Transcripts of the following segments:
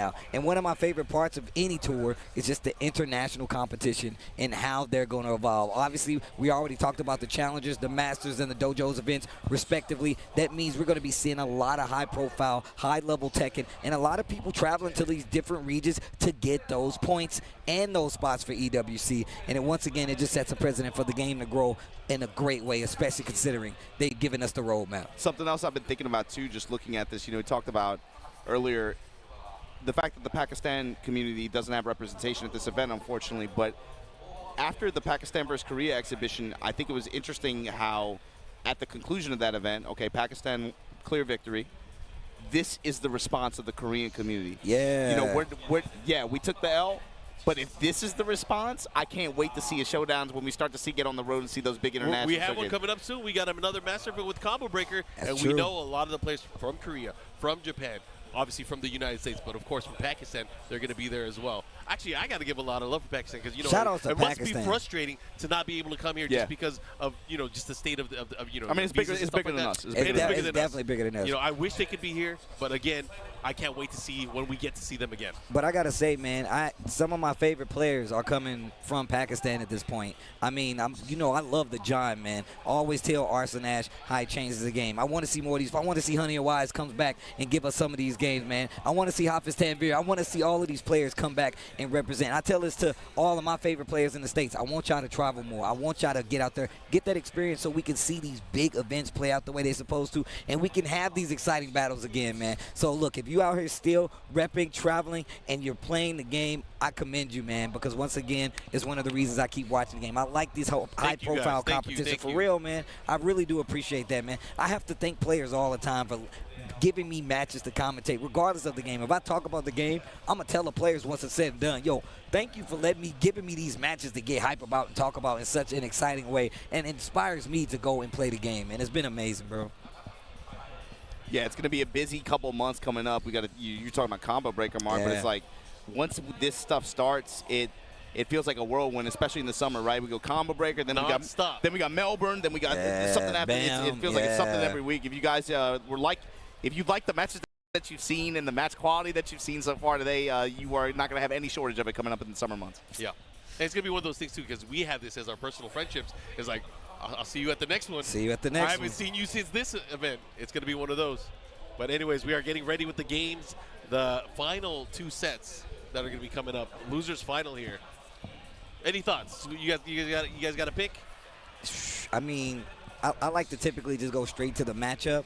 now. And one of my favorite parts of any tour is just the international competition and how they're going to evolve. Obviously, we already talked about the Challengers, the Masters, and the Dojos events, respectively. That means we're going to be seeing a lot of high-profile, high-level Tekken, and a lot of people traveling to these different regions to get those points and those spots for EWC. And once again, it just sets a precedent for the game to grow in a great way, especially considering they've given us the roadmap. Something else I've been thinking about, too, just looking at this, we talked about earlier the fact that the Pakistan community doesn't have representation at this event, unfortunately, but after the Pakistan versus Korea exhibition, I think it was interesting how at the conclusion of that event, okay, Pakistan, clear victory. This is the response of the Korean community. Yeah. We took the L. But if this is the response, I can't wait to see a showdowns when we start to get on the road and see those big international. We have one coming up soon. We got another master event with Combo Breaker, and we know a lot of the players from Korea, from Japan, obviously from the United States, but of course from Pakistan, they're going to be there as well. Actually, I got to give a lot of love for Pakistan because it must be frustrating to not be able to come here just because of just the state of I mean, it's bigger than us. It's definitely bigger than us. I wish they could be here, but again, I can't wait to see when we get to see them again. But I gotta say, man, some of my favorite players are coming from Pakistan at this point. I mean, I love the John, man. I always tell Arson Ash how he changes the game. I want to see more of these. I want to see Honey and Wise comes back and give us some of these games, man. I want to see Hafiz Tanvir. I want to see all of these players come back and represent. I tell this to all of my favorite players in the States. I want y'all to travel more. I want y'all to get out there, get that experience so we can see these big events play out the way they're supposed to, and we can have these exciting battles again, man. So, look, if you out here still repping, traveling, and you're playing the game, I commend you, man, because once again, it's one of the reasons I keep watching the game. I like these high-profile competition. For real, man. I really do appreciate that, man. I have to thank players all the time for giving me matches to commentate, regardless of the game. If I talk about the game, I'm going to tell the players once it's said and done, yo, thank you for giving me these matches to get hype about and talk about in such an exciting way, and inspires me to go and play the game, and it's been amazing, bro. Yeah, it's going to be a busy couple months coming up. You're talking about Combo Breaker, Mark, but it's like once this stuff starts, it feels like a whirlwind, especially in the summer, right? We go Combo Breaker, then we got Melbourne, then we got something happening. It feels like it's something every week. If you guys if you like the matches that you've seen and the match quality that you've seen so far today, you are not going to have any shortage of it coming up in the summer months. Yeah. And it's going to be one of those things, too, because we have this as our personal friendships. It's like, I'll see you at the next one. See you at the next one. I haven't seen you since this event. It's going to be one of those. But anyways, we are getting ready with the games. The final two sets that are going to be coming up. Losers final here. Any thoughts? You guys got a pick? I mean, I like to typically just go straight to the matchup.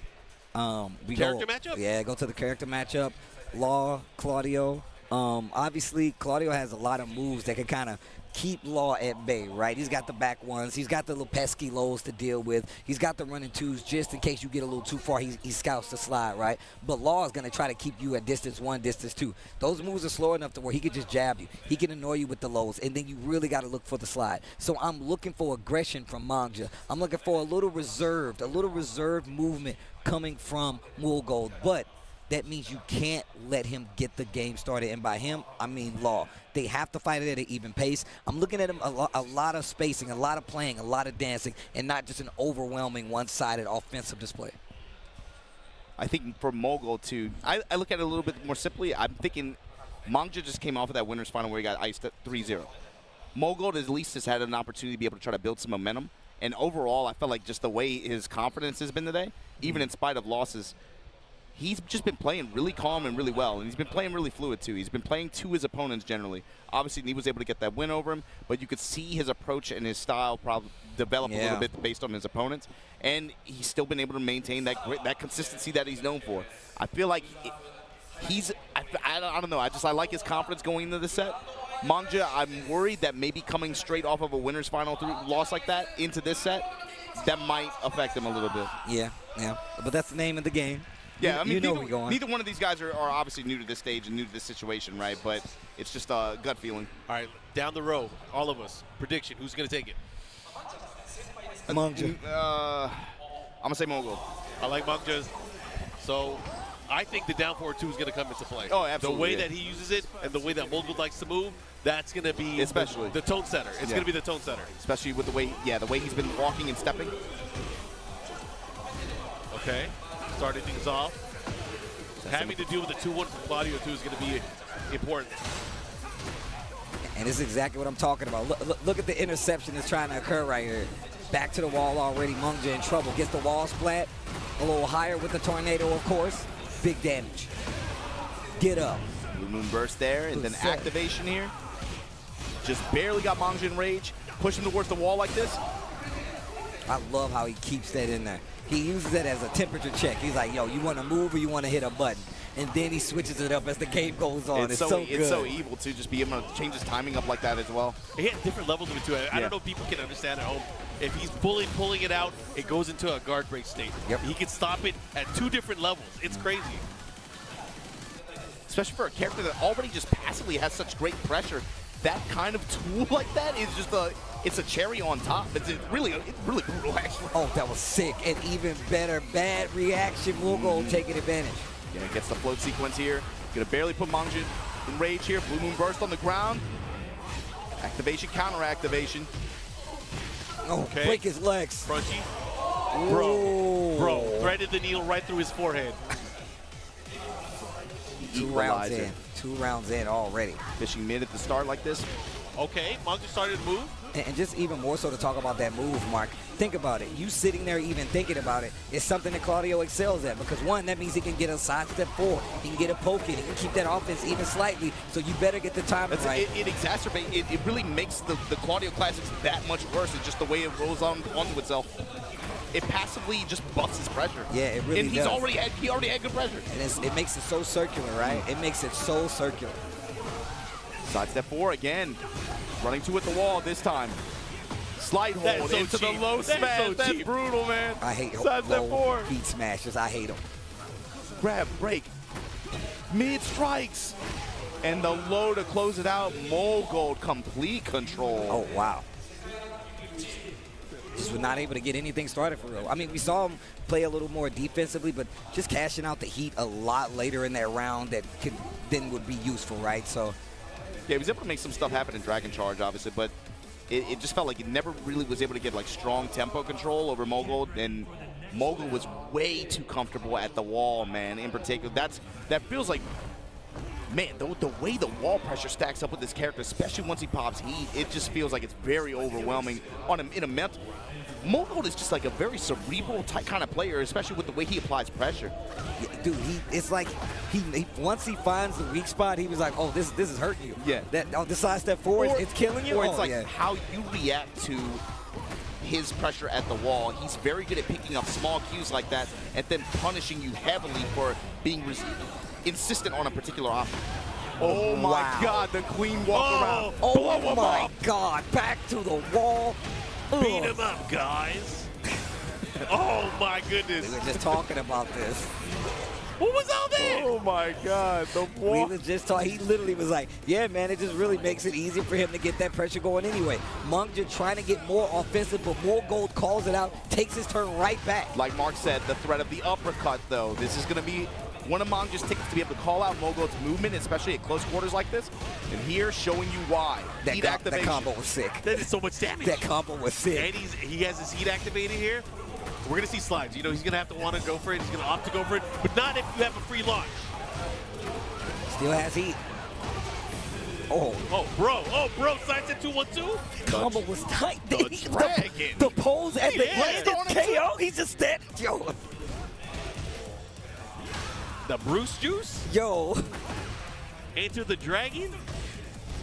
Character matchup? Yeah, go to the character matchup. Law, Claudio. Obviously, Claudio has a lot of moves that can kind of keep Law at bay, right? He's got the back ones. He's got the little pesky lows to deal with. He's got the running twos just in case you get a little too far. He scouts the slide, right? But Law is going to try to keep you at distance one, distance two. Those moves are slow enough to where he can just jab you. He can annoy you with the lows, and then you really got to look for the slide. So I'm looking for aggression from Mangja. I'm looking for a little reserved movement coming from Mulgold, but that means you can't let him get the game started. And by him, I mean Law. They have to fight it at an even pace. I'm looking at him a lot of spacing, a lot of playing, a lot of dancing, and not just an overwhelming one-sided offensive display. I think for Mogul, too, I look at it a little bit more simply. I'm thinking Mangja just came off of that winner's final where he got iced at 3-0. Mogul at least has had an opportunity to be able to try to build some momentum. And overall, I felt like just the way his confidence has been today, even in spite of losses, he's just been playing really calm and really well, and he's been playing really fluid, too. He's been playing to his opponents generally. Obviously, he was able to get that win over him, but you could see his approach and his style probably develop a little bit based on his opponents, and he's still been able to maintain that consistency that he's known for. I feel like I don't know. I like his confidence going into the set. Mangja, I'm worried that maybe coming straight off of a winner's final loss like that into this set, that might affect him a little bit. Yeah. But that's the name of the game. Yeah, I mean, neither one of these guys are obviously new to this stage and new to this situation, right? But it's just a gut feeling. All right, down the row, all of us. Prediction, who's going to take it? Mangja. I'm going to say Mogul. I like Mangja. So I think the down forward 2 is going to come into play. Oh, absolutely. The way that he uses it and the way that Mogul likes to move, that's going to be the tone setter. It's going to be the tone setter. Especially with the way he's been walking and stepping. Okay. Starting things off. Having to deal with the 2-1 from Claudio, too, is going to be important. And this is exactly what I'm talking about. Look at the interception that's trying to occur right here. Back to the wall already. Mungja in trouble. Gets the wall splat. A little higher with the tornado, of course. Big damage. Get up. Blue Moon Burst there, and then set. activation here. Just barely got Mangja in rage. Pushing towards the wall like this. I love how he keeps that in there. He uses it as a temperature check. He's like, yo, you want to move or you want to hit a button? And then he switches it up as the game goes on. It's so good. It's so evil, too, just be able to change his timing up like that as well. He had different levels of it, too. I don't know if people can understand at home. If he's pulling it out, it goes into a guard break state. Yep. He can stop it at 2 different levels. It's crazy. Especially for a character that already just passively has such great pressure. That kind of tool like that is just it's a cherry on top. It's really brutal, actually. Oh, that was sick. And even better, bad reaction. Mugol taking advantage. Yeah, gets the float sequence here. Gonna barely put Mangja in rage here. Blue Moon Burst on the ground. Activation, counter activation. Oh, Okay. break his legs. Crunchy. Ooh. Bro, threaded the needle right through his forehead. 2 rounds Equalizer. in. 2 rounds in already. Fishing mid at the start like this. Okay, Mangja started to move. And just even more so to talk about that move, Mark. Think about it. You sitting there even thinking about it is something that Claudio excels at because, one, that means he can get a sidestep forward. He can get a poke in. He can keep that offense even slightly, so you better get the timing right. It exacerbates, it really makes the Claudio Classics that much worse. It's just the way it rolls onto itself. It passively just busts his pressure. Yeah, it really and does. He already had good pressure. And it makes it so circular, right? It makes it so circular. Sidestep 4 again. Running 2 at the wall this time. Slide That is hold so into cheap. the low That is smash. so That's cheap. brutal, man. I hate Sidestep low 4. beat smashers. I hate them. Grab, break. Mid strikes. And the low to close it out. Mogold complete control. Oh, wow. Just was not able to get anything started for real. I mean, we saw him play a little more defensively, but just cashing out the heat a lot later in that round that then would be useful, right? So, yeah, he was able to make some stuff happen in Dragon Charge, obviously, but it just felt like he never really was able to get like strong tempo control over Mogold, and Mogold was way too comfortable at the wall, man. In particular, that feels like, man, the way the wall pressure stacks up with this character, especially once he pops heat, it just feels like it's very overwhelming in a mental. Mogold is just like a very cerebral type kind of player, especially with the way he applies pressure. yeah, dude, it's like he once he finds the weak spot, he was like, oh, this is hurting you. Yeah. The side step forward, it's killing you. Or it's Oh, like yeah. how you react to his pressure at the wall. He's very good at picking up small cues like that and then punishing you heavily for being insistent on a particular option. Oh my Wow. God, the clean walk around. Oh Blow him my up. God, back to the wall. Beat Ugh. him up, guys. Oh, my goodness. We were just talking about this. What was all that? Oh my God, the We walk. were just talking. He literally was like, yeah, man, it just really makes it easier for him to get that pressure going anyway. Mungja trying to get more offensive, but Mogold calls it out, takes his turn right back. Like Mark said, the threat of the uppercut, though. This is going to be one of Mangja's tickets to be able to call out Mogold's movement, especially at close quarters like this. And here, showing you why. Heat That activation. combo was sick. That is so much damage. That combo was sick. And he has his heat activated here. We're going to see slides. You know, he's going to have to want to go for it. He's going to opt to go for it, but not if you have a free launch. Still has heat. Oh, Oh, bro, sides at 2-1-2. combo was tight. The dragon. The pose at the Yeah. instant KO. He's just standing. The Bruce Juice Yo, into the Dragon.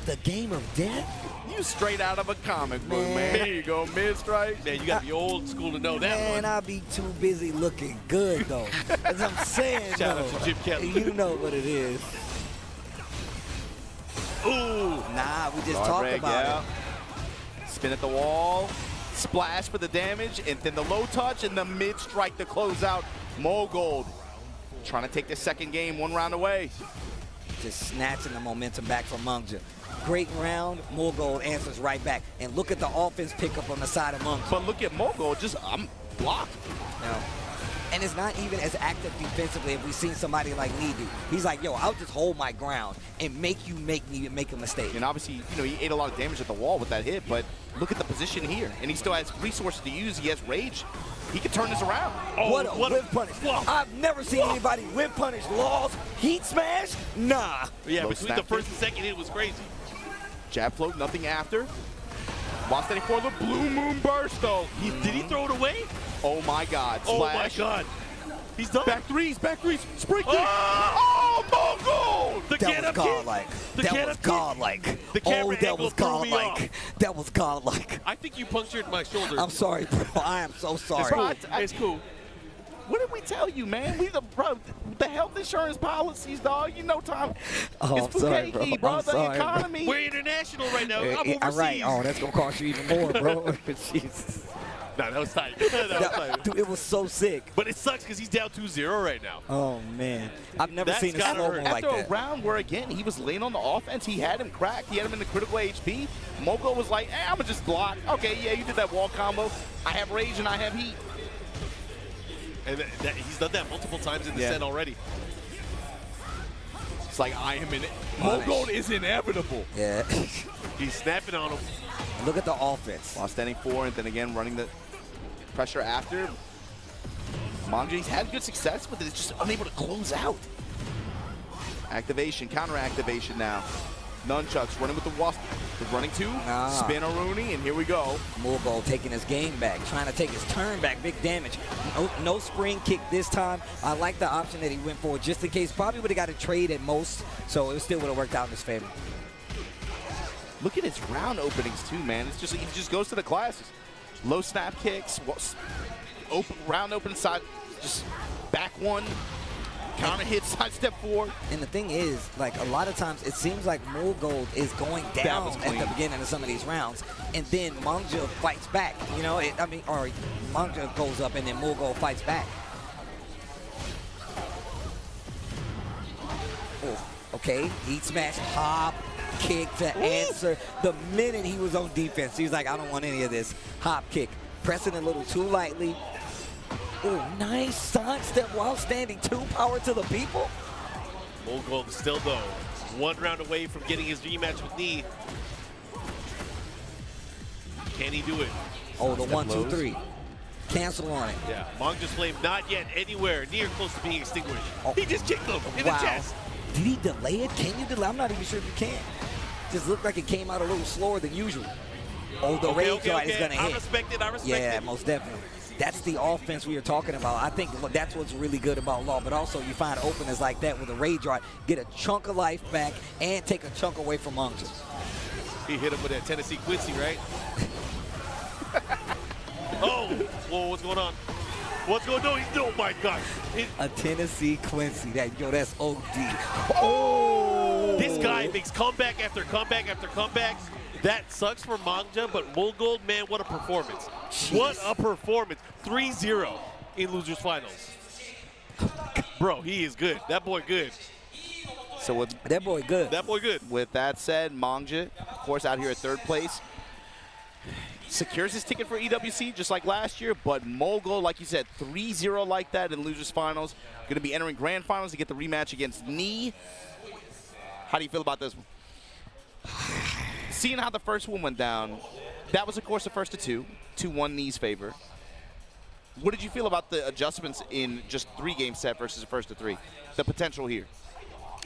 the game of death. You straight out of a comic book, man. Man. There you go, mid-strike. Man, you got to be old school to know that Man, one. I be too busy looking good though. As I'm saying, Shout out though, to Jim Kelly. you know what it is. Ooh. Nah, we just Guard talk break, about yeah. it. Spin at the wall, splash for the damage, and then the low touch and the mid-strike to close out. Mogold trying to take the second game 1 round away. Just snatching the momentum back from Mungja. Great round. Mogold answers right back. And look at the offense pickup on the side of Mungja. But look at Mogold, just blocked. You know? And it's not even as active defensively if we've seen somebody like Lee do. He's like, yo, I'll just hold my ground and make you make me make a mistake. And obviously, you know, he ate a lot of damage at the wall with that hit, but look at the position here. And he still has resources to use. He has rage. He can turn this around. Oh, what a whip punish. I've never seen anybody whip punish Laws. Heat smash? Nah. Yeah, Low between the snap first kick. and second hit was crazy. Jab float, nothing after. While standing for the Blue Moon Burst, though. Did he throw it away? Oh, my God. Splash. Oh, my God. He's done. Back threes, spring kick. Oh! Oh, Mogul! The That was get-up godlike. The That get-up was kick. godlike. The camera Oh, that angle was threw me godlike. That was godlike. I think you punctured my shoulder. I'm sorry, bro. I am so sorry. It's cool. I- It's cool. What did we tell you, man? The health insurance policies, dog. You know, Tom. Oh, it's I'm sorry, Pukaki, bro. bro. I'm The sorry, bro. economy. We're international right now. I'm All overseas. right. Oh, that's going to cost you even more, bro. Jesus. Nah, that was tight. that was tight. Dude, it was so sick. But it sucks because he's down 2-0 right now. Oh, man. I've never That's seen a gotta slow-mo hurt. like After that. a round where, again, he was laying on the offense, he had him cracked. He had him in the critical HP. Mogul was like, hey, I'm going to just block. Okay, yeah, you did that wall combo. I have rage and I have heat. And he's done that multiple times in the Yeah. set already. It's like, I am in it. Punish. Mogul is inevitable. Yeah. He's snapping on him. Look at the offense. While standing 4 and then again running the pressure after. Mangja's had good success with it. It's just unable to close out. Activation, counter activation now. Nunchucks running with the wasp. Running 2, Nah. spin a Rooney, and here we go. Mogul taking his game back, trying to take his turn back, big damage. No spring kick this time. I like the option that he went for just in case. Probably would have got a trade at most, so it still would have worked out in his favor. Look at his round openings too, man. It's just he just goes to the classes. Low snap kicks, open round open side, just back one, counter hit, side step 4. And the thing is, like, a lot of times it seems like Mogul is going down was at clean. the beginning of some of these rounds, and then Mangja fights back. You know, or Mangja goes up and then Mogul fights back. Oh, okay, heat smash, hop, kick to answer. The minute he was on defense, he was like, I don't want any of this. Hop kick, pressing a little too lightly. Oh, nice side step while standing 2 power to the people. Mogul still, though, 1 round away from getting his rematch with Knee. Can he do it? Oh, the Step 1, 2, lows. 3. Cancel on it. Yeah. Mangja's flame not yet anywhere near close to being extinguished. Oh. He just kicked him in the chest. Did he delay it? Can you delay? I'm not even sure if you can. Just looked like it came out a little slower than usual. Oh, the rage guard is going to I hit. respect it. I respect Yeah, it. most definitely. That's the offense we were talking about. I think that's what's really good about Law. But also, you find openers like that with a rage art, get a chunk of life back and take a chunk away from Mangja. He hit him with that Tennessee Quincy, right? Oh, whoa, what's going on? What's going on? Oh, my God. A Tennessee Quincy. That's OD. Oh! This guy makes comeback after comeback after comeback. That sucks for Mangja, but Mogul, man, what a performance. Jeez. What a performance. 3-0 in Losers Finals. Bro, he is good. That boy good. So with That boy good. That boy good. With that said, Mangja, of course, out here at 3rd place, secures his ticket for EWC just like last year, but Mogul, like you said, 3-0 like that in Losers Finals. Going to be entering Grand Finals to get the rematch against Knee. How do you feel about this one? Seeing how the first one went down, that was, of course, the first of 2. 2-1 Knee's favor. What did you feel about the adjustments in just 3-game set versus the first of 3? The potential here.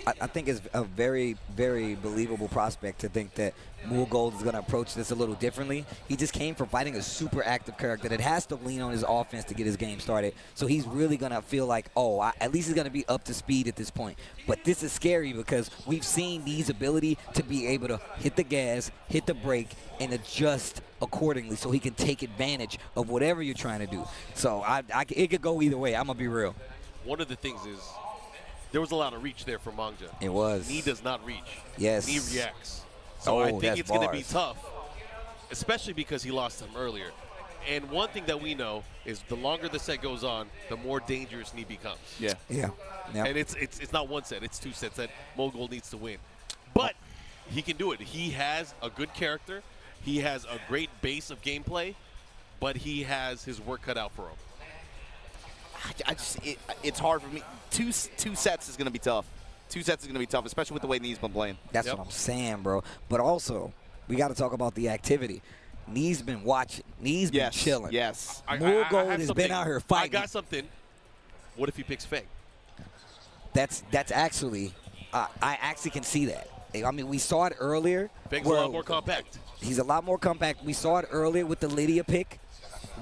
I think it's a very, very believable prospect to think that Mogul is going to approach this a little differently. He just came from fighting a super active character that has to lean on his offense to get his game started. So he's really going to feel like, at least he's going to be up to speed at this point. But this is scary because we've seen Knee's ability to be able to hit the gas, hit the brake, and adjust accordingly so he can take advantage of whatever you're trying to do. So it could go either way. I'm going to be real. One of the things is there was a lot of reach there from Mangja. It was. Knee does not reach. Yes. Knee reacts. So Oh, I think that's it's going to be bars. tough, especially because he lost him earlier. And one thing that we know is the longer the set goes on, the more dangerous Knee becomes. Yeah. Yeah. Yep. And it's not 1 set, it's 2 sets that Mogul needs to win. But he can do it. He has a good character. He has a great base of gameplay, but he has his work cut out for him. it's hard for me. Two sets is going to be tough. 2 sets is going to be tough, especially with the way Knee's been playing. That's what I'm saying, bro. But also, we got to talk about the activity. Knee's been watching. Knee's been chilling. Yes. Moorgold has been out here fighting. I got something. What if he picks Feng? That's actually, I actually can see that. I mean, we saw it earlier. Feng's a lot more compact. He's a lot more compact. We saw it earlier with the Lydia pick.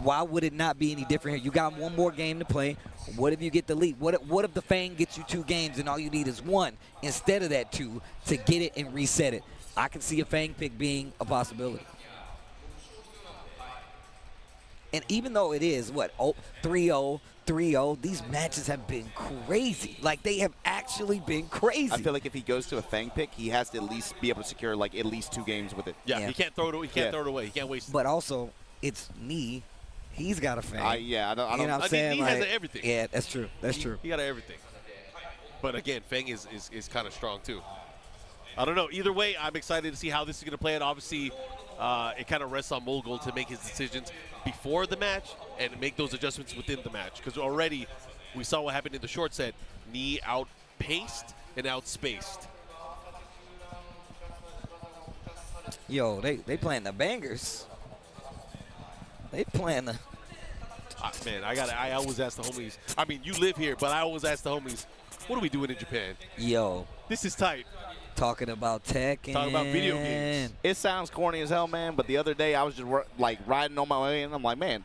Why would it not be any different here? You got one more game to play. What if you get the lead? What if the Feng gets you 2 games and all you need is 1 instead of that 2 to get it and reset it? I can see a Feng pick being a possibility. And even though it is, 3-0, 3-0, these matches have been crazy. Like, they have actually been crazy. I feel like if he goes to a Feng pick, he has to at least be able to secure, like, at least 2 games with it. Yeah, he can't throw it away. He can't throw it away. He can't waste it. But also, it's Knee. He's got a Feng. I don't You know what I'm saying? Knee has everything. Yeah, that's true. That's true. He got everything. But again, Feng is kind of strong too. I don't know. Either way, I'm excited to see how this is going to play out. Obviously, it kind of rests on Mogold to make his decisions before the match and make those adjustments within the match. Because already we saw what happened in the short set. Knee outpaced and outspaced. Yo, they playing the bangers. They playing the. Man, I always ask the homies. I mean, you live here, but I always ask the homies, what are we doing in Japan? Yo. This is tight. Talking about tech and. Talking about video games. It sounds corny as hell, man, but the other day I was just like riding on my way and I'm like, man,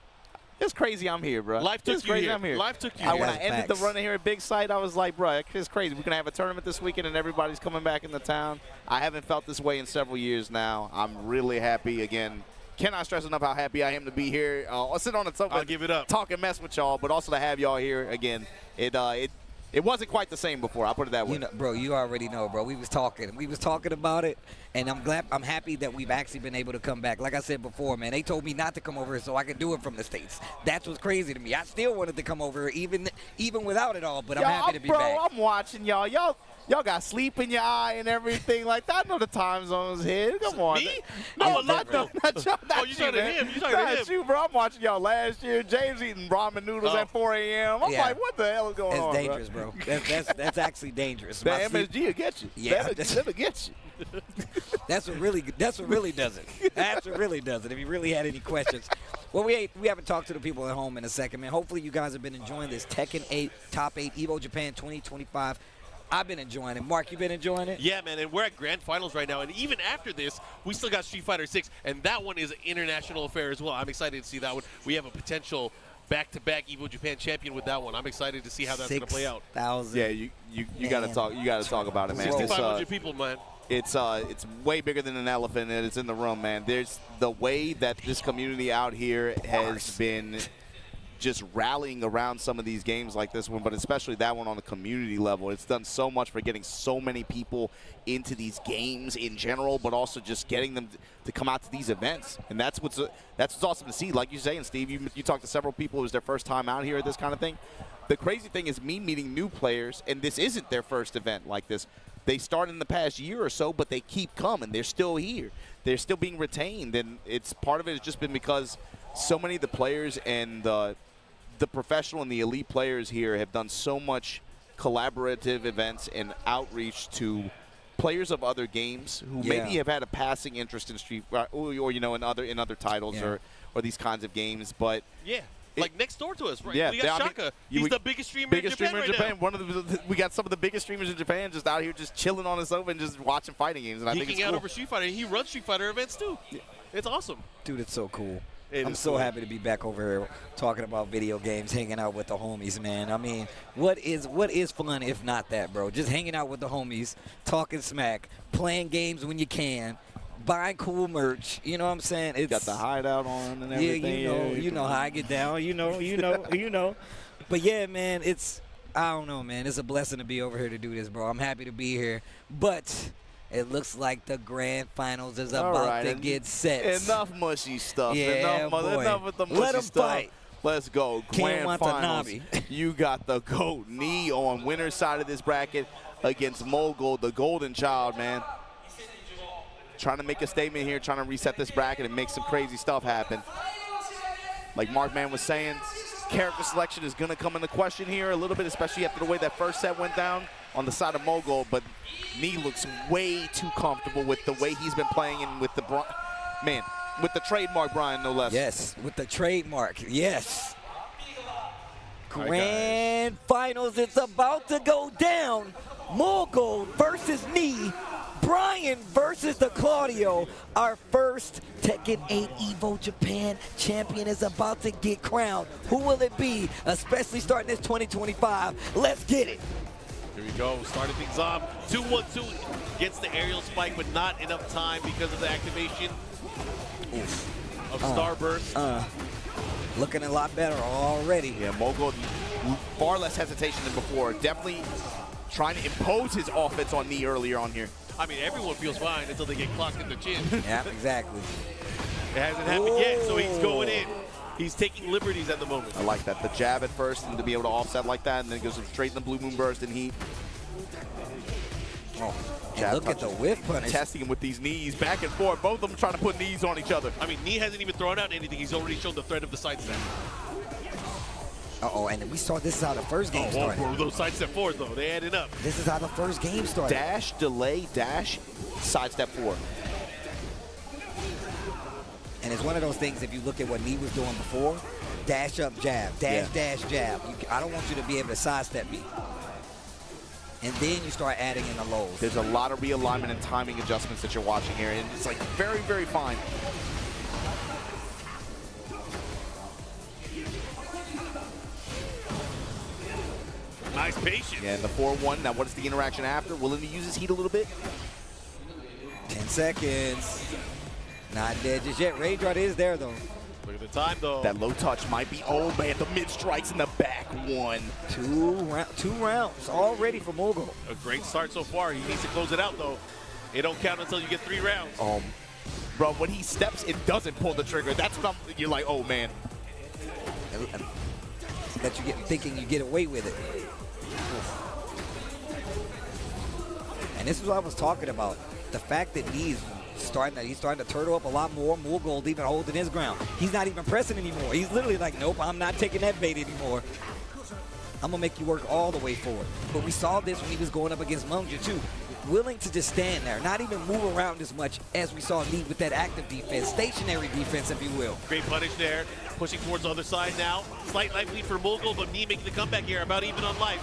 it's crazy I'm here, bro. Life took it's you crazy here. I'm here. Life took you When here. I ended the run here at Big Sight, I was like, bro, it's crazy. We're going to have a tournament this weekend and everybody's coming back in the town. I haven't felt this way in several years now. I'm really happy again. Cannot stress enough how happy I am to be here. I'll sit on the sofa. I'll give it up. Talk and mess with y'all, but also to have y'all here again. It wasn't quite the same before. I'll put it that way. You know, bro, you already know, bro. We was talking about it, and I'm happy that we've actually been able to come back. Like I said before, man, they told me not to come over here so I could do it from the States. That's what's crazy to me. I still wanted to come over here, even without it all, but I'm happy to be back. I'm watching y'all. Y'all got sleep in your eye and everything like that. I know the time zone's here. Come on. Me? No, I'm not y'all. Oh, you talking to him. You talking to him. Not you, bro. I'm watching y'all last year. James eating ramen noodles at 4 a.m. I'm like, what the hell is going on, It's dangerous, bro. That's actually dangerous. The MSG will get you. Yeah. That'll get you. That's what really does it. That's what really does it. If you really had any questions. Well, we haven't talked to the people at home in a second, man. Hopefully you guys have been enjoying this Tekken 8 Top 8 Evo Japan 2025. I've been enjoying it. Mark, you been enjoying it? Yeah, man, and we're at grand finals right now, and even after this, we still got Street Fighter 6, and that one is an international affair as well. I'm excited to see that one. We have a potential back-to-back Evo Japan champion with that one. I'm excited to see how that's going to play out. 6,000. Yeah, you got to talk. You got to talk about it, man. 6,500 people, man. It's way bigger than an elephant, and it's in the room, man. There's the way that this community out here has been just rallying around some of these games like this one, but especially that one on the community level. It's done so much for getting so many people into these games in general, but also just getting them to come out to these events. And that's what's awesome to see. Like you saying, Steve, you talked to several people. It was their first time out here at this kind of thing. The crazy thing is me meeting new players, and this isn't their first event like this. They started in the past year or so, but they keep coming. They're still here. They're still being retained, and it's part of it has just been because so many of the players and the professional and the elite players here have done so much collaborative events and outreach to players of other games who maybe have had a passing interest in Street or you know in other titles or these kinds of games, but like next door to us, right? Yeah, we got Shaka. He's the biggest streamer in Japan right now. We got some of the biggest streamers in Japan just out here just chilling on the sofa and just watching fighting games, and I think it's out cool. over Street Fighter. He runs Street Fighter events too. It's awesome. Dude, it's so cool. I'm so happy to be back over here talking about video games, hanging out with the homies, man. I mean, what is fun if not that, bro? Just hanging out with the homies, talking smack, playing games when you can, buying cool merch. You know what I'm saying? It's got the hideout on and everything. Yeah, you know how I get down. You know. But yeah, man, I don't know, man. It's a blessing to be over here to do this, bro. I'm happy to be here, but it looks like the grand finals is about to get set. Enough mushy stuff. Yeah, enough with the mushy Let 'em stuff. fight. Let's go. Grand finals. You got the GOAT Knee on winner's side of this bracket against Mogold, the golden child, man. Trying to make a statement here, trying to reset this bracket and make some crazy stuff happen. Like Markman was saying, character selection is going to come into question here a little bit, especially after the way that first set went down on the side of Mogul. But Knee looks way too comfortable with the way he's been playing and with the with the trademark Brian, no less. Yes, with the trademark. Yes. All right, Grand Finals, it's about to go down. Mogul versus Knee. Brian versus the Claudio. Our first Tekken 8 Evo Japan champion is about to get crowned. Who will it be, especially starting this 2025? Let's get it. Here we go, starting things off. 2-1-2 gets the aerial spike, but not enough time because of the activation of Starburst. Looking a lot better already. Yeah, Mogul, far less hesitation than before. Definitely trying to impose his offense on Knee earlier on here. I mean, everyone feels fine until they get clocked in the chin. Yeah, exactly. It hasn't happened yet, so he's going in. He's taking liberties at the moment. I like that. The jab at first and to be able to offset like that, and then goes straight in the Blue Moon Burst and heat. Oh, Jab and look at the whiff punish. Testing him with these knees back and forth. Both of them trying to put knees on each other. I mean, Knee hasn't even thrown out anything. He's already shown the threat of the sidestep. Uh-oh, and we saw this is how the first game started. Oh, those sidestep forward, though, they added up. This is how the first game started. Dash, delay, dash, sidestep forward. And it's one of those things, if you look at what Knee was doing before, dash up, jab, dash, dash, jab. I don't want you to be able to sidestep me. And then you start adding in the lows. There's a lot of realignment and timing adjustments that you're watching here, and it's like very, very fine. Nice patience. Yeah, and the 4-1. Now, what is the interaction after? Willing to use his heat a little bit? 10 seconds. Not dead just yet. Raindrop is there, though. Look at the time, though. That low touch might be, oh man, the mid strikes in the back one. Two rounds already for Mogul. A great start so far. He needs to close it out, though. It don't count until you get 3 rounds. Bro, when he steps, it doesn't pull the trigger. That's what you're like, oh man. That you get thinking you get away with it. And this is what I was talking about. The fact that he's starting to turtle up a lot more. Mogul even holding his ground. He's not even pressing anymore. He's literally like, nope, I'm not taking that bait anymore. I'm gonna make you work all the way forward. But we saw this when he was going up against Mungja too. Willing to just stand there, not even move around as much as we saw Knee with that active defense, stationary defense, if you will. Great punish there. Pushing towards the other side now. Slight life lead for Mogul, but Knee making the comeback here, about even on life.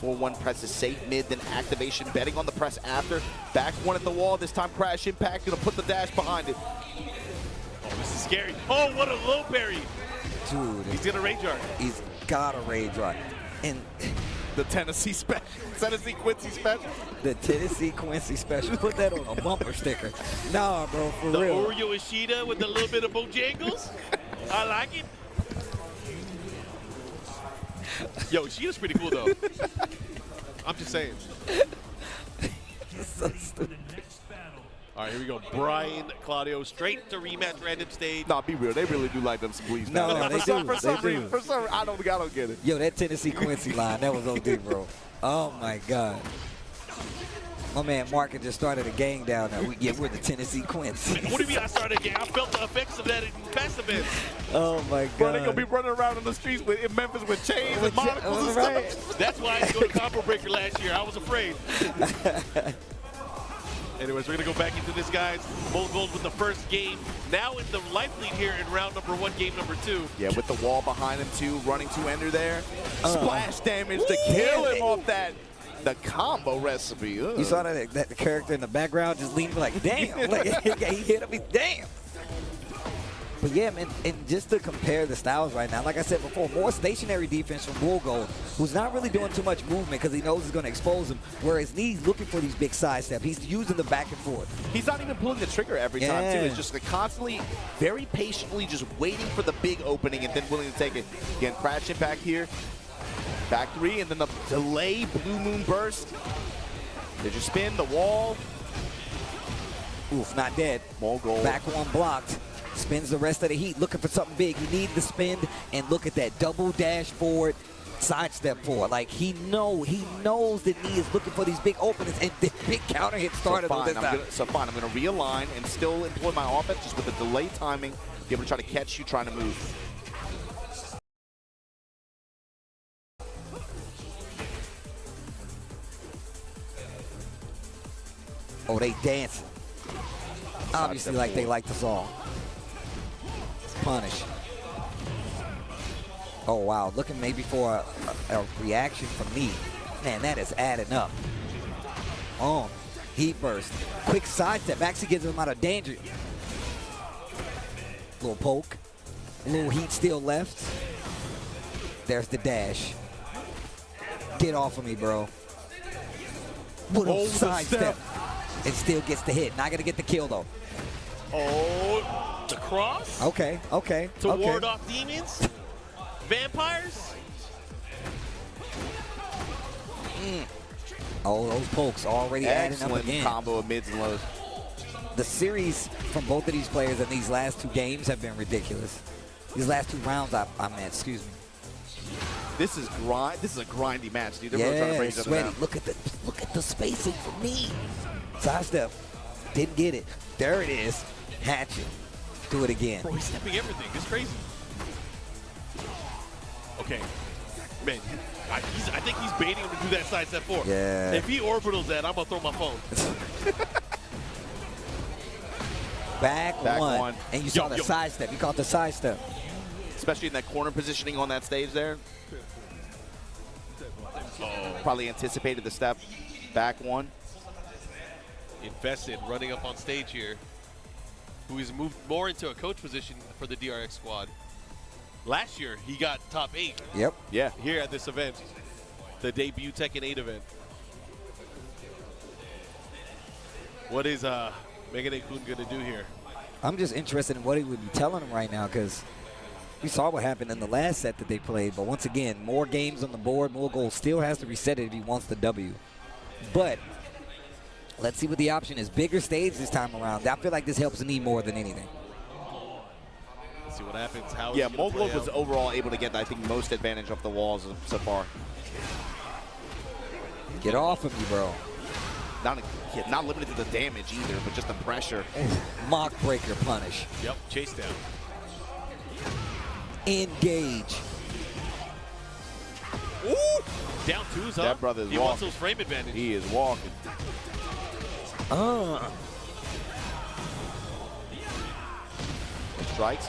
4-1 press is safe mid, then activation, betting on the press after. Back one at the wall, this time crash impact, gonna put the dash behind it. Oh, this is scary. Oh, what a low parry. Dude. He's gonna rage art. He's got a rage art. And the Tennessee special, Tennessee Quincy special. The Tennessee Quincy special. Put that on a bumper sticker. Nah, bro, for the real. The Oreo Ishida with a little bit of Bojangles. I like it. Yo, Ishida's pretty cool, though. I'm just saying. So stupid. All right, here we go. Brian, Claudio, straight to rematch random stage. Nah, be real. They really do like them some bleeds. No, they do. For some reason, I don't get it. Yo, that Tennessee Quincy line, that was OD, bro. Oh, my God. My man Mark just started a gang down there. We're the Tennessee Quincy. What do you mean I started a gang? I felt the effects of that in past events. Oh, my God. Bro, they going to be running around in the streets in Memphis with chains and monocles and stuff. That's why I didn't go to Combo Breaker last year. I was afraid. Anyways, we're going to go back into this, guys. Mogul with the first game. Now in the life lead here in round number 1, game number 2. Yeah, with the wall behind him, too. Running to ender there. Splash damage to kill him off that. The combo recipe. Ugh. You saw that the character in the background just leaning like, damn. Like, he hit him, damn. But yeah, man, and just to compare the styles right now, like I said before, more stationary defense from Mogul, who's not really doing too much movement because he knows it's going to expose him, whereas Knee's looking for these big side steps. He's using the back and forth. He's not even pulling the trigger every time, too. It's just like constantly, very patiently just waiting for the big opening and then willing to take it. Again, crash impact here. Back 3, and then the delay Blue Moon Burst. Did you spin the wall? Oof, not dead. Mogul. Back one blocked. Spins the rest of the heat, looking for something big. He needed to spin, and look at that double dash forward, sidestep forward. Like he knows that Knee is looking for these big openings, and the big counter hit started on this time. So fine, I'm gonna realign and still employ my offense just with the delay timing, be able to try to catch you trying to move. they dancing. Obviously, like they like the song. Punish. Oh, wow. Looking maybe for a reaction from me. Man, that is adding up. Oh, heat burst. Quick sidestep. Actually gets him out of danger. Little poke. A little heat still left. There's the dash. Get off of me, bro. What a sidestep. It still gets the hit. Not going to get the kill, though. Oh, the cross? Okay, okay. To okay. ward off demons? Vampires? Oh, those pokes already adding up Excellent again. combo of mids and lows. The series from both of these players in these last 2 games have been ridiculous. These last 2 rounds, I meant, excuse me. This is a grindy match, dude. They're really trying to Yeah, break each other sweaty. down. Look at the spacing for me. Sidestep. Didn't get it. There it is. Hatchet. Do it again. Bro, he's stepping everything. It's crazy. Okay. Man, I think he's baiting him to do that sidestep 4. Yeah. If he orbitals that, I'm going to throw my phone. Back one. And you saw the sidestep. You caught the sidestep. Especially in that corner positioning on that stage there. Oh. Probably anticipated the step. Back one. Invested, running up on stage here, who has moved more into a coach position for the DRX squad. Last year, he got top 8. Yep. Yeah. Here at this event, the debut Tekken 8 event. What is Megane Kun going to do here? I'm just interested in what he would be telling him right now because we saw what happened in the last set that they played. But once again, more games on the board. Mogul still has to reset it if he wants the W. But let's see what the option is. Bigger stage this time around. I feel like this helps me more than anything. Let's see what happens. How Yeah, is he gonna Mogul play was out? overall able to get, I think, most advantage off the walls so far. Get off of me, bro. Not limited to the damage either, but just the pressure. Mock breaker punish. Yep, chase down. Engage. Ooh! Down 2s, huh? That brother's He wants walking. those frame advantage. He is walking. Strikes.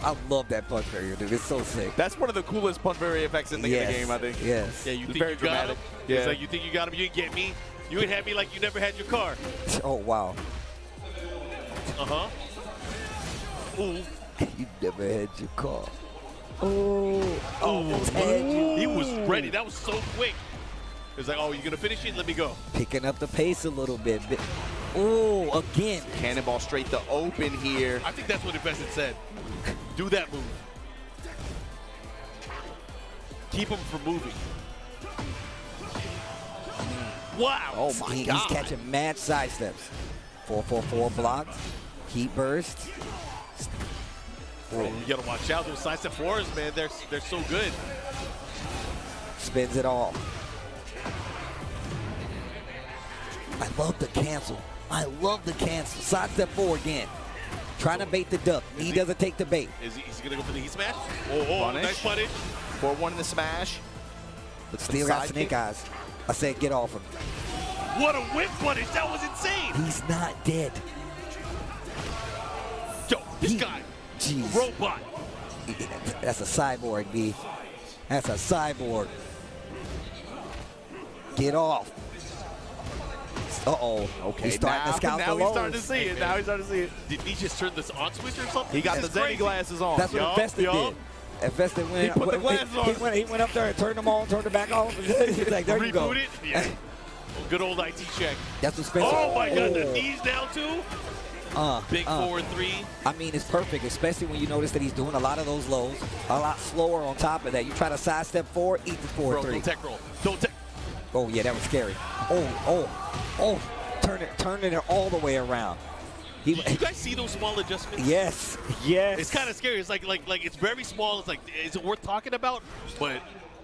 I love that punch barrier, dude. It's so sick. That's one of the coolest punch barrier effects in the game, I think. Yes. Yeah, you It's think very you got dramatic. him? Yeah. It's like, you think you got him, you didn't get me. You would have me like you never had your car. Oh, wow. Uh-huh. Ooh. You never had your car. Oh, almost had you. He was ready. That was so quick. It was like, oh, you're going to finish it? Let me go. Picking up the pace a little bit. Oh, again. Cannonball straight to open here. I think that's what Invested said. Do that move. Keep him from moving. Wow. Oh my He's God. catching mad side steps. 4-4-4 blocked. Heat burst. Bro, you got to watch out. Those sidestep 4s, man, they're so good. Spins it all. I love the cancel. I love the cancel. Sidestep 4 again. Trying to bait the duck. He doesn't take the bait. Is he going to go for the heat smash? Oh, Punish. nice punish. 4-1 in the smash. But still got Side snake kick. eyes. I said get off him. What a whip punish. That was insane. He's not dead. Yo, this guy, Jeez. robot. That's a cyborg, B. That's a cyborg. Get off. Uh-oh. Okay, He's starting to scout now the he's starting to lows. see it. Now he's starting to see it. Did he just turn this on switch or something? He got That's the Zenny crazy. glasses on. That's what Yup, Infested yup. did. Infested went, He put the glasses on. He went up there and turned them on, turned it back off. He's like, there you go. Reboot it? Yeah. Good old IT check. That's what Spencer. Oh my God, the knees down too? Big 4-3. I mean, it's perfect, especially when you notice that he's doing a lot of those lows, a lot slower on top of that. You try to sidestep 4, eat the 4-3. Bro, don't tech roll. Don't tech. Oh, yeah, that was scary. Oh, turning it all the way around. You guys see those small adjustments? Yes. It's kind of scary. It's like it's very small. It's like, is it worth talking about? But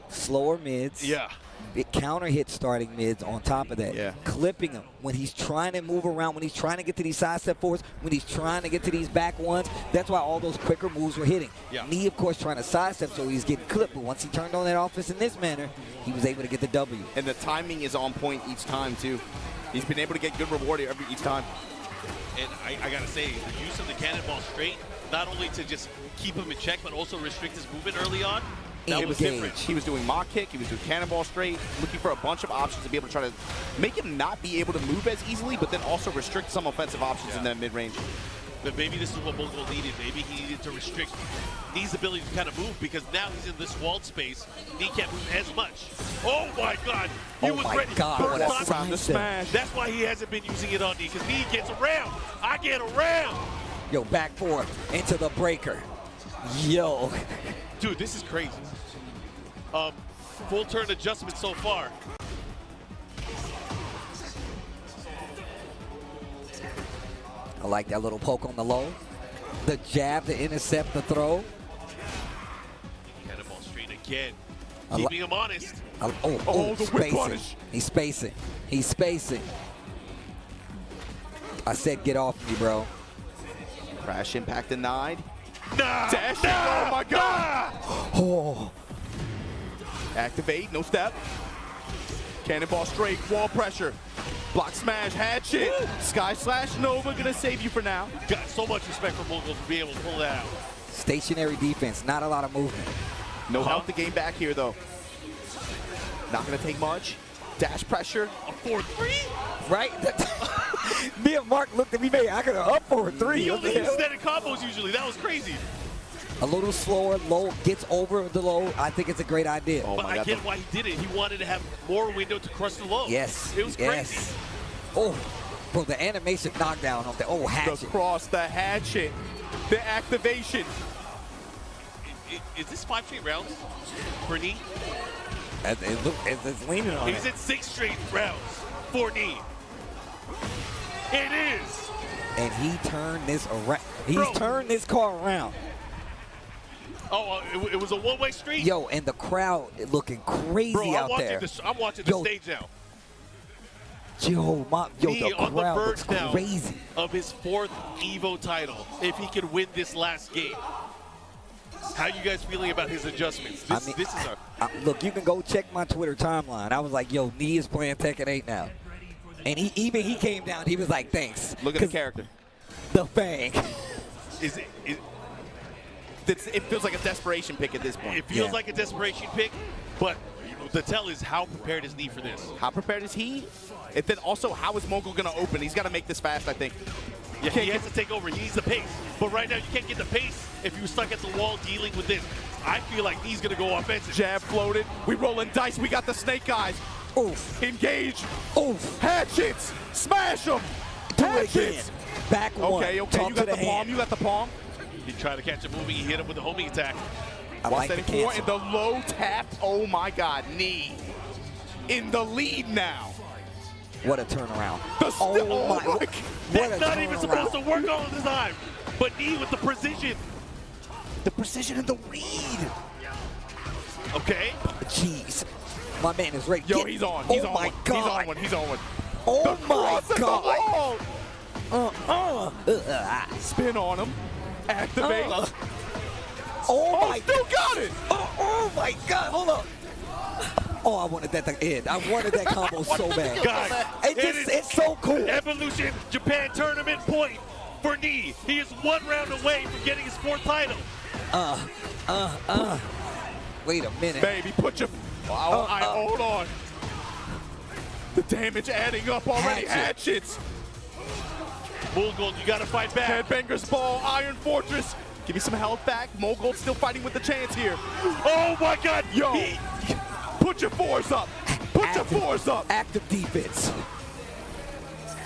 Slower mids. yeah. It counter hit starting mids on top of that. Yeah. Clipping him when he's trying to move around, when he's trying to get to these sidestep 4s, when he's trying to get to these back ones. That's why all those quicker moves were hitting. Yeah. Knee, of course, trying to sidestep, so he's getting clipped. But once he turned on that offense in this manner, he was able to get the W. And the timing is on point each time, too. He's been able to get good reward each time. And I gotta say, the use of the cannonball straight, not only to just keep him in check, but also restrict his movement early on. That was different. He was doing mock kick, he was doing cannonball straight, looking for a bunch of options to be able to try to make him not be able to move as easily, but then also restrict some offensive options in that mid-range. But maybe this is what Mogul needed. Maybe he needed to restrict Knee's ability to kind of move, because now he's in this walled space. Knee can't move as much. Oh my God! He was ready. God, First time to smash. That's why he hasn't been using it on Knee, because Knee gets around. I get around. Yo, back four into the breaker. Yo. Dude, this is crazy. Full turn adjustment so far. I like that little poke on the low. The jab to intercept the throw. Cannonball straight again. Keeping him honest. The whip punish. He's spacing. He's spacing. I said get off me, bro. Crash impact denied. Nah, Dash. Oh my God. Oh. Activate, no step. Cannonball straight, wall pressure. Block smash, hatchet. Sky slash Nova gonna save you for now. Got so much respect for Mogul for being able to pull that out. Stationary defense, not a lot of movement. No help to gain back here though. Not gonna take much. Dash pressure. A 4-3? Right? Me and Mark looked at me, man, I could have up for a 3. He only hits static combos usually. That was crazy. A little slower, low, gets over the low. I think it's a great idea. Oh But my I God. get why he did it. He wanted to have more window to crush the low. Yes. It was crazy. Oh, bro, the animation knockdown on the The hatchet. cross, the hatchet, the activation. Is this 5 straight rounds for Knee? It's leaning on He's it. in 6 straight rounds for Knee. It is. And he turned this around. He's Bro. turned this car around. Oh, it was a one-way street. Yo, and the crowd looking crazy Bro, out there. I'm watching the Yo. stage now. Yo, Knee the on the crowd verge looks now crazy. of his 4th Evo title. If he can win this last game. How you guys feeling about his adjustments? This is a Look, you can go check my Twitter timeline. I was like, yo, Knee is playing Tekken 8 now. And he came down, he was like, thanks. Look at the character. The Fang. It feels like a desperation pick at this point. It feels like a desperation pick, but the tell is how prepared is Knee for this? How prepared is he? And then also, how is Mogul going to open? He's got to make this fast, I think. Yeah, he has to take over. He needs the pace. But right now, you can't get the pace if you're stuck at the wall dealing with this. I feel like Knee's going to go offensive. Jab floated. We rolling dice. We got the snake eyes. Oof. Engage. Oof. Hatchets. Smash them. Do it again. Hatchets. Back one. Okay. Talk You to got the hand. palm. You got the palm. He tried to catch him moving. He hit him with the homing attack. I like the 174 cancel. and the low tap. Oh my God. Knee in the lead now. What a turnaround. Oh my. What a That's not even turnaround. supposed to work all the time. But Knee with the precision. The precision and the read. Okay. Jeez. My man is ready. Yo, he's on. He's oh on my one. God. He's on one. He's on one. Oh The my cross at the God. wall. Spin on him. Activate. Oh my Still got it. Oh my God. Hold up. Oh, I wanted that to end. I wanted that combo so bad. Guys, It's so cool. Evolution Japan tournament point for Knee. He is 1 round away from getting his 4th title. Wait a minute. Baby, put your. Hold on. The damage adding up already. Hatchet. Hatchets. Mogul, you got to fight back. Headbanger's ball. Iron Fortress. Give me some health back. Mogul still fighting with the chance here. Oh my God. Yo. Put your 4s up. Put your 4s up. Active defense.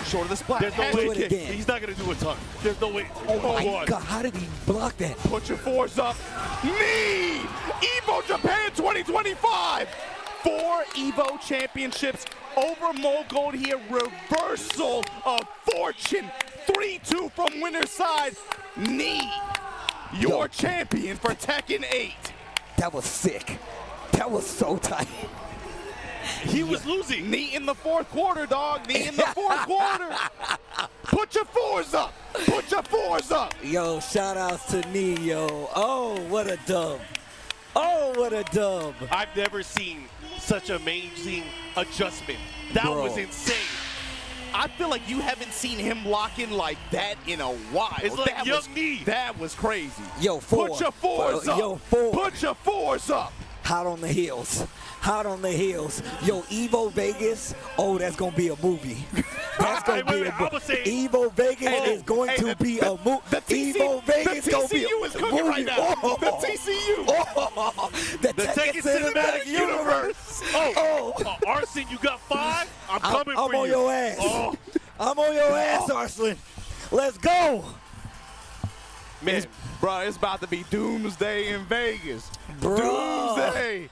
Short of the splat. There's no Hatchet way. Do it kick. again. He's not going to do a ton. There's no way. Oh my on. God. How did he block that? Put your 4s up. Knee! Evo Japan 2025! 4 Evo championships over Mogul here. Reversal of fortune. 3-2 from winner's side. Knee, your champion for Tekken 8. That was sick. That was so tight. He was losing. Knee in the 4th quarter, dog. Knee in the 4th quarter. Put your 4s up. Put your 4s up. Yo, shout outs to Knee, yo. Oh, what a dub. Oh, what a dub. I've never seen such amazing adjustment. That Bro. was insane. I feel like you haven't seen him lock in like that in a while. It's like Young Nee. That was crazy. Yo, four. Put your fours up. Yo, four. Put your fours up. Hot on the heels. Hot on the heels. Yo, Evo Vegas. Oh, that's going to be a movie. That's going to be a movie. Evo Vegas is going to be a movie. Evo Vegas going to be a movie. The TCU is cooking right now. Oh. The TCU. Oh. The Tekken Cinematic Universe. Oh, Arsene, you got 5? I'm coming for you. I'm on your ass. Oh. I'm on your ass, Arslan. Let's go. Man, Bro, it's about to be doomsday in Vegas. Bro. Doomsday.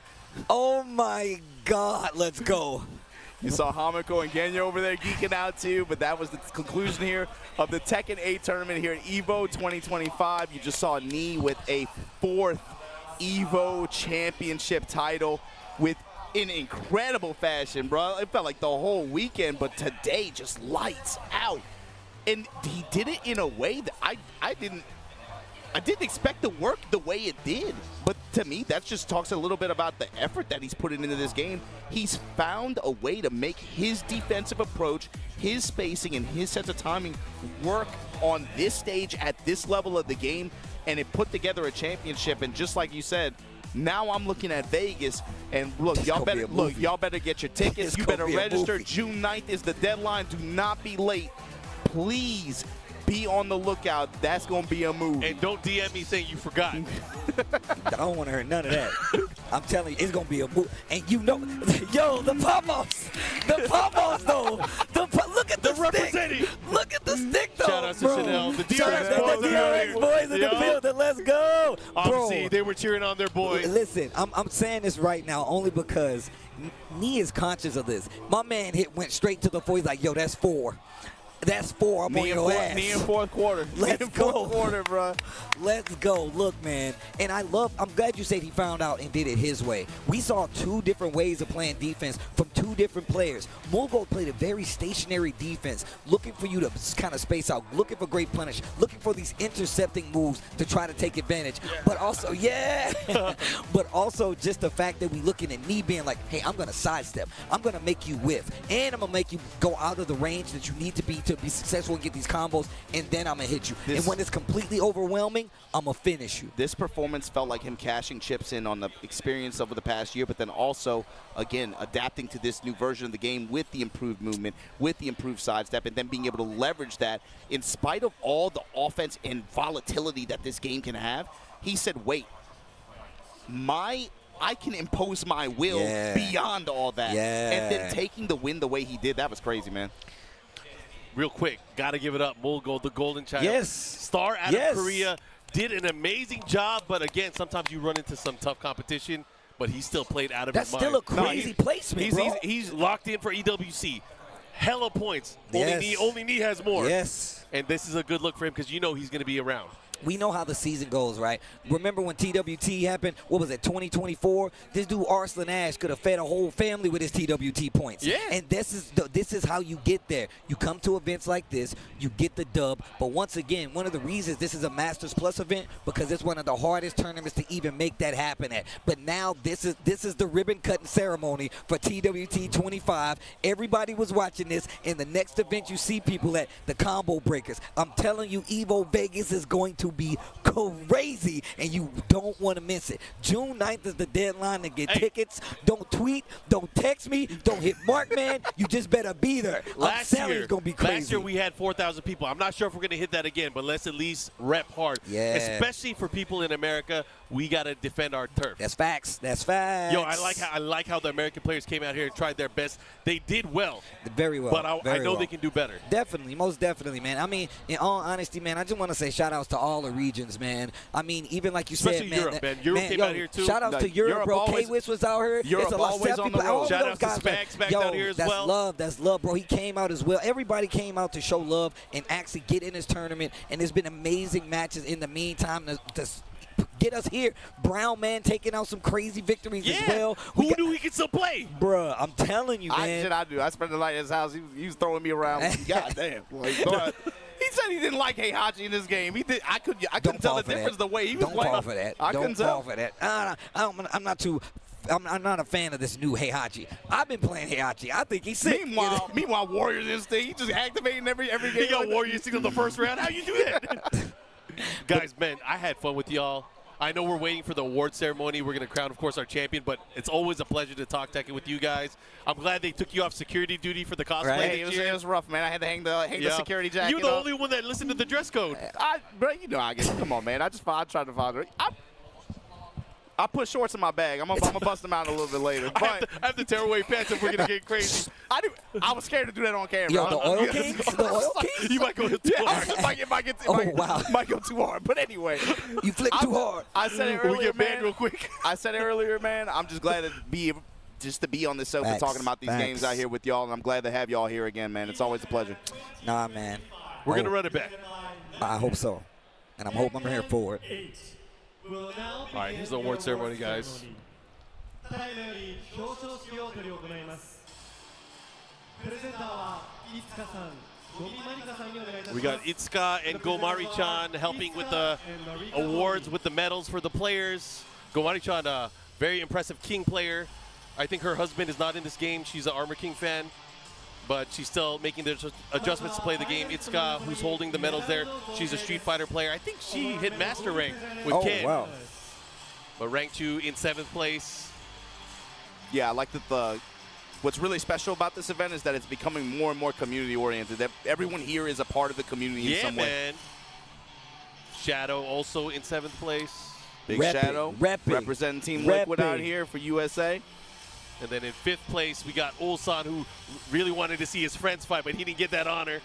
Oh, my God. Let's go. You saw Hamiko and Genya over there geeking out too, but that was the conclusion here of the Tekken 8 tournament here at EVO 2025. You just saw Nee with a 4th EVO championship title in incredible fashion, bro. It felt like the whole weekend, but today just lights out. And he did it in a way that I didn't expect to work the way it did. But to me, that just talks a little bit about the effort that he's putting into this game. He's found a way to make his defensive approach, his spacing, and his sense of timing work on this stage at this level of the game, and it put together a championship. And just like you said, now I'm looking at Vegas, and look, y'all better get your tickets. You better register. June 9th is the deadline. Do not be late. Please be on the lookout. That's going to be a move. And don't DM me saying you forgot. I don't want to hear none of that. I'm telling you, it's going to be a move. And you know, yo, the Pop-Ups. The Pop-Ups, though. Look at the stick. Look at the stick, though. Shout out to Chanel. The DRX boys in the building. Let's go. Obviously, they were cheering on their boys. Listen, I'm saying this right now only because Nee is conscious of this. My man went straight to the 4. He's like, yo, that's 4. That's 4. I'm on your ass. Knee in 4th quarter. Let's go. 4th quarter, bro. Let's go. Look, man. And I'm glad you said he found out and did it his way. We saw 2 different ways of playing defense from 2 different players. Mogo played a very stationary defense, looking for you to kind of space out, looking for great punish, looking for these intercepting moves to try to take advantage. Yeah. But also, but also just the fact that we looking at Nee being like, hey, I'm going to sidestep. I'm going to make you whiff. And I'm going to make you go out of the range that you need to be successful and get these combos, and then I'm going to hit you. And when it's completely overwhelming, I'm going to finish you. This performance felt like him cashing chips in on the experience over the past year, but then also, again, adapting to this new version of the game with the improved movement, with the improved sidestep, and then being able to leverage that in spite of all the offense and volatility that this game can have. He said, wait, I can impose my will beyond all that. And then taking the win the way he did, that was crazy, man. Real quick, got to give it up. Mulgo, the golden child. Yes. Star out of Korea, did an amazing job, but again, sometimes you run into some tough competition, but he still played out of his mind. That's still a crazy placement, bro. He's locked in for EWC. Hella points. Only Nee has more. Yes. And this is a good look for him because you know he's going to be around. We know how the season goes, right? Remember when TWT happened? What was it, 2024? This dude Arslan Ash could have fed a whole family with his TWT points. Yeah. And this is how you get there. You come to events like this, you get the dub. But once again, one of the reasons this is a Masters Plus event because it's one of the hardest tournaments to even make that happen at. But now this is the ribbon cutting ceremony for TWT 25. Everybody was watching this. In the next event you see people at the Combo Breakers. I'm telling you, Evo Vegas is going to be crazy, and you don't want to miss it. June 9th is the deadline to get tickets. Don't tweet, don't text me, don't hit Markman. You just better be there. Last year, it's going to be crazy. Last year we had 4,000 people. I'm not sure if we're going to hit that again, but let's at least rep hard. Yeah. Especially for people in America, we got to defend our turf. That's facts. That's facts. Yo, I like how the American players came out here and tried their best. They did well. Very well. But I know they can do better. Definitely, most definitely, man. I mean, in all honesty, man, I just want to say shout outs to all the regions, man. I mean, even like you especially said, man. Europe, man. Europe came out here too. Shout outs to Europe, bro. K-Wiz was out here. Europe always on the road. Shout out to Spags out here as well. That's love, bro. He came out as well. Everybody came out to show love and actually get in this tournament. And there's been amazing matches in the meantime to get us here. Brown man taking out some crazy victories as well. Who knew he could still play? Bruh, I'm telling you, man. I do. I spent the night at his house. He was throwing me around. God damn. He said he didn't like Heihachi in this game. He did. I couldn't tell the difference the way he was playing. Don't fall for that. I couldn't tell. Don't fall for that. I'm not too I'm not a fan of this new Heihachi. I've been playing Heihachi. I think he's sick. Meanwhile, Warriors Instinct, he just activating every game. He got Warriors Instinct in the first round. How you do that? Guys, man, I had fun with y'all. I know we're waiting for the award ceremony. We're going to crown, of course, our champion, but it's always a pleasure to talk Tekken with you guys. I'm glad they took you off security duty for the cosplay Right. this year. It was rough, man. I had to hang the security jacket. You're the up. only one that listened to the dress code. Bro, you know I get. Come on, man. I tried to follow it. I put shorts in my bag. I'm gonna bust them out a little bit later. I have to tear away pants if we're gonna get crazy. I was scared to do that on camera. Yo, the Oil Kings? The Oil Kings? You might go too hard. Might go too hard. But anyway, You flick too hard. I said it earlier, We get banned man. real quick. I said it earlier, man. I'm just glad to be on this sofa Facts. talking about these Facts. games out here with y'all, and I'm glad to have y'all here again, man. It's always a pleasure. Nah, man. We're gonna run it back. I hope so. And I'm hoping I'm here for it. All right, here's the award ceremony, guys. We got Itsuka and Gomari-chan helping with the awards, with the medals for the players. Gomari-chan, a very impressive King player. I think her husband is not in this game. She's an Armor King fan, but she's still making the adjustments to play the game. Itsuka, who's holding the medals there, she's a Street Fighter player. I think she hit Master Rank with Ken. Wow. But rank 2 in 7th place. Yeah, I like that what's really special about this event is that it's becoming more and more community-oriented. That everyone here is a part of the community in some way. Man. Shadow also in 7th place. Big Shadow representing Team Liquid out here for USA. And then in 5th place, we got Ulsan, who really wanted to see his friends fight, but he didn't get that honor.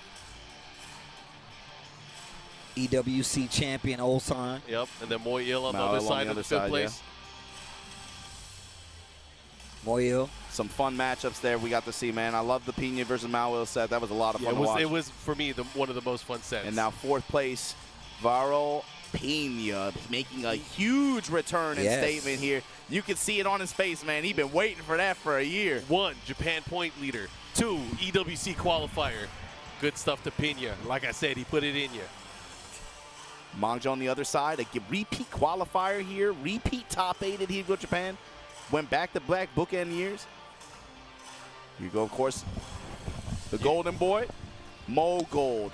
EWC champion Ulsan. Yep, and then Moyil on the other side of the 5th place. Moyil. Some fun matchups there we got to see, man. I love the Pena versus Manuel set. That was a lot of fun to watch. It was, for me, one of the most fun sets. And now 4th place, Varel Pena making a huge return and statement here. You can see it on his face, man. He's been waiting for that for a year. 1, Japan point leader. 2, EWC qualifier. Good stuff to Pena. Like I said, he put it in you. Mangja on the other side, a repeat qualifier here, repeat top 8 at Higo Japan. Went back-to-back bookend years. Here you go, of course, the Golden Boy, Mo Gold.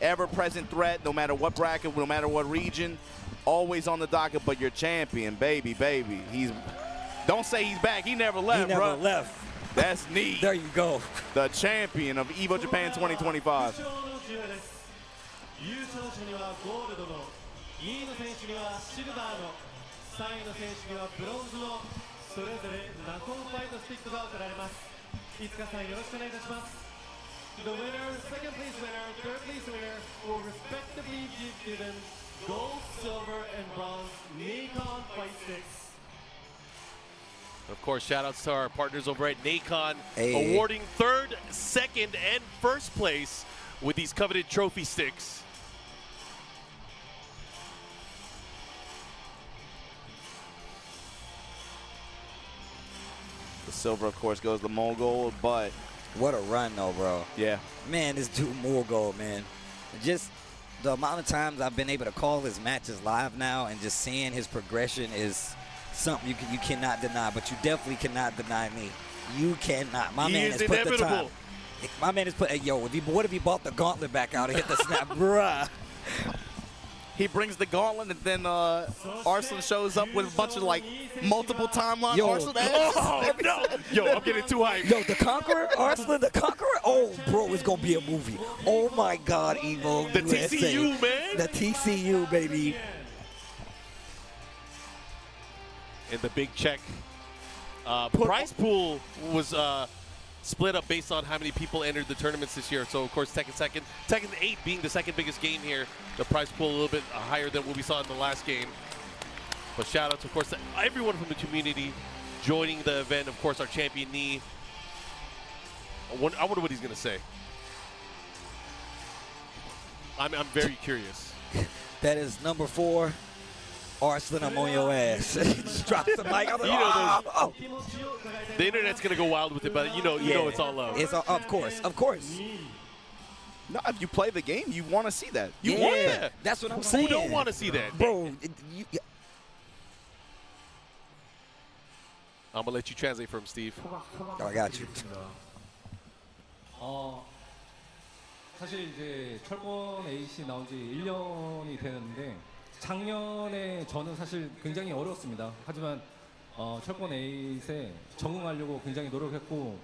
Ever-present threat, no matter what bracket, no matter what region. Always on the docket, but your champion, baby. Don't say he's back. He never left, He never bro. left. That's neat. There you go. The champion of EVO Japan 2025. 優勝者にはゴールドの、2位の選手にはシルバーの、3位の選手にはブロンズの、それぞれナコンファイトスティックが贈られます。いつかさんよろしくお願いいたします。The winner, second place winner, third place winner will respectively be given gold, silver, and bronze Nikon fight sticks. Of course, shout-outs to our partners over at Nacon, Hey. awarding 3rd, 2nd, and 1st place with these coveted trophy sticks. The silver, of course, goes to Mogul, but What a run, though, bro. yeah. Man, this dude Mogul, man. Just the amount of times I've been able to call his matches live now and just seeing his progression is something you cannot deny, but you definitely cannot deny me. You cannot. My He man is has put the time. inevitable. My man has put, hey, yo, what if he bought the gauntlet back out and hit the snap? Bruh. He brings the gauntlet, and then Arslan shows up with a bunch of, like, multiple timeline Yo. Arslan. Oh, no. Yo, I'm getting too hyped. Yo, the Conqueror, Arslan the Conqueror. Oh, bro, it's gonna be a movie. Oh my God, Evo. The USA. TCU, man. The TCU, baby. And the big check. Prize pool was split up based on how many people entered the tournaments this year. So, of course, Tekken 8 being the second biggest game here. The prize pool a little bit higher than what we saw in the last game. But shout out, of course, to everyone from the community joining the event. Of course, our champion, Nee. I wonder what he's going to say. I'm very curious. That is number 4. Arslan, I'm on your ass. Just drops the mic. I'm like, You know, oh. The internet's going to go wild with it, but you know it's all love. It's all, of course. No, if you play the game, you want to see that. You want Yeah, that. that's what I'm saying. Who don't want to see that? Bro, I'm gonna let you translate for him, Steve. I got you. 사실 이제 철권 A씨 나온 지 1년이 되는데 작년에 저는 사실 굉장히 어려웠습니다. 하지만 철권 A에 적응하려고 굉장히 노력했고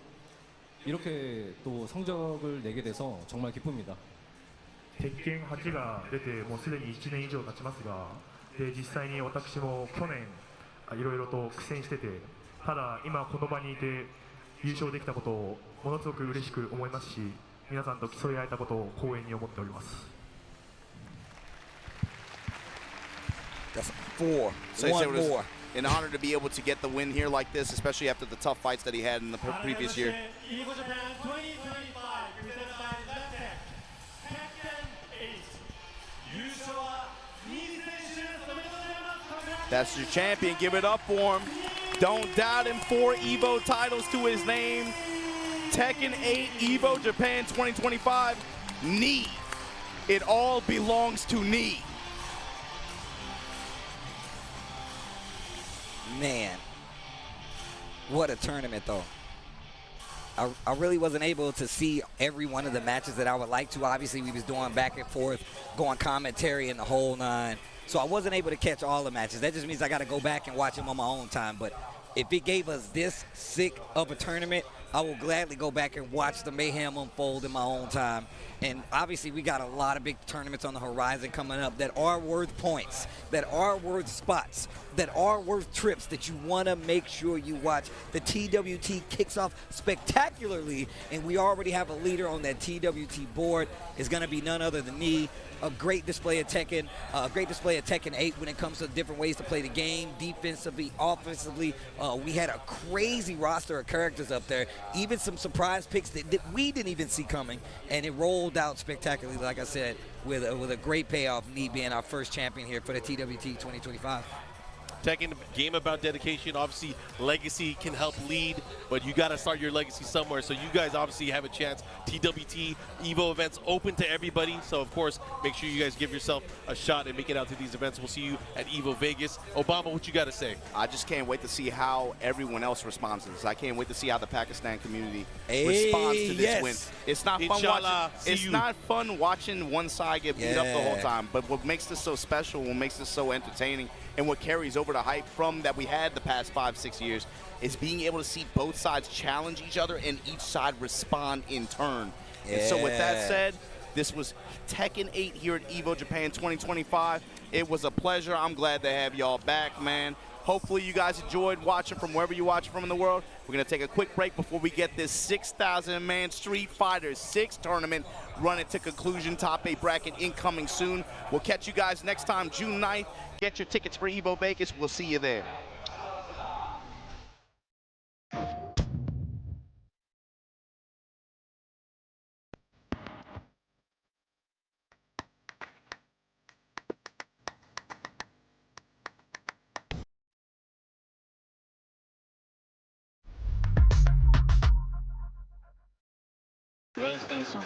이렇게 또 성적을 내게 돼서 정말 기쁩니다. 鉄拳8が出てもうすでに1年以上経ちますが、で実際に私も去年いろいろと苦戦してて、ただ今この場にいて優勝できたことをものすごく嬉しく思いますし、皆さんと競い合えたことを光栄に思っております。 That's 4. So he said One it was more. an honor to be able to get the win here like this, especially after the tough fights that he had in the previous year. EVO Japan 2025 presented by Zetec Tekken 8優勝は新選手おめでとうございます。 That's your champion. Give it up for him. Don't doubt him. 4 EVO titles to his name. Tekken 8 EVO Japan 2025. Knee. It all belongs to Knee. Man, what a tournament though. I really wasn't able to see every one of the matches that I would like to. Obviously, we was doing back and forth, going commentary and the whole nine. So I wasn't able to catch all the matches. That just means I got to go back and watch them on my own time. But if it gave us this sick of a tournament, I will gladly go back and watch the mayhem unfold in my own time. And obviously, we got a lot of big tournaments on the horizon coming up that are worth points, that are worth spots, that are worth trips that you want to make sure you watch. The TWT kicks off spectacularly, and we already have a leader on that TWT board. It's going to be none other than me. A great display of Tekken, Tekken 8 when it comes to different ways to play the game, defensively, offensively. We had a crazy roster of characters up there, even some surprise picks that we didn't even see coming, and it rolled out spectacularly, like I said, with a great payoff, me being our first champion here for the TWT 2025. Tekken, game about dedication. Obviously, legacy can help lead, but you got to start your legacy somewhere. So you guys obviously have a chance. TWT EVO events open to everybody. So of course, make sure you guys give yourself a shot and make it out to these events. We'll see you at EVO Vegas. Obama, what you got to say? I just can't wait to see how everyone else responds to this. I can't wait to see how the Pakistan community Hey, responds to this yes. win. It's not fun Inshallah, watching. see It's you. not fun watching one side get beat up the whole Yeah. time. But what makes this so special, what makes this so entertaining, and what carries over the hype from that we had the past 5-6 years is being able to see both sides challenge each other and each side respond in turn. And so with that Yeah. said, this was Tekken 8 here at EVO Japan 2025. It was a pleasure. I'm glad to have y'all back, man. Hopefully you guys enjoyed watching from wherever you watch from in the world. We're going to take a quick break before we get this 6,000-man Street Fighter 6 tournament running to conclusion. Top 8 bracket incoming soon. We'll catch you guys next time, June 9th. Get your tickets for EVO Vegas. We'll see you there. PlayStation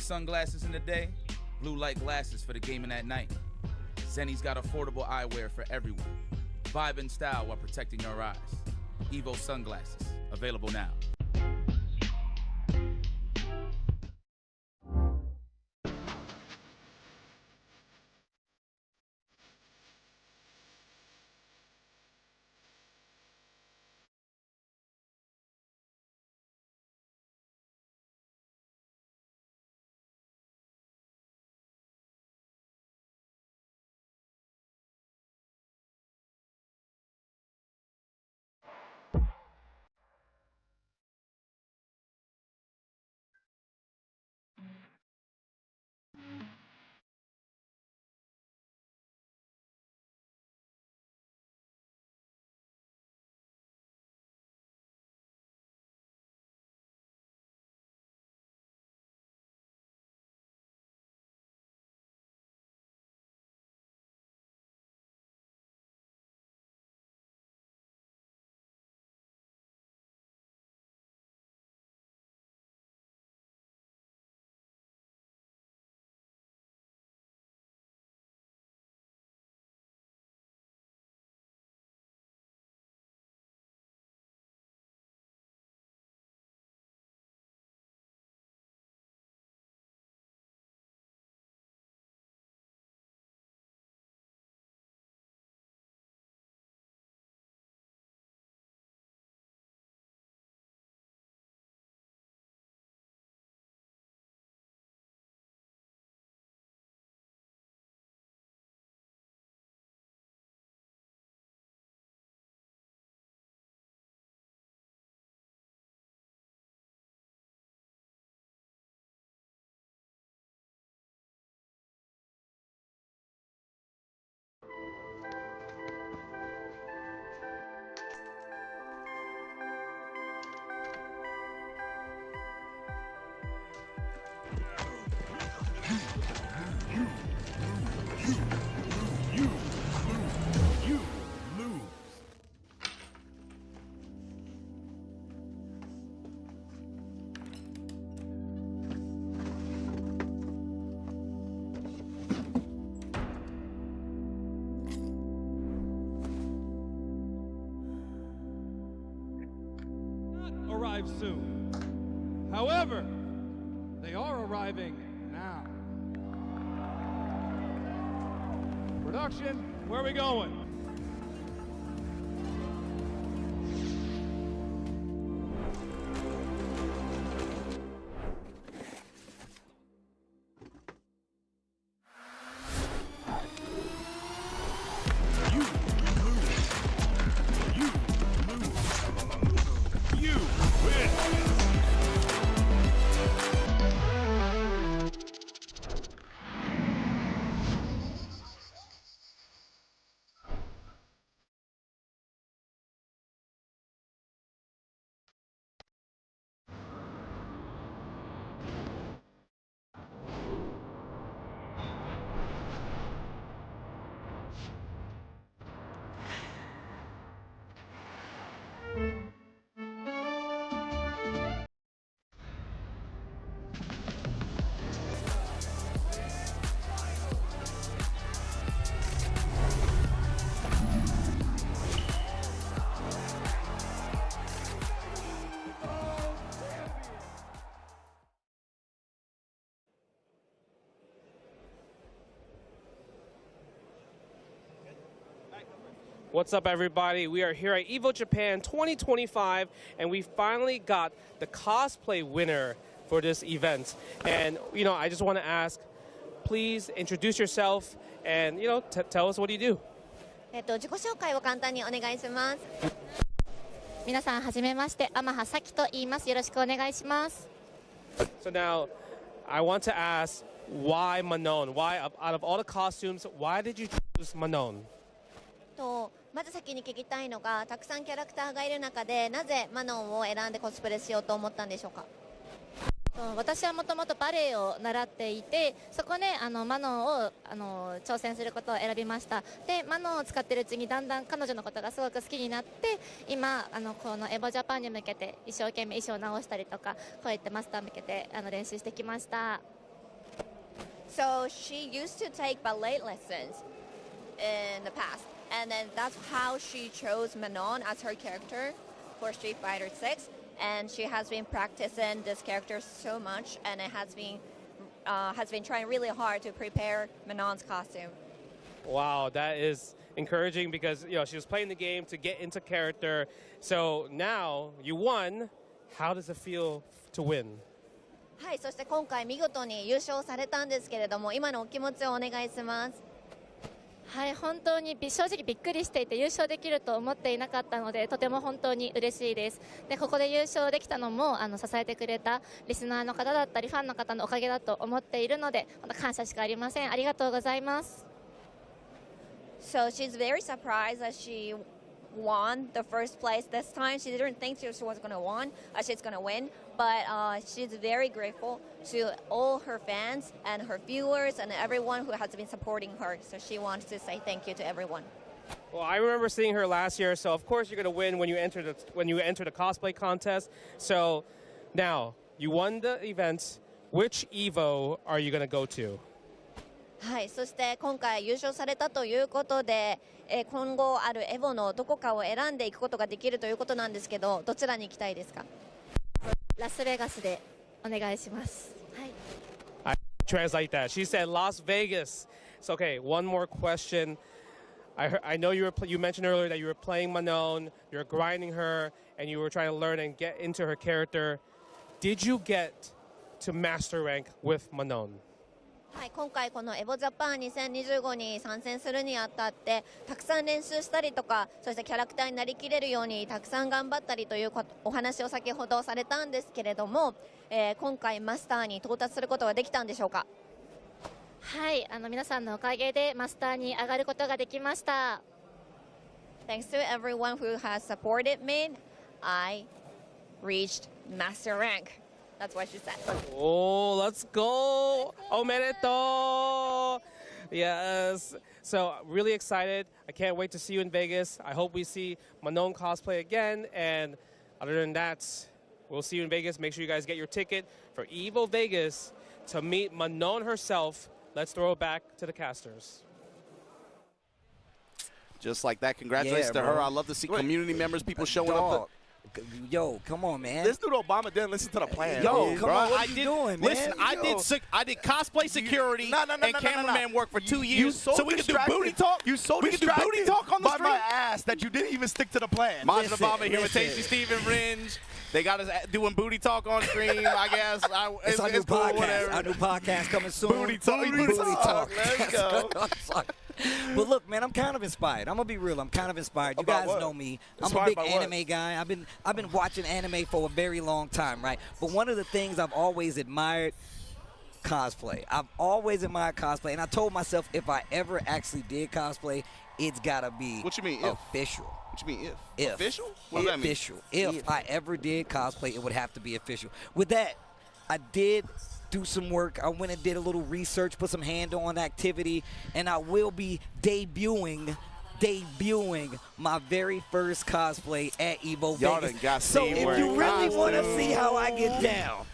sunglasses in the day, blue light glasses for the gaming at night. Zenni's got affordable eyewear for everyone. Vibe in style while protecting your eyes. Evo sunglasses, available now. Arrive soon. However, they are arriving now. Production, where are we going? What's up, everybody? We are here at EVO Japan 2025, and we finally got the cosplay winner for this event. And, I just want to ask, please introduce yourself and, tell us what you do. 自己紹介を簡単にお願いします。皆さんはじめまして、天葉咲と言います。よろしくお願いします。So now, I want to ask, why Manon? Why, out of all the costumes, why did you choose Manon? まず先に聞きたいのが、たくさんキャラクターがいる中でなぜマノンを選んでコスプレしようと思ったんでしょうか。私はもともとバレエを習っていて、そこでマノンを挑戦することを選びました。でマノンを使っているうちにだんだん彼女のことがすごく好きになって、今このエボジャパンに向けて一生懸命衣装を直したりとか、こうやってマスター向けて練習してきました。So she used to take ballet lessons in the past, and then that's how she chose Manon as her character for Street Fighter 6. And she has been practicing this character so much, and it has been trying really hard to prepare Manon's costume. Wow, that is encouraging because she was playing the game to get into character. So now you won. How does it feel to win? はい、そして今回見事に優勝されたんですけれども、今のお気持ちをお願いします。はい、本当に正直びっくりしていて優勝できると思っていなかったのでとても本当に嬉しいです。でここで優勝できたのも支えてくれたリスナーの方だったりファンの方のおかげだと思っているので本当感謝しかありません。ありがとうございます。So she's very surprised that she won the first place this time. She didn't think she was going to win. She's going to win, but she's very grateful to all her fans and her viewers and everyone who has been supporting her. So she wants to say thank you to everyone. Well, I remember seeing her last year, so of course you're going to win when you enter the cosplay contest. So now you won the event. Which Evo are you going to go to? はい、そして今回優勝されたということで、今後あるエボのどこかを選んでいくことができるということなんですけど、どちらに行きたいですか？ラスベガスでお願いします。はい。I translate that. She said Las Vegas. So okay, one more question. I know you mentioned earlier that you were playing Manon, you were grinding her, and you were trying to learn and get into her character. Did you get to master rank with Manon? はい、今回このエボジャパン2025に参戦するにあたってたくさん練習したりとか、そしてキャラクターになりきれるようにたくさん頑張ったりというお話を先ほどされたんですけれども、今回マスターに到達することができたんでしょうか？はい、皆さんのおかげでマスターに上がることができました。Thanks to everyone who has supported me, I reached master rank. That's what she said. Oh, let's go! Omedeto! Yes. So really excited. I can't wait to see you in Vegas. I hope we see Manon cosplay again. And other than that, we'll see you in Vegas. Make sure you guys get your ticket for Evo Vegas to meet Manon herself. Let's throw it back to the casters. Just like that. Congratulations to her. Bro. I love to see community members, people showing up. Yo, come on, man. This dude Obama didn't listen to the plan. Yo, come on, what are you doing, man? Listen, I did cosplay security and cameraman work for 2 years, so we can do booty talk. You so we can do booty talk on the by street. my ass that you didn't even stick to the plan. Majin Obama here with Tasty Steven Ringe. They got us doing booty talk on stream, I guess. It's our new cool, podcast. whatever. Our new podcast coming soon. Booty talk. Booty talk. Let's go. But look, man, I'm kind of inspired. I'm gonna be real. I'm kind of inspired. You About guys what? know me. Inspired I'm a big by what? anime guy. I've been watching anime for a very long time, right? But one of the things I've always admired, cosplay. I've always admired cosplay, and I told myself if I ever actually did cosplay, it's gotta be What you mean, if? official. What you mean, if? If. Official? What does that mean? Official. If I ever did cosplay, it would have to be official. With that, I did do some work. I went and did a little research, put some hand-on activity, and I will be debuting my very first cosplay at Evo Y'all Vegas. done got So Steve if wearing you really want to costumes. see how I get down,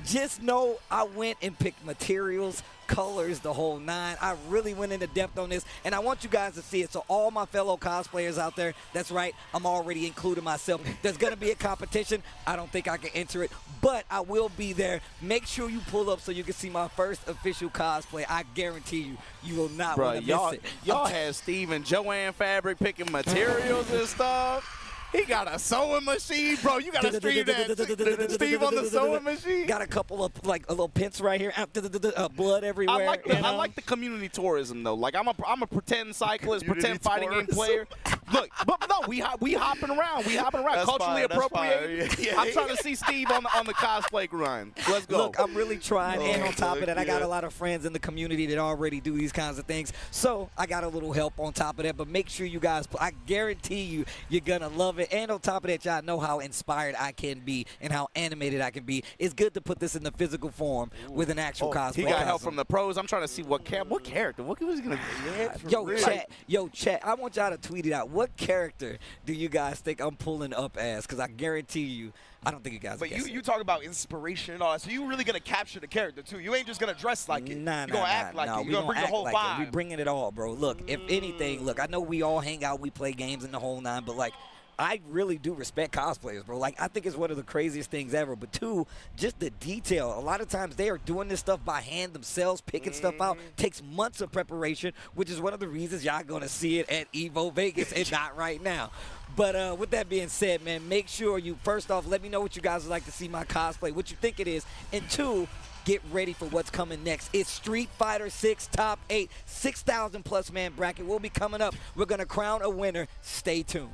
just know I went and picked materials, colors, the whole nine. I really went into depth on this, and I want you guys to see it. So all my fellow cosplayers out there, that's right, I'm already including myself. There's going to be a competition. I don't think I can enter it, but I will be there. Make sure you pull up so you can see my first official cosplay. I guarantee you, you will not want to miss it. Y'all had Steve and Joanne Fabric picking materials and stuff. He got a sewing machine, bro. You got to stream that. Steve on the sewing machine. Got a couple of like a little pins right here, blood everywhere. I like the community tourism though. Like I'm a pretend cyclist, pretend fighting game player. Look, but no, we hopping around. We hopping around. That's Culturally fine, that's appropriated. fine. Yeah. I'm trying to see Steve on the cosplay grind. Let's go. Look, I'm really trying, and on top of that, I got yeah. a lot of friends in the community that already do these kinds of things. So I got a little help on top of that. But make sure you guys, I guarantee you, you're gonna love it. And on top of that, y'all know how inspired I can be and how animated I can be. It's good to put this in the physical form with an actual cosplay. He got help costume. from the pros. I'm trying to see what character. What was he gonna? Yo, chat. I want y'all to tweet it out. what character do you guys think I'm pulling up as? Because I guarantee you, I don't think you guys. But guess you it. talk about inspiration and all that, so you really gonna capture the character too. You ain't just gonna dress like it. Nah, you gonna act like it. You gonna bring the whole vibe. We bringing it all, bro. Look, if anything, look, I know we all hang out, we play games in the whole nine, but like, I really do respect cosplayers, bro. Like, I think it's one of the craziest things ever. But two, just the detail. A lot of times they are doing this stuff by hand themselves, picking stuff out. Takes months of preparation, which is one of the reasons y'all gonna see it at Evo Vegas and not right now. But with that being said, man, make sure you, first off, let me know what you guys would like to see my cosplay, what you think it is. And two, get ready for what's coming next. It's Street Fighter 6 Top 8, 6,000 plus man bracket. Will be coming up. We're gonna crown a winner. Stay tuned.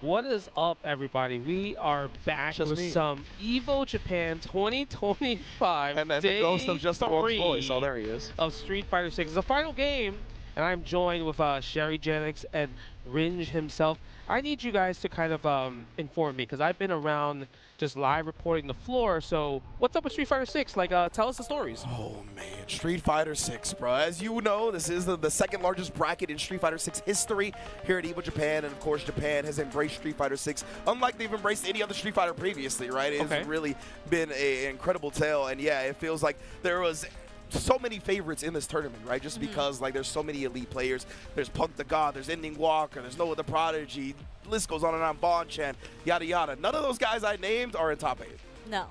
What is up, everybody? We are back Just with me. some Evo Japan 2025 And then day the ghost of Just Orange 3 voice. Oh, there he is. of Street Fighter 6. It's the final game, and I'm joined with Sherry Jennings and Ringe himself. I need you guys to kind of inform me, because I've been around just live reporting the floor. So what's up with Street Fighter 6? Like, tell us the stories. Oh man, Street Fighter 6, bro. As you know, this is the second largest bracket in Street Fighter 6 history here at Evo Japan, and of course Japan has embraced Street Fighter 6 unlike they've embraced any other Street Fighter previously, right? It's really been an incredible tale, and yeah, it feels like there was so many favorites in this tournament, right? Just because like there's so many elite players. There's Punk the God, there's Ending Walker, there's Noah the Prodigy, list goes on and on, Bon Chan, yada yada. None of those guys I named are in top 8. No.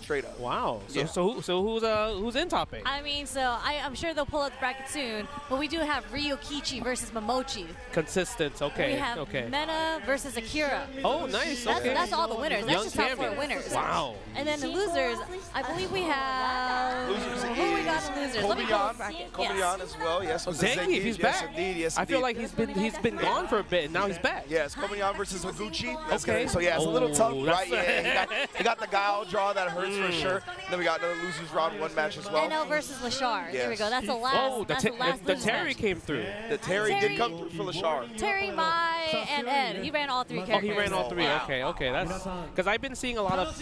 straight up. Wow. So Yeah. who's in top 8? I mean, so I'm sure they'll pull out the bracket soon, but we do have Ryokichi versus Momochi. Consistent. Okay. We have okay. Mena versus Akira. Oh, nice. Okay. That's all the winners. That's Young just top 4 champion. winners. Wow. And then the losers, I believe we have. Losers Who we got in losers? Let me pull the bracket. Kobayan as well. Yes. with the Zangief, he's yes, back. Indeed, yes, I feel indeed. like he's been gone for a bit, and now he's back. Yes, Kobayan versus Higuchi. That's Okay. good. So yeah, it's a little tough, Oh, right? that's- Yeah, he got the Guile draw that hurts for sure. Then we got the losers round 1 match as well. NO versus Lashar. There we Yes. go. That's the last. Oh, that's the last the losers Terry match. came through. The Terry Terry- did come through for Lashar. Terry, Mai, and Ed. He ran all 3 Oh, characters. he ran all 3. wow. Okay. That's because I've been seeing a lot of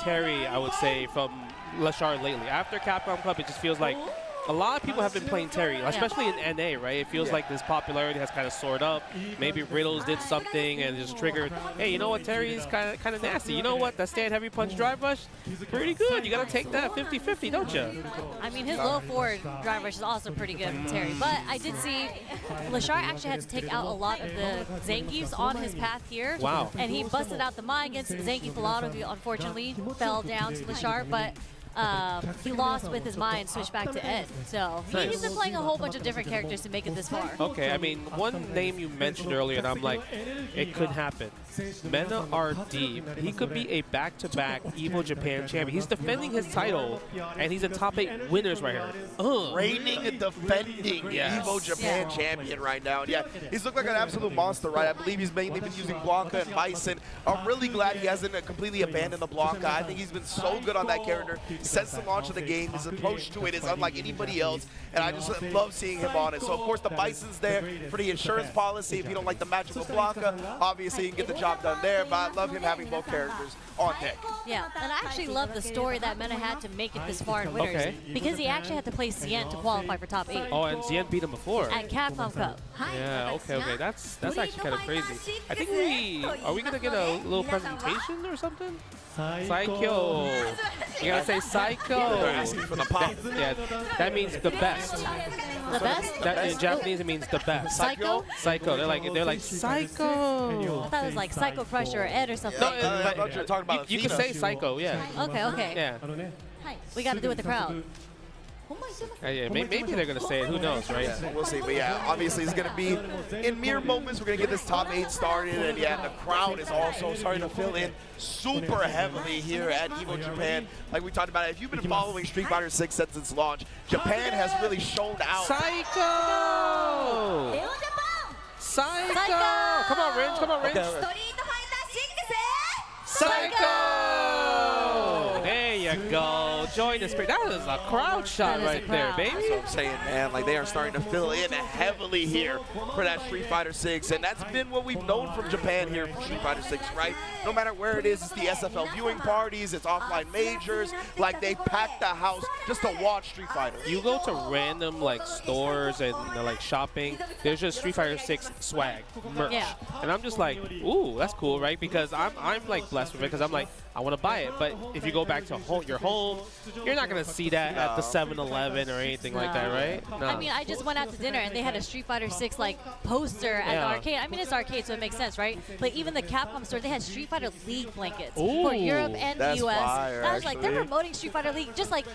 Terry, I would say, from Lashar lately. After Capcom Cup, it just feels like a lot of people have been playing Terry, especially in NA, right? It feels like this popularity has kind of soared up. Maybe Riddles did something and just triggered, hey, you know what, Terry is kind of nasty. You know what, that stand heavy punch drive rush, pretty good. You got to take that 50-50, don't you? I mean, his low forward drive rush is also pretty good from Terry. But I did see Lashar actually had to take out a lot of the Zangiefs on his path here. Wow. And he busted out the Mai against Zangief. A lot of you, unfortunately, fell down to Lashar. But he lost with his Mai and switched back to Ed. So he's been playing a whole bunch of different characters to make it this far. Okay, I mean, one name you mentioned earlier, and I'm like, it could happen. Mena RD, he could be a back-to-back Evo Japan champion. He's defending his title, and he's in top 8 winners right here. Reigning and defending Yes. Evo Japan champion right now. Yeah, he's looked like an absolute monster, right? I believe he's mainly been using Blanca and Bison. I'm really glad he hasn't completely abandoned the Blanca. I think he's been so good on that character since the launch of the game. His approach to it is unlike anybody else, and I just love seeing him on it. So, of course, the Bison's there for the insurance policy. If you don't like the magical Blanca, obviously you can get the job done there, but I love him having both characters on deck. Yeah, and I actually love the story that Mena had to make it this far in winners. Okay. Because he actually had to play Cien to qualify for top 8 Oh, and Zien beat him before. at Capcom Cup. Yeah, okay. That's actually kind of crazy. I think are we gonna get a little presentation or something? Psycho. You gotta say Psycho. Asking for the pop. That means the best. The best? That, in Japanese, it means the best. Psycho? Psycho. They're like Psycho. I thought it was like Psycho Crusher or Ed or something. No, I thought you were talking about you can Athena. say Psycho. Yeah. Okay. Yeah. We got to do with the crowd. Yeah, maybe they're gonna say it. Who knows, right? Yeah, we'll see. But yeah, obviously it's going to be in mere moments. We're going to get this top 8 started. And yeah, the crowd is also starting to fill in super heavily here at Evo Japan. Like we talked about, if you've been following Street Fighter 6 since its launch, Japan has really shown out. Psycho! Psycho! Come on, Ringe. Come on, Ringe. Psycho! There you go. Join the spirit. That is a crowd shot That is a right there, crowd. baby. That's what I'm saying, man. Like, they are starting to fill in heavily here for that Street Fighter 6. And that's been what we've known from Japan here for Street Fighter 6, right? No matter where it is, it's the SFL viewing parties, it's offline majors. Like, they pack the house just to watch Street Fighter. You go to random like stores and like shopping, there's just Street Fighter 6 swag, merch. Yeah. And I'm just like, ooh, that's cool, right? Because I'm like blessed with it because I'm like, I want to buy it. But if you go back to your home, you're not going to see that at the 7-Eleven or anything like that, right? No. I mean, I just went out to dinner and they had a Street Fighter 6 like poster at the Yeah. arcade. I mean, it's arcade, so it makes sense, right? But even the Capcom store, they had Street Fighter League blankets for Ooh, Europe and the that's US. fire, I was like, they're actually. promoting Street Fighter League, just like,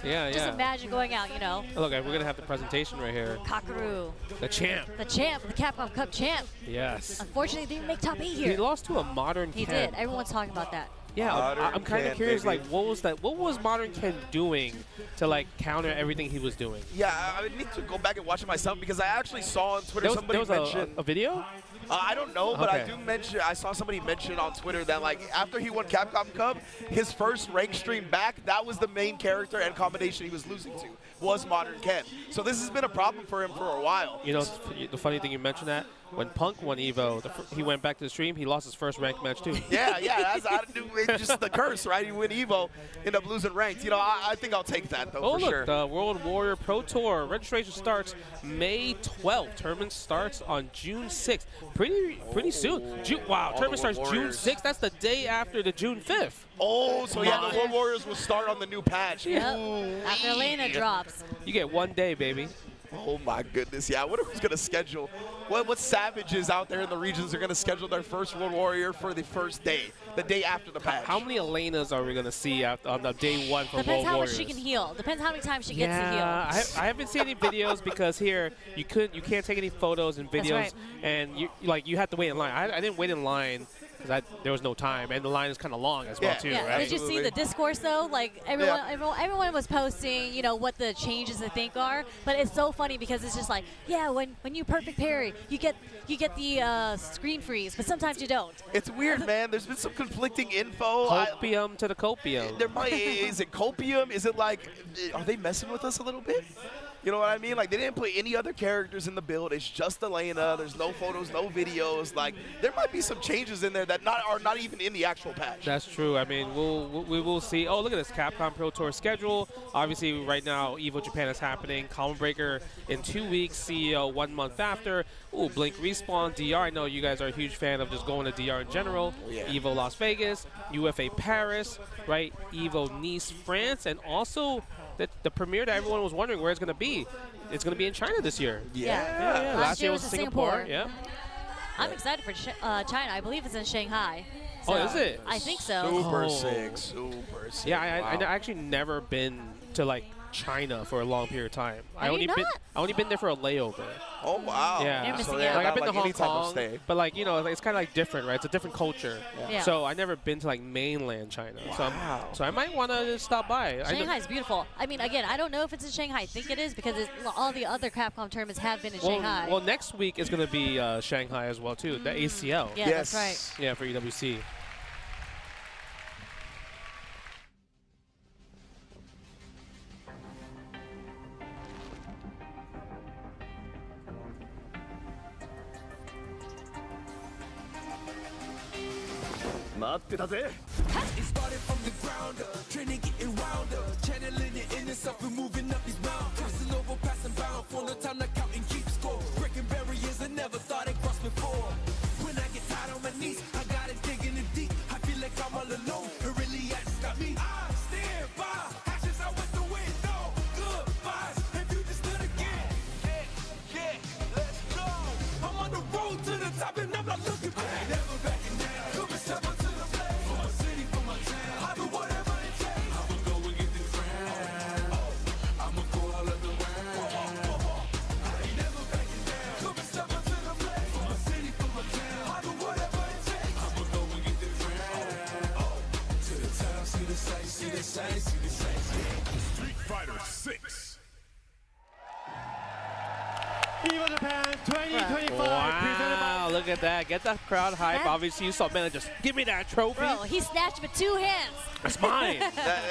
yeah, just yeah. imagine going out, you know, Look, we're going to have the presentation right here. Kakaru, The champ. the champ, the Capcom Cup champ. Yes. Unfortunately, they didn't make top 8 He here. lost to a modern He Ken. did. Everyone's talking about that. Yeah, Modern I'm kind of Ken, curious, baby. like, what was that? What was Modern Ken doing to, like, counter everything he was doing? Yeah, I need to go back and watch it myself because I actually saw on Twitter somebody there was mention. a video? I don't know, but Okay. I saw somebody mention on Twitter that, like, after he won Capcom Cup, his first rank stream back, that was the main character and combination he was losing to, was Modern Ken. So this has been a problem for him for a while. You know, the funny thing you mentioned that, when Punk won Evo, he went back to the stream, he lost his first ranked match, too. Yeah, that's it's just the curse, right? You win Evo, end up losing ranked. You know, I think I'll take that, though, Oh, for look, sure. the World Warrior Pro Tour registration starts May 12th. Tournament starts on June 6th. Pretty soon. Wow, all tournament the starts World June Warriors. 6th. That's the day after the June 5th. Oh, so yeah, the World Warriors will start on the new patch. Yep. Ooh, After Elena drops. You get 1 day, baby. Oh my goodness, yeah. I wonder who's gonna schedule what savages out there in the regions are going to schedule their first World Warrior for the first day, the day after the patch? How many Elenas are we going to see on the day one for Depends World how Warriors? much she can heal. Depends how many times she gets to heal. I haven't seen any videos because here you can't take any photos and videos, right. and you have to wait in line. I didn't wait in line because there was no time, and the line is kind of long as well too. Yeah. Right? Did you see the discourse though? Like everyone was posting, what the changes they think are. But it's so funny because it's just like, yeah, when you perfect parry, you get the screen freeze, but sometimes you don't. It's weird, man. There's been some conflicting info. Copium to the copium. Is it copium? Is it like, are they messing with us a little bit? You know what I mean? Like, they didn't put any other characters in the build. It's just Elena. There's no photos, no videos. Like, there might be some changes in there that are not even in the actual patch. That's true. I mean, we will see. Oh, look at this Capcom Pro Tour schedule. Obviously, right now, EVO Japan is happening. Combo Breaker in 2 weeks. CEO 1 month after. Ooh, Blink Respawn. DR. I know you guys are a huge fan of just going to DR in general. EVO Las Vegas. UFA Paris. Right? EVO Nice, France. And also the premiere that everyone was wondering where it's going to be. It's going to be in China this year. Yeah. Last year was in Singapore. Yeah. I'm excited for China. I believe it's in Shanghai. So is it? I think so. Super sick. Yeah, I actually never been to like China for a long period of time. I only been there for a layover. Oh wow. Yeah. You're missing So, out. Like I've been to any Hong type of Kong, stay. but like it's kind of like different, right? It's a different culture. Yeah. So I never been to like mainland China. So I might want to stop by. Shanghai's beautiful. I mean, again, I don't know if it's in Shanghai. I think it is because all the other Capcom tournaments have been in Shanghai. Well, next week is going to be Shanghai as well too. The ACL. Yeah, that's right. Yeah, for EWC. It started from the ground up, training getting wound up, channeling your inner self and moving up these mountains, crossing over, passing bound, for no time to count and keep score, breaking barriers I never thought I'd cross before. When I get tired on my knees, I gotta dig in it deep. I feel like I'm all alone, it really has got me. I stand by, actions out with the window, goodbyes, if you just stood again. Yeah, let's go. I'm on the road to the top and I'm not looking back. I ain't never backing down. Come and step up to the plate. For my city, for my town. I'll do whatever it takes. I'ma go and get the crown. I'ma go all of the round. I ain't never backing down. Come and step up to the plate. For my city, for my town. I'll do whatever it takes. I'ma go and get the crown. To the town, see the sights, see the sights, see the sights. Street Fighter 6. EVO Japan 2025 presented by Wow, look at that. Get that crowd hype. Obviously, you saw Mela just give me that trophy. Bro, he snatched with 2 hands. That's mine.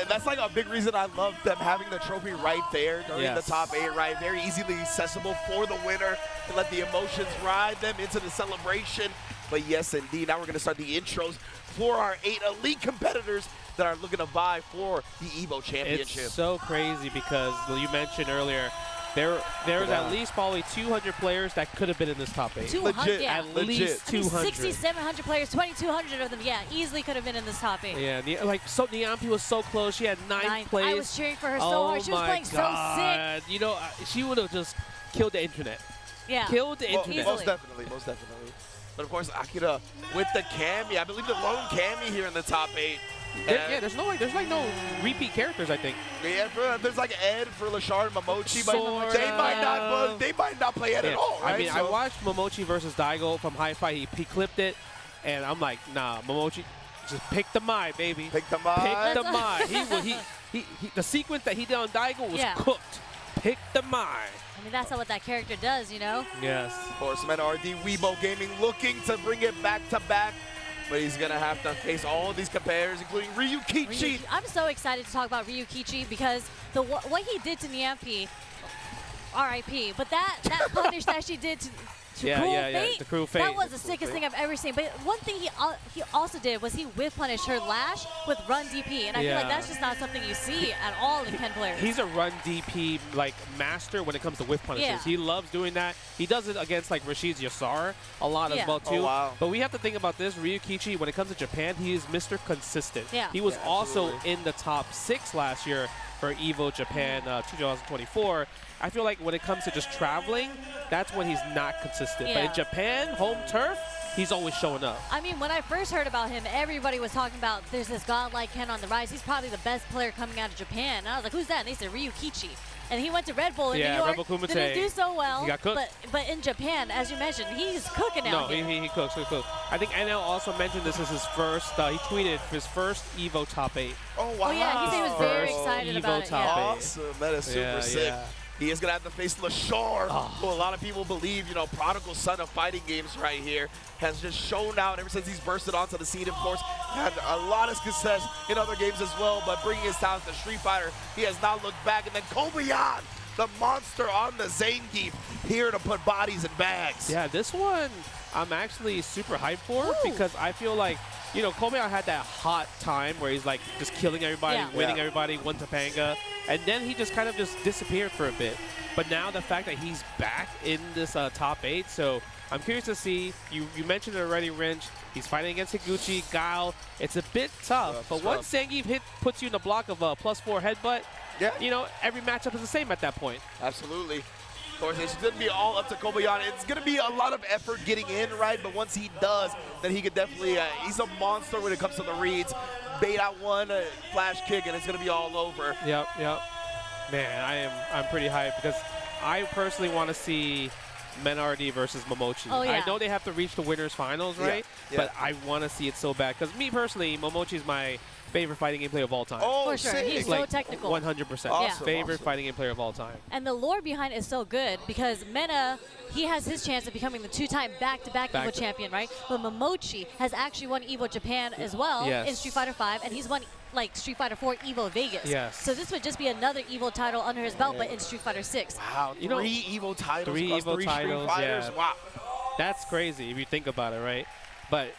That's like a big reason I love them having the trophy right there during the top 8, right? Very easily accessible for the winner to let the emotions ride them into the celebration. But yes, indeed, now we're going to start the intros for our 8 elite competitors that are looking to vie for the EVO Championship. It's so crazy because you mentioned earlier, there's at least probably 200 players that could have been in this top 8. 200, yeah. At least 200. 6,700 players, 2,200 of them, easily could have been in this top 8. Yeah, Niampi was so close. She had 9th place. I was cheering for her so hard. She was playing so sick. You know, she would have just killed the internet. Yeah. Killed the internet. Most definitely. But of course, Akira with the Cammy. I believe the lone Cammy here in the top 8. There's no repeat characters, I think. Yeah, there's like Ed for Lashard and Momochi, but they might not play Ed at all, right? I mean, I watched Momochi versus Daigo from Hi-Fi. He clipped it, and I'm like, nah, Momochi, just pick the Mai, baby. Pick the Mai. Pick the Mai. He the sequence that he did on Daigo was cooked. Pick the Mai. I mean, that's not what that character does, you know? Yes. Horseman RD Weibo Gaming looking to bring it back to back. But he's going to have to face all of these competitors, including Ryukichi. I'm so excited to talk about Ryukichi because what he did to Niampi, R.I.P., but that punish that she did to Cruel Fate, that was the sickest thing I've ever seen. But one thing he also did was he whiff punished her Lash with run DP, and I feel like that's just not something you see at all in Ken players. He's a run DP like master when it comes to whiff punishes. Yeah. He loves doing that. He does it against like Rashid's Yasar a lot as well too. Oh, wow. But we have to think about this. Ryukichi, when it comes to Japan, he is Mr. Consistent. Yeah. He was also in the top 6 last year for EVO Japan 2024. I feel like when it comes to just traveling, that's when he's not consistent. But in Japan, home turf, he's always showing up. I mean, when I first heard about him, everybody was talking about there's this godlike Ken on the rise. He's probably the best player coming out of Japan. And I was like, who's that? And they said Ryu Kichi. And he went to Red Bull in New York. Red Bull Kumite. Didn't do so well. He got cooked. But in Japan, as you mentioned, he's cooking out here. No, he cooks. I think NL also mentioned this is his first, he tweeted his first EVO top 8. Oh, wow. Oh, yeah, he said he was very excited about it. Top 8. Awesome. That is super sick. Yeah. He is going to have to face LaShore, who a lot of people believe, you know, prodigal son of fighting games right here, has just shown out ever since he's bursted onto the scene, of course. Had a lot of success in other games as well, but bringing his talents to Street Fighter, he has not looked back. And then Kobayan, the monster on the Zangief, here to put bodies in bags. Yeah, this one I'm actually super hyped for because I feel like, you know, Kobayan had that hot time where he's like just killing everybody, winning everybody, won Topanga, and then he just kind of just disappeared for a bit. But now the fact that he's back in this top 8, so I'm curious to see. You mentioned it already, Wrench. He's fighting against Higuchi, Guile. It's a bit tough, but once Zangief puts you in the block of a +4 headbutt, you know, every matchup is the same at that point. Absolutely. Of course, it's going to be all up to Kobayan. It's going to be a lot of effort getting in, right? But once he does, then he could definitely, he's a monster when it comes to the reads. Bait out one, flash kick, and it's going to be all over. Yep. Man, I'm pretty hyped because I personally want to see Menardi versus Momochi. Oh, yeah. I know they have to reach the winners finals, right? But I want to see it so bad because me personally, Momochi is my favorite fighting game player of all time. Oh, for sure. sick. He's like so technical. 100%. Awesome, favorite fighting game player of all time. And the lore behind it is so good because Mena, he has his chance of becoming the 2-time back-to-back EVO champion, right? But Momochi has actually won EVO Japan as well in Street Fighter V, and he's won like Street Fighter 4 EVO Vegas. Yes. So this would just be another EVO title under his belt, but in Street Fighter 6. Wow, You know, three EVO titles, three across EVO three titles, Street Fighters. yeah. Wow. That's crazy if you think about it, right? But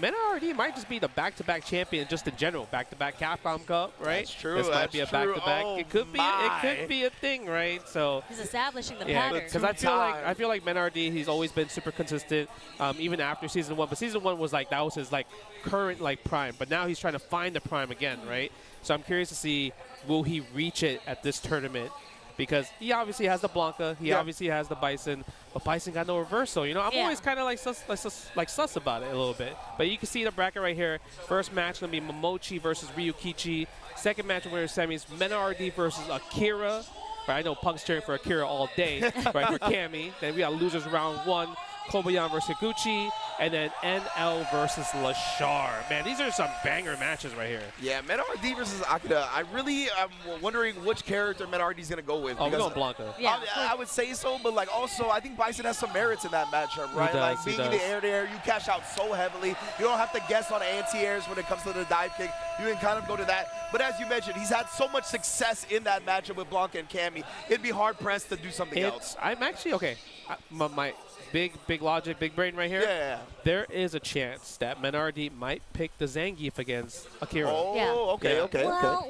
Menardi might just be the back-to-back champion just in general. Back-to-back Capcom Cup, right? That's true. This might be a back-to-back. Oh, it could be a thing, right? So He's establishing the yeah, pattern. because I feel like Menardi, he's always been super consistent, even after season 1. But season 1 was like, that was his like current like prime. But now he's trying to find the prime again, right? So I'm curious to see, will he reach it at this tournament? Because he obviously has the Blanca, he obviously has the Bison, but Bison got no reversal. You know, I'm always kind of like sus about it a little bit. But you can see the bracket right here. First match gonna be Momochi versus Ryukichi. Second match winner semis, Menardi versus Akira. Right, I know Punk's cheering for Akira all day, right, for Cammy. Then we got losers round 1. Kobayan versus Higuchi, and then NL versus LaShore. Man, these are some banger matches right here. Yeah, Menardi versus Akira. I really am wondering which character Menardi's going to go with. Oh, we're going Blanca. Yeah. I would say so, but like also, I think Bison has some merits in that matchup, right? Like being in the air, you cash out so heavily. You don't have to guess on anti-airs when it comes to the dive kick. You can kind of go to that. But as you mentioned, he's had so much success in that matchup with Blanca and Cammy. It'd be hard-pressed to do something else. I'm actually, okay, my big logic, big brain right here. Yeah. There is a chance that Menardi might pick the Zangief against Akira. Oh, okay.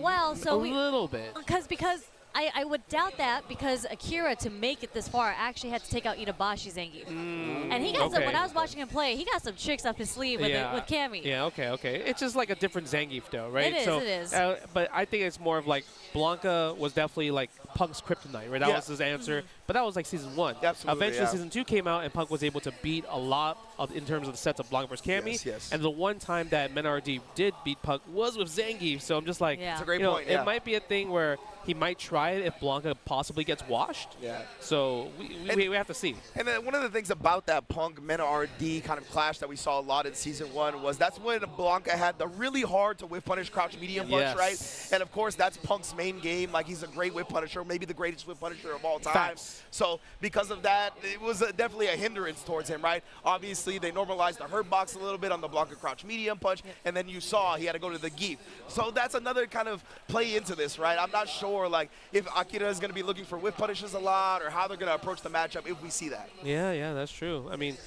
Well, so a little bit. Because I would doubt that because Akira, to make it this far, actually had to take out Itabashi Zangief. And he got some, when I was watching him play, he got some tricks up his sleeve with Cammy. Yeah, okay. It's just like a different Zangief though, right? It is. But I think it's more of like Blanca was definitely like Punk's kryptonite, right? That was his answer. But that was like season 1. Absolutely, Eventually season 2 came out and Punk was able to beat a lot in terms of the sets of Blanca versus Cammy. Yes. And the one time that Menardi did beat Punk was with Zangief. So I'm just like, That's a great you know, point, it might be a thing where he might try it if Blanca possibly gets washed. Yeah. So we have to see. And then one of the things about that Punk Menardi kind of clash that we saw a lot in season 1 was that's when Blanca had the really hard to whiff punish crouch medium punch, right? And of course that's Punk's main game. Like he's a great whip punisher, maybe the greatest whip punisher of all time. Facts. So because of that, it was definitely a hindrance towards him, right? Obviously they normalized the hurt box a little bit on the Blanca crouch medium punch, and then you saw he had to go to the Geef. So that's another kind of play into this, right? I'm not sure like if Akira is going to be looking for whip punishes a lot or how they're going to approach the matchup if we see that. Yeah, that's true. I mean,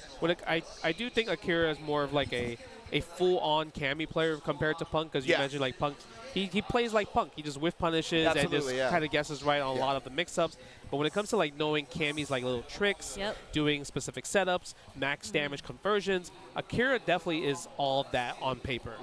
I do think Akira is more of like a full-on Cammy player compared to Punk, because you mentioned like Punk, he plays like Punk. He just whiff punishes and just kind of guesses right on a lot of the mix-ups. But when it comes to like knowing Cammy's like little tricks, doing specific setups, max damage conversions, Akira definitely is all of that on paper.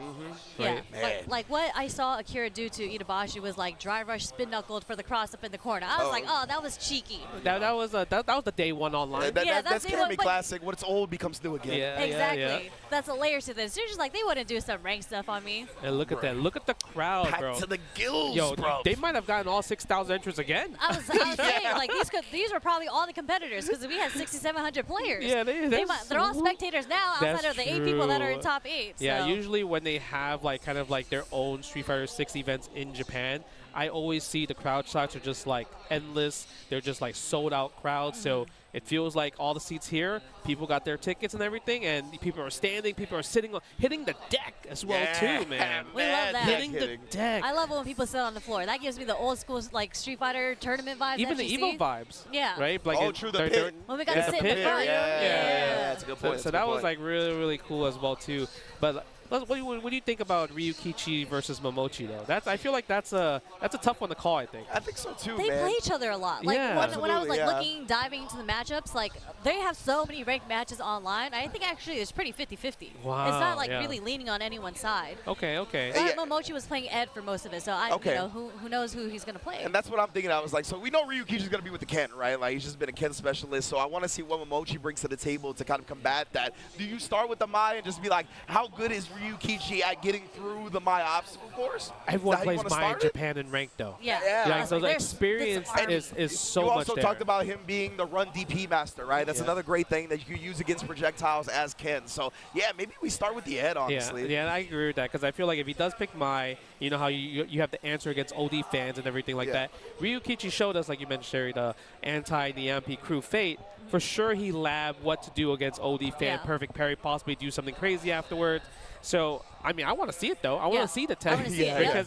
Right? Yeah, like what I saw Akira do to Itabashi was like drive rush spin knuckled for the cross up in the corner. I was like, oh, that was cheeky. That was the day one online. That's Cammy Classic. When it's old becomes new again. Yeah, exactly. Yeah. That's a layer to this. They're just like, they wouldn't do some rank stuff on me. And look at that. Look at the crowd, Packed bro. to the gills, Yo, bro. they might have gotten all 6,000 entrants again. I was saying, like, these were probably all the competitors because we had 6,700 players. Yeah, they're all spectators now outside of the 8 people that are in top 8. Yeah, so. usually when they have like kind of like their own Street Fighter 6 events in Japan, I always see the crowd shots are just like endless. They're just like sold out crowds. So it feels like all the seats here, people got their tickets and everything, and people are standing, people are sitting, hitting the deck as well too, man. We love that. Hitting the deck. I love it when people sit on the floor. That gives me the old school like Street Fighter tournament vibes. Even the Evo vibes. Yeah. Right? Like true. The pit. When we got to sit in the front. Yeah, that's a good point. So that was like really, really cool as well too. But what do you think about Ryukichi versus Momochi though? I feel like that's a tough one to call. I think. I think so too. They man. play each other a lot. Like Yeah. when I was like diving into the matchups, like they have so many ranked matches online. I think actually it's pretty 50-50. Wow, It's not like yeah. really leaning on anyone's side. Okay. But Momochi was playing Ed for most of it, so you know, who knows who he's gonna play. And that's what I'm thinking. I was like, so we know Ryukichi's going to be with the Ken, right? Like, he's just been a Ken specialist. So I want to see what Momochi brings to the table to kind of combat that. Do you start with the Mai and just be like, how good is Ryukichi at getting through the Mai obstacle course? Everyone plays Mai in Japan in ranked though. Yeah. So the experience is so you much also there. talked about him being the run DP master, right? That's another great thing that you could use against projectiles as Ken. So, yeah, maybe we start with the Ed, honestly. Yeah, I agree with that because I feel like if he does pick Mai, you know how you have to answer against OD fans and everything like that. Ryukichi showed us, like you mentioned, Sherry, the anti-Niampi crew Fate. For sure, he labbed what to do against OD fan, perfect parry, possibly do something crazy afterwards. So, I mean, I want to see it, though. I want to see the test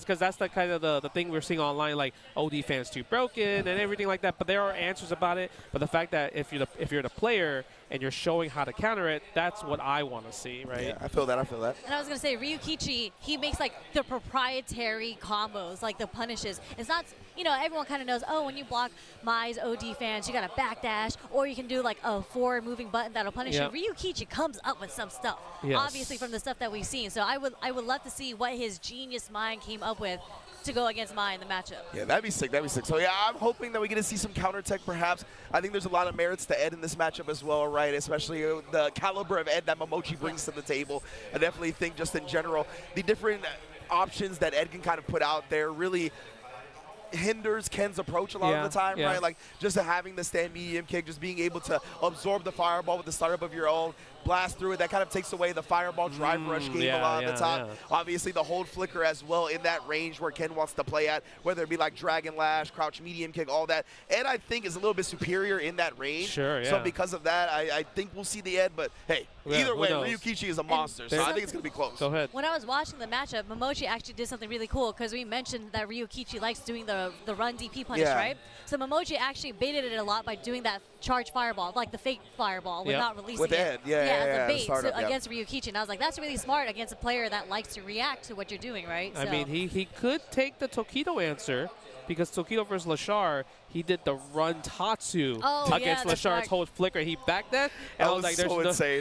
because that's the kind of the thing we're seeing online, like OD fans too broken and everything like that. But there are answers about it. But the fact that if you're the player and you're showing how to counter it, that's what I want to see, right? Yeah, I feel that. And I was going to say, Ryukichi, he makes like the proprietary combos, like the punishes. It's not, you know, everyone kind of knows, oh, when you block Mai's OD fans, you got to backdash, or you can do like a forward moving button that'll punish you. Ryukichi comes up with some stuff, obviously from the stuff that we've seen. So I would love to see what his genius mind came up with to go against Mai in the matchup. Yeah, that'd be sick. So, yeah, I'm hoping that we get to see some counter tech, perhaps. I think there's a lot of merits to Ed in this matchup as well, right? Especially the caliber of Ed that Momochi brings to the table. I definitely think just in general, the different options that Ed can kind of put out there really hinders Ken's approach a lot of the time, right? Like just having the stand medium kick, just being able to absorb the fireball with the startup of your own, blast through it, that kind of takes away the fireball drive rush game a lot of the time. Obviously the hold flicker as well in that range where Ken wants to play at, whether it be like Dragon Lash, crouch medium kick, all that. Ed, I think, is a little bit superior in that range. So because of that, I think we'll see the Ed, but hey, either way, Ryukichi is a monster, so I think it's going to be close. Go ahead. When I was watching the matchup, Momochi actually did something really cool because we mentioned that Ryukichi likes doing the run DP punish, right? So Momochi actually baited it a lot by doing that charge fireball, like the fake fireball, without releasing with Ed. as a bait against Ryukichi. And I was like, that's really smart against a player that likes to react to what you're doing, right? I mean, he could take the Tokido answer because Tokido versus Lashar, he did the run Tatsu against Lashar's hold flicker. He backed that, and I was like,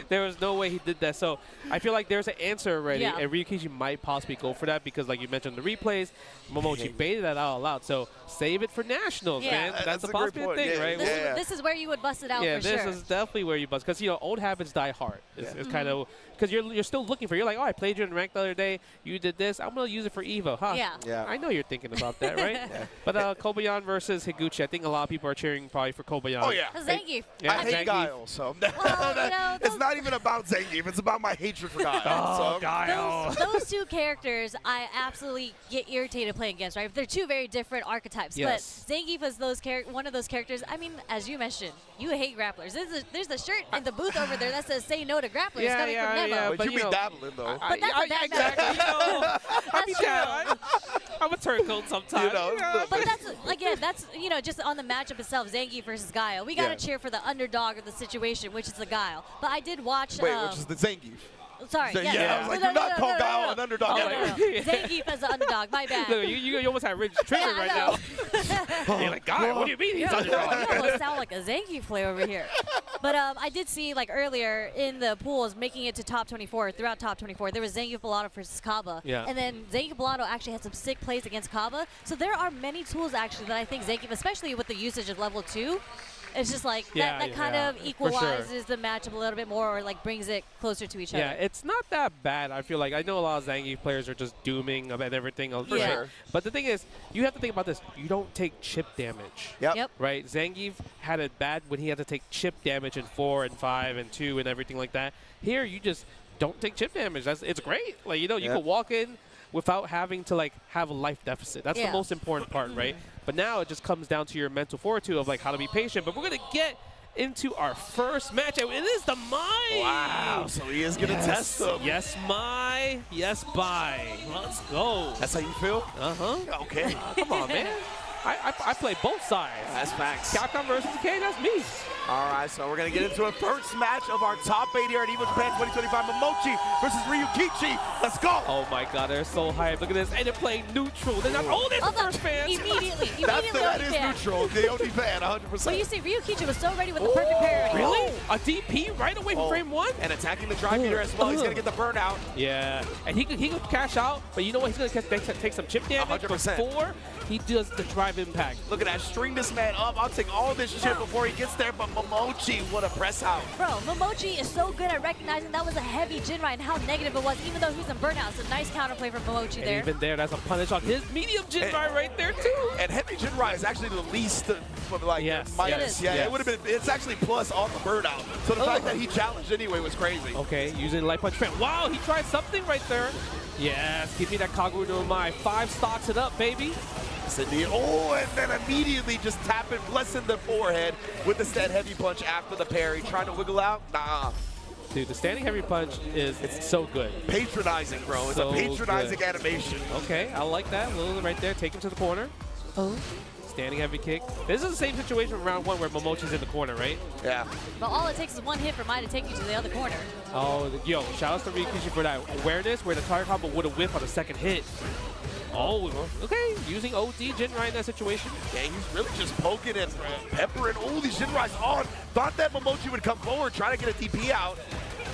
there was no way he did that. So I feel like there's an answer already, and Ryukichi might possibly go for that because, like you mentioned, the replays, Momochi baited that out loud. So save it for nationals, man. That's a possible thing, right? This is where you would bust it out for sure. Yeah, this is definitely where you bust because, you know, old habits die hard. It's kind of because you're still looking for. You're like, oh, I played you in ranked the other day. You did this. I'm gonna use it for Evo, huh? Yeah. I know you're thinking about that, right? But Kobayan versus Higuchi, I think a lot of people are cheering probably for Kobayan. Oh yeah, Zangief. I hate Guile, so it's not even about Zangief. It's about my hatred for Guile. Oh, Guile. Those two characters, I absolutely get irritated playing against. Right, they're two very different archetypes. But Zangief is one of those characters. I mean, as you mentioned, you hate grapplers. There's a shirt in the booth over there that says "Say no to grapplers" coming from Nemo. Yeah, but you be dabbling though. But that's exactly. I'm a turncoat sometimes. You know, but that's just on the matchup itself, Zangief versus Guile. We gotta cheer for the underdog of the situation, which is the Guile. But I did watch. Wait, which is the Zangief? Sorry. So, yes. yeah, I was like, you're not calling Guile an underdog. No. Zangief as an underdog. My bad. Look, you almost had Ridge triggered right now. You're like, God, what do you mean he's underdog? You almost sound like a Zangief player over here. But I did see, like, earlier in the pools, making it to top 24, throughout top 24, there was Zangief Bellato versus Kaba. Yeah. And then Zangief Bellato actually had some sick plays against Kaba. So there are many tools, actually, that I think Zangief, especially with the usage of level 2, it's just like that kind of equalizes the matchup a little bit more, or like brings it closer to each other. Yeah, it's not that bad. I feel like I know a lot of Zangief players are just dooming about everything. For sure. But the thing is, you have to think about this. You don't take chip damage. Yep. Right? Zangief had it bad when he had to take chip damage in 4 and 5 and 2 and everything like that. Here, you just don't take chip damage. It's great. Like, you know, you can walk in without having to like have a life deficit. That's the most important part, right? But now it just comes down to your mental fortitude of like how to be patient. But we're gonna get into our first matchup. It is the Mai. Wow, so he is gonna test them. Yes, Mai. Yes, bye. Let's go. That's how you feel? Uh-huh. Okay. Come on, man. I play both sides. That's facts. Capcom versus K, that's me. All right, so we're going to get into a first match of our top 8 here at EVO Japan 2025. Momochi versus Ryukichi. Let's go. Oh, my God. They're so hyped. Look at this. And they're playing neutral. They're not. Oh, there's the first fans. Immediately. That is neutral. The OD fan, 100%. But you see, Ryukichi was so ready with the perfect parry. Really? A DP right away from frame 1? And attacking the drive meter as well. He's going to get the burnout. Yeah. And he could cash out, but you know what? He's going to take some chip damage 100%. before he does the drive impact. Look at that. String this man up. I'll take all this chip before he gets there, but Momochi, what a press out. Bro, Momochi is so good at recognizing that was a heavy Jinrai and how negative it was, even though he's in burnout. So nice counterplay from Momochi there. And even there, that's a punish on his medium Jinrai right there, too. And heavy Jinrai is actually the least, like, minus. Yes. It would have been, it's actually plus on the burnout. So the fact that he challenged anyway was crazy. Okay, using Light Punch Fan. Wow, he tried something right there. Yes, give me that Kagura no Mai. 5 stocks it up, baby. Oh, and then immediately just tap it, blessing the forehead with the stand heavy punch after the parry. Trying to wiggle out? Nah. Dude, the standing heavy punch it's so good. Patronizing, bro. It's so a patronizing good. animation. Okay, I like that. Lily right there. Take him to the corner. Oh. Standing heavy kick. This is the same situation from round 1 where Momochi's in the corner, right? Yeah. But all it takes is one hit for Mai to take you to the other corner. Oh, yo, shout out to Ryukichi for that awareness where the target combo would have whiffed on the second hit. Oh, okay. Using OD Jinrai in that situation. Yeah, he's really just poking and peppering all these Jinrais on. Thought that Momochi would come forward, trying to get a DP out.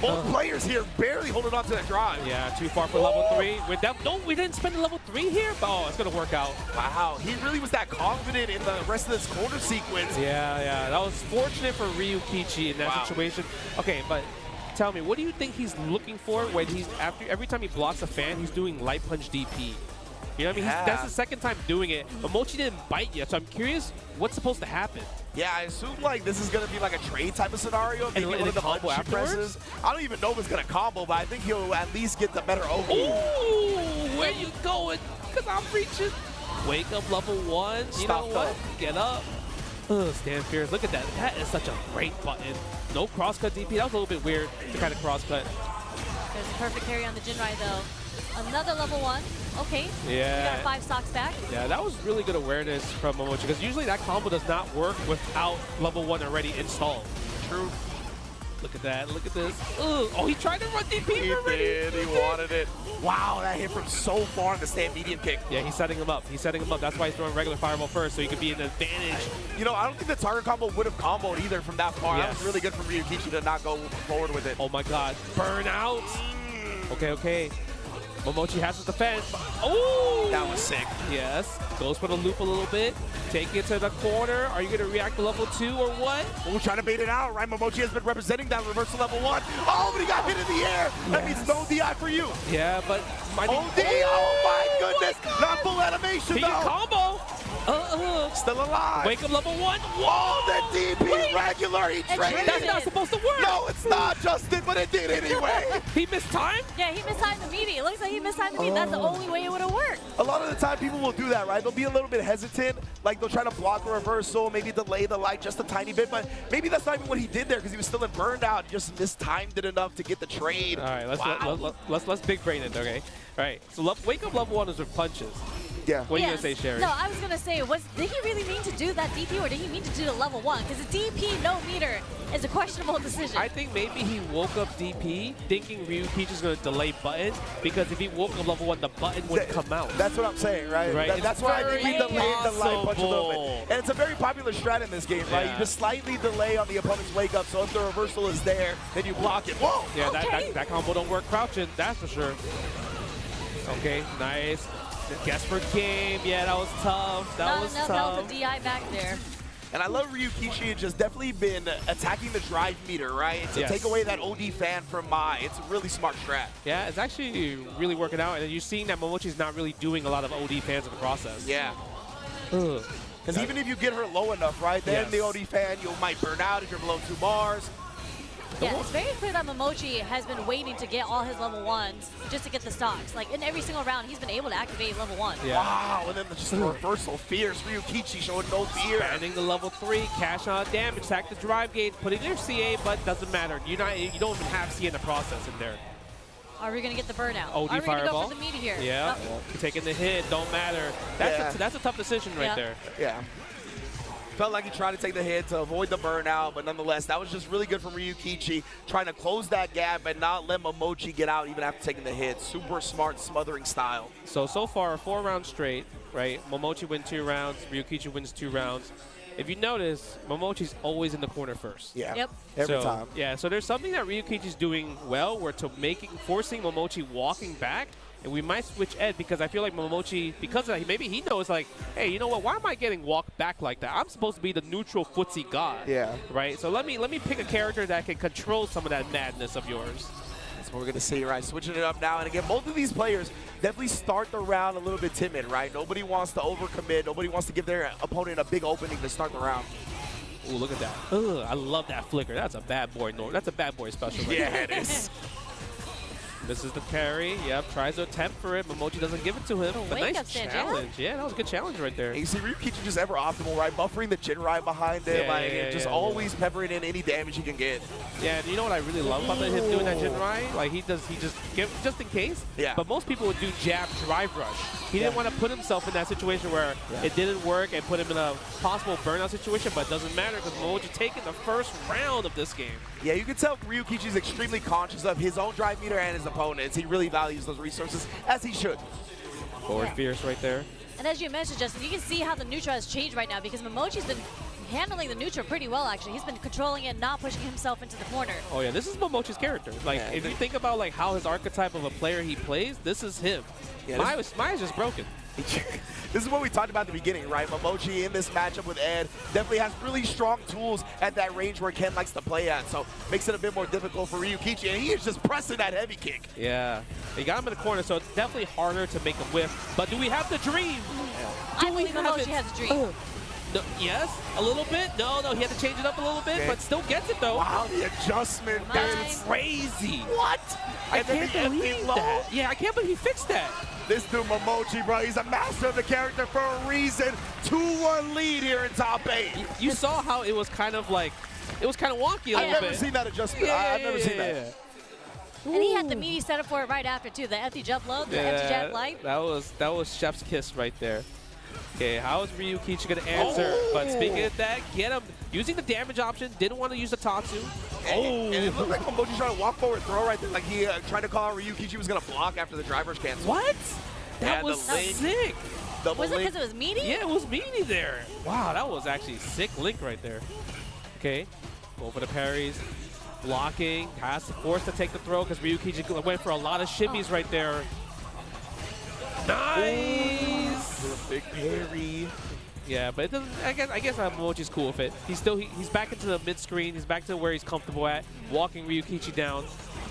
Both players here barely holding on to that drive. Yeah, too far for level 3. We didn't spend the level 3 here, but it's going to work out. Wow, he really was that confident in the rest of this corner sequence. Yeah. That was fortunate for Ryukichi in that situation. Okay, but tell me, what do you think he's looking for when every time he blocks a fan, he's doing light punch DP? You know what I mean? That's the second time doing it. But Mochi didn't bite yet, so I'm curious what's supposed to happen. Yeah, I assume like this is gonna be like a trade type of scenario. Maybe one of the combo afterwards. I don't even know if it's gonna combo, but I think he'll at least get the better OD. Ooh, where you going? Cause I'm reaching. Wake up level 1. You know what? Get up. Stand fierce. Look at that. That is such a great button. No crosscut DP. That was a little bit weird to kind of crosscut. There's a perfect carry on the Jinrai though. Another level 1. Okay. Yeah. You got 5 stocks back. Yeah, that was really good awareness from Momochi because usually that combo does not work without level 1 already installed. True. Look at that. Look at this. Ugh. Oh, he tried to run DP already. He wanted it. Wow, that hit from so far in the stand medium kick. Yeah, he's setting him up. That's why he's throwing regular fireball first, so he could be an advantage. You know, I don't think the target combo would have comboed either from that far. That was really good from Ryukichi to not go forward with it. Oh my God. Burnout. Okay. Momochi has his defense. Oh! That was sick. Yes. Goes for the loop a little bit. Take it to the corner. Are you going to react to level 2 or what? We're trying to bait it out, right? Momochi has been representing that reversal level 1. Oh, but he got hit in the air. Yes. That means no DI for you. Yeah, but... OD! Oh, my goodness. Not full animation, he though. Combo. Still alive. Wake up level 1. Oh, the DP regular. He traded. That's not supposed to work. No, it's not, Justin, but it did anyway. He missed time? Yeah, he missed time the meeting. It looks like he missed time the meeting. That's the only way it would have worked. A lot of the time, people will do that, right? They'll be a little bit hesitant. Like, they'll try to block the reversal, maybe delay the light just a tiny bit. But maybe that's not even what he did there because he was still in burned out. He just mistimed it enough to get the trade. All right, let's big brain it, okay? All right, so wake up level 1 is with punches. Yeah. What are you going to say, Sherry? No, I was going to say, did he really mean to do that DP or did he mean to do the level 1? Because the DP no meter is a questionable decision. I think maybe he woke up DP thinking Ryukichi is going to delay button, because if he woke up level 1, the button wouldn't come out. That's what I'm saying, right? That's why I think he delayed the light punch a little bit. And it's a very popular strat in this game, right? You just slightly delay on the opponent's wake up, so if the reversal is there, then you block it. Whoa! Yeah, that combo don't work crouching, that's for sure. Okay, nice. Guess for game. Yeah, that was tough. That was tough. That was a DI back there. And I love Ryukichi has just definitely been attacking the drive meter, right? To take away that OD fan from Mai. It's a really smart strat. Yeah, it's actually really working out. And you're seeing that Momochi's not really doing a lot of OD fans in the process. Yeah. Because even if you get her low enough, right, then the OD fan, you might burn out if you're below 2 bars. Yeah, it's very clear that Momochi has been waiting to get all his level 1s just to get the stocks. Like, in every single round, he's been able to activate level 1. Yeah. Wow, and then just the reversal. Fierce Ryukichi showing no fear. Expanding the level 3, cash on damage, attack the drive gauge, putting your CA, but doesn't matter. You don't even have CA in the process in there. Are we going to get the burnout? OD Are we going to go fireball? for the meter here? Yeah, taking the hit, don't matter. That's a tough decision right there. Yeah. Felt like he tried to take the hit to avoid the burnout, but nonetheless, that was just really good from Ryukichi, trying to close that gap and not let Momochi get out even after taking the hit. Super smart, smothering style. So far, 4 rounds straight, right? Momochi wins 2 rounds, Ryukichi wins 2 rounds. If you notice, Momochi's always in the corner first. Yeah. Yep. Every time. Yeah, so there's something that Ryukichi's doing well, where forcing Momochi walking back. And we might switch Ed, because I feel like Momochi, because of that, maybe he knows, like, hey, you know what? Why am I getting walked back like that? I'm supposed to be the neutral footsie god. Yeah. Right? So let me pick a character that can control some of that madness of yours. That's what we're going to see, right? Switching it up now. And again, both of these players definitely start the round a little bit timid, right? Nobody wants to overcommit. Nobody wants to give their opponent a big opening to start the round. Ooh, look at that. Ugh, I love that flicker. That's a bad boy. That's a bad boy special. Right Yeah, there. it is. This is the carry. Yep, tries to attempt for it. Momochi doesn't give it to him. But nice challenge. Yeah, that was a good challenge right there. And you see Ryukichi just ever optimal, right? Buffering the Jinrai behind him, always peppering in any damage he can get. Yeah, and you know what I really love about him doing that Jinrai? Like, he just give just in case. Yeah. But most people would do jab drive rush. He didn't want to put himself in that situation where it didn't work and put him in a possible burnout situation, but it doesn't matter because Momochi taking the first round of this game. Yeah, you can tell Ryukichi is extremely conscious of his own drive meter and his opponents. He really values those resources, as he should. Forward fierce right there. And as you mentioned, Justin, you can see how the neutral has changed right now because Momochi's been handling the neutral pretty well, actually. He's been controlling it, not pushing himself into the corner. Oh, yeah, this is Momochi's character. Like, if you think about, like, how his archetype of a player he plays, this is him. Yeah, Maya's just broken. This is what we talked about at the beginning, right? Momochi in this matchup with Ed definitely has really strong tools at that range where Ken likes to play at, so makes it a bit more difficult for Ryukichi, and he is just pressing that heavy kick. Yeah, he got him in the corner, so it's definitely harder to make a whiff. But do we have the dream? I believe Momochi has a dream. No, yes, a little bit. No, he had to change it up a little bit, but still gets it though. Wow, the adjustment, that's crazy. What? I can't believe that. Yeah, I can't believe he fixed that. This dude Momochi, bro, he's a master of the character for a reason. 2-1 lead here in top 8. You saw how it was kind of like, it was kind of wonky a little bit. I've never seen that adjustment. I've never seen that. And he had the meaty setup for it right after, too. The empty jump low, the empty jab light. That was Chef's kiss right there. Okay, how is Ryukichi going to answer? But speaking of that, get him. Using the damage option, didn't want to use the Tatsu. And it looked like Momochi trying to walk forward throw right there. Like he tried to call out Ryukichi was going to block after the driver's cancel. What? That was sick. Was it because it was meaty? Yeah, it was meaty there. Wow, that was actually sick link right there. Okay, go for the parries. Blocking, forced to take the throw because Ryukichi went for a lot of shimmies right there. Nice! Big parry. Yeah, but it doesn't. I guess Momochi's cool with it. He's back into the mid screen. He's back to where he's comfortable at, walking Ryukichi down.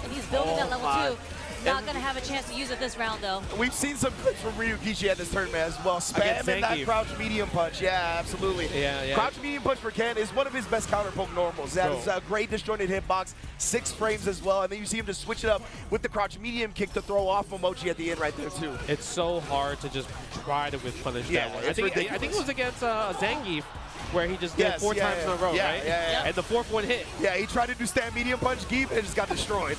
And he's building that level 2. Not going to have a chance to use it this round, though. We've seen some clips from Ryukichi at this tournament as well. Spamming that crouch medium punch. Yeah, absolutely. Yeah. Crouch medium punch for Ken is one of his best counter poke normals. That is a great disjointed hitbox, 6 frames as well. And then you see him just switch it up with the crouch medium kick to throw off Momochi at the end right there, too. It's so hard to just try to whip punish that one. I think it was against Zangief, where he just did 4 times in a row, right? Yeah. And the 4th one hit. Yeah, he tried to do stand medium punch Geef and just got destroyed.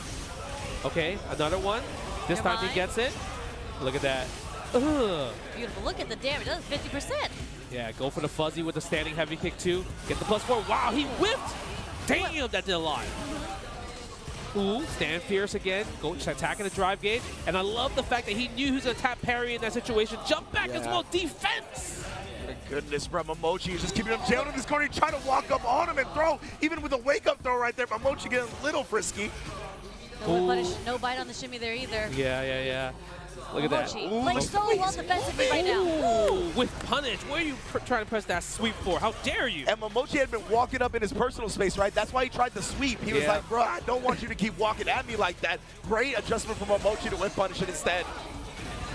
Okay, another one. This time he gets it. Look at that. Ugh. Beautiful. Look at the damage. That's 50%. Yeah, go for the fuzzy with the standing heavy kick too. Get the +4. Wow, he whipped. Damn, that did a lot. Ooh, stand fierce again. Go attacking the drive gauge. And I love the fact that he knew he was going to tap parry in that situation. Jump back as well. Defense. Goodness, bro. Momochi is just keeping him jailed in this corner. He's trying to walk up on him and throw, even with a wake-up throw right there. Momochi getting a little frisky. No bite on the shimmy there either. Yeah. Look at that. Momochi playing so well defensively right now. Ooh, with punish. Where are you trying to press that sweep for? How dare you? And Momochi had been walking up in his personal space, right? That's why he tried to sweep. He was like, bro, I don't want you to keep walking at me like that. Great adjustment from Momochi to whip punish it instead.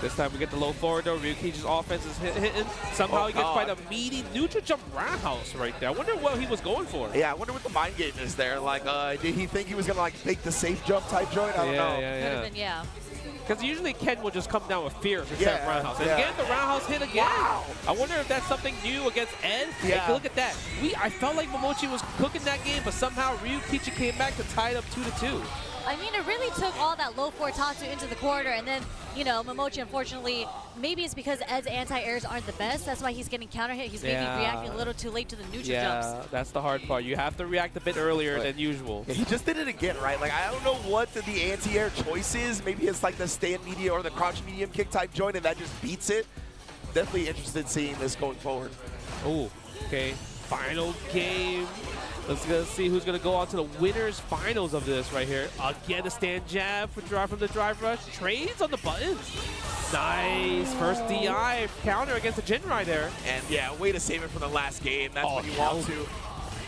This time we get the low forward though. Ryukichi's offense is hitting. Somehow he gets quite a meaty neutral jump roundhouse right there. I wonder what he was going for. Yeah, I wonder what the mind game is there. Like, did he think he was going to, like, fake the safe jump type joint? I don't know. Could have been, yeah. Because usually Ken will just come down with fierce instead of roundhouse. And again, the roundhouse hit again. Wow. I wonder if that's something new against Ed. Yeah. Look at that. I felt like Momochi was cooking that game, but somehow Ryukichi came back to tie it up 2-2. I mean, it really took all that low four Tatsu into the corner, and then, you know, Momochi, unfortunately, maybe it's because Ed's anti-airs aren't the best. That's why he's getting counter hit. He's maybe reacting a little too late to the neutral jumps. Yeah, that's the hard part. You have to react a bit earlier than usual. Yeah, he just did it again, right? Like, I don't know what the anti-air choice is. Maybe it's like the stand medium or the crouch medium kick type joint, and that just beats it. Definitely interested in seeing this going forward. Oh, okay. Final game. Let's see who's going to go on to the winners finals of this right here. Again, a stand jab from the drive rush. Trades on the buttons. Nice. First DI counter against the Jinrai there. And yeah, way to save it for the last game. That's what you want to.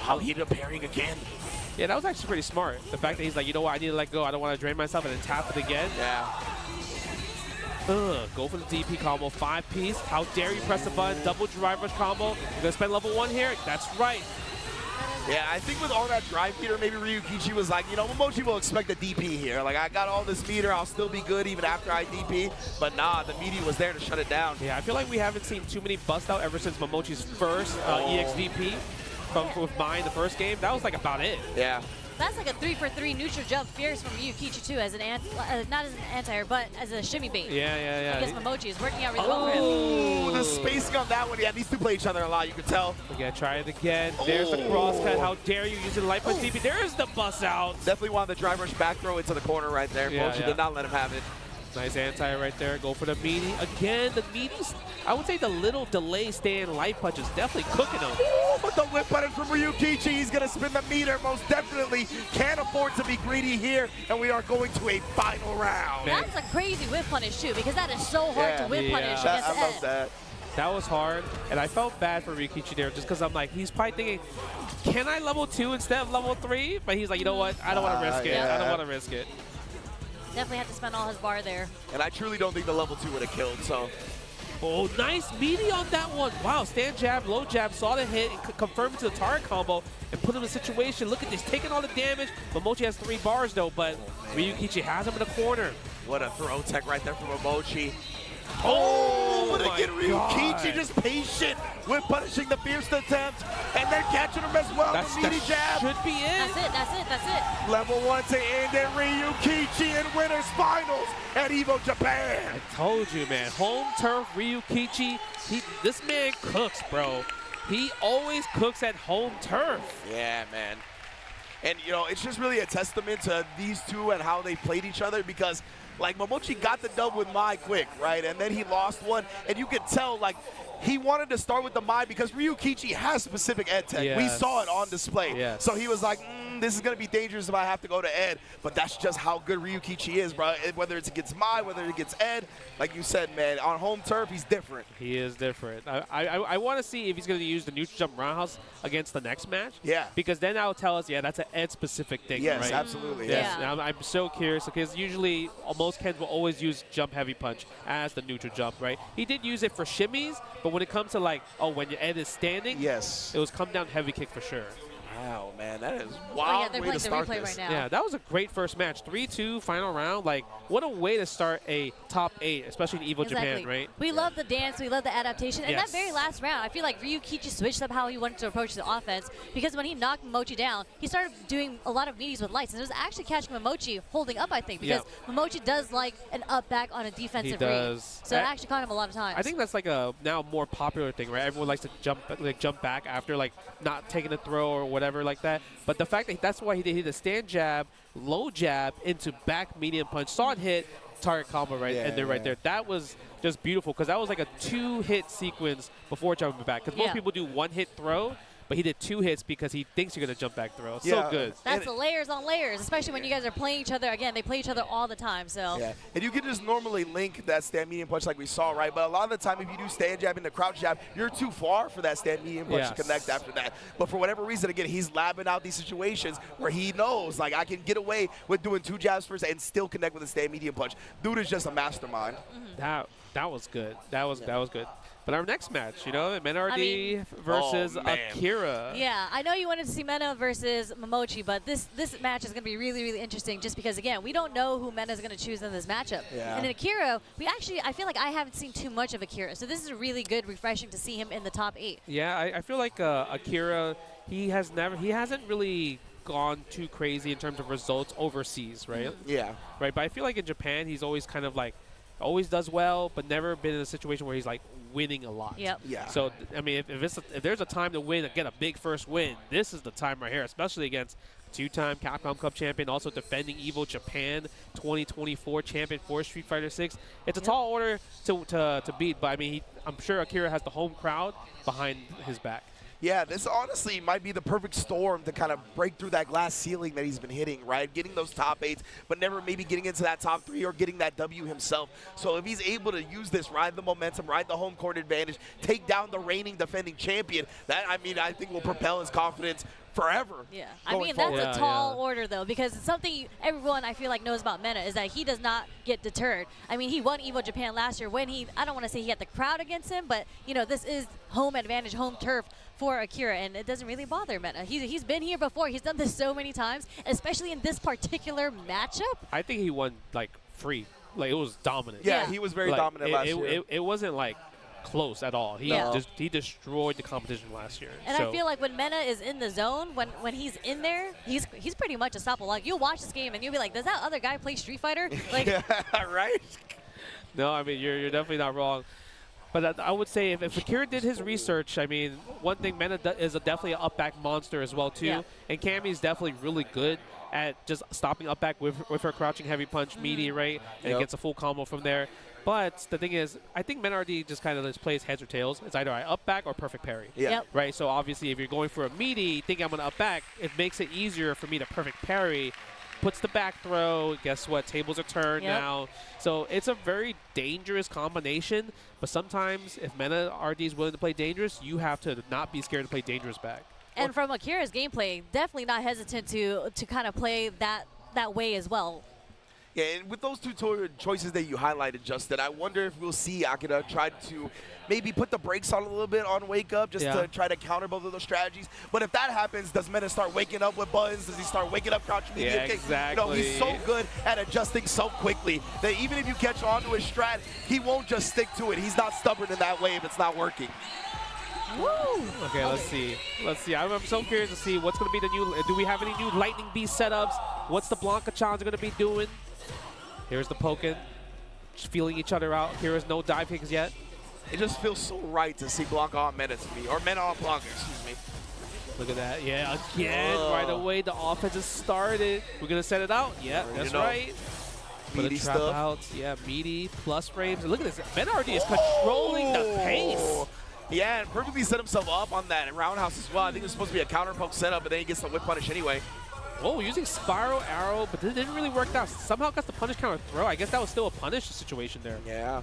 How he ended up parrying again. Yeah, that was actually pretty smart. The fact that he's like, you know what, I need to let go. I don't want to drain myself, and then tap it again. Yeah. Go for the DP combo, 5-piece. How dare you press the button, double drive rush combo. You're going to spend level 1 here? That's right. Yeah, I think with all that drive meter, maybe Ryukichi was like, you know, Momochi will expect a DP here. Like, I got all this meter, I'll still be good even after I DP. But nah, the media was there to shut it down. Yeah, I feel like we haven't seen too many bust out ever since Momochi's first EXDP with mine the first game. That was like about it. Yeah. That's like a 3-for-3 neutral jump fierce from Ryukichi too, as an not as an anti-air, but as a shimmy bait. Yeah. I guess Momochi is working out really well for him. Oh, the spacing on that one. Yeah, these two play each other a lot, you can tell. Okay, try it again. There's the cross cut. How dare you use the light punch DP. There's the bust out. Definitely wanted the drive rush back throw into the corner right there. Momochi did not let him have it. Nice anti right there. Go for the meaty. Again, the meaties, I would say the little delay stand light punch is definitely cooking him. Ooh, but the whip punish from Ryukichi. He's going to spin the meter. Most definitely can't afford to be greedy here. And we are going to a final round. That's a crazy whip punish too, because that is so hard to whip punish against I love that. That was hard, and I felt bad for Ryukichi there just because I'm like, he's probably thinking, can I level 2 instead of level 3? But he's like, you know what? I don't want to risk it. I don't want to risk it. Definitely had to spend all his bar there. And I truly don't think the level 2 would have killed, so. Oh, nice meaty on that one. Wow, stand jab, low jab, saw the hit, and confirmed to the target combo and put him in a situation. Look at this, taking all the damage. Momochi has 3 bars though, but Ryukichi has him in the corner. What a throw tech right there from Momochi. Oh, but again, Ryukichi just patient with punishing the fierce attempt and then catching him as well. The meaty jab. Should be it. That's it. Level 1 to end it. Ryukichi in winners finals at EVO Japan. I told you, man. Home turf Ryukichi. This man cooks, bro. He always cooks at home turf. Yeah, man. And, you know, it's just really a testament to these two and how they played each other because, like, Momochi got the dub with Mai quick, right? And then he lost one. And you could tell, like, he wanted to start with the Mai because Ryukichi has specific Ed tech. Yes. We saw it on display. Yes. So he was like, this is going to be dangerous if I have to go to Ed. But that's just how good Ryukichi is, bro. Whether it's against Mai, whether it gets Ed, like you said, man, on home turf, he's different. He is different. I want to see if he's going to use the neutral jump roundhouse against the next match. Yeah. Because then that will tell us, yeah, that's an Ed-specific thing, yes, right? Absolutely. Yes, Yeah. I'm so curious because usually most Kens will always use jump heavy punch as the neutral jump, right? He did use it for shimmies, but when it comes to like, oh, when your Ed is standing, yes, it was come down heavy kick for sure. Wow, man, that is Oh, yeah, wild they're way playing to the start replay this. right now. Yeah, that was a great first match. 3-2 final round. Like, what a way to start a top 8, especially in EVO Japan, right? We love the dance, we love the adaptation. And Yes. that very last round, I feel like Ryukichi switched up how he wanted to approach the offense, because when he knocked Momochi down, he started doing a lot of meaties with lights, and it was actually catching Momochi holding up, I think, because Momochi does like an up back on a defensive read. does. So it actually caught him a lot of times. I think that's like a now more popular thing, right? Everyone likes to jump back after like not taking a throw or whatever like that. But the fact that that's why he did the stand jab, low jab into back medium punch, saw it hit, target combo right, and then right there. That was just beautiful because that was like a 2-hit sequence before jumping back. Because most people do 1-hit throw. But he did 2 hits because he thinks you're going to jump back throw. So good. That's the layers on layers, especially when you guys are playing each other. Again, they play each other all the time. So Yeah, and you can just normally link that stand medium punch like we saw, right? But a lot of the time, if you do stand jab into crouch jab, you're too far for that stand medium punch to connect after that. But for whatever reason, again, he's labbing out these situations where he knows, like, I can get away with doing 2 jabs first and still connect with a stand medium punch. Dude is just a mastermind. That was good. That was good. But our next match, Menardi versus Akira. Yeah, I know you wanted to see Mena versus Momochi, but this match is going to be really, really interesting just because, again, we don't know who Mena is going to choose in this matchup. Yeah. And in Akira, I feel like I haven't seen too much of Akira, so this is really good, refreshing to see him in the top 8. Yeah, I feel like Akira, he hasn't really gone too crazy in terms of results overseas, right? Yeah. Right, but I feel like in Japan, he's always kind of like, always does well, but never been in a situation where he's like winning a lot. Yep. Yeah. So I mean, if there's a time to win, get a big first win, this is the time right here, especially against 2-time Capcom Cup champion, also defending EVO Japan 2024 champion for Street Fighter 6. It's a tall order to beat, but I mean, I'm sure Akira has the home crowd behind his back. Yeah, this honestly might be the perfect storm to kind of break through that glass ceiling that he's been hitting, right? Getting those top 8s, but never maybe getting into that top 3 or getting that W himself. So if he's able to use this, ride the momentum, ride the home court advantage, take down the reigning defending champion, that, I mean, I think will propel his confidence forever. Yeah, I mean, that's a tall order, though, because something everyone I feel like knows about Mena is that he does not get deterred. I mean, he won EVO Japan last year when I don't want to say he had the crowd against him, but, this is home advantage, home turf for Akira, and it doesn't really bother Mena. He's been here before. He's done this so many times, especially in this particular matchup. I think he won, like, free. Like, it was dominant. Yeah, he was very dominant last year. It wasn't, like, close at all. He destroyed the competition last year. And I feel like when Mena is in the zone, when he's in there, he's pretty much unstoppable. Like, you'll watch this game and you'll be like, does that other guy play Street Fighter? Like, right? No, I mean, you're definitely not wrong. But I would say if Akira did his research, I mean, one thing, Mena is definitely an up-back monster as well, too. Yeah. And Cammy is definitely really good at just stopping up-back with her crouching heavy punch, meaty, right? And gets a full combo from there. But the thing is, I think Menardi just kind of just plays heads or tails. It's either I up back or perfect parry. Yeah. Yep. Right? So obviously, if you're going for a meaty, thinking I'm going to up back, it makes it easier for me to perfect parry. Puts the back throw. Guess what? Tables are turned now. So it's a very dangerous combination. But sometimes, if Menardi is willing to play dangerous, you have to not be scared to play dangerous back. And from Akira's gameplay, definitely not hesitant to kind of play that way as well. Yeah, and with those 2 choices that you highlighted, Justin, I wonder if we'll see Akira try to maybe put the brakes on a little bit on Wake Up just to try to counter both of those strategies. But if that happens, does Mena start waking up with buttons? Does he start waking up crouching medium kick? Exactly. He's so good at adjusting so quickly that even if you catch on to his strat, he won't just stick to it. He's not stubborn in that way if it's not working. Woo! Okay, let's see. I'm so curious to see what's going to be the new. Do we have any new Lightning Beast setups? What's the Blanca Challenge going to be doing? Here's the Pokken, just feeling each other out. Here's no dive kicks yet. It just feels so right to see Blanca on Mena to me, or Mena on Blanca, excuse me. Look at that. Yeah, again, right away, the offense has started. We're going to set it out. Yeah, that's right. Put a trap out. Yeah, meaty, plus frames. And look at this. Menardi is controlling the pace. Yeah, and perfectly set himself up on that roundhouse as well. I think it was supposed to be a counter poke setup, but then he gets the whip punish anyway. Oh, using Spiral Arrow, but it didn't really work out. Somehow got the punish counter throw. I guess that was still a punish situation there. Yeah.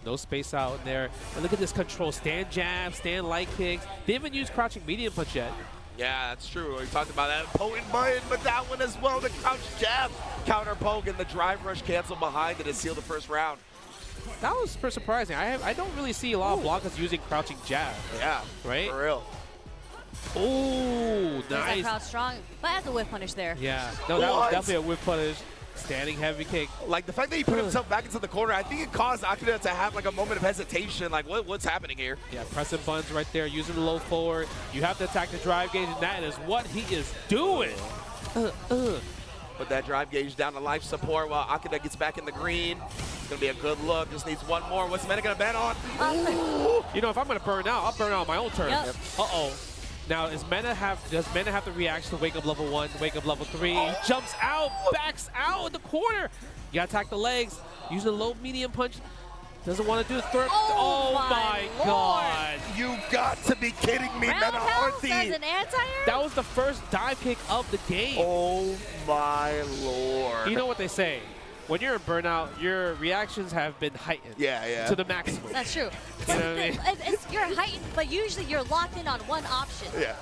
No space out in there. And look at this control. Stand jab, stand light kicks. They haven't used crouching medium punch yet. Yeah, that's true. We talked about that potent button, but that one as well. The crouch jab, counter poke, and the drive rush cancel behind it to seal the first round. That was surprising. I don't really see a lot of blockers using crouching jab. Yeah. Right? For real. Ooh, There's that nice. crowd strong, but has a whip punish there. Yeah, no, that was definitely a whip punish. Standing heavy kick. Like the fact that he put himself back into the corner, I think it caused Akira to have like a moment of hesitation. Like, what's happening here? Yeah, pressing buttons right there, using the low forward. You have to attack the drive gauge, and that is what he is doing. Put that drive gauge down to life support while Akira gets back in the green. It's gonna be a good look. Just needs one more. What's Mena gonna bet on? You know, if I'm gonna burn out, I'll burn out on my own terms. Yep. Uh-oh. Now, does Mena have the reaction to wake up level 1, wake up level 3? He jumps out, backs out in the corner. You gotta attack the legs. Using a low medium punch. Doesn't want to do the third. Oh my God. You got to be kidding me, Mena Roundhouse as Arti. an anti-air? That was the first dive kick of the game. Oh my lord. You know what they say? When you're in burnout, your reactions have been heightened to the maximum. That's true. You know what I mean? You're heightened, but usually you're locked in on one option. Yeah.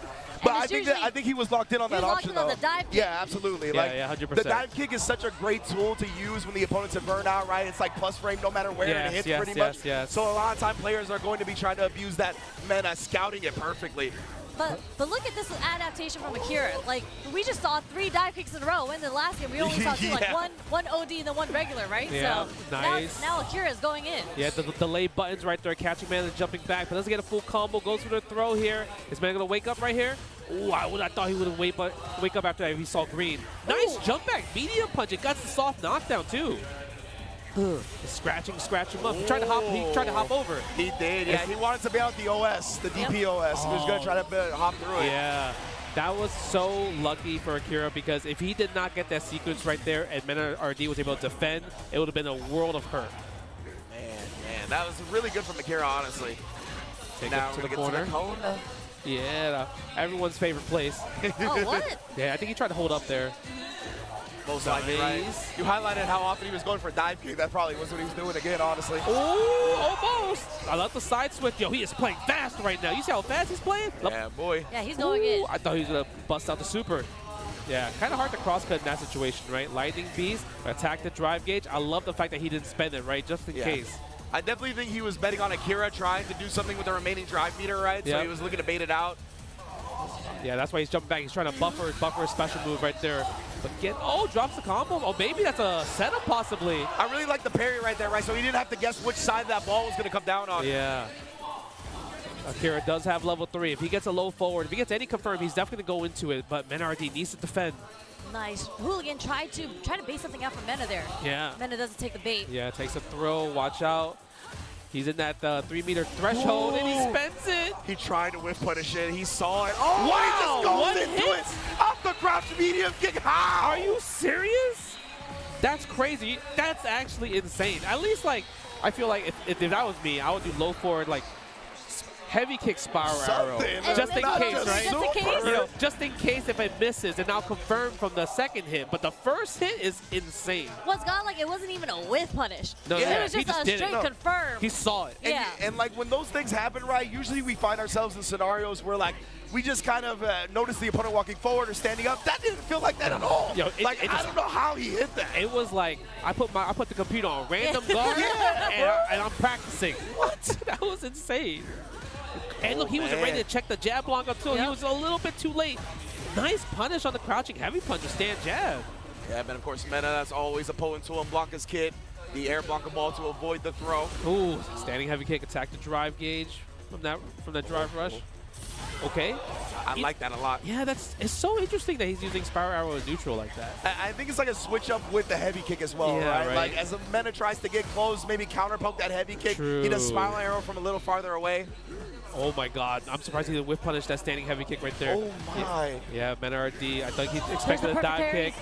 But I think he was locked in on that option, though. the dive kick. Yeah, absolutely. Yeah, like, yeah, 100%. The dive kick is such a great tool to use when the opponent's in burnout, right? It's like plus frame no matter where it hits, pretty much. So a lot of time players are going to be trying to abuse that Mena, scouting it perfectly. But look at this adaptation from Akira. Like, we just saw 3 dive kicks in a row. In the last game, we only saw 2, like one OD and then 1 regular, right? Yeah, so nice. now Akira is going in. Yeah, the delay buttons right there, catching Mena and jumping back, but doesn't get a full combo, goes for the throw here. Is Mena gonna wake up right here? Ooh, I thought he would wake up after that if he saw green. Nice jump back, medium punch. It got the soft knockdown too. Scratch him up. He tried to hop over. He did, yeah. He wanted to be out the OS, the DPOS. He was going to try to hop through it. Yeah. That was so lucky for Akira because if he did not get that sequence right there and Mena RD was able to defend, it would have been a world of hurt. Man, that was really good from Akira, honestly. Take now it to we the get corner. to the Kona. Yeah, everyone's favorite place. Oh, what? Yeah, I think he tried to hold up there. Most likely, right? You highlighted how often he was going for a dive kick. That probably was what he was doing again, honestly. Ooh, almost. I love the side switch. Yo, he is playing fast right now. You see how fast he's playing? Yeah, boy. Yeah, he's going in. I thought he was going to bust out the super. Yeah, kind of hard to cross-cut in that situation, right? Lightning Beast, attack the drive gauge. I love the fact that he didn't spend it, right, just in case. I definitely think he was betting on Akira trying to do something with the remaining drive meter, right? So he was looking to bait it out. Yeah, that's why he's jumping back. He's trying to buffer a special move right there. But drops the combo. Oh, maybe that's a setup possibly. I really like the parry right there, right? So he didn't have to guess which side that ball was going to come down on. Yeah. Akira does have level 3. If he gets a low forward, if he gets any confirm, he's definitely going to go into it. But Mena RD needs to defend. Nice. Hooligan tried to bait something out from Mena there. Yeah. Mena doesn't take the bait. Yeah, takes a throw. Watch out. He's in that 3-meter threshold, and he spends it. He tried to whiff punish it. He saw it. Oh, wow, he just goes into it. Off the crouch medium kick. How? Are you serious? That's crazy. That's actually insane. At least, like, I feel like if that was me, I would do low forward, like, heavy kick spiral arrow. Just in case, right? Just in case. You know, just in case if it misses, and I'll confirm from the second hit. But the first hit is insane. What's gone like it wasn't even a whiff punish. No, it was he just a did straight it. confirm. He saw it. And like when those things happen, right, usually we find ourselves in scenarios where like we just kind of notice the opponent walking forward or standing up. That didn't feel like that at all. Yo, I don't know how he hit that. It was like I put the computer on random guard and I'm practicing. What? That was insane. And look, he was ready to check the jab block up too. He was a little bit too late. Nice punish on the crouching heavy punch to stand jab. Yeah, but of course Mena, that's always a potent tool in Blanca's kit. The air Blanca ball to avoid the throw. Ooh, standing heavy kick, attack the drive gauge from that drive rush. Okay. I like that a lot. Yeah, it's so interesting that he's using spiral arrow in neutral like that. I think it's like a switch up with the heavy kick as well, right? Like as a Mena tries to get close, maybe counter poke that heavy kick. True. He does spiral arrow from a little farther away. Oh my God! I'm surprised he didn't whiff punish that standing heavy kick right there. Oh my! Yeah, Mena RD. I thought he expected a dive kick.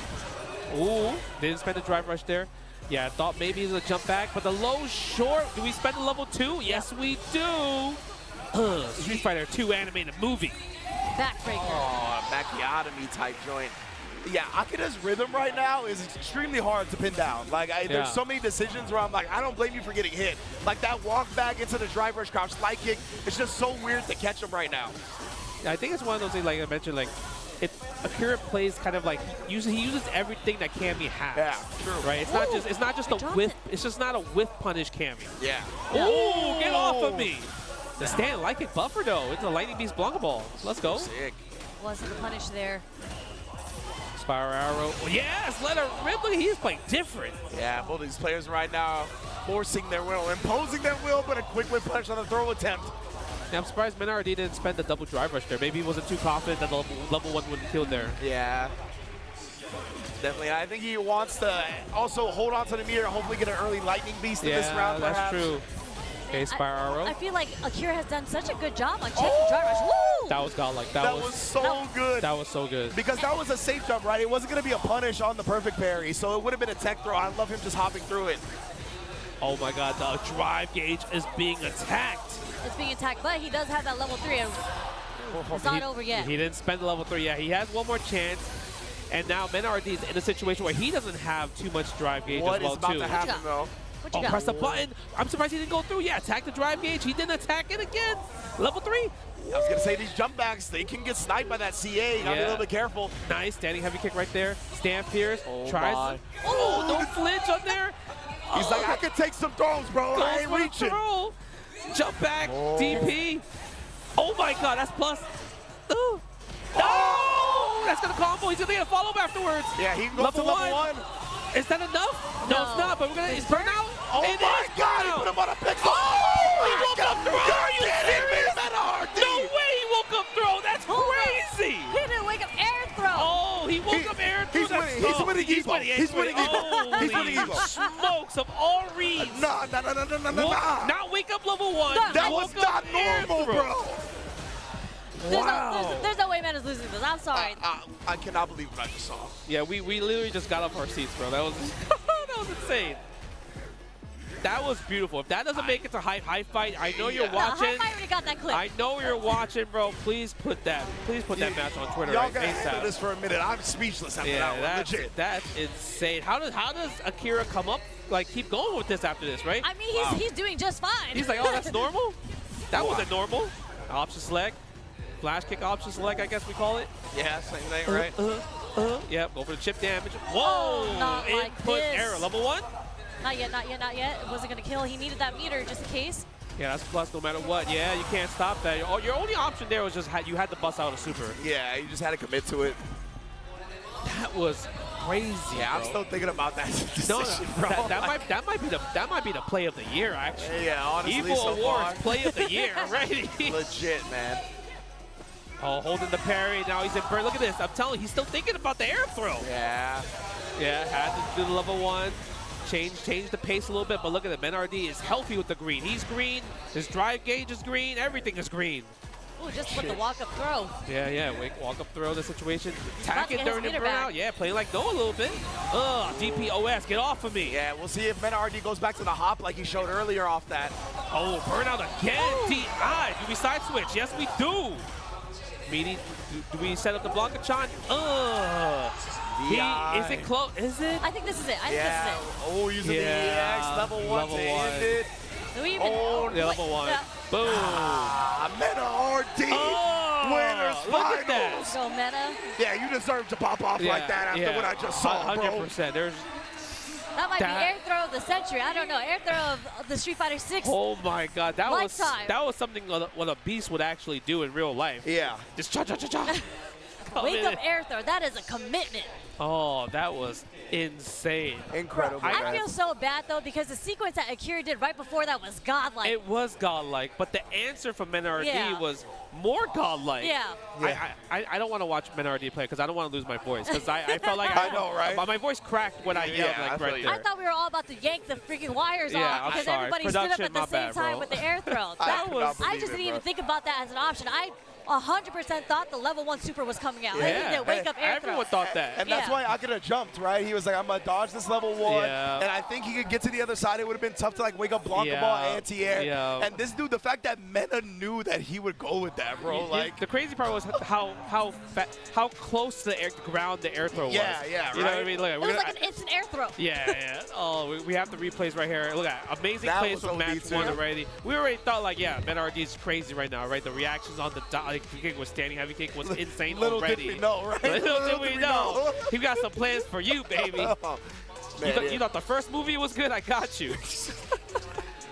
Ooh, didn't spend the drive rush there. Yeah, I thought maybe he was gonna jump back, but the low short. Do we spend a level 2? Yes, we do. Street Fighter 2 animated movie. Backbreaker. Oh, Macchiotomy type joint. Yeah, Akira's rhythm right now is extremely hard to pin down. Like, there's so many decisions where I'm like, I don't blame you for getting hit. Like that walk back into the drive rush crouch slide kick, it's just so weird to catch him right now. Yeah, I think it's one of those things, like I mentioned, like, Akira plays kind of like he uses everything that Cammy has. Yeah, true. Right? It's not just a whiff. It's just not a whiff punish Cammy. Yeah. Ooh, get off of me. The stand light kick buffer though. It's a Lightning Beast Blanca Ball. Let's go. Sick. Wasn't the punish there. Spiral Arrow. Oh, yes, let her rip. Look, he's playing different. Yeah, both these players right now forcing their will, imposing their will, but a quick whip punch on the throw attempt. Yeah, I'm surprised Menardi didn't spend the double drive rush there. Maybe he wasn't too confident that the level 1 wouldn't kill there. Yeah. Definitely. I think he wants to also hold on to the meter and hopefully get an early Lightning Beast in this round, that's perhaps. true. Okay, Spiral Arrow. I feel like Akira has done such a good job on checking drive rush. Woo! That was godlike. That was so good. That was so good. Because that was a safe jump, right? It wasn't going to be a punish on the perfect parry, so it would have been a tech throw. I love him just hopping through it. Oh my god, the drive gauge is being attacked. It's being attacked, but he does have that level 3. And it's not over yet. He didn't spend the level 3 yet. He has one more chance. And now Menardi is in a situation where he doesn't have too much drive gauge as well, too. What is about to happen, though? What you got? Press the button. I'm surprised he didn't go through. Yeah, attack the drive gauge. He didn't attack it again. Level 3. I was going to say, these jump backs, they can get sniped by that CA. You got to be a little bit careful. Nice. Standing heavy kick right there. Stand Pierce. Oh tries. my. Oh, no flinch on there. He's like, I could take some throws, bro. I ain't for the reaching. throw. Jump back. DP. Oh my god, that's plus. Ooh. No! That's going to combo. He's going to get a follow-up afterwards. Yeah, he can go to level 1. Is that enough? No, it's not, but we're going to... It's burnout. Oh It my is god, he burnout. put him on a pixel. He woke up throw. Are you serious? No way he woke up throw. That's crazy. He didn't wake up air throw. Oh, he woke up air throw. He's winning. He's winning Evo. He's winning Evo. He's winning Evo. Smokes of all reads. Nah. Not wake up level 1. That was not normal, bro. There's no way man is losing this. I'm sorry. I cannot believe what I just saw. Yeah, we literally just got off our seats, bro. That was that was insane. That was beautiful. If that doesn't make it to high fight, I know you're watching. I already got that clip. I know you're watching, bro. Please put that match on Twitter. Y'all Right? gotta handle this for a minute. I'm speechless after that one. Legit. That's insane. How does Akira come up, like, keep going with this after this, right? I mean, he's doing just fine. He's like, oh, that's normal? That wasn't normal. Option select. Flash kick option select, I guess we call it. Yeah, same thing, right? Yep, go for the chip damage. Whoa! Oh, not like Input this. error. Level 1? Not yet. It wasn't going to kill. He needed that meter just in case. Yeah, that's plus no matter what. Yeah, you can't stop that. Your only option there was just you had to bust out a super. Yeah, you just had to commit to it. That was crazy. Yeah, bro. I'm still thinking about that decision, bro. That might be the play of the year, actually. Yeah, honestly, Evo so Awards far. play of the year already. Legit, man. Oh, holding the parry. Now he's in burn. Look at this. I'm telling you, he's still thinking about the air throw. Yeah. Yeah, had to do the level 1. Change the pace a little bit, but look at it. Menardi is healthy with the green. He's green. His drive gauge is green. Everything is green. Ooh, just with the walk-up throw. Yeah. Walk up throw the situation. Attack it get during his the meter burnout. back. Yeah, playing like Noah a little bit. DPOS, get off of me. Yeah, we'll see if Menardi goes back to the hop like he showed earlier off that. Oh, burnout again. DI. Do we side switch? Yes, we do. Meaning, do we set up the Blanca-chan? Is it close? Is it? I think this is it. Oh, using the EX level 1 to end it. Level 1. Boom. Menardi. Winners Look at that. finals. Go meta. Yeah, you deserve to pop off like that after what I just saw, 100%. bro. That might be air throw of the century. I don't know. Air throw of the Street Fighter 6. Oh my God, that Lifetime. was something what a beast would actually do in real life. Yeah. Just cha-cha-cha-cha. Wake up air throw. That is a commitment. Oh, that was insane. Incredible. I feel so bad, though, because the sequence that Akira did right before that was godlike. It was godlike, but the answer from Menardi Yeah. was more godlike. Yeah. I don't want to watch Menardi play because I don't want to lose my voice. Because I felt like I know, right? My voice cracked when I yelled like right there. I thought we were all about to yank the freaking wires Yeah, off I'm because sorry. everybody stood up Production, at the my same bad, time bro. with the air throw. I just didn't even think about that as an option. I 100% thought the level 1 super was coming out. I didn't wake up air throw. Everyone thought that. And that's why Akira jumped, right? He was like, I'm going to dodge this level 1. Yeah. And I think he could get to the other side. It would have been tough to like wake up Blanca Ball anti-air. Yeah. And this dude, the fact that Meta knew that he would go with that, bro. Like the crazy part was how close to the ground the air throw was. Yeah, You know what I mean? Look, It was like an instant air throw. Yeah. Oh, we have the replays right here. Look at amazing That plays was from OD match too. 1 already. We already thought like, Menardi is crazy right now, right? The reactions on the kick was standing heavy kick was insane little already. did we know, right? Little did we know. He got some plans for you, baby. Man, you thought the first movie was good? I got you.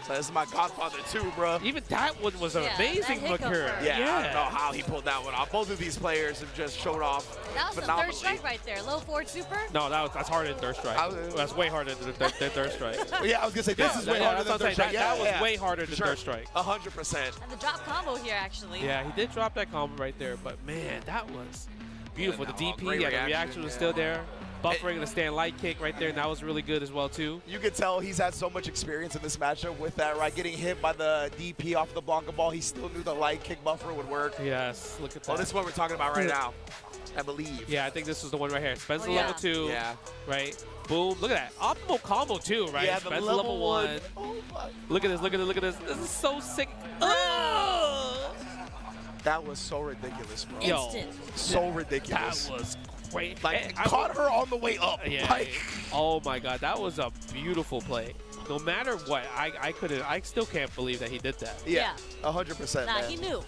So this is my Godfather too, bro. Even that one was amazing from Akira. Yeah, I don't know how he pulled that one off. Both of these players have just showed off That was phenomenally. the third strike right there. Low forward super. No, that's harder than third strike. That's way harder than third strike. Yeah, I was gonna say this is way harder than third strike. That was way harder than third strike. 100%. And the drop combo here, actually. Yeah, he did drop that combo right there, but man, that was beautiful. The DP, great the reaction was still there. Buffering the stand light kick right there, and that was really good as well too. You can tell he's had so much experience in this matchup with that, right? Getting hit by the DP off the Blanca ball, he still knew the light kick buffer would work. Yes, look at that. Oh, this is what we're talking about right now, I believe. Yeah, I think this is the one right here. Spencer yeah. level 2. Yeah. Right. Boom. Look at that. Optimal combo too, right? Yeah, the Spencer level 1. Oh my. Look at this. Look at this. Look at this. This is so sick. Oh! That was so ridiculous, bro. Yo, so ridiculous. That was great. Like, caught her on the way up. Yeah. Like, oh my God, that was a beautiful play. No matter what, I still can't believe that he did that. yeah, 100%. Nah, man. he knew.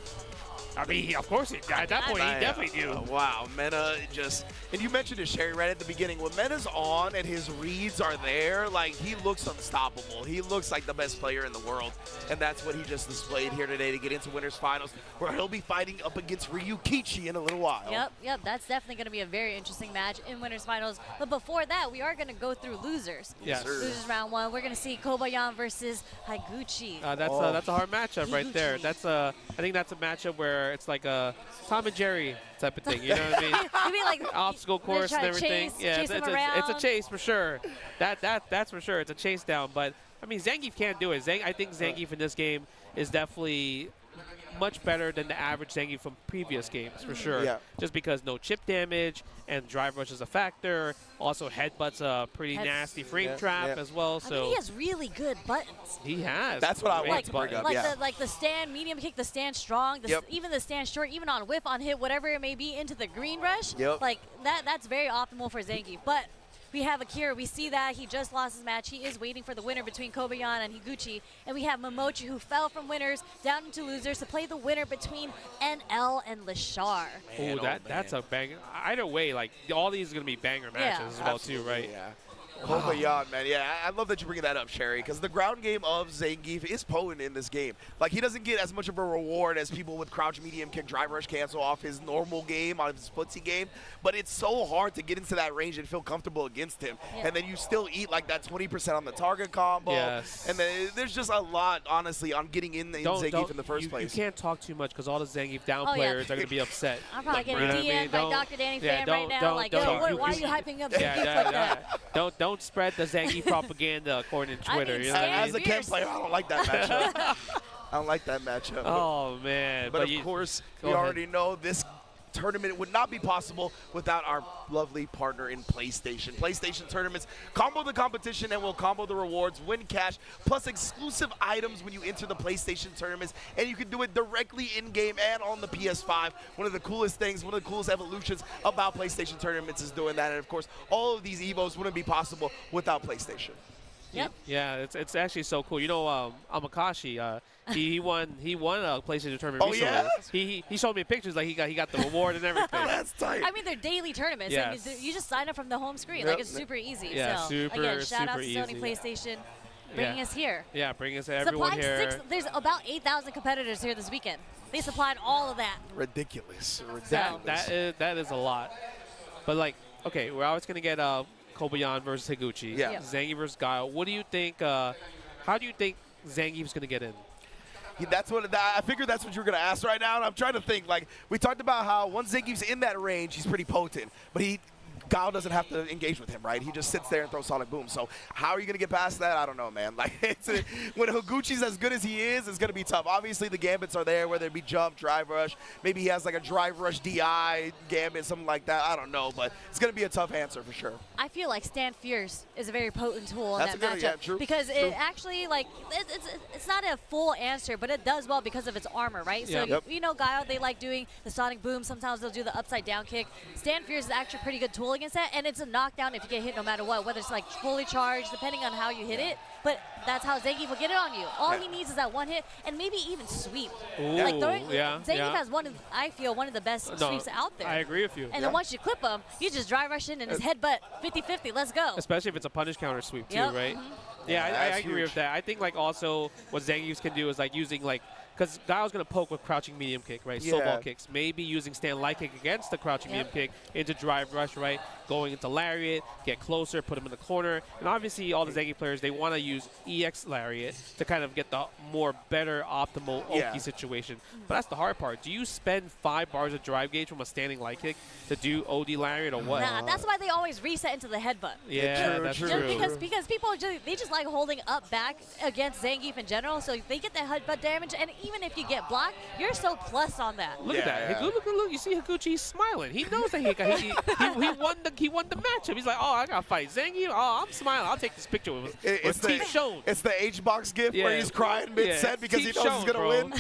I mean, of course, at that point, he definitely knew. Wow, Mena just, and you mentioned it, Sherry, right at the beginning. When Mena's on and his reads are there, like, he looks unstoppable. He looks like the best player in the world, and that's what he just displayed here today to get into winners finals, where he'll be fighting up against Ryukichi in a little while. Yep, that's definitely going to be a very interesting match in winners finals. But before that, we are going to go through losers. Yes. Losers round 1. We're going to see Kobayan versus Higuchi. That's a hard matchup right there. That's I think that's a matchup where it's like a Tom and Jerry type of thing. You know what I mean? You mean like obstacle course and everything. Chase it's a chase for sure. That's for sure. It's a chase down. But I mean, Zangief can't do it. I think Zangief in this game is definitely much better than the average Zangief from previous games for sure. Yeah. Just because no chip damage and drive rush is a factor. Also, headbutt's a pretty nasty frame trap as well. So I mean, he has really good buttons. he has. That's what I want to bring up. Like the stand medium kick, the stand strong, even the stand short, even on whiff, on hit, whatever it may be, into the green rush. Like that's very optimal for Zangief. But we have Akira. We see that he just lost his match. He is waiting for the winner between Kobayan and Higuchi. And we have Momochi, who fell from winners down into losers to play the winner between NL and Lashar. Oh, that's a banger. Either way, like all these are gonna be banger matches as well too, right? Yeah. Kobayan, man. Yeah, I love that you bring that up, Sherry, because the ground game of Zangief is potent in this game. Like, he doesn't get as much of a reward as people with crouch, medium kick, drive rush cancel off his normal game, on his footsie game, but it's so hard to get into that range and feel comfortable against him. Yeah. And then you still eat like that 20% on the target combo. Yes. And then there's just a lot, honestly, on getting in Zangief in the first place. You can't talk too much because all the Zangief down players are going to be upset. I'm probably getting DM'd by Dr. Danny Fan right now. don't, Like, don't, yo, why are you hyping up Zangief like that? Don't spread the Zangief propaganda according to Twitter. I mean, you know what I mean? As a Ken player, I don't like that matchup. I don't like that matchup. Oh, man. But of course, we already know this tournament would not be possible without our lovely partner in PlayStation. PlayStation tournaments combo the competition and will combo the rewards, win cash, plus exclusive items when you enter the PlayStation tournaments, and you can do it directly in-game and on the PS5. One of the coolest things, one of the coolest evolutions about PlayStation tournaments is doing that, and of course, all of these EVOs wouldn't be possible without PlayStation. Yep. Yeah, it's actually so cool. You know, Amakashi, he won a PlayStation tournament recently. Yeah? He showed me pictures like he got the reward and everything. That's tight. I mean, they're daily tournaments. Yes. And you just sign up from the home screen. Yep. Like, it's super easy. Yeah, so, super, again, shout out to super Sony easy. PlayStation bringing us here. Yeah, bringing us everyone Supplying here. there's about 8,000 competitors here this weekend. They supplied all of that. Ridiculous. That is a lot. But like, okay, we're always gonna get Kobayan versus Higuchi. Yeah. Zangief versus Guile. What do you think? How do you think Zangief's gonna get in? That's what I figured. That's what you were gonna ask right now, and I'm trying to think. Like, we talked about how once Zangief's in that range, he's pretty potent, but Guile doesn't have to engage with him, right? He just sits there and throws Sonic Boom. So how are you going to get past that? I don't know, man. Like, when Higuchi's as good as he is, it's going to be tough. Obviously, the gambits are there, whether it be jump, drive rush. Maybe he has like a drive rush DI gambit, something like that. I don't know, but it's going to be a tough answer for sure. I feel like Stand Fierce is a very potent tool in That's that a good, matchup. yeah, true, because true. it actually, like, it's not a full answer, but it does well because of its armor, right? So, Yep. you know, Guile, they like doing the Sonic Boom. Sometimes they'll do the upside down kick. Stand Fierce is actually a pretty good tool. against that, and it's a knockdown if you get hit no matter what, whether it's like fully charged, depending on how you hit it. But that's how Zangief will get it on you. All he needs is that one hit, and maybe even sweep. Ooh, like Zangief has I feel, one of the best sweeps out there. I agree with you. And then once you clip him, you just dry rush in and his headbutt 50-50. Let's go. Especially if it's a punish counter sweep too, right? Mm-hmm. Yeah, I agree with that. I think like also what Zangief can do is like using like, because Guile's going to poke with crouching medium kick, right? Yeah. Soul ball kicks. Maybe using stand light kick against the crouching medium kick into drive rush, right? Going into lariat, get closer, put him in the corner. And obviously all the Zangief players, they want to use EX lariat to kind of get the better optimal Oki situation. But that's the hard part. Do you spend 5 bars of drive gauge from a standing light kick to do OD lariat or what? Nah, that's why they always reset into the headbutt. Yeah, that's true. Because people they just like holding up back against Zangief in general, so they get that headbutt damage, and even if you get blocked, you're so plus on that. Look at that. Look, you see Higuchi, he's smiling. He knows that he won the matchup. He's like, oh, I got to fight Zangief. Oh, I'm smiling. I'll take this picture with him. It's the teeth shown. It's the H-Box gif where he's crying mid-set because he knows he's going to win.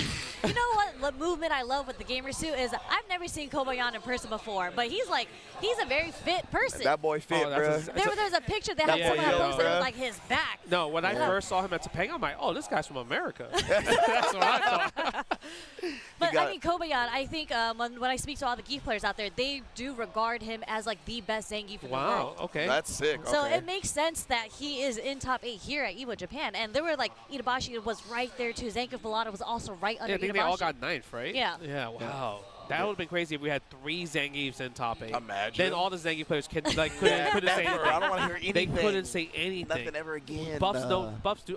You know what movement I love with the gamer suit is I've never seen Kobayan in person before, but he's a very fit person. That boy fit, bro. There's a picture that had someone posted with like his back. No, when I first saw him at Topanga, I'm like, oh, this guy's from America. That's what I thought. But I mean, Kobayan, I think when I speak to all the Geef players out there, they do regard him as like the best Zangief in the world. Wow, okay. That's sick. So it makes sense that he is in top 8 here at EVO Japan. And there were like, Itabashi was right there too. Zangief Volata was also right under I think Itabashi. they all got 9th, right? Yeah. Yeah, wow. That would have been crazy if we had 3 Zangiefs in top 8. Imagine. Then all the Zangief players couldn't say anything. I don't want to hear anything. They couldn't say anything. Nothing ever again. Buffs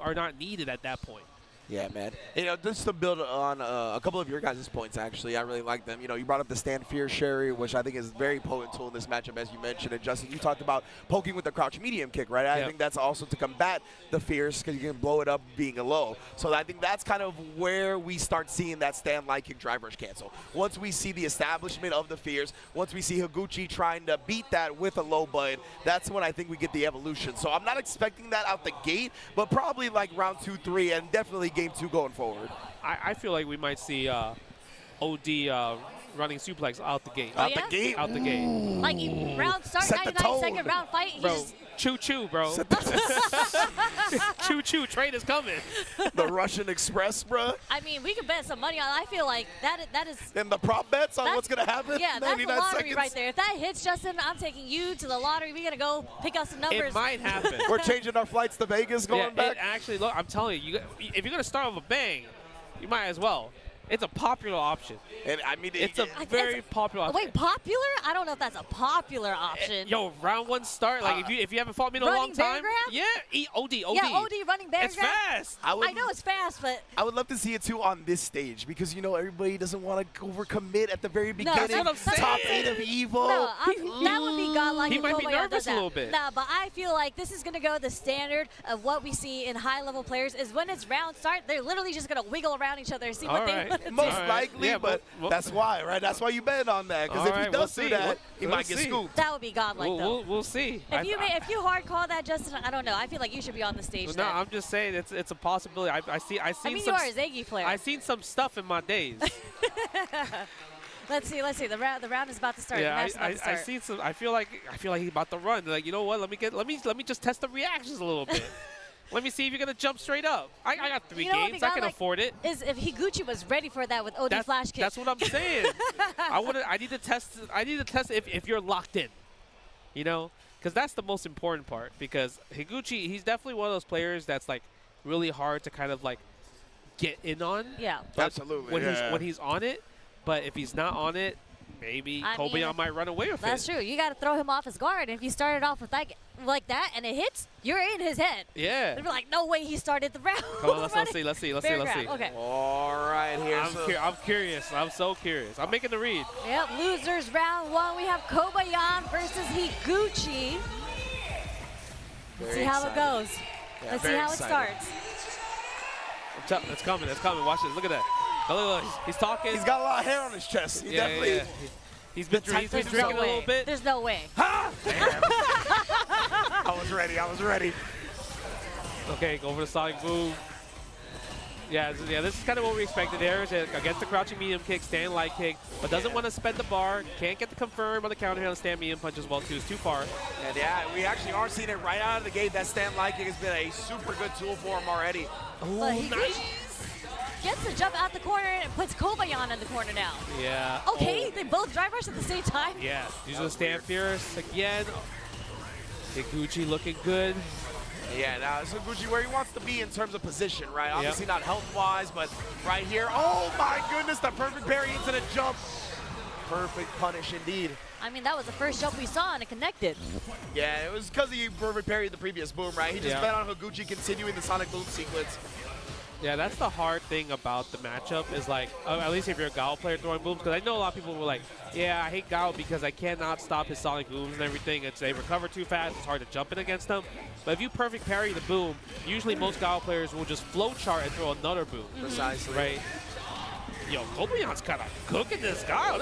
are not needed at that point. Yeah, man. You know, just to build on a couple of your guys' points, actually, I really like them. You know, you brought up the Stand Fear Sherry, which I think is a very potent tool in this matchup, as you mentioned. And, Justin, you talked about poking with the crouch medium kick, right? I think that's also to combat the fears because you can blow it up being a low. So I think that's kind of where we start seeing that stand light kick drive rush cancel. Once we see the establishment of the fears, once we see Higuchi trying to beat that with a low button, that's when I think we get the evolution. So I'm not expecting that out the gate, but probably like round 2, 3, and definitely game 2 going forward. I feel like we might see OD running suplex out the gate. Out the gate? Out the gate. Like round start, 99-second round fight. He Bro, just choo-choo, bro. Choo-choo, train is coming. The Russian Express, bro. I mean, we could bet some money on. I feel like that is. And the prop bets on what's gonna happen. Yeah, that's the lottery seconds. right there. If that hits, Justin, I'm taking you to the lottery. We're gonna go pick up some numbers. It might happen. We're changing our flights to Vegas, going back. Actually, look, I'm telling you, if you're gonna start with a bang, you might as well. It's a popular option. And I mean, it's a very popular option. Wait, popular? I don't know if that's a popular option. Yo, round 1 start. Like if you haven't fought me in a long time. Yeah, OD. Yeah, OD running bear It's fast. I know it's fast, but I would love to see it too on this stage because you know everybody doesn't want to overcommit at the very beginning. That's what I'm saying. Top 8 of EVO. No, that would be godlike. He might be nervous a little bit. Nah, but I feel like this is gonna go the standard of what we see in high-level players is when it's round start, they're literally just gonna wiggle around each other and see what they want to do. Most likely, but that's why, right? That's why you bet on that because if he does do that, he might get scooped. That would be godlike, though. We'll see. If you hard call that, Justin, I don't know. I feel like you should be on the stage. No, I'm just saying it's a possibility. I mean, you are a Zangief player. I've seen some stuff in my days. Let's see. The round is about to start. Yeah, I seen some. I feel like he's about to run. Like, you know what? Let me just test the reactions a little bit. Let me see if you're gonna jump straight up. I got 3 games. I can afford it. Is if Higuchi was ready for that with OD flash kick. That's what I'm saying. I need to test. If you're locked in. You know, because that's the most important part. Because Higuchi, he's definitely one of those players that's like really hard to kind of like get in on. Yeah. Absolutely. When he's on it, but if he's not on it, maybe Kobayan might run away with it. That's true. You got to throw him off his guard. And if you started off with that like that and it hits, you're in his head. Yeah. They'd be like, no way he started the round. Come on, let's see. Okay. All right, here. I'm curious. I'm so curious. I'm making the read. Yep, losers round 1. We have Kobayan versus Higuchi. Let's see how it goes. Yeah, Let's see how it starts. It's coming. Watch this. Look at that. Look. He's talking. He's got a lot of hair on his chest. He definitely. Yeah. He's been drinking a little bit. There's no way. Ha! I was ready. Okay, go for the Sonic Boom. Yeah, this is kind of what we expected there. Is against the crouching medium kick, stand light kick, but doesn't want to spend the bar. Can't get the confirm on the counter here on the stand medium punch as well, too. It's too far. And yeah, we actually are seeing it right out of the gate. That stand light kick has been a super good tool for him already. But Higuchi gets the jump out the corner and puts Kobayan in the corner now. Yeah. Okay, they both drive rush at the same time. Yeah, these are the stand fierce again. Higuchi looking good. Yeah, now it's Higuchi where he wants to be in terms of position, right? Obviously not health-wise, but right here. Oh my goodness, the perfect parry into the jump. Perfect punish indeed. I mean, that was the first jump we saw and it connected. Yeah, it was because he perfect parried the previous boom, right? He just bet on Higuchi continuing the Sonic Boom sequence. Yeah, that's the hard thing about the matchup is like, at least if you're a Gao player throwing booms, because I know a lot of people were like, yeah, I hate Gao because I cannot stop his Sonic booms and everything. They recover too fast. It's hard to jump in against them. But if you perfect parry the boom, usually most Gao players will just flow chart and throw another boom. Precisely. Right? Yo, Kobayan's kind of cooking this Gao.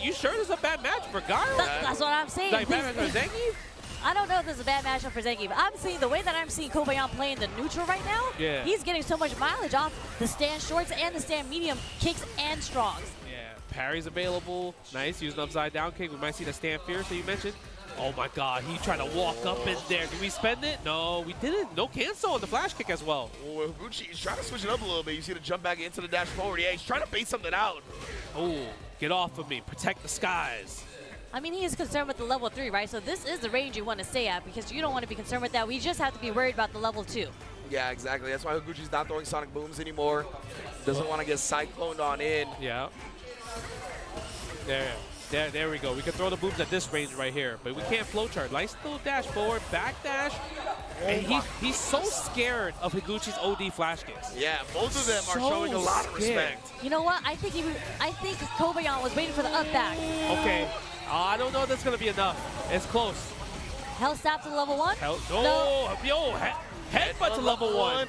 You sure this is a bad match for Gao? That's what I'm saying. Like bad match for Zangief? I don't know if this is a bad matchup for Zangief. I'm seeing the way that I'm seeing Kobayan playing the neutral right now. Yeah. He's getting so much mileage off the stand shorts and the stand medium kicks and strongs. Yeah, parry's available. Nice, using upside down kick. We might see the stand fierce that you mentioned. Oh my God, he tried to walk up in there. Did we spend it? No, we didn't. No cancel on the flash kick as well. Oh, Higuchi's trying to switch it up a little bit. You see the jump back into the dash forward. Yeah, he's trying to bait something out. Oh, get off of me. Protect the skies. I mean, he is concerned with the level 3, right? So this is the range you want to stay at because you don't want to be concerned with that. We just have to be worried about the level 2. Yeah, exactly. That's why Higuchi's not throwing Sonic Booms anymore. Doesn't want to get cycloned on in. Yeah. There we go. We can throw the booms at this range right here, but we can't flowchart. Nice little dash forward, back dash. And he's so scared of Higuchi's OD flash kicks. Yeah, both of them are showing a lot of respect. You know what? I think Kobayan was waiting for the up back. Okay. I don't know if that's going to be enough. It's close. Hell stop to level 1? Yo, headbutt to level 1.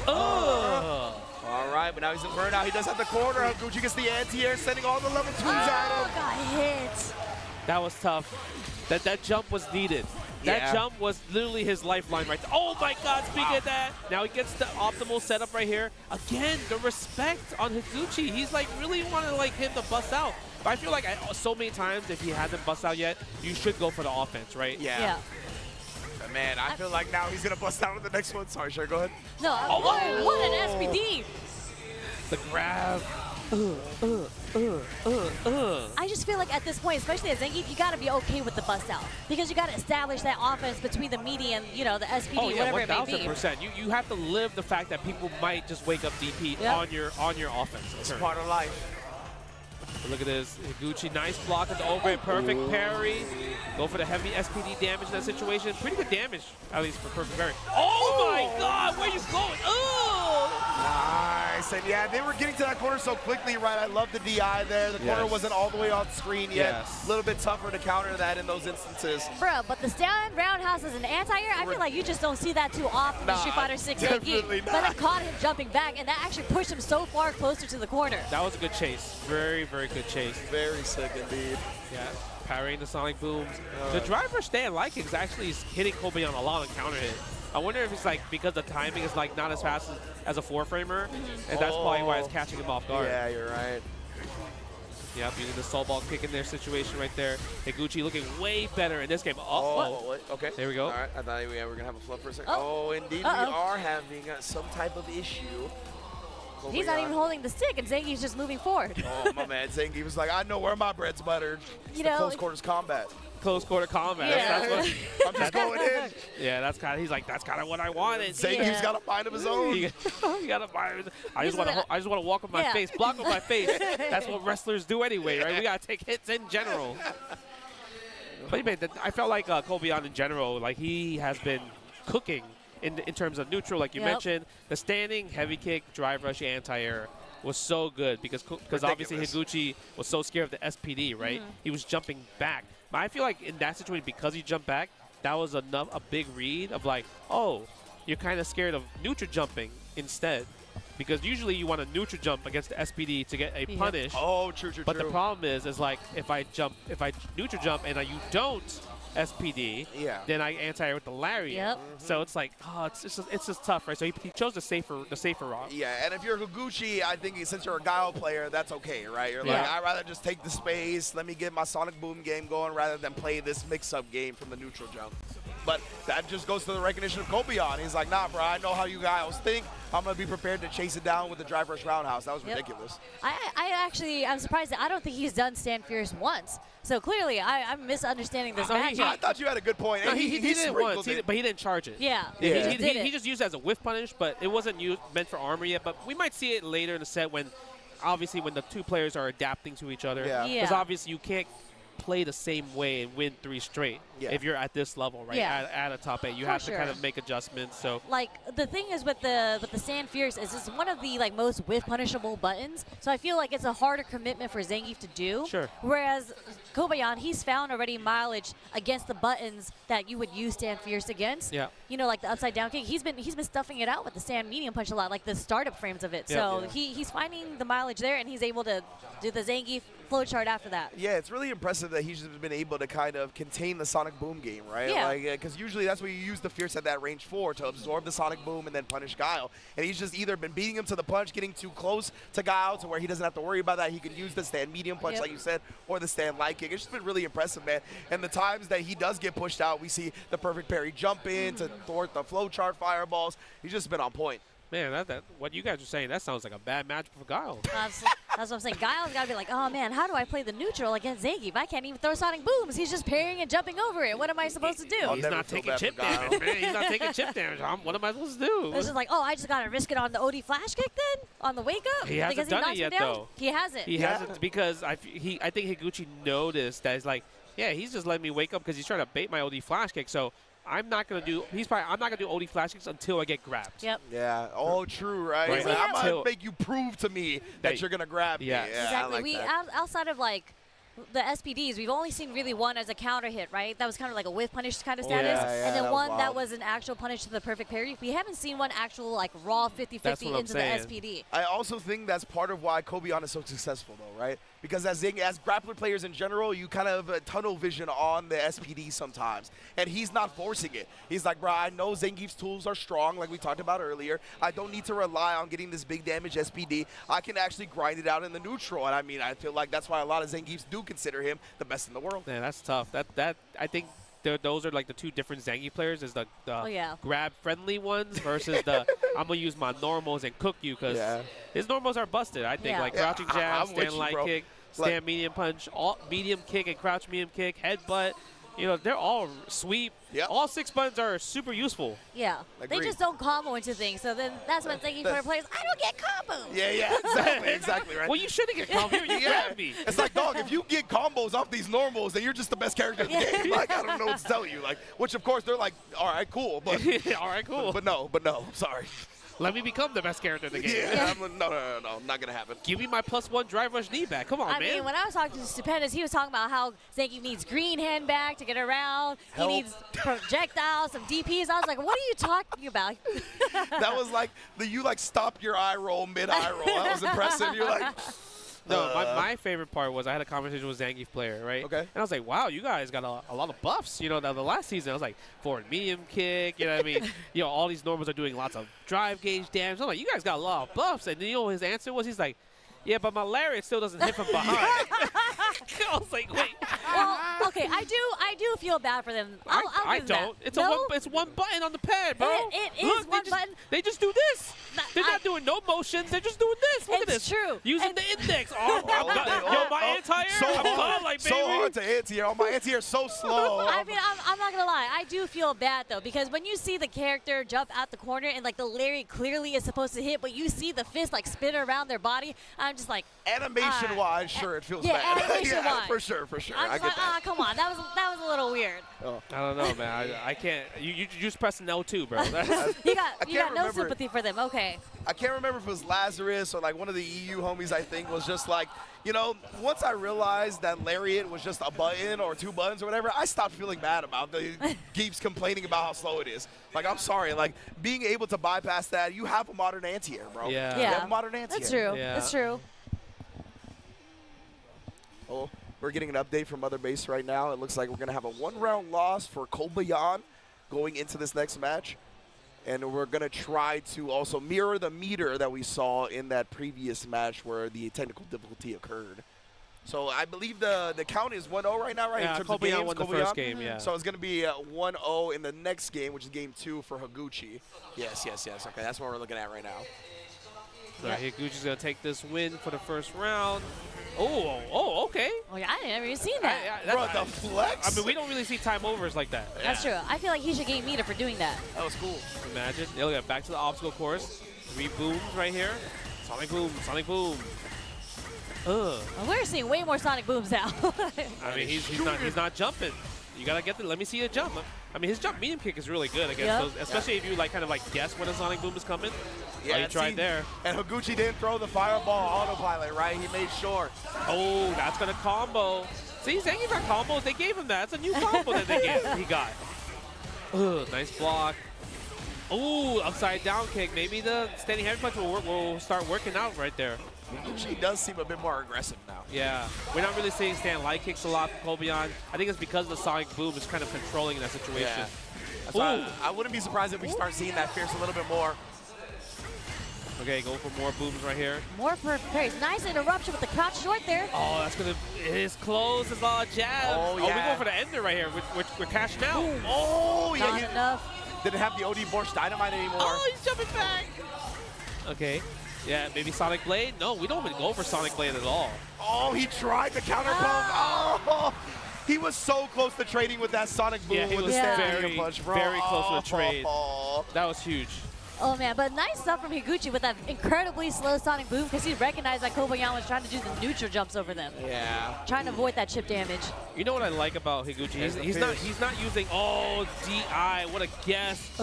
Ugh. All right, but now he's in burnout. He does have the corner. Higuchi gets the anti-air, sending all the level 2s at him. Got hit. That was tough. That jump was needed. That jump was literally his lifeline right there. Oh my God, speaking of that, now he gets the optimal setup right here. Again, the respect on Higuchi. He's like really wanting like him to bust out. But I feel like so many times if he hasn't bust out yet, you should go for the offense, right? Yeah. But man, I feel like now he's going to bust out with the next one. Sorry, sure, go ahead. No, what an SPD. The grab. I just feel like at this point, especially at Zangief, you got to be okay with the bust out because you got to establish that offense between the meaty and the SPD, whatever it may be. 1000%. You have to live the fact that people might just wake up DP on your offense. It's part of life. But look at this, Higuchi, nice block at the overhead, perfect parry. Go for the heavy SPD damage in that situation. Pretty good damage, at least for perfect parry. Oh my God, where are you going? Oh! Nice, and yeah, they were getting to that corner so quickly, right? I love the DI there. The corner wasn't all the way on screen yet. A little bit tougher to counter that in those instances. Bro, but the stand roundhouse as an anti-air, I feel like you just don't see that too often in Street Fighter 6 Zangief. But it caught him jumping back, and that actually pushed him so far closer to the corner. That was a good chase. Very, very good chase. Very sick indeed. Yeah, parrying the Sonic booms. The driver stand light kicks actually is hitting Kobayan a lot on counter hit. I wonder if it's like because the timing is like not as fast as a 4-framer, and that's probably why it's catching him off guard. Yeah, you're right. Yep, using the soul ball kick in their situation right there. Higuchi looking way better in this game. Okay. There we go. All right, I thought we were going to have a fluff for a second. Oh, indeed, we are having some type of issue. He's not even holding the stick, and Zangief's just moving forward. Oh, my man. Zangief was like, I know where my bread's buttered. It's the close quarters combat. Close quarter combat. Yeah. That's what, I'm just going in. Yeah, that's kind of. He's like, that's kind of what I wanted. Zangief's got a mind of his own. You got a mind. I just want to walk with my face, block with my face. That's what wrestlers do anyway, right? We gotta take hits in general. But man, I felt like Kobayan in general, like he has been cooking in terms of neutral, like you mentioned. The standing, heavy kick, drive rush, anti-air was so good because obviously Higuchi was so scared of the SPD, right? He was jumping back. But I feel like in that situation, because he jumped back, that was a big read of like, oh, you're kind of scared of neutral jumping instead. Because usually you want to neutral jump against the SPD to get a punish. Oh, true. But the problem is like if I neutral jump and you don't, SPD. Yeah. Then I anti-air with the lariat. Yep. So it's like, oh, it's just tough, right? So he chose the safer route. Yeah, and if you're Higuchi, I think since you're a Guile player, that's okay, right? You're like, Yeah. I'd rather just take the space, let me get my Sonic Boom game going rather than play this mix-up game from the neutral jump. But that just goes to the recognition of Kobion. He's like, nah, bro, I know how you Guiles think. I'm going to be prepared to chase it down with the drive rush roundhouse. That was ridiculous. I'm surprised that I don't think he's done Stand Fierce once. So clearly, I'm misunderstanding this match. I thought you had a good point. No, he did it once, it. but he didn't charge it. Yeah. He just used it as a whiff punish, but it wasn't meant for armor yet. But we might see it later in the set when the two players are adapting to each other. Yeah. Because obviously you can't play the same way and win 3 straight if you're at this level, right? Yeah. At a top 8, you have to kind of make adjustments. So like the thing is with the Stand Fierce is it's one of the like most whiff punishable buttons. So I feel like it's a harder commitment for Zangief to do. Sure. Whereas Kobayan, he's found already mileage against the buttons that you would use Stand Fierce against. Yeah. You know, like the upside down kick. He's been stuffing it out with the stand medium punch a lot, like the startup frames of it. So he's finding the mileage there, and he's able to do the Zangief flowchart after that. Yeah, it's really impressive that he's just been able to kind of contain the Sonic Boom game, right? Yeah. Like, because usually that's what you use the Fierce at that range for, to absorb the Sonic Boom and then punish Guile. And he's just either been beating him to the punch, getting too close to Guile to where he doesn't have to worry about that. He can use the stand medium punch, like you said, or the stand light kick. It's just been really impressive, man. And the times that he does get pushed out, we see the perfect parry jump in to thwart the flowchart fireballs. He's just been on point. Man, what you guys are saying, that sounds like a bad match for Guile. That's what I'm saying. Guile's got to be like, oh, man, how do I play the neutral against Zangief? I can't even throw Sonic Booms. He's just parrying and jumping over it. What am I supposed to do? He's not taking chip damage, man. He's not taking chip damage. What am I supposed to do? It's just like, oh, I just got to risk it on the OD flash kick then? On the wake up? He hasn't done it yet, though. He hasn't. He hasn't because I think Higuchi noticed that he's like, yeah, he's just letting me wake up because he's trying to bait my OD flash kick. So I'm not gonna do OD flash kicks until I get grabbed. Yep. Yeah. Oh, true, right? Right. Like, I'm gonna make you prove to me that you're gonna grab me. Yeah. Yeah, Exactly. I like that. Outside of like the SPDs, we've only seen really one as a counter hit, right? That was kind of like a whiff punish kind of status. Yeah, and then that one was that wild. was an actual punish to the perfect parry. We haven't seen one actual like raw 50-50 into the SPD. I also think that's part of why Kobion is so successful, though, right? Because as grappler players in general, you kind of tunnel vision on the SPD sometimes. And he's not forcing it. He's like, bro, I know Zangief's tools are strong, like we talked about earlier. I don't need to rely on getting this big damage SPD. I can actually grind it out in the neutral. And I mean, I feel like that's why a lot of Zangiefs do consider him the best in the world. Man, that's tough. That I think those are like the two different Zangief players. Is the grab friendly ones versus the I'm gonna use my normals and cook you because his normals are busted. I think like crouching jab, stand light kick, stand medium punch, medium kick and crouch medium kick, headbutt. You know, they're all sweep. Yep. All 6 buttons are super useful. Yeah. They just don't combo into things. So then that's what Zangief player plays. I don't get combos. Yeah, exactly right. Well, you shouldn't get combos. You grab me. It's like, dog, if you get combos off these normals, then you're just the best character in the game. Like, I don't know what to tell you. Like, which, of course, they're like, all right, cool. But all right, cool. But no, I'm sorry. Let me become the best character in the game. No, not going to happen. Give me my +1 drive rush knee back. Come on, I man. mean, when I was talking to Stupendous, he was talking about how Zangief needs green hand back to get around. Help. He needs projectiles, some DPs. I was like, what are you talking about? That was like, you like stopped your eye roll mid-eye roll. That was impressive. You're like... No, my favorite part was I had a conversation with Zangief player, right? Okay. And I was like, wow, you guys got a lot of buffs. You know, the last season, I was like, forward medium kick, you know what I mean? You know, all these normals are doing lots of drive gauge damage. I'm like, you guys got a lot of buffs. And you know what his answer was? He's like, yeah, but my lariat still doesn't hit from behind. I was like, wait. Well, okay, I do feel bad for them. I don't. It's it's one button on the pad, bro. It is Look, one button. They just do this. They're not doing no motions. They're just doing this. Look at this. It's true. Using the index. Yo, my anti-air. So hard to anti-air. My anti-air is so slow. I mean, I'm not going to lie. I do feel bad, though, because when you see the character jump out the corner and, like, the lariat clearly is supposed to hit, but you see the fist, like, spin around their body, I'm just like... Animation-wise, sure, it feels yeah, bad. Animation-wise. Yeah, for sure. I'm I just get like, that. come on. That was a little weird. Oh. I don't know, man. I can't. You just press L2, bro. You got no remember. sympathy for them. Okay. I can't remember if it was Lazarus or like one of the EU homies, I think, was just like, you know, once I realized that Lariat was just a button or 2 buttons or whatever, I stopped feeling bad about the Geeps complaining about how slow it is. Like, I'm sorry. Like, being able to bypass that, you have a modern anti-air, bro. Yeah. You have a modern anti-air. That's true. Yeah. That's true. Oh, We're getting an update from Mother Base right now. It looks like we're going to have a 1-round loss for Kobayan going into this next match. And we're going to try to also mirror the meter that we saw in that previous match where the technical difficulty occurred. So I believe the count is 1-0 right now, right? Yeah, in terms Kobayan of games, won the first game, yeah. So it's going to be 1-0 in the next game, which is game 2 for Higuchi. Yes. Okay, that's what we're looking at right now. So Higuchi's going to take this win for the first round. Oh, okay. Oh, yeah, I never even seen that. Bro, the flex? I mean, we don't really see time overs like that. That's true. I feel like he should gain meter for doing that. That was cool. Imagine. They'll get back to the obstacle course. 3 booms right here. Sonic boom, Sonic boom. Well, we're seeing way more Sonic booms now. I mean, he's not jumping. You gotta get the. Let me see the jump. I mean, his jump medium kick is really good against those, especially if you kind of guess when a Sonic boom is coming. Yeah, he tried there. And Higuchi didn't throw the fireball autopilot, right? He made sure. Oh, that's gonna combo. See, Zangief got combos. They gave him that. That's a new combo that he got. Nice block. Oh, upside down kick. Maybe the standing heavy punch will start working out right there. Higuchi does seem a bit more aggressive now. Yeah, we're not really seeing stand light kicks a lot from Kobayan. I think it's because the Sonic boom is kind of controlling that situation. Yeah. I wouldn't be surprised if we start seeing that fierce a little bit more. Okay, go for more booms right here. More for parries. Nice interruption with the crouch short there. Oh, that's gonna. It is close. It's all a jab. Oh, yeah. Oh, we're going for the ender right here. We're cashing out. Boom. Oh, yeah. Not enough. Didn't have the OD Borscht Dynamite anymore. Oh, he's jumping back. Okay. Yeah, maybe Sonic Blade? No, we don't even go for Sonic Blade at all. Oh, he tried the counter pump. Oh, he was so close to trading with that Sonic boom with the standing punch, bro. Very close to a trade. That was huge. Oh, man, but nice stuff from Higuchi with that incredibly slow Sonic boom because he recognized that Kobayan was trying to do the neutral jumps over them. Yeah. Trying to avoid that chip damage. You know what I like about Higuchi? He's not using, DI. What a guess.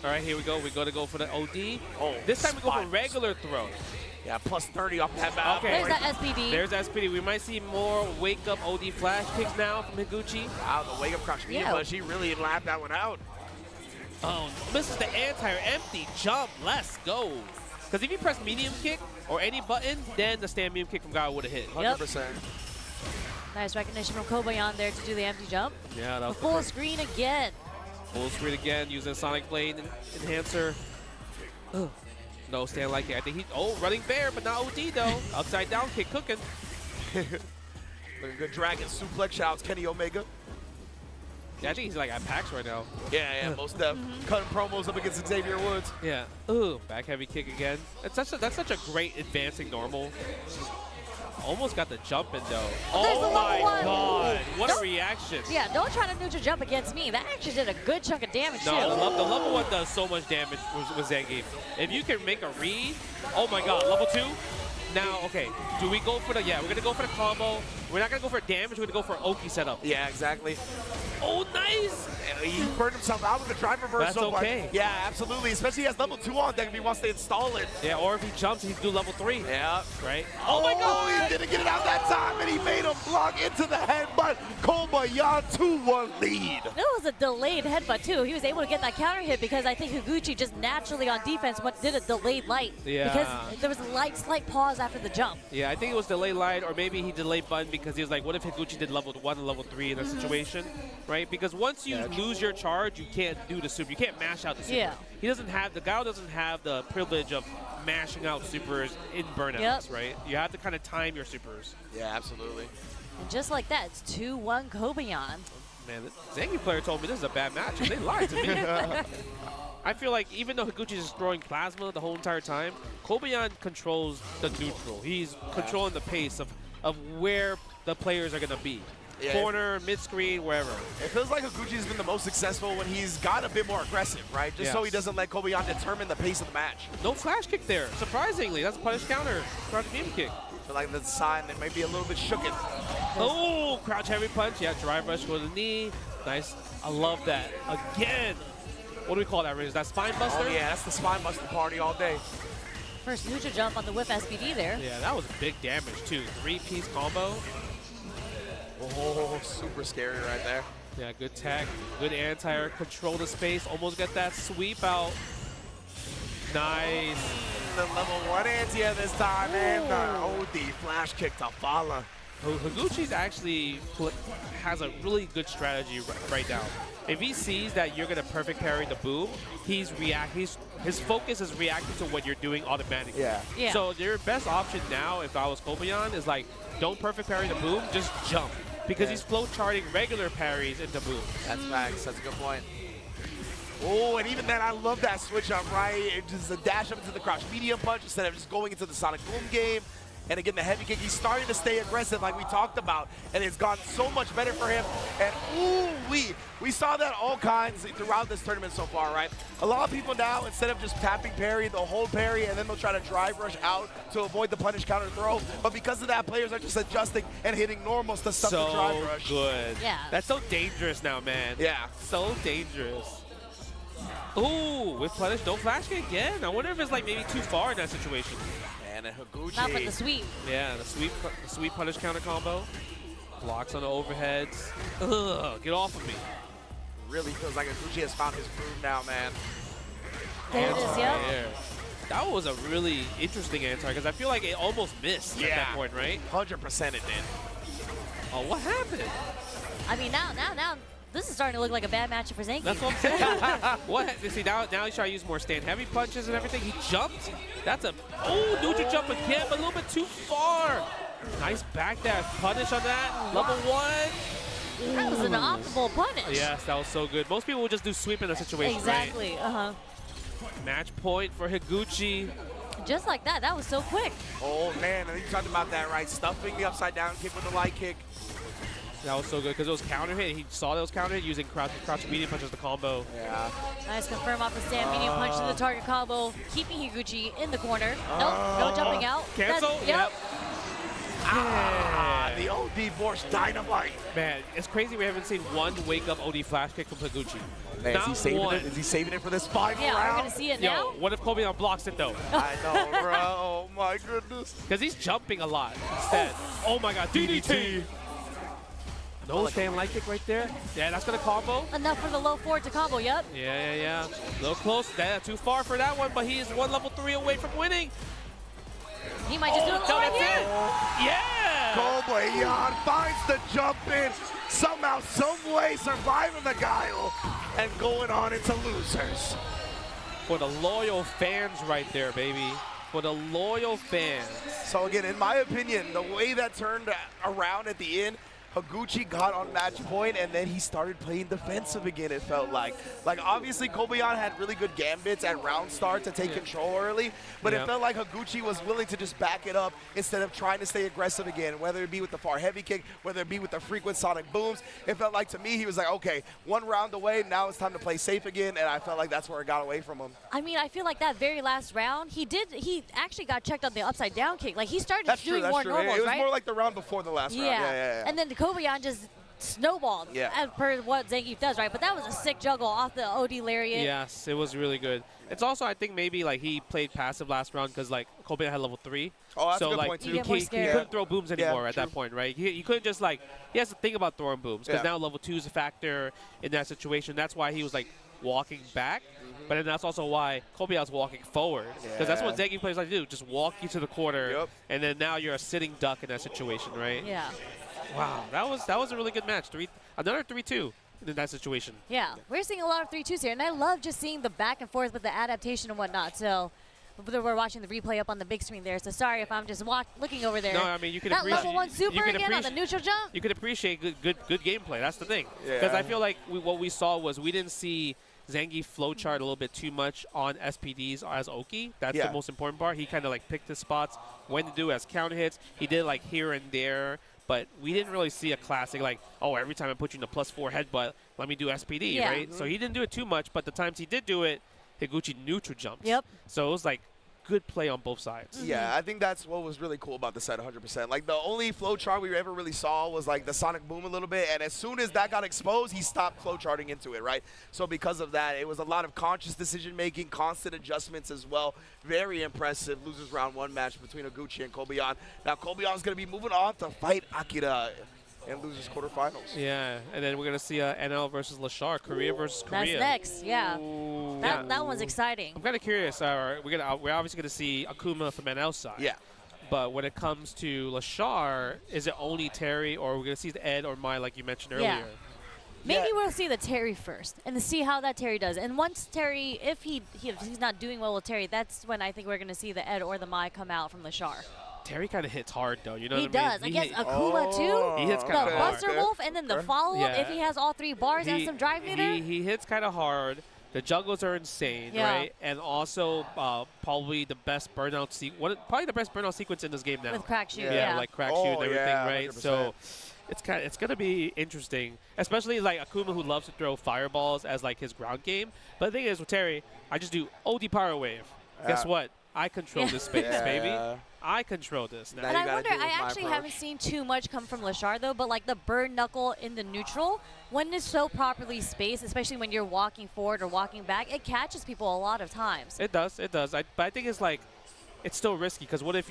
All right, here we go. We got to go for the OD. Oh, this time we go for regular throw. Yeah, plus 30 off that battle. Okay. There's that SPD. There's SPD. We might see more wake-up OD flash kicks now from Higuchi. Wow, the wake-up crouch medium punch. He really lapped that one out. Oh, misses the anti-air empty jump. Let's go. Because if you press medium kick or any button, then the stand medium kick from Guy would have hit. 100%. Nice recognition from Kobayan there to do the empty jump. Yeah, that was full screen again. Full screen again using Sonic Blade enhancer. No stand like it. I think he. Oh, running bear, but not OD though. Upside down kick cooking. Looking good dragon suplex. Shouts Kenny Omega. Yeah, I think he's at PAX right now. Yeah, most of cutting promos up against Xavier Woods. Yeah. Ooh, back heavy kick again. That's such a great advancing normal. Almost got the jump in though. Oh my God! What a reaction! Yeah, don't try to neutral jump against me. That actually did a good chunk of damage too. No, the level 1 does so much damage with Zangief. If you can make a read, oh my God, level 2. Now, okay, do we go for the? Yeah, we're gonna go for the combo. We're not gonna go for damage. We're gonna go for Oki setup. Yeah, exactly. Oh, nice! He burned himself out with the drive reversal. That's okay. Yeah, absolutely. Especially he has level 2 on deck if he wants to install it. Yeah, or if he jumps, he can do level 3. Yeah. Right? Oh my God! He didn't get it out that time, and he made him block into the headbutt. Kobayan 2-1 lead. It was a delayed headbutt too. He was able to get that counter hit because I think Higuchi just naturally on defense did a delayed light. Yeah. Because there was a slight pause after the jump. Yeah, I think it was delay light, or maybe he delayed button because he was like, what if Higuchi did level 1 and level 3 in that situation, right? Because once you lose your charge, you can't do the super. You can't mash out the super. Yeah. The Gao doesn't have the privilege of mashing out supers in burnouts, right? You have to kind of time your supers. Yeah, absolutely. And just like that, it's 2-1 Kobayan. Man, the Zangief player told me this is a bad match, and they lied to me. I feel like even though Higuchi is throwing plasma the whole entire time, Kobayan controls the neutral. He's controlling the pace of where the players are going to be. Yeah. Corner, mid-screen, wherever. It feels like Higuchi's been the most successful when he's got a bit more aggressive, right? Just so he doesn't let Kobayan determine the pace of the match. No flash kick there. Surprisingly, that's a punish counter. Crouch medium kick. I feel like that's a sign that might be a little bit shooken. Oh, crouch heavy punch. Yeah, drive rush for the knee. Nice. I love that. Again. What do we call that, Riz? Is that spine buster? Oh, yeah, that's the spine buster party all day. First neutral jump on the whip SPD there. Yeah, that was big damage, too. 3-piece combo. Oh, super scary right there. Yeah, good tech, good anti-air, control the space, almost get that sweep out. Nice. The level 1 anti-air this time, and the OD flash kick to follow. Higuchi's actually has a really good strategy right now. If he sees that you're gonna perfect parry the boom, his focus is reacting to what you're doing automatically. Yeah. So your best option now, if I was Kobayan, is like, don't perfect parry the boom, just jump. Because he's flow charting regular parries into boom. That's facts. That's a good point. Oh, and even then, I love that switch up, right? It just a dash up into the crouch medium punch instead of just going into the Sonic Boom game. And again, the heavy kick, he's starting to stay aggressive like we talked about, and it's gone so much better for him. And ooh-wee, we saw that all kinds throughout this tournament so far, right? A lot of people now, instead of just tapping parry, they'll hold parry, and then they'll try to drive rush out to avoid the punish counter throw. But because of that, players are just adjusting and hitting normals to stop the drive rush. So good. Yeah. That's so dangerous now, man. Yeah. So dangerous. Ooh, with punish, don't flash kick again. I wonder if it's like maybe too far in that situation. And a Higuchi. Not with the sweep. Yeah, the sweep punish counter combo. Blocks on the overheads. Ugh, get off of me. Really feels like Higuchi has found his groove now, man. There it is, yep. There. That was a really interesting answer because I feel like it almost missed at that point, right? 100% it did. Oh, what happened? I mean, now, this is starting to look like a bad matchup for Zangief. That's what I'm saying. What? See, now he's trying to use more stand heavy punches and everything. He jumped. That's a neutral jump again, but a little bit too far. Nice back dash punish on that. Level 1. That was an optimal punish. Yes, that was so good. Most people would just do sweep in that situation. Exactly. Right? Match point for Higuchi. Just like that. That was so quick. Oh man, and you talked about that, right? Stuffing the upside down kick with the light kick. That was so good because it was counter hit. He saw that was counter hit using crouch medium punch as the combo. Yeah. Nice confirm off the stand medium punch to the target combo, keeping Higuchi in the corner. Nope, no jumping out. Cancel? Yep. Ah, the OD Force Dynamite. Man, it's crazy we haven't seen one wake-up OD flash kick from Higuchi. Man, Not is he saving one. it? Is he saving it for this final Yeah, round? we're going to see it Yo, now. what if Kobayan blocks it, though? I know, bro. Oh, my goodness. Because he's jumping a lot instead. Oh, my God. DDT. No stand light kick right there. Yeah, that's going to combo. Enough for the low forward to combo, yep. Yeah. A little close. Yeah, too far for that one, but he is one level 3 away from winning. He might just do it right here. Yeah! Kobayan finds the jump in, somehow, some way surviving the guile and going on into losers. For the loyal fans right there, baby. For the loyal fans. So again, in my opinion, the way that turned around at the end, Higuchi got on match point, and then he started playing defensive again, it felt like. Like, obviously, Kobayan had really good gambits at round start to take control early, but it felt like Higuchi was willing to just back it up instead of trying to stay aggressive again, whether it be with the far heavy kick, whether it be with the frequent sonic booms. It felt like, to me, he was like, okay, one round away, now it's time to play safe again, and I felt like that's where it got away from him. I mean, I feel like that very last round, he actually got checked on the upside down kick. Like, he started doing more normals, It was right? more like the round before the last round. Yeah. And then Kobayan just snowballed as per what Zangief does, right? But that was a sick juggle off the OD lariat. Yes, it was really good. It's also, I think, maybe like he played passive last round because like Kobayan had level 3. Oh, that's so a good like point, too. You get more he scared. couldn't throw booms anymore at that point, right? He couldn't just like, he has to think about throwing booms because now level 2 is a factor in that situation. That's why he was like walking back. But then that's also why Kobayan's walking forward. Because that's what Zangief players like to do, just walk you to the corner, and then now you're a sitting duck in that situation, right? Yeah. Wow, that was a really good match. Another 3-2 in that situation. Yeah, we're seeing a lot of 3-2s here, and I love just seeing the back and forth with the adaptation and whatnot. So we're watching the replay up on the big screen there, so sorry if I'm just looking over there. No, I mean, you can that appreciate level 1 super again on the neutral jump. You could appreciate good gameplay. That's the thing. Because I feel like what we saw was we didn't see Zangief flowchart a little bit too much on SPDs as Oki. That's the most important part. He kind of like picked his spots when to do as counter hits. He did like here and there, but we didn't really see a classic like, oh, every time I put you in a +4 headbutt, let me do SPD, right? So he didn't do it too much, but the times he did do it, Higuchi neutral jumps. Yep. So it was like good play on both sides. Yeah, I think that's what was really cool about the set 100%. Like, the only flowchart we ever really saw was, like, the Sonic Boom a little bit, and as soon as that got exposed, he stopped flowcharting into it, right? So because of that, it was a lot of conscious decision-making, constant adjustments as well. Very impressive losers round 1 match between Higuchi and Kobayan. Now, Kobayan's going to be moving on to fight Akira and losers quarterfinals. Yeah, and then we're going to see NL versus Lashar, Korea versus Korea. That's next, yeah. That one's exciting. I'm kind of curious. We're obviously going to see Akuma from NL's side. Yeah. But when it comes to Lashar, is it only Terry, or are we going to see the Ed or Mai like you mentioned earlier? Maybe we'll see the Terry first and to see how that Terry does. And once Terry, if he's not doing well with Terry, that's when I think we're going to see the Ed or the Mai come out from Lashar. Terry kind of hits hard, though. You know what I I mean? He does. Against Akuma, too. He hits kind of The hard. Buster Wolf and then the follow-up, if he has all 3 bars and some drive meter. He hits kind of hard. The juggles are insane, right? And also probably the best burnout probably the best burnout sequence in this game now. With crack shoot, like crack shoot and everything, right? 100%. So it's gonna be interesting, especially like Akuma, who loves to throw fireballs as like his ground game. But the thing is with Terry, I just do OD Power Wave. Guess what? I control this space, baby. I control this now. And I wonder, I actually haven't seen too much come from Lashar, though, but like the bird knuckle in the neutral, when it's so properly spaced, especially when you're walking forward or walking back, it catches people a lot of times. It does. But I think it's like, it's still risky, because what if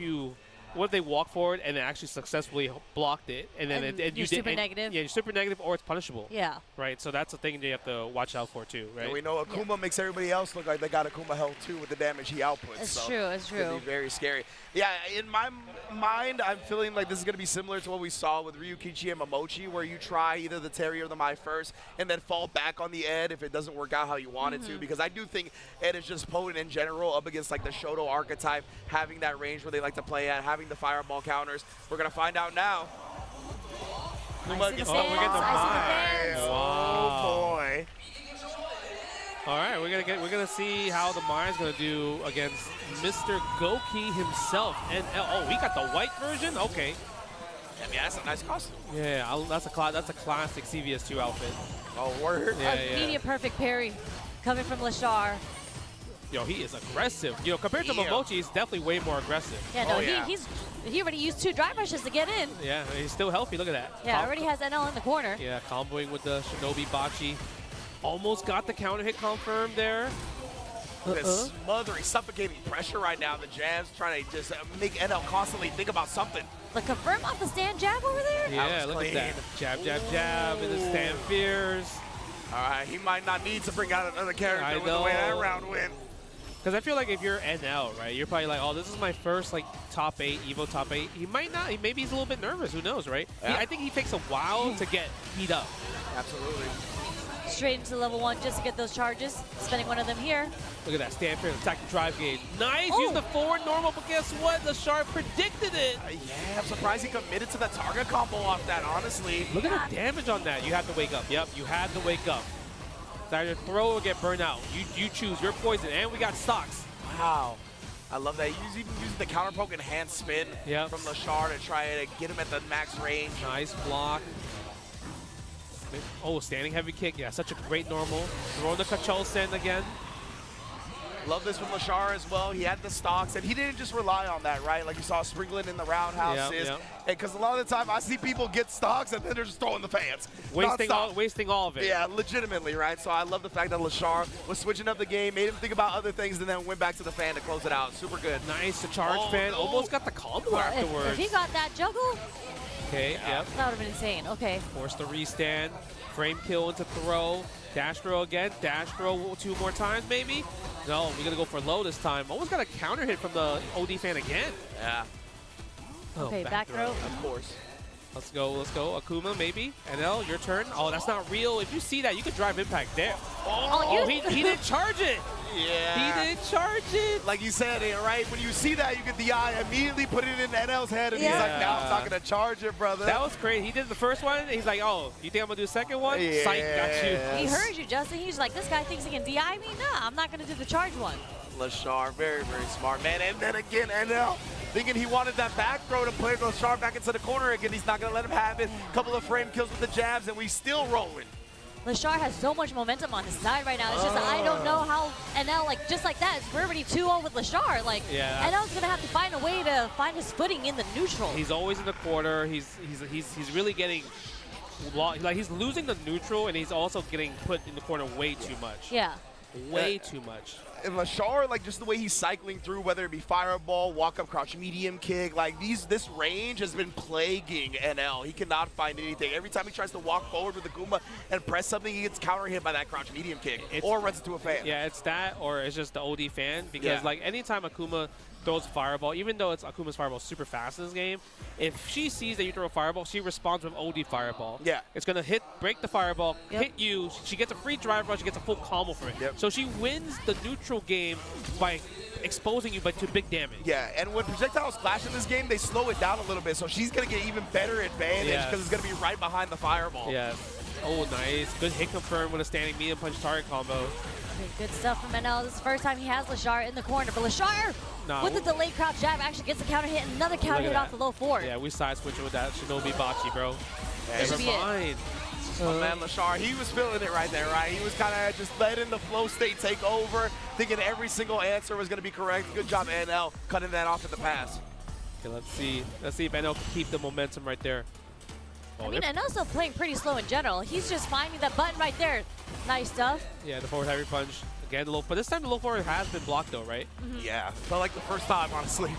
they walk forward and it actually successfully blocked it, and then you're super negative? Yeah, you're super negative, or it's punishable. Yeah. Right, so that's the thing you have to watch out for, too, right? And we know Akuma makes everybody else look like they got Akuma health, too, with the damage he outputs. It's true, it's true. It's very scary. Yeah, in my mind, I'm feeling like this is going to be similar to what we saw with Ryukichi and Momochi, where you try either the Terry or the Mai first, and then fall back on the Ed if it doesn't work out how you want it to, because I do think Ed is just potent in general up against like the Shoto archetype, having that range where they like to play at, having the fireball counters. We're going to find out now. I see the fans. we're getting the I see the fans. Oh, boy. All right, we're gonna see how the Mai is gonna do against Mr. Goki himself. And we got the white version. Okay. I mean, that's a nice costume. Yeah, that's a classic CVS2 outfit. Oh, word. Media perfect parry coming from Lashar. Yo, he is aggressive. You know, compared to Momochi, he's definitely way more aggressive. Yeah, no, he already used 2 drive rushes to get in. Yeah, he's still healthy. Look at that. Yeah, already has NL in the corner. Yeah, comboing with the Shinobi Bachi. Almost got the counter hit confirmed there. This smothering, suffocating pressure right now. The jabs trying to just make NL constantly think about something. The confirm off the stand jab over there? Yeah, look at that. Jab, jab, jab, and the stand fears. All right, he might not need to bring out another character with the way that round went. Because I feel like if you're NL, right, you're probably like, oh, this is my first like top 8, Evo top 8. He might not. Maybe he's a little bit nervous. Who knows, right? Yeah. I think he takes a while to get heat up. Absolutely. Straight into level 1 just to get those charges. Spending one of them here. Look at that. Stand fair, attack the drive gauge. Nice. Use the forward normal, but guess what? The Sharp predicted it. Yeah, I'm surprised he committed to that target combo off that, honestly. Look at the damage on that. You have to wake up. Yep, you had to wake up. It's either throw or get burned out. You choose. You're poison. And we got stocks. Wow. I love that. He's even using the counter poke and hand spin from Lashar to try to get him at the max range. Nice block. Oh, standing heavy kick. Yeah, such a great normal. Throwing the Kachol Sen again. Love this from Lashar as well. He had the stocks, and he didn't just rely on that, right? Like you saw sprinkling in the roundhouses. Because a lot of the time, I see people get stocks, and then they're just throwing the fans. Wasting all of it. Yeah, legitimately, right? So I love the fact that Lashar was switching up the game, made him think about other things, and then went back to the fan to close it out. Super good. Nice, the charge fan. Almost got the combo afterwards. If he got that juggle, okay, yep. that would have been insane. Okay. Force the restand. Frame kill into throw. Dash throw again. Dash throw 2 more times, maybe. No, we're going to go for low this time. Almost got a counter hit from the OD fan again. Yeah. Okay, back throw. Of course. Let's go. Akuma, maybe. NL, your turn. Oh, that's not real. If you see that, you could drive impact there. Oh, he didn't charge it. Yeah. He didn't charge it. Like you said, right? When you see that, you get the eye, immediately put it in NL's head, and he's like, now I'm not going to charge it, brother. That was crazy. He did the first one. He's like, oh, you think I'm going to do the second one? Yes. Psych, got you. He heard you, Justin. He's like, this guy thinks he can DI me? Nah, I'm not going to do the charge one. Lashar, very, very smart, man. And then again, NL, thinking he wanted that back throw to play Lashar back into the corner again. He's not going to let him have it. Couple of frame kills with the jabs, and we still rolling. Lashar has so much momentum on his side right now. It's just I don't know how NL, like, just like that, we're already 2-0 with Lashar. Like, NL's going to have to find a way to find his footing in the neutral. He's always in the corner. He's really getting, like, he's losing the neutral, and he's also getting put in the corner way too much. Yeah. Way too much. And Lashar, like, just the way he's cycling through, whether it be fireball, walk-up crouch medium kick, like, this range has been plaguing NL. He cannot find anything. Every time he tries to walk forward with Akuma and press something, he gets counter-hit by that crouch medium kick or runs into a fan. Yeah, it's that or it's just the OD fan because, like, anytime Akuma throws fireball, even though it's Akuma's fireball super fast in this game, if she sees that you throw a fireball, she responds with OD fireball. Yeah. It's going to break the fireball, hit you. She gets a free drive rush. She gets a full combo for it. Yep. So she wins the neutral game by exposing you to big damage. Yeah, and when projectiles clash in this game, they slow it down a little bit, so she's going to get even better advantage because it's going to be right behind the fireball. Yeah. Oh, nice. Good hit confirm with a standing medium punch target combo. Okay, good stuff from NL. This is the first time he has Lashar in the corner, but Lashar with the delayed crouch jab actually gets a counter hit and another counter hit off the low forward. Yeah, we side switching with that Shinobi Bachi, bro. Yeah, Never mind. My man Lashar, he was feeling it right there, right? He was kind of just letting the flow state take over, thinking every single answer was going to be correct. Good job, NL, cutting that off at the pass. Okay, let's see. Let's see if NL can keep the momentum right there. I mean, NL's still playing pretty slow in general. He's just finding that button right there. Nice stuff. Yeah, the forward heavy punch. Again, but this time the low forward has been blocked though, right? Yeah, felt like the first time, honestly.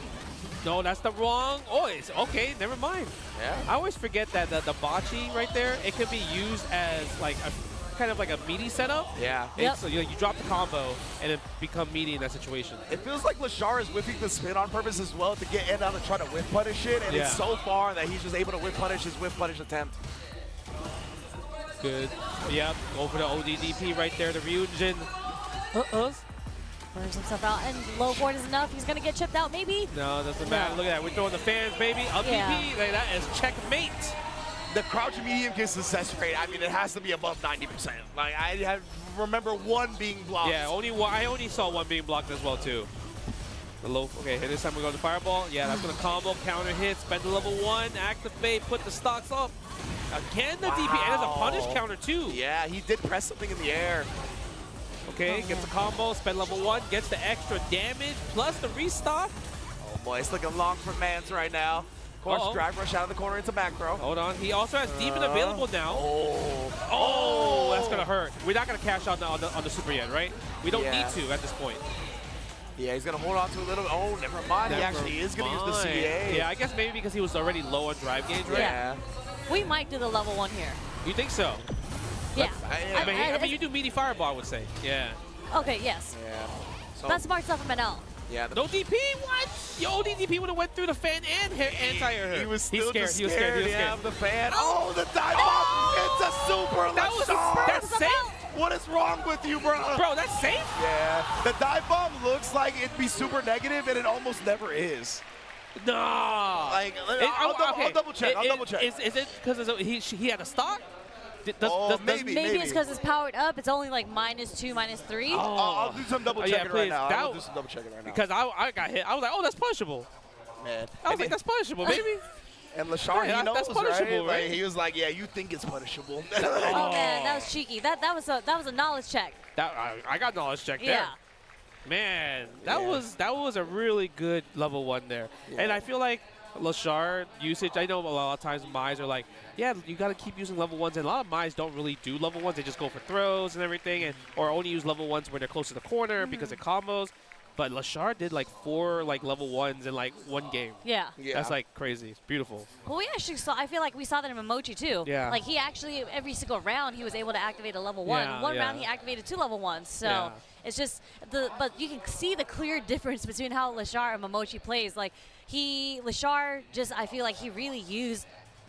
No, that's the wrong. Oh, it's okay. Never mind. Yeah. I always forget that the Bachi right there, it can be used as like a kind of like a meaty setup. Yeah. So you drop the combo and then become meaty in that situation. It feels like Lashar is whipping the spin on purpose as well to get NL to try to whip punish it, and it's so far that he's just able to whip punish his whip punish attempt. Good. Yep. Go for the ODDP right there. The Ryujin. Burns himself out, and low board is enough. He's going to get chipped out, maybe? No, doesn't matter. Look at that. We're throwing the fans, baby. Up DP. Like, that is checkmate. The crouch medium kick success rate, I mean, it has to be above 90%. Like, I remember one being blocked. Yeah, I only saw one being blocked as well, too. The low, okay, and this time we're going to fireball. Yeah, that's going to combo, counter hit, spend the level 1, activate, put the stocks up. Again, the DP, and there's a punish counter, too. Yeah, he did press something in the air. Okay, gets the combo, spend level 1, gets the extra damage, plus the restock. Oh boy, it's looking long for Mans right now. Of course, drive rush out of the corner into back throw. Hold on, he also has Demon available now. Oh, that's gonna hurt. We're not gonna cash out on the super yet, right? We don't need to at this point. Yeah, he's gonna hold on to a little. Oh, never mind. He actually is gonna use the CA. Yeah, I guess maybe because he was already low on drive gauge, right? Yeah. We might do the level 1 here. You think so? Yeah. I mean, you do meaty fireball, I would say. Yeah. Okay, yes. Yeah. So that's smart stuff from NL. Yeah. No DP? What? Yo, DP would have went through the fan and anti-air. He was still scared. He was scared. Yeah, the fan. Oh, the dive bomb. It's a super That's safe. What is wrong with you, bro? Bro, that's safe? Yeah. The dive bomb looks like it'd be super negative, and it almost never is. No. Like, I'll double check. I'll double check. Is it because he had a stock? Maybe it's because it's powered up. It's only like -2, -3. I'll do some double checking right now. I'll do some double checking right now. Because I got hit. I was like, oh, that's punishable. Man. I was like, that's punishable, baby. And Lashar, he knows, that's punishable, right? Like, he was like, yeah, you think it's punishable. Oh man, that was cheeky. That was a knowledge check. I got knowledge check there. Yeah. Man, that was a really good level 1 there. Yeah. And I feel like Lashar usage, I know a lot of times Mize are like, yeah, you got to keep using level 1s, and a lot of Mize don't really do level 1s. They just go for throws and everything, or only use level 1s where they're close to the corner because it combos. But Lashar did like 4 level 1s in like 1 game. Yeah. That's like crazy. It's beautiful. Well, we actually saw, I feel like we saw that in Momochi too. Yeah. Like he actually, every single round, he was able to activate a level 1. Yeah, One round he activated 2 level 1s. So Yeah. it's just, but you can see the clear difference between how Lashar and Momochi plays. Like Lashar just, I feel like he really used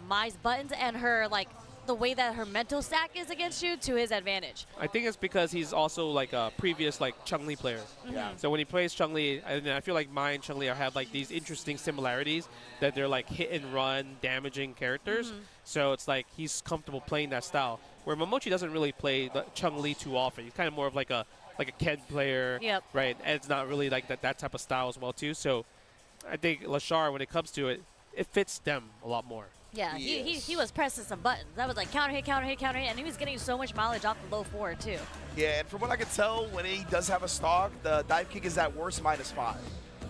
Mai's buttons and her, like, the way that her mental stack is against you to his advantage. I think it's because he's also like a previous like Chun-Li player. Yeah. So when he plays Chun-Li, I feel like Mai and Chun-Li have like these interesting similarities that they're like hit and run, damaging characters. So it's like he's comfortable playing that style. Where Momochi doesn't really play the Chun-Li too often. He's kind of more of like a Ken player, right? And it's not really like that type of style as well too. So I think Lashar, when it comes to it, it fits them a lot more. Yeah, he was pressing some buttons. That was like counter hit, counter hit, counter hit, and he was getting so much mileage off the low forward too. Yeah, and from what I can tell, when he does have a stock, the dive kick is at worst -5.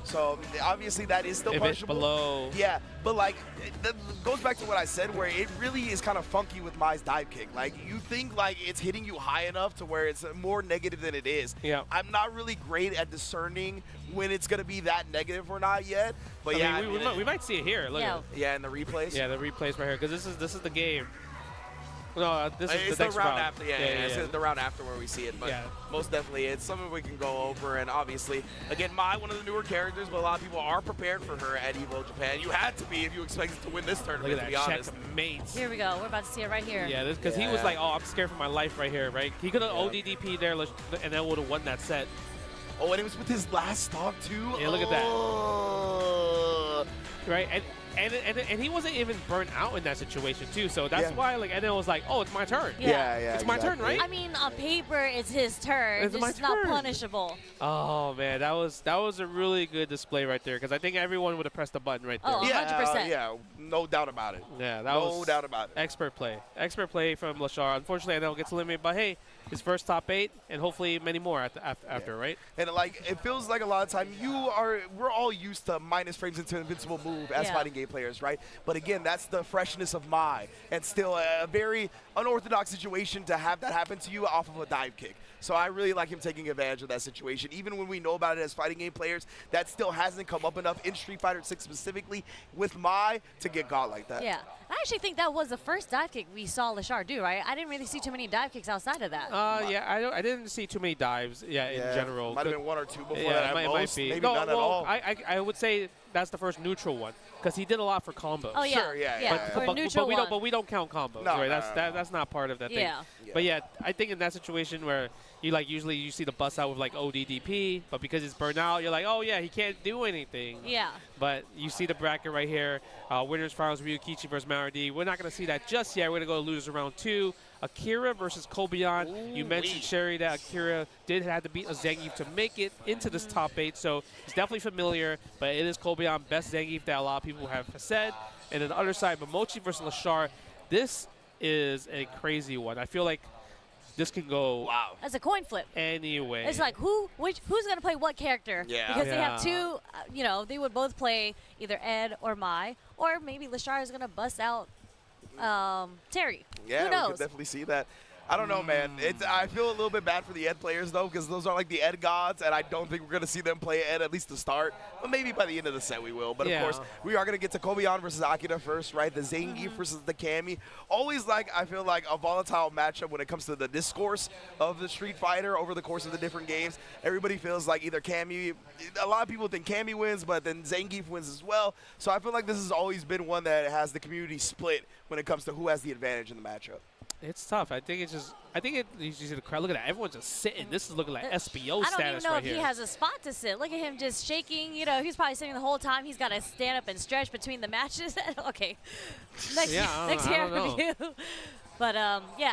So obviously that is still punishable. If it's below. Yeah, but like that goes back to what I said, where it really is kind of funky with Mai's dive kick. Like you think like it's hitting you high enough to where it's more negative than it is. Yeah. I'm not really great at discerning when it's gonna be that negative or not yet. But I mean, we might see it here. Look. Yeah, in the replays. Yeah, the replays right here, because this is the game. No, this is it's the next round after. Yeah, yeah. It's the round after where we see it. But most definitely, it's something we can go over. And obviously, again, Mai, one of the newer characters, but a lot of people are prepared for her at EVO Japan. You had to be if you expected to win this tournament, Look at to be that honest. checkmate. Here we go. We're about to see it right here. Yeah, because he was like, oh, I'm scared for my life right here, right? He could have ODDP there and then would have won that set. Oh, and it was with his last stock, too? Yeah, look at that. Right, and he wasn't even burnt out in that situation too, so that's why like NL was like, oh, it's my turn. It's my turn, right? I mean, on paper, it's his turn. It's just not punishable. Oh man, that was a really good display right there because I think everyone would have pressed the button right there. Oh, 100%. Yeah, no doubt about it. Yeah, no doubt about it. Expert play from Lachar. Unfortunately, NL gets eliminated, but hey, his first top 8 and hopefully many more after, right? And like it feels like a lot of time we're all used to minus frames into invincible move as fighting game players, right? But again, that's the freshness of Mai, and still a very unorthodox situation to have that happen to you off of a dive kick. So I really like him taking advantage of that situation. Even when we know about it as fighting game players, that still hasn't come up enough in Street Fighter 6 specifically with Mai to get got like that. Yeah, I actually think that was the first dive kick we saw Lachar do, right? I didn't really see too many dive kicks outside of that. Yeah, I didn't see too many dives, in general. Might have been 1 or 2 before that. It might be. Maybe none at all. I would say that's the first neutral one because he did a lot for combos. Oh, yeah. Sure, yeah. But we don't count combos, right? That's not part of that thing. But yeah, I think in that situation where usually you see the bust out with like ODDP, but because it's burnt out, you're like, oh yeah, he can't do anything. Yeah. But you see the bracket right here, winners finals Ryukichi versus Maradi. We're not gonna see that just yet. We're gonna go to losers round 2. Akira versus Kobian. You mentioned, Sherry, that Akira did have to beat a Zangief to make it into this top 8, so he's definitely familiar, but it is Kobian, best Zangief that a lot of people have said. And on the other side, Momochi versus Lachar. This is a crazy one. I feel like this can go as a coin flip. Anyway. It's like who's going to play what character? Yeah. Because they have two, they would both play either Ed or Mai, or maybe Lachar is going to bust out Terry. Yeah, who knows? We could definitely see that. I don't know, man. I feel a little bit bad for the Ed players, though, because those are like the Ed gods, and I don't think we're going to see them play Ed at least to start. But maybe by the end of the set we will. But, of course, we are going to get to Kobian versus Akira first, right? The Zangief versus the Cammy. Always, I feel like a volatile matchup when it comes to the discourse of the Street Fighter over the course of the different games. Everybody feels like either Cammy – a lot of people think Cammy wins, but then Zangief wins as well. So I feel like this has always been one that has the community split when it comes to who has the advantage in the matchup. It's tough. You see the crowd. Look at that. Everyone's just sitting. This is looking like SBO status right here. I don't even know if he has a spot to sit. Look at him just shaking. He's probably sitting the whole time. He's got to stand up and stretch between the matches. Okay. Next year review. But,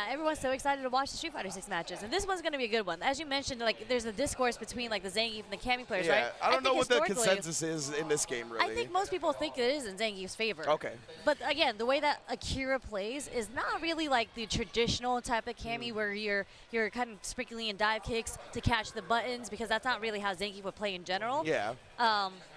everyone's so excited to watch the Street Fighter 6 matches. And this one's going to be a good one. As you mentioned, there's a discourse between, the Zangief and the Cammy players, right? I don't know what the consensus is in this game, really. I think most people think it is in Zangief's favor. Okay. But, again, the way that Akira plays is not really like the traditional type of Cammy where you're kind of sprinkling in dive kicks to catch the buttons, because that's not really how Zangief would play in general. Yeah.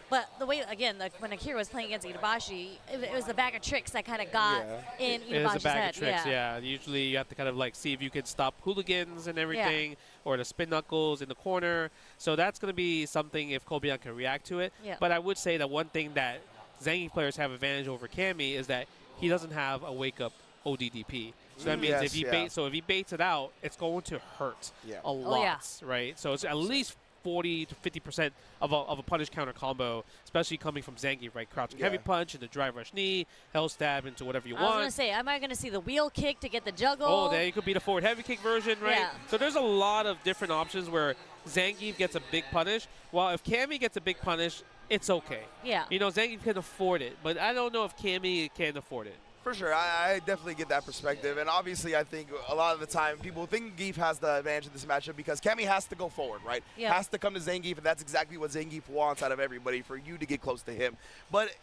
But the way, again, when Akira was playing against Itabashi, it was the bag of tricks that kind of got in Itabashi's head. It is a bag of tricks, Usually you have to kind of see if you can stop hooligans and everything, or the spin knuckles in the corner. So that's going to be something if Kobian can react to it. Yeah. But I would say that one thing that Zangief players have advantage over Cammy is that he doesn't have a wake-up ODDP. So that means if he baits it out, it's going to hurt a lot, right? So it's at least 40 to 50% of a punish counter combo, especially coming from Zangief, right? Crouching heavy punch into drive rush knee, hell stab into whatever you want. I was going to say, am I going to see the wheel kick to get the juggle? Oh, there you could be the forward heavy kick version, right? Yeah. So there's a lot of different options where Zangief gets a big punish. While if Cammy gets a big punish, it's okay. Yeah. Zangief can afford it, but I don't know if Cammy can afford it. For sure, I definitely get that perspective, and obviously I think a lot of the time people think Zangief has the advantage in this matchup because Cammy has to go forward, right? Yeah. Has to come to Zangief, and that's exactly what Zangief wants out of everybody, for you to get close to him. But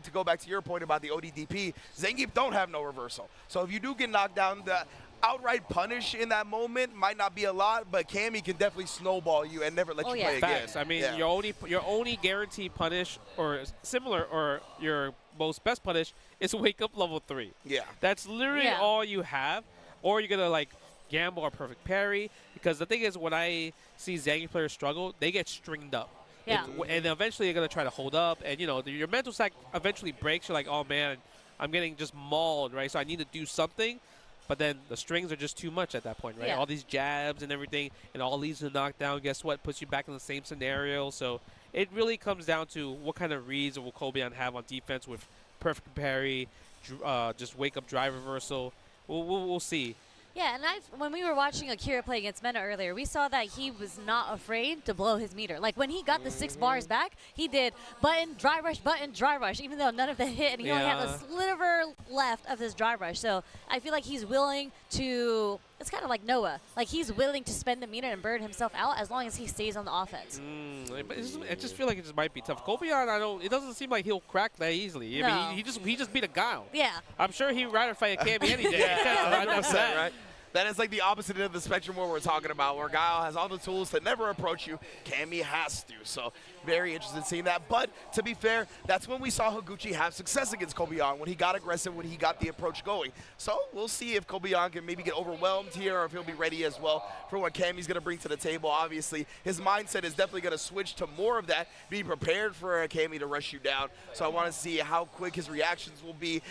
to go back to your point about the ODDP, Zangief don't have no reversal. So if you do get knocked down, the outright punish in that moment might not be a lot, but Cammy can definitely snowball you and never let you play again. Facts. I mean, your only guaranteed punish or similar or your most best punish is wake up level 3. Yeah. That's literally all you have, or you're going to gamble a perfect parry, because the thing is when I see Zangief players struggle, they get stringed up. Yeah. And eventually you're going to try to hold up, and your mental stack eventually breaks. You're like, oh man, I'm getting just mauled, right? So I need to do something. But then the strings are just too much at that point, right? Yeah. All these jabs and everything, and all leads to knockdown. Guess what? Puts you back in the same scenario. So it really comes down to what kind of reads will Kobian have on defense with perfect parry, just wake up drive reversal. We'll see. Yeah, and when we were watching Akira play against Mena earlier, we saw that he was not afraid to blow his meter. Like when he got the 6 bars back, he did button, dry rush, even though none of the hit, and he only had a sliver left of his dry rush. So I feel like he's willing to, it's kind of like Noah. Like he's willing to spend the meter and burn himself out as long as he stays on the offense. I just feel like it just might be tough. Kobian, it doesn't seem like he'll crack that easily. No. I mean, he just beat a Guile. Yeah. I'm sure he'd rather fight a Cammy any day. Yeah, 100%, right? That is like the opposite end of the spectrum where we're talking about, where Guile has all the tools to never approach you. Cammy has to. So very interested in seeing that. But to be fair, that's when we saw Higuchi have success against Kobian, when he got aggressive, when he got the approach going. So we'll see if Kobian can maybe get overwhelmed here or if he'll be ready as well for what Cammy's going to bring to the table. Obviously, his mindset is definitely going to switch to more of that, being prepared for Cammy to rush you down. So I want to see how quick his reactions will be,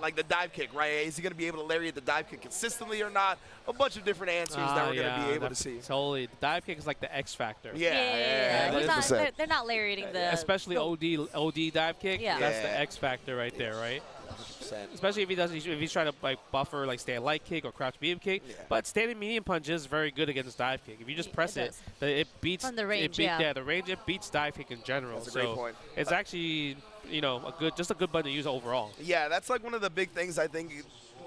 like the dive kick, right? Is he going to be able to lariat the dive kick consistently or not? A bunch of different answers that we're going to be able to see. Totally. The dive kick is like the X factor. Yeah. They're not lariating the... Especially OD dive kick. Yeah. That's the X factor right there, right? 100%. Especially if he's trying to like buffer like stand light kick or crouch medium kick. Yeah. But standing medium punch is very good against dive kick. If you just press it beats from the range. The range it beats dive kick in general. That's a great point. It's actually a good button to use overall. Yeah, that's like one of the big things I think.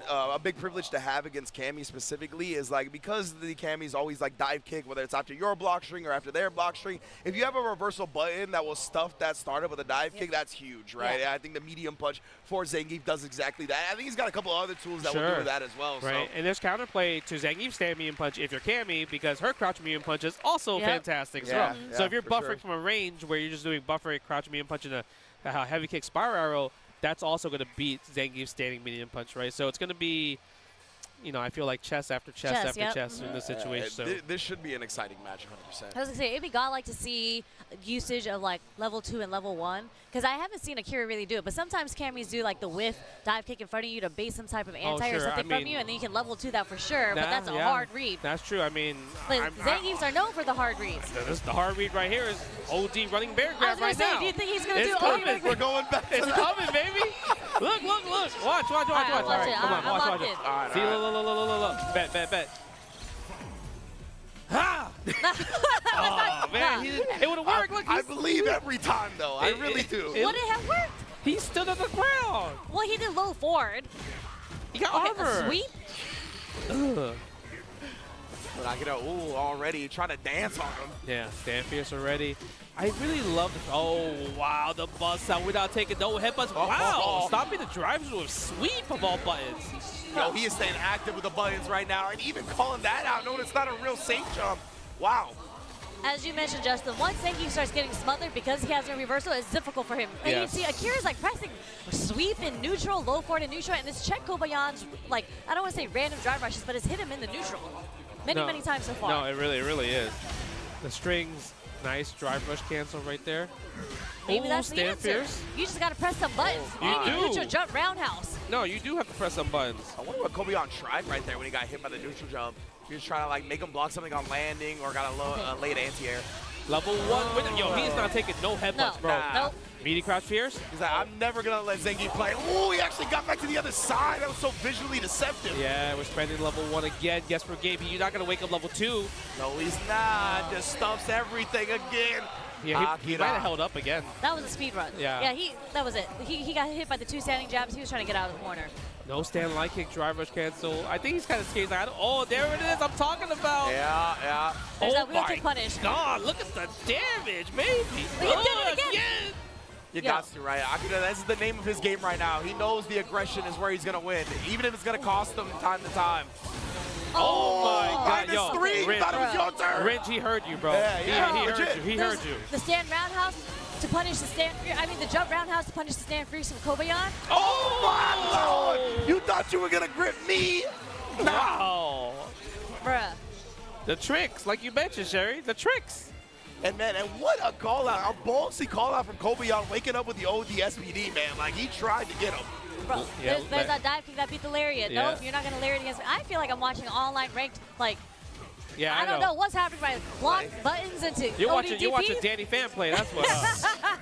A big privilege to have against Cammy specifically is like, because the Cammy's always like dive kick, whether it's after your block string or after their block string, if you have a reversal button that will stuff that startup with a dive kick, that's huge, right? Yeah. I think the medium punch for Zangief does exactly that. I think he's got a couple other tools that will do that as well. Right, so. And there's counterplay to Zangief's stand medium punch if you're Cammy, because her crouch medium punch is also fantastic as well. So if you're buffering from a range where you're just doing buffering, crouch medium punch, and a heavy kick spiral arrow, that's also going to beat Zangief's standing medium punch, right? So it's going to be, I feel like chess after chess in this situation. So this should be an exciting match, 100%. I was going to say, it'd be godlike to see usage of like level 2 and level 1, because I haven't seen Akira really do it, but sometimes Cammys do like the whiff dive kick in front of you to bait some type of anti or something from you, and then you can level 2 that for sure, but that's a hard read. That's true. I mean, Zangiefs are known for the hard reads. The hard read right here is OD running bear grab right now. Do you think he's going to do coming. We're going back. It's coming, baby. Look. Watch. All right, come on, watch it. All right, see, look. Bet. Ha! Oh, man. It would have worked. Look, I believe every time, though. I really do. Would it have worked? He stood on the ground. Well, he did low forward. He got armor. Sweep? Already trying to dance on him. Yeah, stand fierce already. I really love the, wow, the bust out without taking no headbutts. Wow, stopping the drives with sweep of all buttons. Yo, he is staying active with the buttons right now, and even calling that out, knowing it's not a real safe jump. Wow. As you mentioned, Justin, once Zangief starts getting smothered because he has no reversal, it's difficult for him. And you see Akira's like pressing sweep in neutral, low forward in neutral, and it's checked Kobian's, like, I don't want to say random drive rushes, but it's hit him in the neutral many times so far. No, it really is. The strings, nice drive rush cancel right there. Maybe that's the answer. Fierce. You just got to press some buttons. You do. Neutral jump roundhouse. No, you do have to press some buttons. I wonder what Kobian tried right there when he got hit by the neutral jump. He was trying to like make him block something on landing or got a late anti-air. Level 1 yo, he's not taking no headbutts, bro. Nope. Meaty crouch fierce. He's like, I'm never gonna let Zangief play. Ooh, he actually got back to the other side. That was so visually deceptive. Yeah, we're spending level 1 again. Guess for Gabe, you're not gonna wake up level 2. No, he's not. Just stumps everything again. Yeah, he might have held up again. That was a speed run. Yeah. Yeah, that was it. He got hit by the 2 standing jabs. He was trying to get out of the corner. No stand light kick, drive rush cancel. I think he's kind of scared. Oh, there it is. I'm talking about. Yeah. There's that wheel kick punish. God, look at the damage, baby. He did it again. You got to, right? Akira, this is the name of his game right now. He knows the aggression is where he's going to win, even if it's going to cost him time to time. Oh my God, yo. -3. Thought it was your turn. Ridge, he heard you, bro. Yeah, he heard you. He heard you. The stand roundhouse to punish the the jump roundhouse to punish the stand freeze from Kobian. Oh my Lord! You thought you were going to grip me? Wow. Bruh. The tricks, like you mentioned, Sherry, the tricks. And man, and what a call out, a ballsy call out from Kobian waking up with the OD SPD, man. Like he tried to get him. bro. Yeah, There's that dive kick that beat the lariat. Yeah. Nope, you're not gonna lariat against me. I feel like I'm watching online ranked, like, Yeah, I don't know what's happening by block buttons into You're ODDP. watching Danny Fan play. That's what.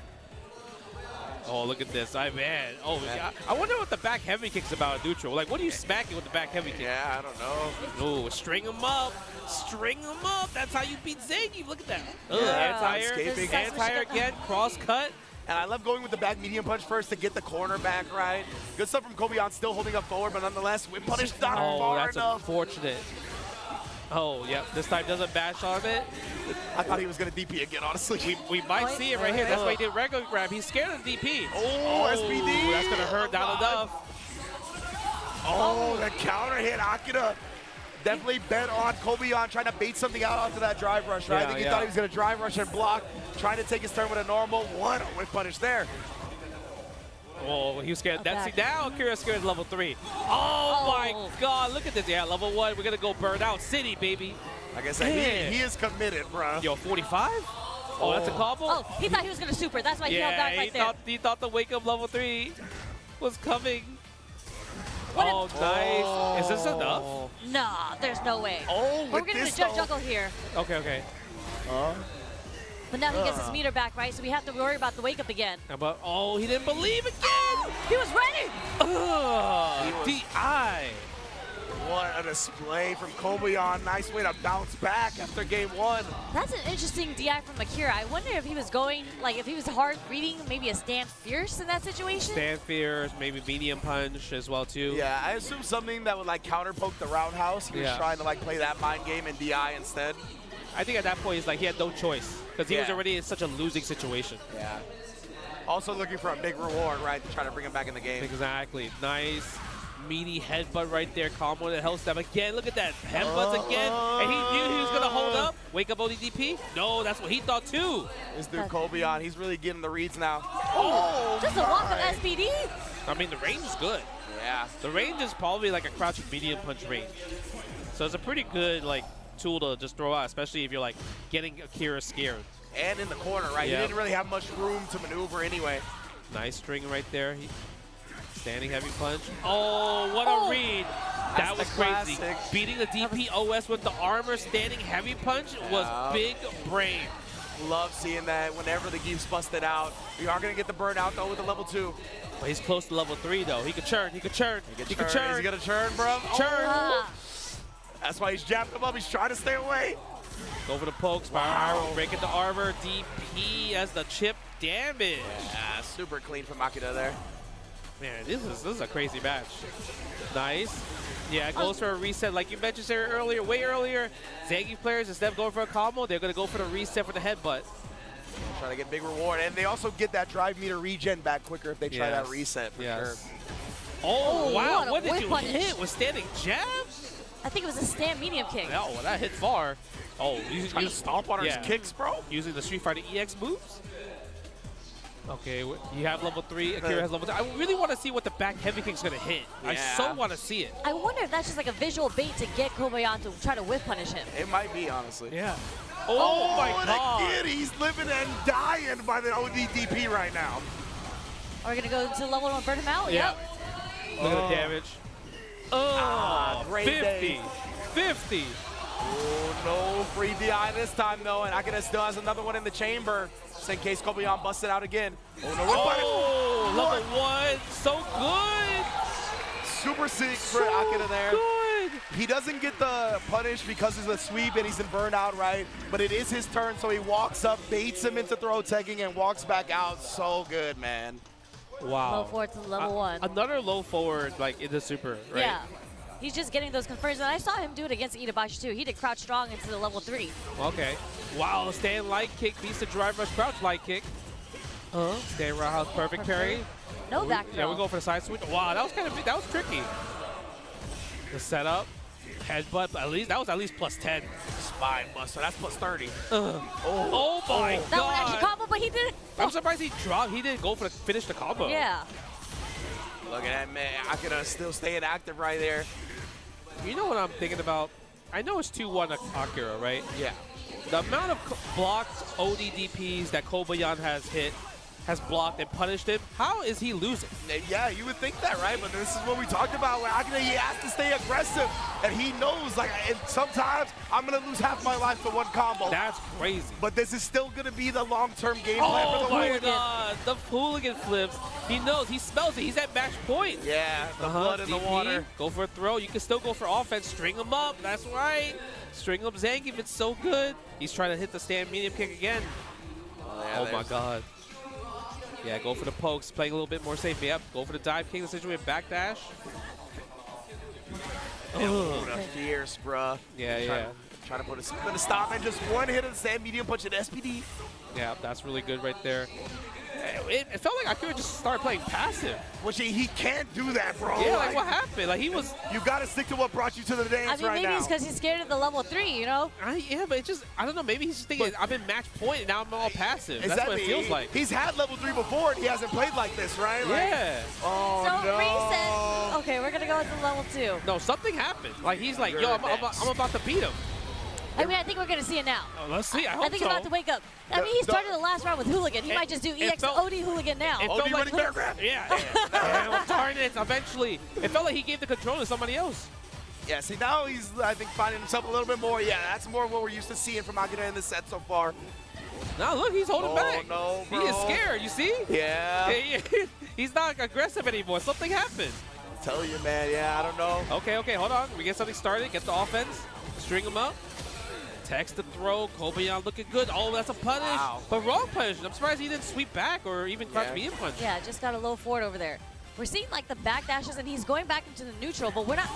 Oh, look at this. Man. Oh, yeah. I wonder what the back heavy kick's about at neutral. Like, what are you smacking with the back heavy kick? Yeah, I don't know. Oh, string him up. String him up. That's how you beat Zangief. Look at that. Yeah, Anti-air. Anti-air again. Cross cut. And I love going with the back medium punch first to get the corner back right. Good stuff from Kobeon, still holding up forward, but nonetheless, whip punish not far that's enough. unfortunate. Oh, yeah. This time doesn't bash on it. I thought he was going to DP again, honestly. We might see it right here. That's why he did regular grab. He's scared of DP. Oh, SPD. That's going to hurt not enough. Oh, the counter hit. Akira definitely bet on Kobeon trying to bait something out onto that drive rush, right? I think he thought he was going to drive rush and block, trying to take his turn with a normal. What a whip punish there. Oh, he was scared. That's now Akira's scared of level 3. Oh, my God. Look at this. Yeah, level 1. We're going to go burn out City, baby. Like I said, he is committed, bro. Yo, 45? Oh, that's a combo? Oh, he thought he was going to super. That's why he held back right there. He thought the wake up level 3 was coming. What nice. Is this enough? Nah, there's no way. Oh, we're going to do judge juggle here. Okay. But now he gets his meter back, right? So we have to worry about the wake up again. But, oh, he didn't believe again. He was ready. DI. What a display from Kobeon. Nice way to bounce back after game 1. That's an interesting DI from Akira. I wonder if he was going, like, if he was hard reading maybe a stand fierce in that situation. Stand fierce, maybe medium punch as well, too. Yeah, I assume something that would, like, counter poke the roundhouse. He was trying to, like, play that mind game and DI instead. I think at that point, it's like he had no choice because he was already in such a losing situation. Yeah. Also looking for a big reward, right, to try to bring him back in the game. Exactly. Nice. Meaty headbutt right there. Combo that helps them again. Look at that. Headbutts again. And he knew he was going to hold up. Wake up ODDP? No, that's what he thought too. This dude Kobeon, he's really getting the reads now. Oh, just a walk of SPD. I mean, the range is good. Yeah. The range is probably like a crouching medium punch range. So it's a pretty good like tool to just throw out, especially if you're like getting Akira scared. And in the corner, right? Yep. He didn't really have much room to maneuver anyway. Nice string right there. Standing heavy punch. Oh, what a read. That was crazy. Beating the DPOS with the armor standing heavy punch was big brain. Love seeing that whenever the Geef's busted out. We are going to get the burnout, though, with the level 2. But he's close to level 3, though. He could churn. He could churn. He could churn. Is he going to churn, bro? Churn. That's why he's jabbed him up. He's trying to stay away. Go for the pokes. Wow. Breaking the armor. DP as the chip damage. Yeah, super clean from Akira there. Man, this is a crazy match. Nice. Yeah, it goes for a reset. Like you mentioned earlier, way earlier, Zangief players, instead of going for a combo, they're going to go for the reset for the headbutt. Trying to get big reward. And they also get that drive meter regen back quicker if they try that reset for sure. Oh, wow. What did whip you punch. hit? Was standing jab? I think it was a stand medium kick. Oh, well, that hit far. Oh, trying to stomp on his kicks, bro? Using the Street Fighter EX moves? Okay, you have level 3, Akira has level 3. I really want to see what the back heavy kick's going to hit. Yeah. I so want to see it. I wonder if that's just like a visual bait to get Kobayashi to try to whip punish him. It might be, honestly. Yeah. Oh my God. Kid, he's living and dying by the ODDP right now. Are we going to go to level 1 and burn him out? Yeah. Yep. Look at the damage. Oh, great 50. day. 50. Oh, no free DI this time, though. And Akira still has another one in the chamber, just in case Kobeon busts it out again. Oh, no. Oh, level 1. So good. Super sick for Akira there. Good. He doesn't get the punish because it's a sweep and he's in burnout, right? But it is his turn, so he walks up, baits him into throw tagging, and walks back out. So good, man. Wow. Low forward to level 1. Another low forward, like in the super, right? Yeah. He's just getting those confirms, and I saw him do it against Itabashi too. He did crouch strong into the level 3. Okay. Wow, stand light kick beats the drive rush crouch light kick. Stand roundhouse perfect parry. No back Yeah, we go for the side switch. Wow, that was kind of that was tricky. The setup, headbutt. At least that was at least plus 10. Spine buster. That's plus 30. Oh my God. That one actually combo, but he did it. I'm surprised he dropped. He didn't go for the finish the combo. Yeah. Look at that, man. Akira still staying active right there. You know what I'm thinking about? I know it's 2-1 Akira, right? Yeah. The amount of blocked ODDPs that Kobayashi has hit has blocked and punished him. How is he losing? Yeah, you would think that, right? But this is what we talked about. Where Akira, he has to stay aggressive, and he knows, like, and sometimes I'm gonna lose half my life for one combo. That's crazy. But this is still gonna be the long-term game plan for the my God, the hooligan flips. He knows, he smells it. He's at match point. Yeah, the blood in the water. Go for a throw. You can still go for offense. String him up. That's right. String up Zangief. It's so good. He's trying to hit the stand medium kick again. Oh my God. Yeah, go for the pokes, playing a little bit more safe. Yep, go for the dive kick, the situation, backdash. Fierce, bruh. Yeah, Trying to put a spin to stop, and just one hit of the stand medium punch at SPD. Yeah, that's really good right there. It felt like Akira just started playing passive. Which he can't do that, bro. Yeah, like what happened? Like he was. You gotta stick to what brought you to the dance right now. Maybe it's because he's scared of the level 3, you know? Yeah, but it just, I don't know, maybe he's just thinking, I've been match point and now I'm all passive. That's what it feels like. He's had level 3 before and he hasn't played like this, right? Yeah. Oh, so reset. Okay, we're gonna go into level 2. No, something happened. Like he's like, yo, I'm about to beat him. I mean, I think we're going to see it now. Oh, let's see. I hope I think so. he's about to wake up. I mean, he started the last round with Hooligan. He might just do EX OD Hooligan now. It felt like, yeah. Darn it. Eventually, it felt like he gave the control to somebody else. Yeah, see, now he's, I think, finding himself a little bit more. Yeah, that's more of what we're used to seeing from Akira in the set so far. Now, look, he's holding back. No, he is scared, you see? Yeah. He's not aggressive anymore. Something happened. I tell you, man. Yeah, I don't know. Okay, hold on. We get something started. Get the offense. String him up. Text the throw. Kobayan looking good. Oh, that's a punish. Wow. But wrong punish. I'm surprised he didn't sweep back or even crouch medium punch. Yeah, just got a low forward over there. We're seeing like the back dashes and he's going back into the neutral, but we're not.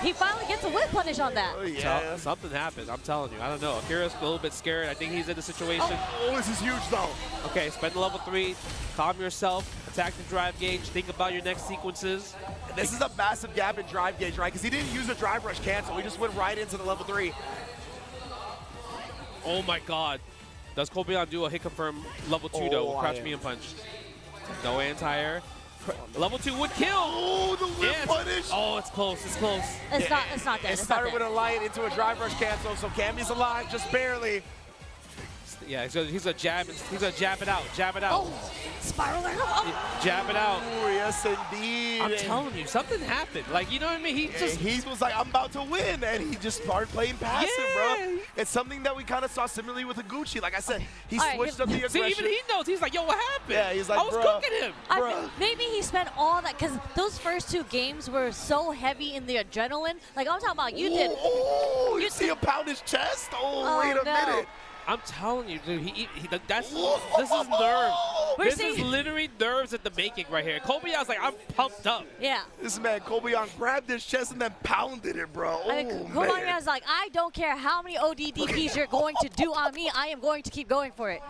He finally gets a whip punish on that. Oh, yeah. Something happened. I'm telling you. I don't know. Akira's a little bit scared. I think he's in the situation. Oh, this is huge, though. Okay, spend the level 3. Calm yourself. Attack the drive gauge. Think about your next sequences. This is a massive gap in drive gauge, right? Because he didn't use a drive rush cancel. He just went right into the level 3. Oh my God. Does Kobayan do a hit confirm level 2 though? Crouch medium punch. No anti-air. Level 2 would kill. Oh, the whip punish. Oh, it's close. It's close. It's not dead. It started with a light into a drive rush cancel, so Cammy's alive just barely. Yeah, he's a jab. He's a jab it out. Jab it out. Oh, spiral there. Oh. Jab it out. Oh, yes, indeed. I'm telling you, something happened. Like, you know what I mean? He was like, I'm about to win, and he just started playing passive, bro. It's something that we kind of saw similarly with Iguchi. Like I said, he switched up the aggression. See, even he knows. He's like, yo, what happened? Yeah, he's like, I was cooking him. Maybe he spent all that, because those first 2 games were so heavy in the adrenaline. Like, I'm talking about, you did. Oh, you see him pound his chest? Oh, wait a minute. I'm telling you, dude, this is nerves. This is literally nerves at the making right here. Kobayan's like, I'm pumped up. Yeah. This man, Kobayan, grabbed his chest and then pounded it, bro. Kobayan's like, I don't care how many ODDPs you're going to do on me. I am going to keep going for it.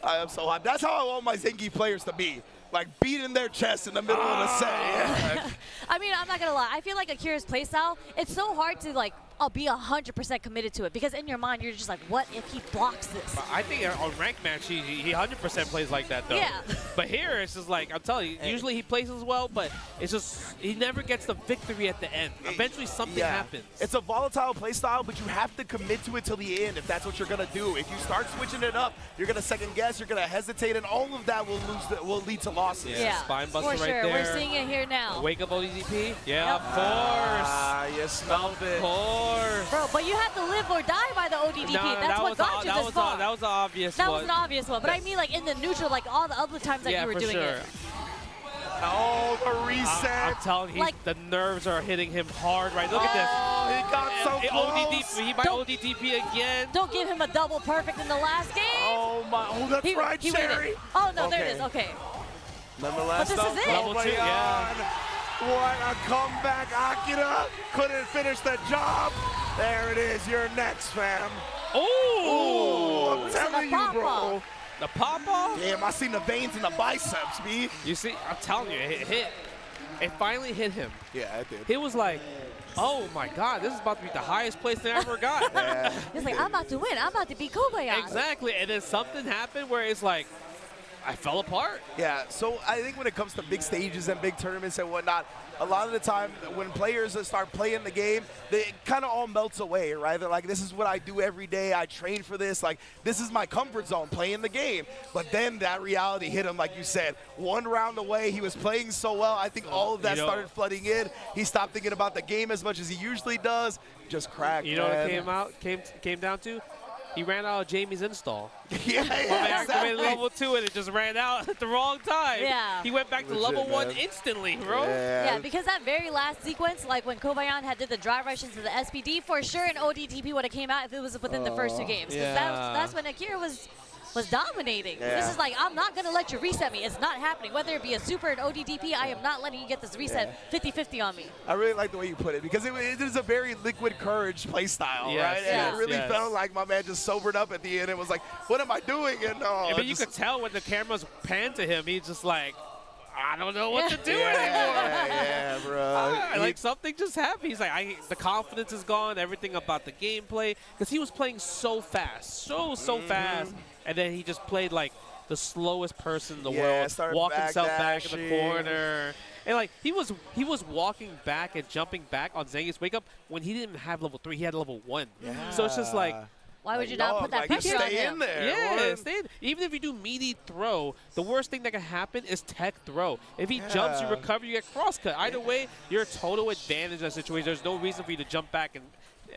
I am so hot. That's how I want my Zangief players to be. Like, beating their chest in the middle of the set. Yeah. I mean, I'm not going to lie. I feel like Akira's playstyle, it's so hard to, like, I'll be 100% committed to it, because in your mind you're just like, what if he blocks this? I think on ranked match he 100% plays like that though. Yeah. But here it's just like, I'm telling you, usually he plays as well, but it's just he never gets the victory at the end. Eventually something happens. It's a volatile playstyle, but you have to commit to it till the end if that's what you're gonna do. If you start switching it up, you're gonna second guess, you're gonna hesitate, and all of that will lead to losses. Yeah. Spine buster for right sure. there. We're seeing it here now. Wake up ODDP. Yeah, of course. Ah, you smelled it. Of course. Bro, but you have to live or die by the ODDP. That's what got you this far. That was an obvious one. That one. was an obvious one. But I mean, like, in the neutral, like, all the other times that you were doing it. Oh, the reset. I'm telling you, the nerves are hitting him hard right. Look at this. He got so close. He might ODDP again. Don't give him a double perfect in the last game. Oh, my. Oh, that's right, Cherry. Oh, no, there it is. Okay. Nonetheless, but this is it. Level 2, yeah. What a comeback. Akira couldn't finish the job. There it is. You're next, fam. Oh, I'm telling you, bro. The pop-off? Damn, I seen the veins in the biceps, B. You see, I'm telling you, it hit. It finally hit him. Yeah, it did. He was like, oh my God, this is about to be the highest place I ever got. He's like, I'm about to win. I'm about to beat Kobayan. Exactly. And then something happened where it's like, I fell apart. Yeah, so I think when it comes to big stages and big tournaments and whatnot, a lot of the time when players start playing the game, it kind of all melts away, right? They're like, this is what I do every day. I train for this. Like, this is my comfort zone, playing the game. But then that reality hit him, like you said. One round away, he was playing so well. I think all of that started flooding in. He stopped thinking about the game as much as he usually does. Just cracked, You know what it came down to? He ran out of Jamie's install. Yeah, activated level 2 and it just ran out at the wrong time. Yeah. He went back to level 1 instantly, bro. Yeah, because that very last sequence, like when Kobayan had did the drive rush into the SPD, for sure an ODTP would have came out if it was within the first 2 games. Because that's when Akira was dominating. Yeah. This is like, I'm not going to let you reset me. It's not happening. Whether it be a super and ODDP, I am not letting you get this reset 50-50 on me. I really like the way you put it because it is a very liquid courage play style, Yes, right? yes, And it really yes. felt like my man just sobered up at the end and was like, what am I doing? And But you could tell when the cameras panned to him, he's just like, I don't know what to do anymore. Yeah, bro. Like something just happened. He's like, the confidence is gone, everything about the gameplay, because he was playing so fast, so fast, and then he just played like the slowest person in the world, started walking himself back in the backdashing. corner, and like he was walking back and jumping back on Zangief's wake up when he didn't have level 3, he had level 1. Yeah. So it's just like. Why would you not put that pressure on stay him? in there. Yeah, stay in. Even if you do meaty throw, the worst thing that can happen is tech throw. If he jumps, you recover, you get cross cut. Either way, you're a total advantage in that situation. There's no reason for you to jump back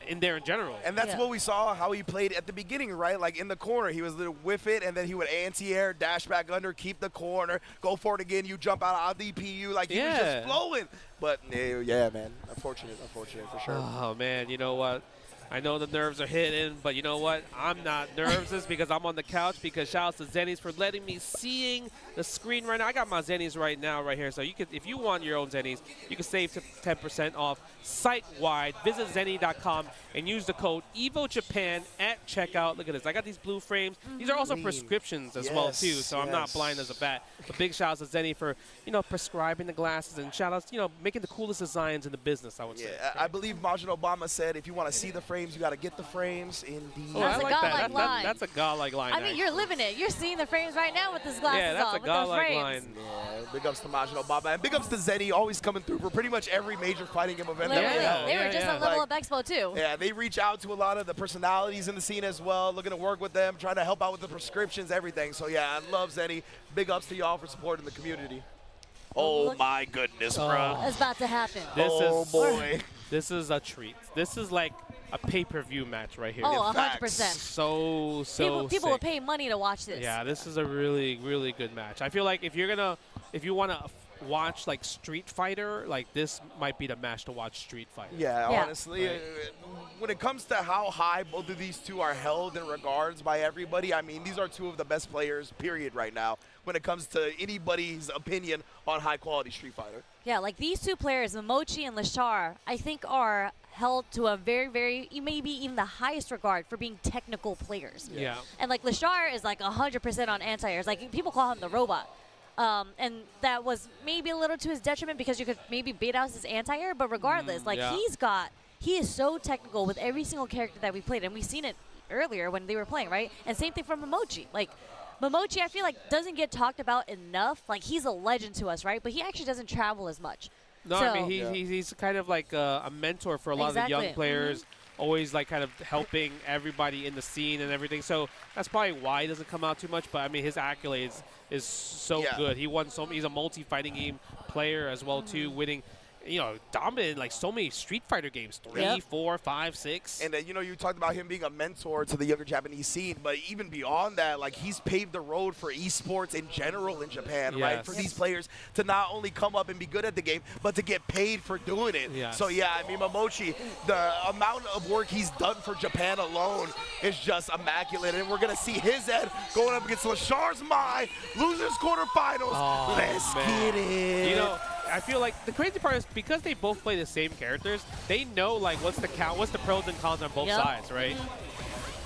in there in general. And that's what we saw how he played at the beginning, right? Like in the corner, he was little whiff it, and then he would anti-air, dash back under, keep the corner, go for it again. You jump out of DPU, like he was just flowing. But yeah, man, unfortunate for sure. Oh man, you know what? I know the nerves are hitting, but you know what? I'm not nervous because I'm on the couch because shout out to Zennies for letting me seeing the screen right now. I got my Zennies right now right here. So you could, if you want your own Zennies, you can save 10% off site-wide. Visit Zenny.com and use the code EVOJapan at checkout. Look at this. I got these blue frames. These are also prescriptions as well too, so I'm not blind as a bat. But big shout out to Zenny for, prescribing the glasses, and shout outs, making the coolest designs in the business, I would say. I believe Majin Obama said if you want to see the frames, you got to get the frames. Indeed. Oh, That's I a like godlike that. line. That's a godlike line. I mean, you're living it. You're seeing the frames right now with this glasses yeah, that's on, a with those godlike frames. line. Yeah, big ups to Majin Obama. And big ups to Zenny, always coming through for pretty much every major fighting game event that we Literally. have. They were just at Level Up Expo, too. Yeah, they reach out to a lot of the personalities in the scene as well, looking to work with them, trying to help out with the prescriptions, everything. So, yeah, I love Zenny. Big ups to y'all for supporting the community. Oh, my goodness, bro. It's about to happen. Boy. This is a treat. This is like a pay-per-view match right here. Oh, 100%. So People sick. will pay money to watch this. Yeah, this is a really, really good match. I feel like if you want to watch like Street Fighter, like this might be the match to watch Street Fighter. Yeah, honestly, when it comes to how high both of these two are held in regards by everybody, I mean, these are two of the best players, period, right now, when it comes to anybody's opinion on high-quality Street Fighter. Yeah, like these two players, Momochi and Lashar, I think are held to a very, very, maybe even the highest regard for being technical players. Yeah. And like Lashar is like 100% on anti-airs. Like people call him the robot. And that was maybe a little to his detriment because you could maybe bait out his anti-air, but regardless, he is so technical with every single character that we played, and we've seen it earlier when they were playing, right? And same thing for Momochi. Like, Momochi, I feel like, doesn't get talked about enough. Like, he's a legend to us, right? But he actually doesn't travel as much. No, so, I mean, he's kind of like a mentor for a lot of the young players, always like kind of helping everybody in the scene and everything. So that's probably why he doesn't come out too much. But, I mean, his accolades is so good. He won he's a multi-fighting game player as well, too, winning dominated like so many Street Fighter games, 3, 4, 5, 6. And you talked about him being a mentor to the younger Japanese scene, but even beyond that, like he's paved the road for esports in general in Japan, right? For these players to not only come up and be good at the game, but to get paid for doing it. So yeah, I mean, Momochi, the amount of work he's done for Japan alone is just immaculate, and we're gonna see his head going up against Lashar's Mai, losers quarterfinals. Let's get it. I feel like the crazy part is because they both play the same characters, they know like what's the pros and cons on both sides, right?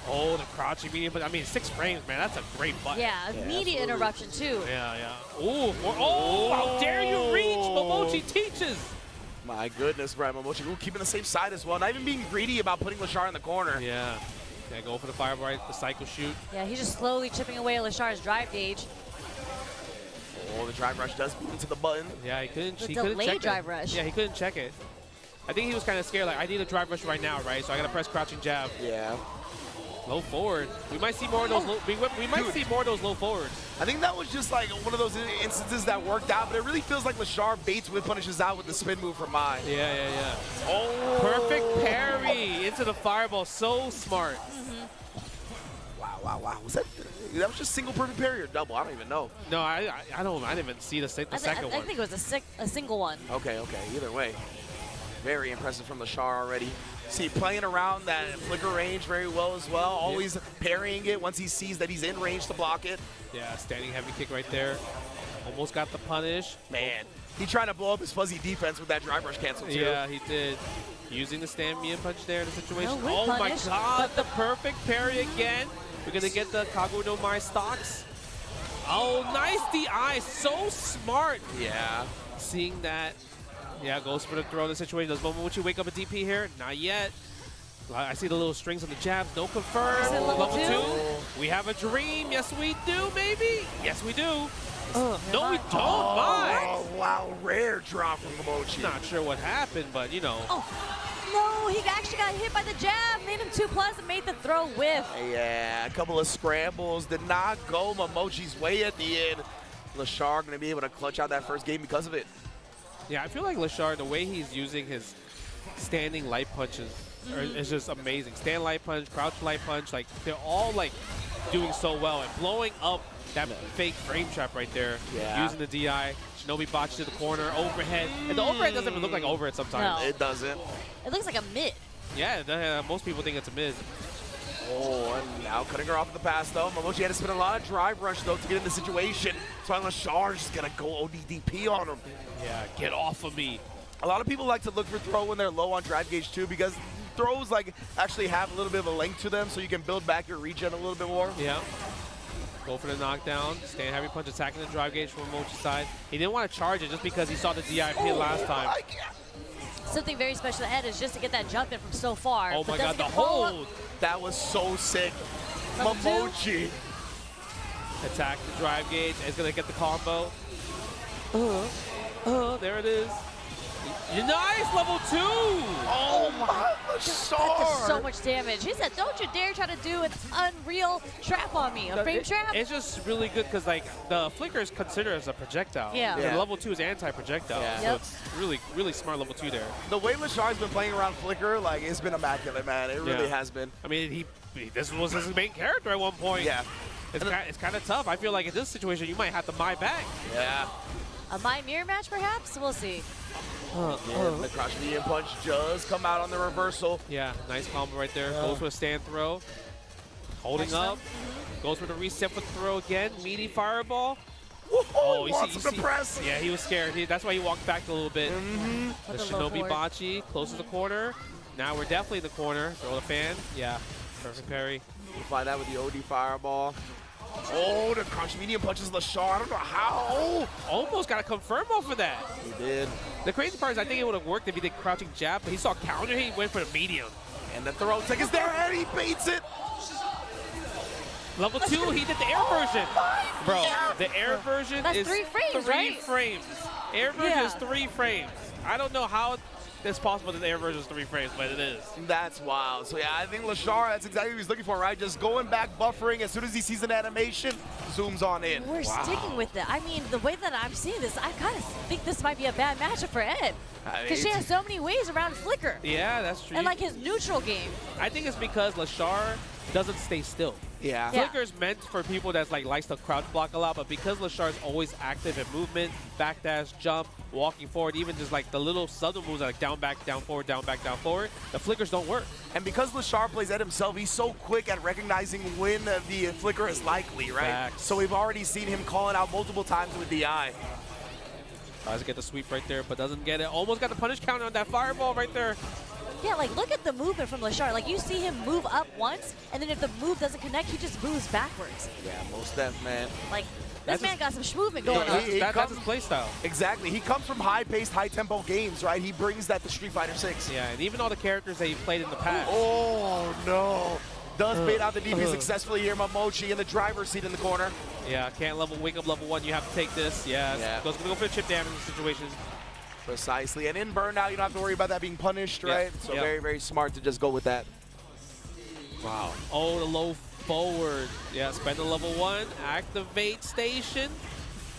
Oh, the crouching medium, but I mean 6 frames, man, that's a great button. Yeah, immediate interruption too. Yeah. Oh, how dare you reach? Momochi teaches. My goodness, Brian Momochi, keeping the safe side as well, not even being greedy about putting Lashar in the corner. Yeah, go for the fireball, the cycle shoot. Yeah, he's just slowly chipping away at Lashar's drive gauge. the drive rush does beat into the button. Yeah, he couldn't. The He couldn't delayed check drive it. rush. Yeah, he couldn't check it. I think he was kind of scared. Like, I need a drive rush right now, right? So I gotta press crouching jab. Yeah. Low forward. We might see more of those. We might see more of those low forwards. I think that was just like one of those instances that worked out, but it really feels like Lashar baits with punishes out with the spin move from Mai. Yeah. Oh. Perfect parry into the fireball. So smart. Wow. Was that was just single perfect parry or double? I don't even know. No, I didn't even see the second one. I think it was a single one. Okay. Either way. Very impressive from Lashar already. See, playing around that flicker range very well as well. Always parrying it once he sees that he's in range to block it. Yeah, standing heavy kick right there. Almost got the punish. Man, he tried to blow up his fuzzy defense with that drive rush cancel too. Yeah, he did. Using the stand me and punch there in the situation. No, Oh my punish, god, the perfect parry again. We're gonna get the Kagu no Mai stocks. Oh, nice DI, so smart. Yeah. Seeing that. Yeah, goes for the throw in the situation. Does Momoichi wake up a DP here? Not yet. I see the little strings on the jabs. No confirm. Is it level two? We have a dream. Yes, we do, maybe. Yes, we do. No, we don't. Oh, wow. Rare drop from Momoichi. Not sure what happened, but, you know. Oh, no, he actually got hit by the jab. Made him 2+ and made the throw whiff. Yeah, a couple of scrambles. Did not go Momoichi's way at the end. Lashar going to be able to clutch out that first game because of it. Yeah, I feel like Lashar, the way he's using his standing light punches is just amazing. Stand light punch, crouch light punch, like they're all like doing so well and blowing up that fake frame trap right there. Yeah. Using the DI. Shinobi botched to the corner, overhead. And the overhead doesn't even look like overhead sometimes. No. It doesn't. It looks like a mid. Yeah, most people think it's a mid. Oh, and now cutting her off at the pass, though. Momoichi had to spin a lot of drive rush, though, to get in the situation. So Lashar's just going to go ODDP on him. Yeah, get off of me. A lot of people like to look for throw when they're low on drive gauge, too, because throws like actually have a little bit of a length to them, so you can build back your regen a little bit more. Yeah. Go for the knockdown. Stand heavy punch, attacking the drive gauge from Momoichi's side. He didn't want to charge it just because he saw the DI pin last time. Something very special ahead is just to get that jump in from so far. Oh my god, the follow-up. hold! That was so sick. Level Momoichi. Attack the drive gauge. It's going to get the combo. There it is. Nice, level 2! Oh my, Lashar! That does so much damage. He said, don't you dare try to do an unreal trap on me, a frame trap. It's just really good because like the flicker is considered as a projectile. Yeah. And level 2 is anti-projectile. Yeah. So Yep. it's really, really smart level 2 there. The way Lashar's been playing around Flicker, like, it's been immaculate, man. It really has been. I mean, this was his main character at one point. Yeah. It's kind of tough. I feel like in this situation, you might have to Mai back. Yeah. A My mirror match, perhaps? We'll see. The crouch medium punch does come out on the reversal. Yeah, nice combo right there. Goes for a stand throw. Holding up. Goes for the reset with throw again. Meaty fireball. Oh, you see, press. Yeah, he was scared. That's why he walked back a little bit. The With the low Shinobi forward. Bachi close to the corner. Now we're definitely in the corner. Throw the fan. Yeah, perfect parry. You find that with the OD fireball. Oh, the crouch medium punches Lashar. I don't know how. Almost got a confirm off of that. He did. The crazy part is I think it would have worked if he did crouching jab, but he saw counter, he went for the medium. And the throw tech is there, and he baits it. Level 2, he did the air version. Bro, the air version That's is 3 frames, 3 right? frames. Air version is 3 frames. I don't know how it's possible that the air version is 3 frames, but it is. That's wild. So yeah, I think Lashar, that's exactly what he's looking for, right? Just going back, buffering. As soon as he sees an animation, zooms on in. We're sticking with it. I mean, the way that I'm seeing this, I kind of think this might be a bad matchup for Ed. Because she has so many ways around Flicker. Yeah, that's true. And like his neutral game. I think it's because Lashar doesn't stay still. Yeah. Flicker's meant for people that's like likes to crouch block a lot, but because Lashar's always active in movement, backdash, jump, walking forward, even just like the little subtle moves like down, back, down, forward, down, back, down, forward, the flickers don't work. And because Lashar plays Ed himself, he's so quick at recognizing when the flicker is likely, right? Facts. So we've already seen him calling out multiple times with the eye. Tries to get the sweep right there, but doesn't get it. Almost got the punish counter on that fireball right there. Yeah, like look at the movement from Lashar. Like you see him move up once, and then if the move doesn't connect, he just moves backwards. Yeah, most def, man. Like That's this man got some schmovement No, going on. that's his play style. Exactly. He comes from high-paced, high-tempo games, right? He brings that to Street Fighter 6. Yeah, and even all the characters that he played in the past. Oh, no. Does bait out the DP successfully here. Momochi in the driver's seat in the corner. Yeah, can't wake up level 1. You have to take this. Yeah. Goes gonna go for the chip damage situations. Precisely. And in burn now, you don't have to worry about that being punished, right? So very, very smart to just go with that. Wow. Oh, the low forward. Yeah, spend the level 1. Activate station.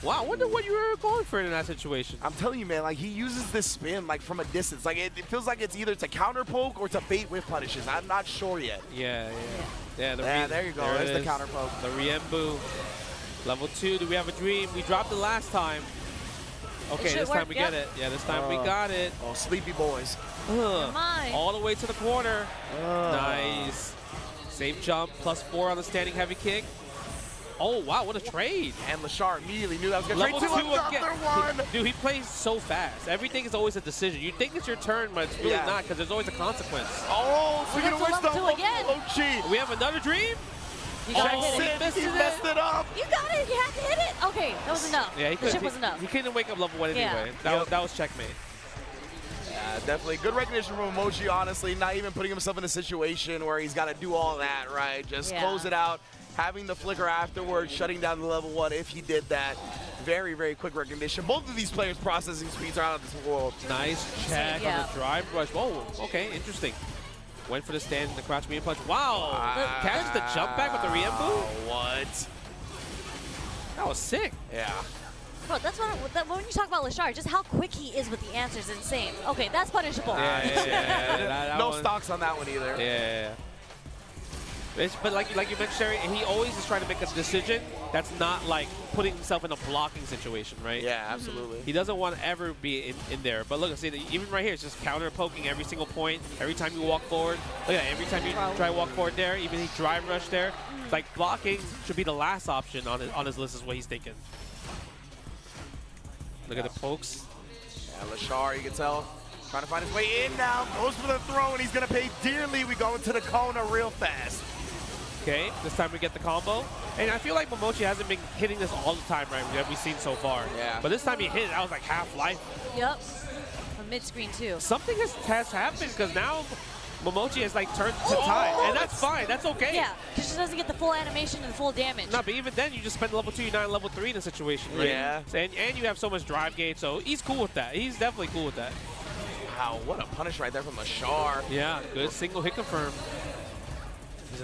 Wow, I wonder what you were going for in that situation. I'm telling you, man, like he uses this spin like from a distance. Like it feels like it's either to counter poke or to bait with punishes. I'm not sure yet. Yeah. There you go. There's the counter poke. The Riembu. Level 2. Do we have a dream? We dropped it last time. Okay, this time we get it. Yeah, this time we got it. Oh, sleepy boys. All the way to the corner. Nice. Safe jump. +4 on the standing heavy kick. Oh, wow, what a trade. And Lashar immediately knew that was going to trade 2 another one. Dude, he plays so fast. Everything is always a decision. You think it's your turn, but it's really not because there's always a consequence. Oh, speaking of which, though, we have another dream? He messed it up. You got it. You had to hit it. Okay, that was enough. Yeah, the chip was enough. He couldn't wake up level 1 anyway. That was checkmate. Yeah, definitely. Good recognition from Momochi, honestly. Not even putting himself in a situation where he's got to do all that, right? Just close it out. Having the flicker afterwards, shutting down the level 1 if he did that. Very, very quick recognition. Both of these players' processing speeds are out of this world. Nice check on the drive rush. Whoa, okay, interesting. Went for the stand and the crouch medium punch. Wow! Catches the jump back with the Riembu? What? That was sick. Yeah. Bro, that's what when you talk about Lashar, just how quick he is with the answers is insane. Okay, that's punishable. Yeah. No stocks on that one either. Yeah. But like you mentioned, Sherry, he always is trying to make a decision that's not like putting himself in a blocking situation, right? Yeah, absolutely. He doesn't want to ever be in there. But look, see, even right here, it's just counter poking every single point. Every time you walk forward, look at that. Every time you try to walk forward there, even he drive rush there. It's like blocking should be the last option on his list is what he's thinking. Look at the pokes. Yeah, Lashar, you can tell, trying to find his way in now. Goes for the throw, and he's going to pay dearly. We go into the Kona real fast. Okay, this time we get the combo. And I feel like Momochi hasn't been hitting this all the time, right, that we've seen so far. Yeah. But this time he hit it, that was like half life. Yep. From mid-screen, too. Something has happened, because now Momochi has like turned to time. And that's fine, that's okay. Yeah, he just doesn't get the full animation and full damage. No, but even then, you just spend level 2, you're not in level 3 in a situation, right? Yeah. And you have so much drive gauge, so he's cool with that. He's definitely cool with that. Wow, what a punish right there from Lashar. Yeah, good single hit confirm.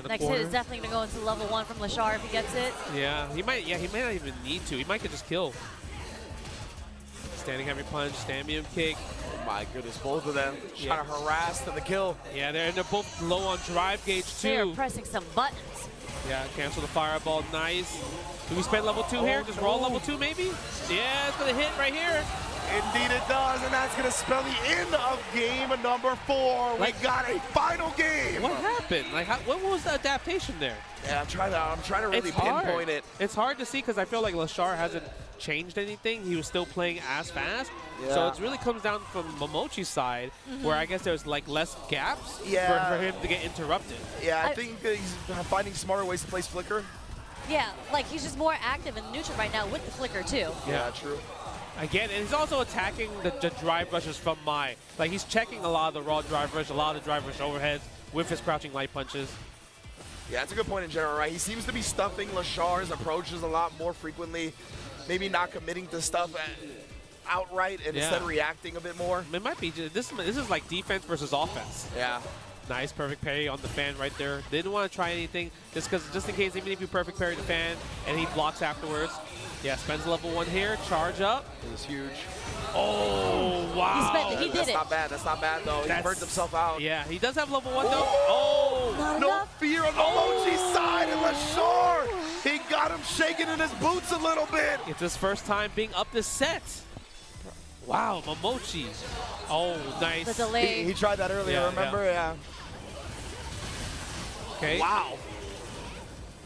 Next hit is definitely going to go into level 1 from Lashar if he gets it. Yeah, he might not even need to. He might get just kill. Standing heavy punch, Stamium kick. Oh my goodness, both of them trying to harass to the kill. Yeah, they're both low on drive gauge too. They're pressing some buttons. Yeah, cancel the fireball, nice. Do we spend level 2 here? Just roll level 2 maybe? Yeah, it's gonna hit right here. Indeed it does, and that's going to spell the end of game number 4. We got a final game. What happened? Like, what was the adaptation there? Yeah, I'm trying to really pinpoint it. It's hard to see because I feel like Lashar hasn't changed anything. He was still playing as fast. Yeah. So it really comes down from Momochi's side, where I guess there's like less gaps for him to get interrupted. Yeah, I think he's finding smarter ways to place Flicker. Yeah, like he's just more active in neutral right now with the Flicker too. Yeah, true. Again, and he's also attacking the drive rushes from Mai. Like, he's checking a lot of the raw drive rush, a lot of the drive rush overheads with his crouching light punches. Yeah, that's a good point in general, right? He seems to be stuffing Lashar's approaches a lot more frequently, maybe not committing to stuff outright and instead reacting a bit more. It might be. This is like defense versus offense. Yeah. Nice perfect parry on the fan right there. Didn't want to try anything just in case, even if you perfect parry the fan and he blocks afterwards. Yeah, spends level 1 here, charge up. It was huge. Oh, wow. He did That's it. not bad. That's not bad, though. He burnt himself out. Yeah, he does have level 1, though. Oh! No fear on Momochi's side, and Lashar, he got him shaking in his boots a little bit. It's his first time being up this set. Wow, Momochi. Oh, nice. The delay. He tried that earlier, remember? Yeah. Okay. Wow.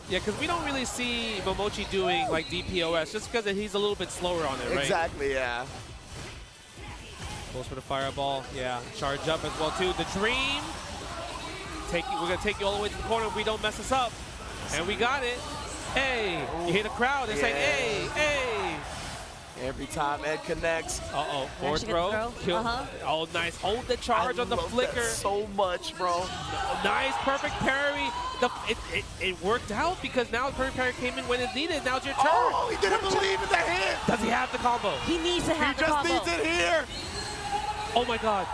Yeah, because we don't really see Momochi doing like DPOS just because he's a little bit slower on it, right? Exactly, yeah. Goes for the fireball. Yeah, charge up as well, too. The dream. We're going to take you all the way to the corner if we don't mess us up. And we got it. Hey, you hear the crowd. They're saying, hey, hey. Every time Ed connects. Uh-oh, forward throw. Kill. Oh, nice. Hold the charge on the flicker. So much, bro. Nice, perfect parry. It worked out because now the perfect parry came in when it needed. Now it's your turn. Oh, he didn't believe in the hit. Does he have the combo? He needs to have the combo. He just needs it here. Oh my God.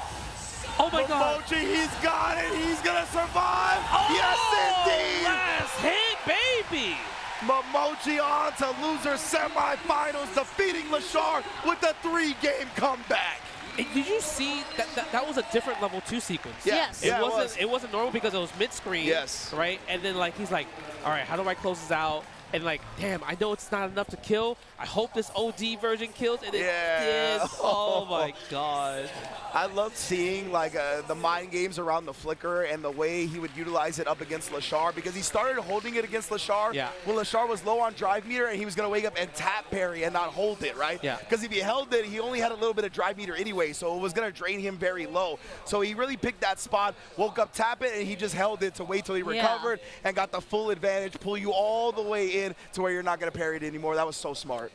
Oh my God. Momochi, he's got it. He's gonna survive. Oh, yes, indeed. Last hit, baby. Momochi on to loser semifinals, defeating Lashar with a 3-game comeback. Did you see that was a different level 2 sequence? Yeah. Yes. It wasn't normal because it was mid-screen. Yes. Right? And then like he's like, all right, how do I close this out? And like, damn, I know it's not enough to kill. I hope this OD version kills, and it did. Oh my God. I loved seeing like the mind games around the flicker and the way he would utilize it up against Lashar, because he started holding it against Lashar when Lashar was low on drive meter and he was going to wake up and tap parry and not hold it, right? Yeah. Because if he held it, he only had a little bit of drive meter anyway, so it was going to drain him very low. So he really picked that spot, woke up, tap it, and he just held it to wait till he recovered and got the full advantage, pull you all the way in to where you're not going to parry it anymore. That was so smart.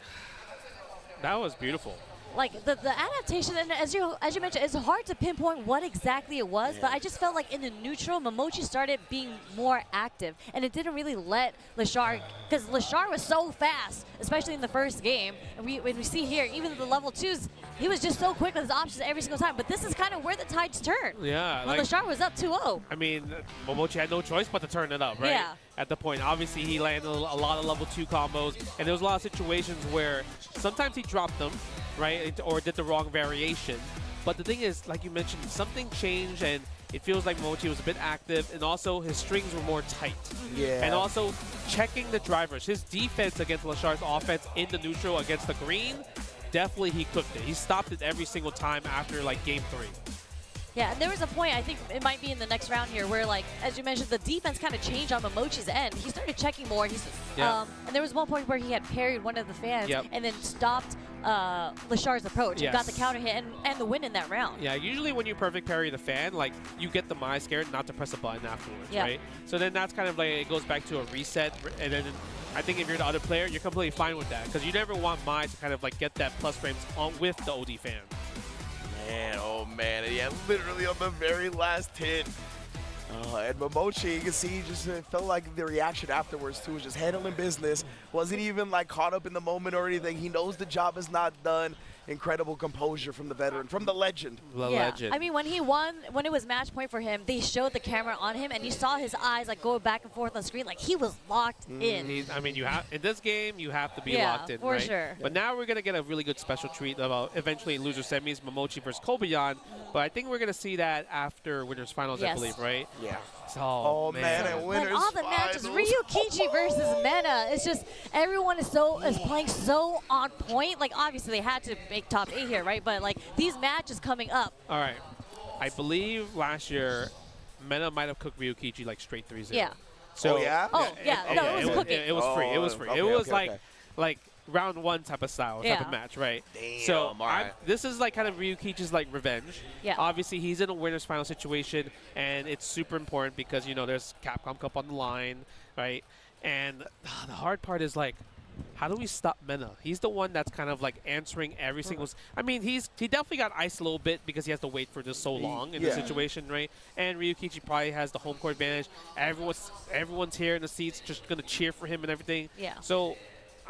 That was beautiful. Like the adaptation, and as you mentioned, it's hard to pinpoint what exactly it was, but I just felt like in the neutral, Momochi started being more active, and it didn't really let Lashar, because Lashar was so fast, especially in the first game, and when we see here, even the level 2s, he was just so quick with his options every single time, but this is kind of where the tides turn. Yeah. When Lashar was up 2-0. I mean, Momochi had no choice but to turn it up, right? Yeah. At the point, obviously, he landed a lot of level 2 combos, and there was a lot of situations where sometimes he dropped them, right, or did the wrong variation. But the thing is, like you mentioned, something changed, and it feels like Momochi was a bit active, and also his strings were more tight. Yeah. And also checking the drivers. His defense against Lashar's offense in the neutral against the green, definitely he cooked it. He stopped it every single time after, like, game 3. Yeah, and there was a point, I think it might be in the next round here, where, like, as you mentioned, the defense kind of changed on Momochi's end. He started checking more. And there was one point where he had parried one of the fans and then stopped Lashar's approach and got the counter hit and the win in that round. Yeah, usually when you perfect parry the fan, like, you get the Mai scared not to press a button afterwards, right? So then that's kind of like, it goes back to a reset, and then I think if you're the other player, you're completely fine with that, because you never want Mai to kind of like get that plus frames on with the OD fan. Man, oh man, and yeah, literally on the very last hit. And Momochi, you can see, just felt like the reaction afterwards too was just handling business. Wasn't even like caught up in the moment or anything. He knows the job is not done. Incredible composure from the veteran, from the legend. The legend. I mean, when he won, when it was match point for him, they showed the camera on him, and you saw his eyes like go back and forth on the screen, like he was locked in. I mean, you have in this game, you have to be locked in, for right? sure. But now we're gonna get a really good special treat about eventually in loser semis, Momochi versus Kobayan. But I think we're gonna see that after winners finals, I believe, right? Yeah. So, oh man, and winners all the matches, Ryukichi versus Mena. It's just everyone is playing so on point. Like obviously they had to make top 8 here, right? But like these matches coming up. All right, I believe last year Mena might have cooked Ryukichi like straight 3-0. Yeah. So no, it was cooking. It was free. It was free. Okay, it was okay. like round 1 type of style, type of match, right? Damn, so right. this is like kind of Ryukichi's like revenge. Yeah. Obviously, he's in a winner's final situation, and it's super important because, you know, there's Capcom Cup on the line, right? And the hard part is like, how do we stop Mena? He's the one that's kind of like answering every single. I mean, he definitely got iced a little bit because he has to wait for this so long in the situation, right? And Ryukichi probably has the home court advantage. Everyone's here in the seats, just gonna cheer for him and everything. Yeah. So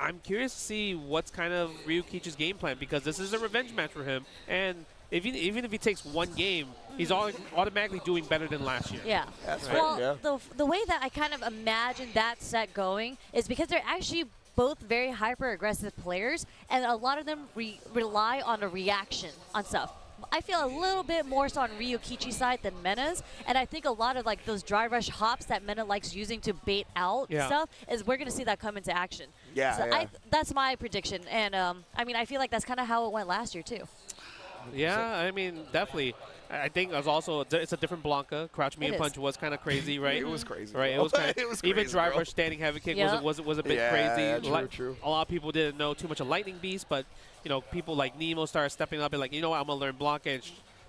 I'm curious to see what's kind of Ryukichi's game plan, because this is a revenge match for him, and even if he takes one game, he's automatically doing better than last year. Yeah. That's right. Well, the way that I kind of imagine that set going is because they're actually both very hyper-aggressive players, and a lot of them rely on a reaction on stuff. I feel a little bit more so on Ryukichi's side than Mena's, and I think a lot of like those dry rush hops that Mena likes using to bait out stuff is we're going to see that come into action. Yeah, so that's my prediction, and I mean I feel like that's kind of how it went last year too. Yeah, I mean definitely. I think it's a different Blanca. Crouch me and punch was kind of crazy, right? It was crazy. Right, it was kind of was even crazy, drive bro. rush standing heavy kick was a bit crazy. True. A lot of people didn't know too much of Lightning Beast, but you know, people like Nemo started stepping up and like, you know what, I'm gonna learn Blanca and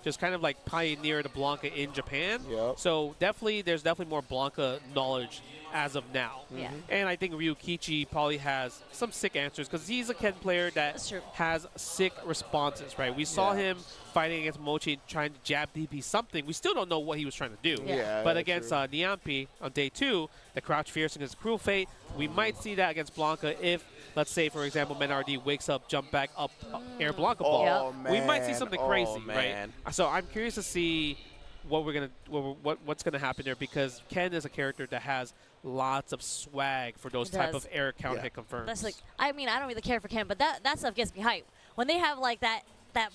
just kind of like pioneered Blanca in Japan. Yep. So there's definitely more Blanca knowledge as of now. Yeah. And I think Ryukichi probably has some sick answers because he's a Ken player that has sick responses, right? We saw him fighting against Mochi trying to jab DP something. We still don't know what he was trying to do. Yeah, but against Niampi on day 2, the crouch fierce against Cruel Fate, we might see that against Blanca if, let's say, for example, Menardi wakes up, jump back up, air Blanca ball. We might see something crazy, right? So I'm curious to see what's gonna happen there because Ken is a character that has lots of swag for those type of air counter hit confirms. That's like, I mean, I don't really care for Ken, but that stuff gets me hyped. When they have like that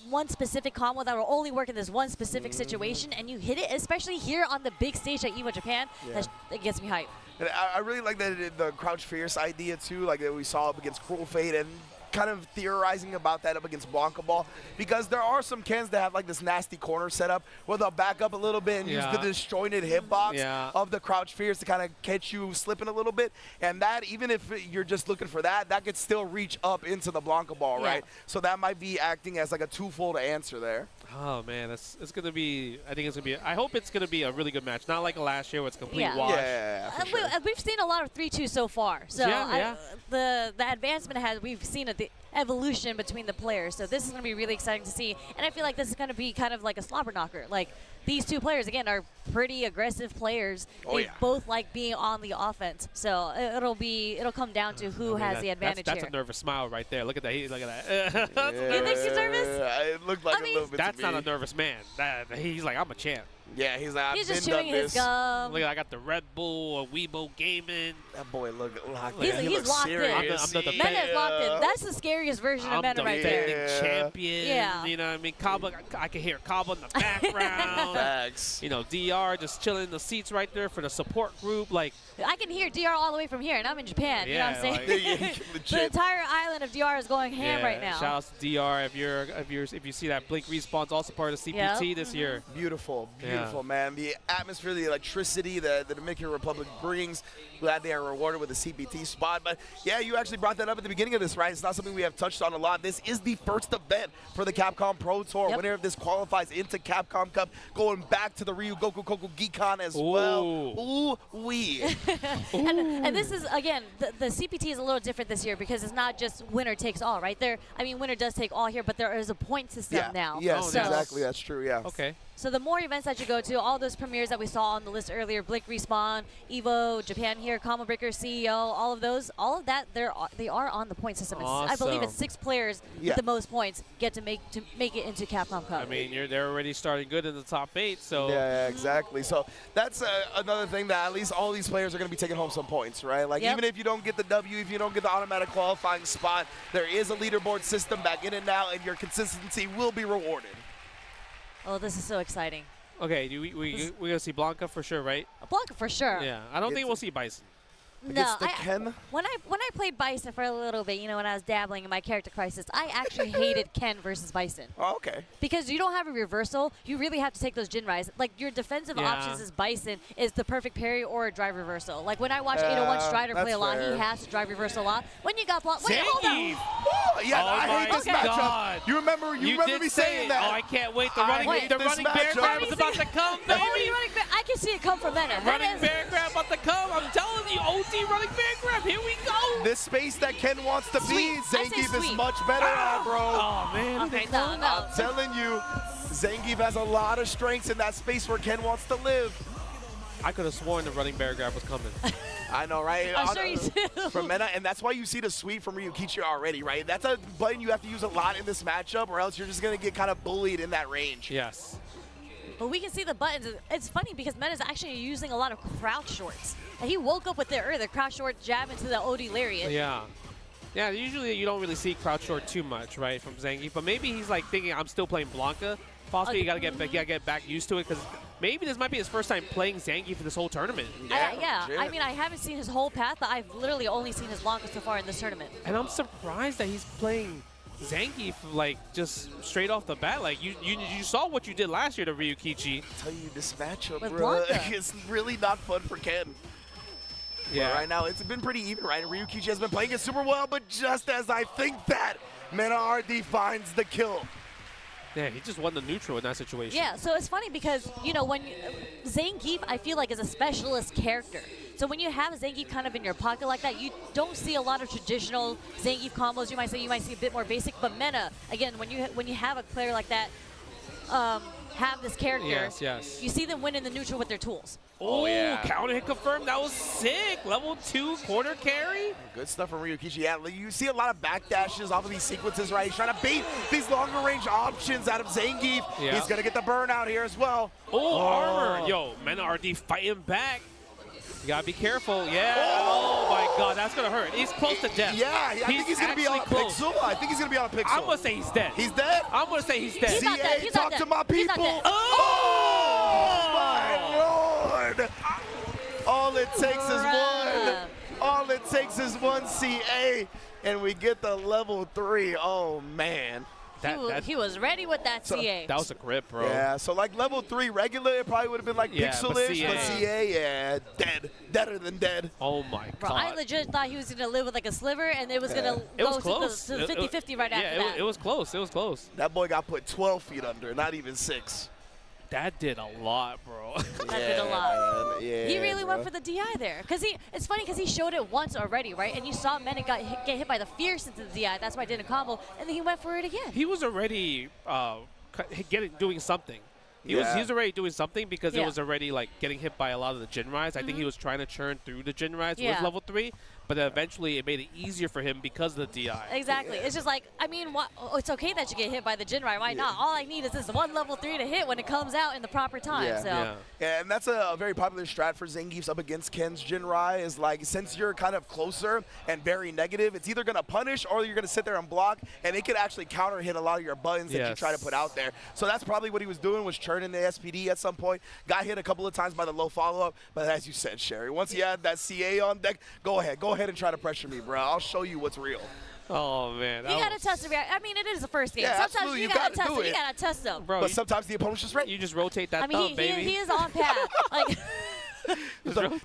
one specific combo that will only work in this one specific situation, and you hit it, especially here on the big stage at EVO Japan, that gets me hyped. And I really like that the Crouch Fierce idea too, like that we saw up against Cruel Fate, and kind of theorizing about that up against Blanca Ball, because there are some Kens that have like this nasty corner setup where they'll back up a little bit and use the disjointed hitbox of the Crouch Fierce to kind of catch you slipping a little bit, and that, even if you're just looking for that could still reach up into the Blanca Ball, right? So that might be acting as like a twofold answer there. Oh man, it's gonna be. I think it's gonna be. I hope it's gonna be a really good match. Not like last year where it's complete wash. For sure. We've seen a lot of 3-2 so far. So the advancement we've seen the evolution between the players. So this is gonna be really exciting to see. And I feel like this is gonna be kind of like a slobber knocker. Like these two players again are pretty aggressive players. They both like being on the offense. So it'll come down to who has the advantage that's here. a nervous smile right there. Look at that. Look at that. You think he's nervous? It looked like a little bit. That's not a nervous man. He's like, I'm a champ. Yeah, he's like, he's just chewing his gum. Look, I got the Red Bull, a Weibo Gaming. That boy locked He's locked in. I'm the Mena is locked in. That's the scariest version of Mena right there. I'm the defending champion. Yeah. You know what I mean? Kaba, I can hear Kaba in the background. Facts. You know, DR just chilling in the seats right there for the support group. Like, I can hear DR all the way from here, and I'm in Japan. You know what I'm saying? The entire island of DR is going ham right now. Shout out to DR if you see that Blink Respawn's also part of CPT this year. Beautiful, man. The atmosphere, the electricity that the Dominican Republic brings. Glad they are rewarded with a CPT spot. But yeah, you actually brought that up at the beginning of this, right? It's not something we have touched on a lot. This is the first event for the Capcom Pro Tour. Winner of this qualifies into Capcom Cup, going back to the Ryu-Goku Koku Gikan as well. Ooh-wee. And this is, again, the CPT is a little different this year because it's not just winner takes all, right? Winner does take all here, but there is a point system now. Yes, exactly. That's true, yeah. Okay. So the more events that you go to, all those premieres that we saw on the list earlier, Blink Respawn, EVO, Japan here, Combo Breaker, CEO, all of that, they are on the point system. Awesome. I believe it's 6 players with the most points get to make it into Capcom Cup. I mean, they're already starting good in the top 8, so. Yeah, exactly. So that's another thing that at least all these players are going to be taking home some points, right? Like even if you don't get the W, if you don't get the automatic qualifying spot, there is a leaderboard system back in and out, and your consistency will be rewarded. Oh, this is so exciting. Okay, we're going to see Blanca for sure, right? Blanca for sure. Yeah, I don't think we'll see Bison. No, when I played Bison for a little bit, when I was dabbling in my character crisis, I actually hated Ken versus Bison. Oh, okay. Because you don't have a reversal, you really have to take those Jinrais. Like your defensive options as Bison is the perfect parry or a drive reversal. Like when I watch 801 Strider play a lot, he has to drive reversal a lot. When you got blocked, wait, hold on. I hate this matchup. You remember me saying that? Oh, I can't wait. The running bear grab is about to come, baby. I can see it come from Mena. Running bear grab about to come. I'm telling you, OT running bear grab. Here we go. This space that Ken wants to be, Zangief is much better at, bro. Oh, man. Okay, no. I'm telling you, Zangief has a lot of strengths in that space where Ken wants to live. I could have sworn the running bear grab was coming. I know, right? I'm sure you do. From Mena, and that's why you see the sweep from Ryukichi already, right? That's a button you have to use a lot in this matchup, or else you're just going to get kind of bullied in that range. Yes. But we can see the buttons. It's funny because Mena's actually using a lot of crouch shorts. And he woke up with the crouch short jab into the OD lariat. Yeah. Yeah, usually you don't really see crouch short too much, right, from Zangief. But maybe he's like thinking, I'm still playing Blanca. Possibly you gotta get back used to it because maybe this might be his first time playing Zangief for this whole tournament. I mean, I haven't seen his whole path, but I've literally only seen his Blanca so far in this tournament. And I'm surprised that he's playing Zangief like just straight off the bat. Like you saw what you did last year to Ryukichi. I tell you, this matchup, with bro, Blanca. is really not fun for Ken. Yeah. But right now, it's been pretty even, right? Ryukichi has been playing it super well, but just as I think that, Mena RD finds the kill. Yeah, he just won the neutral in that situation. Yeah, so it's funny because, you know, when Zangief, I feel like, is a specialist character. So when you have Zangief kind of in your pocket like that, you don't see a lot of traditional Zangief combos. You might see a bit more basic. But Mena, again, when you have a player like that, have this character, yes. you see them win in the neutral with their tools. Oh, yeah. Counter hit confirmed. That was sick. Level 2 quarter carry. Good stuff from Ryukichi. Yeah, you see a lot of backdashes off of these sequences, right? He's trying to bait these longer range options out of Zangief. Yeah. He's going to get the burnout here as well. Oh, armor. Yo, Mena RD fighting back. You got to be careful. Yeah. Oh, my God. That's going to hurt. He's close to death. Yeah, I think he's going to be on a Pixel. I think he's going to be on a Pixel. I'm going to say he's dead. He's dead? I'm going to say he's dead. He's not dead. He's not Talk dead. to my He's not people. dead. Oh, my Lord. All it takes is one. All it takes is one CA, and we get the level 3. Oh, man. He was ready with that CA. That was a grip, bro. Yeah, so like level 3 regular, it probably would have been like Pixel-ish, but CA, yeah, dead. Deader than dead. Oh, my God. Bro, I legit thought he was going to live with like a sliver, and it was going to go to the 50-50 right after that. It was close. It was close. That boy got put 12 feet under, not even 6. That did a lot, bro. That did a lot. Yeah, he really went for the DI there. It's funny because he showed it once already, right? And you saw Mena get hit by the Fierce into the DI. That's why I did a combo. And then he went for it again. He was already doing something. He was already doing something because it was already like getting hit by a lot of the Jinrais. I think he was trying to churn through the Jinrais with level 3, but eventually it made it easier for him because of the DI. Exactly. It's just like, I mean, it's okay that you get hit by the Jinrai. Why not? All I need is this one level 3 to hit when it comes out in the proper time. Yeah, and that's a very popular strat for Zangief's up against Ken's Jinrai is like, since you're kind of closer and very negative, it's either going to punish or you're going to sit there and block, and it could actually counter hit a lot of your buttons that you try to put out there. So that's probably what he was doing, was churning the SPD at some point. Got hit a couple of times by the low follow-up, but as you said, Sherry, once he had that CA on deck, go ahead and try to pressure me, bro. I'll show you what's real. Oh, man. You got to test the reaction. I mean, it is the first game. Yeah, sometimes absolutely. you got to test it. You got to test them. Bro, but sometimes the opponent's just ready. You just rotate that thumb, baby. He is on path. Like,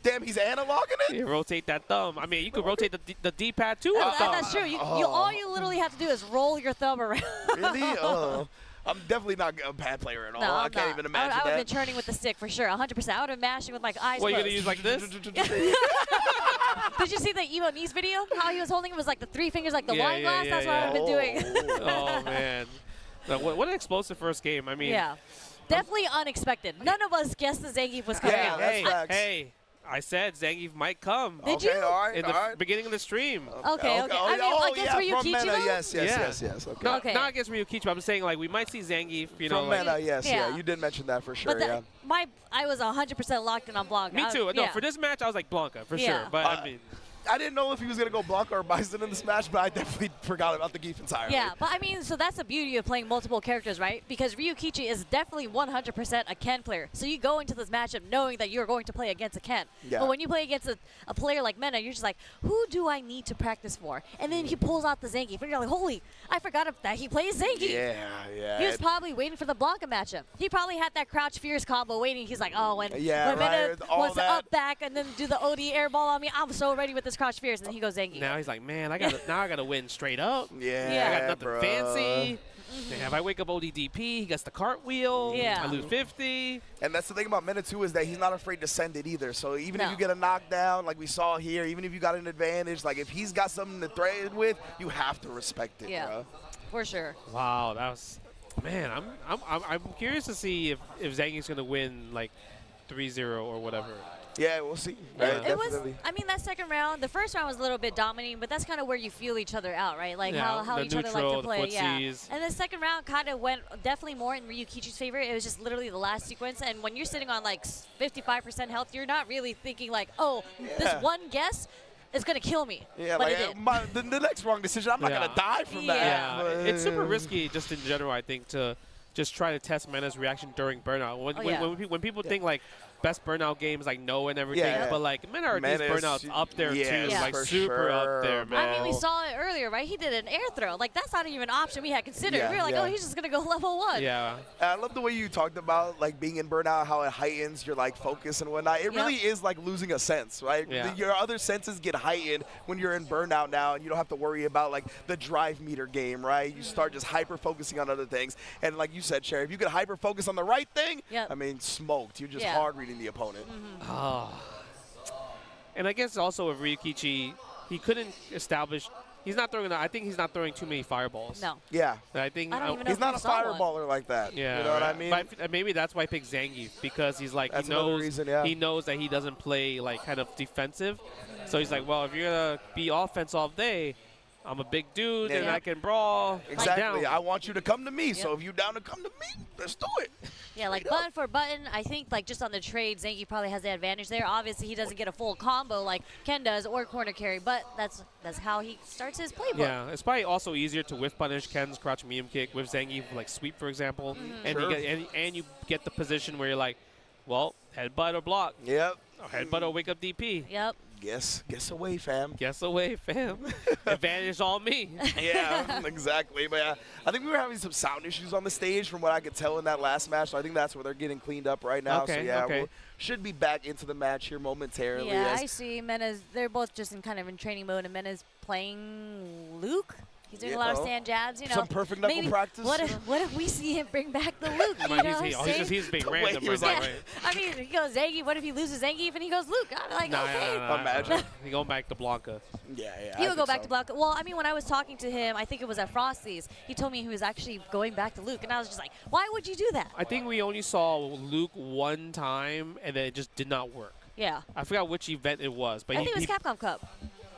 damn, he's analogging it? You rotate that thumb. I mean, you could rotate the D-pad too. That's true. All you literally have to do is roll your thumb around. Really? I'm definitely not a pad player at all. No, I can't even imagine that. I would have been churning with the stick for sure, 100%. I would have been mashing with my eyes What, closed. you going to use like this? Did you see the Evo Nice video? How he was holding it was like the 3 fingers like the wine glass? That's what I would have been doing. Oh, man. What an explosive first game. I mean. Yeah. Definitely unexpected. None of us guessed the Zangief was coming out. Hey. I said Zangief might come. Did you? All right, in the beginning of the stream. Okay. I mean, against Ryukichi, Mena, though? yes. Okay. Not against Ryukichi, but I'm saying like we might see Zangief, From Mena, yes, you did mention that for sure, but I was 100% locked in on Blanca. Me too. No, for this match, I was like Blanca, for sure. But I mean. I didn't know if he was going to go Blanca or Bison in this match, but I definitely forgot about the Geef entirely. Yeah, but I mean, so that's the beauty of playing multiple characters, right? Because Ryukichi is definitely 100% a Ken player. So you go into this matchup knowing that you're going to play against a Ken. Yeah. But when you play against a player like Mena, you're just like, who do I need to practice for? And then he pulls out the Zangief, and you're like, holy, I forgot that he plays Zangief. Yeah. He was probably waiting for the Blanca matchup. He probably had that Crouch Fierce combo waiting. He's like, oh, when Mena wants to up back and then do the OD airball on me, I'm so ready with this Crouch Fierce. And then he goes Zangief. Now he's like, man, I gotta win straight up. Yeah, I got nothing fancy. Man, if I wake up ODDP, he gets the cartwheel. I lose 50. And that's the thing about Mena too, is that he's not afraid to send it either. So even if you get a knockdown, like we saw here, even if you got an advantage, like if he's got something to threaten with, you have to respect it, bro. For sure. Wow, that was, man. I'm curious to see if Zangief's gonna win like 3-0 or whatever. Yeah, we'll see. It was, I mean, that second round, the first round was a little bit dominating, but that's kind of where you feel each other out, right? Like how each other like to play. And the second round kind of went definitely more in Ryukichi's favor. It was just literally the last sequence. And when you're sitting on like 55% health, you're not really thinking like, oh, this one guess is going to kill me. Yeah, but like the next wrong decision, I'm not going to die from that. Yeah, it's super risky just in general, I think, to just try to test Mena's reaction during burnout. When people think like, best burnout games like No and everything, Yeah. but like Mena RD's burnout's up there too, like for super sure, up there, man. I mean, we saw it earlier, right? He did an air throw. Like, that's not even an option we had considered. Yeah, we were like, yeah. oh, he's just going to go level 1. Yeah. I love the way you talked about like being in burnout, how it heightens your like focus and whatnot. It really is like losing a sense, right? Yeah. Your other senses get heightened when you're in burnout now, and you don't have to worry about like the drive meter game, right? You start just hyper focusing on other things, and like you said, Cherry, if you could hyper focus on the right thing, I mean, smoked. You're just hard reading the opponent. And I guess also with Ryukichi, he couldn't establish. He's not throwing. I think he's not throwing too many fireballs. No. Yeah. And I think I don't even know he's if not we a saw one. fireballer like that. Yeah, You know what I right. mean? But maybe that's why I picked Zangief, because he's like That's he another knows reason, yeah. he knows that he doesn't play like kind of defensive, so he's like, well, if you're gonna be offense all day, I'm a big dude and Yeah. I can brawl. Exactly. Down. I want you to come to me. So if you're down to come to me, let's do it. Yeah, like button for button, I think like just on the trade, Zangief probably has the advantage there. Obviously, he doesn't get a full combo like Ken does or corner carry, but that's how he starts his playbook. Yeah, it's probably also easier to whiff punish Ken's crouch medium kick with Zangief, like sweep, for example, and Sure. you get and you get the position where you're like, well, headbutt or block. Yep. Or headbutt or wake up DP. Yep. Guess away, fam. Guess away, fam. Advantage on me. Yeah, exactly. But yeah, I think we were having some sound issues on the stage from what I could tell in that last match. So I think that's where they're getting cleaned up right now. Okay, so yeah, okay. we should be back into the match here momentarily. Yeah, as I see. Mena's, they're both just in kind of in training mode, and Mena's playing Luke. He's doing a lot of stand jabs, you know. Some perfect knuckle maybe, practice. What if we see him bring back the Luke? You Well, know, he's being The way random he right was now, like- right? I mean, he goes Zangief. What if he loses Zangief and he goes Luke? I'm like, okay. Imagine. He going back to Blanca. Yeah. He would go back to Blanca. Well, I mean, when I was talking to him, I think it was at Frosty's, he told me he was actually going back to Luke, and I was just like, why would you do that? I think we only saw Luke one time, and then it just did not work. Yeah. I forgot which event it was, but I think it was Capcom Cup.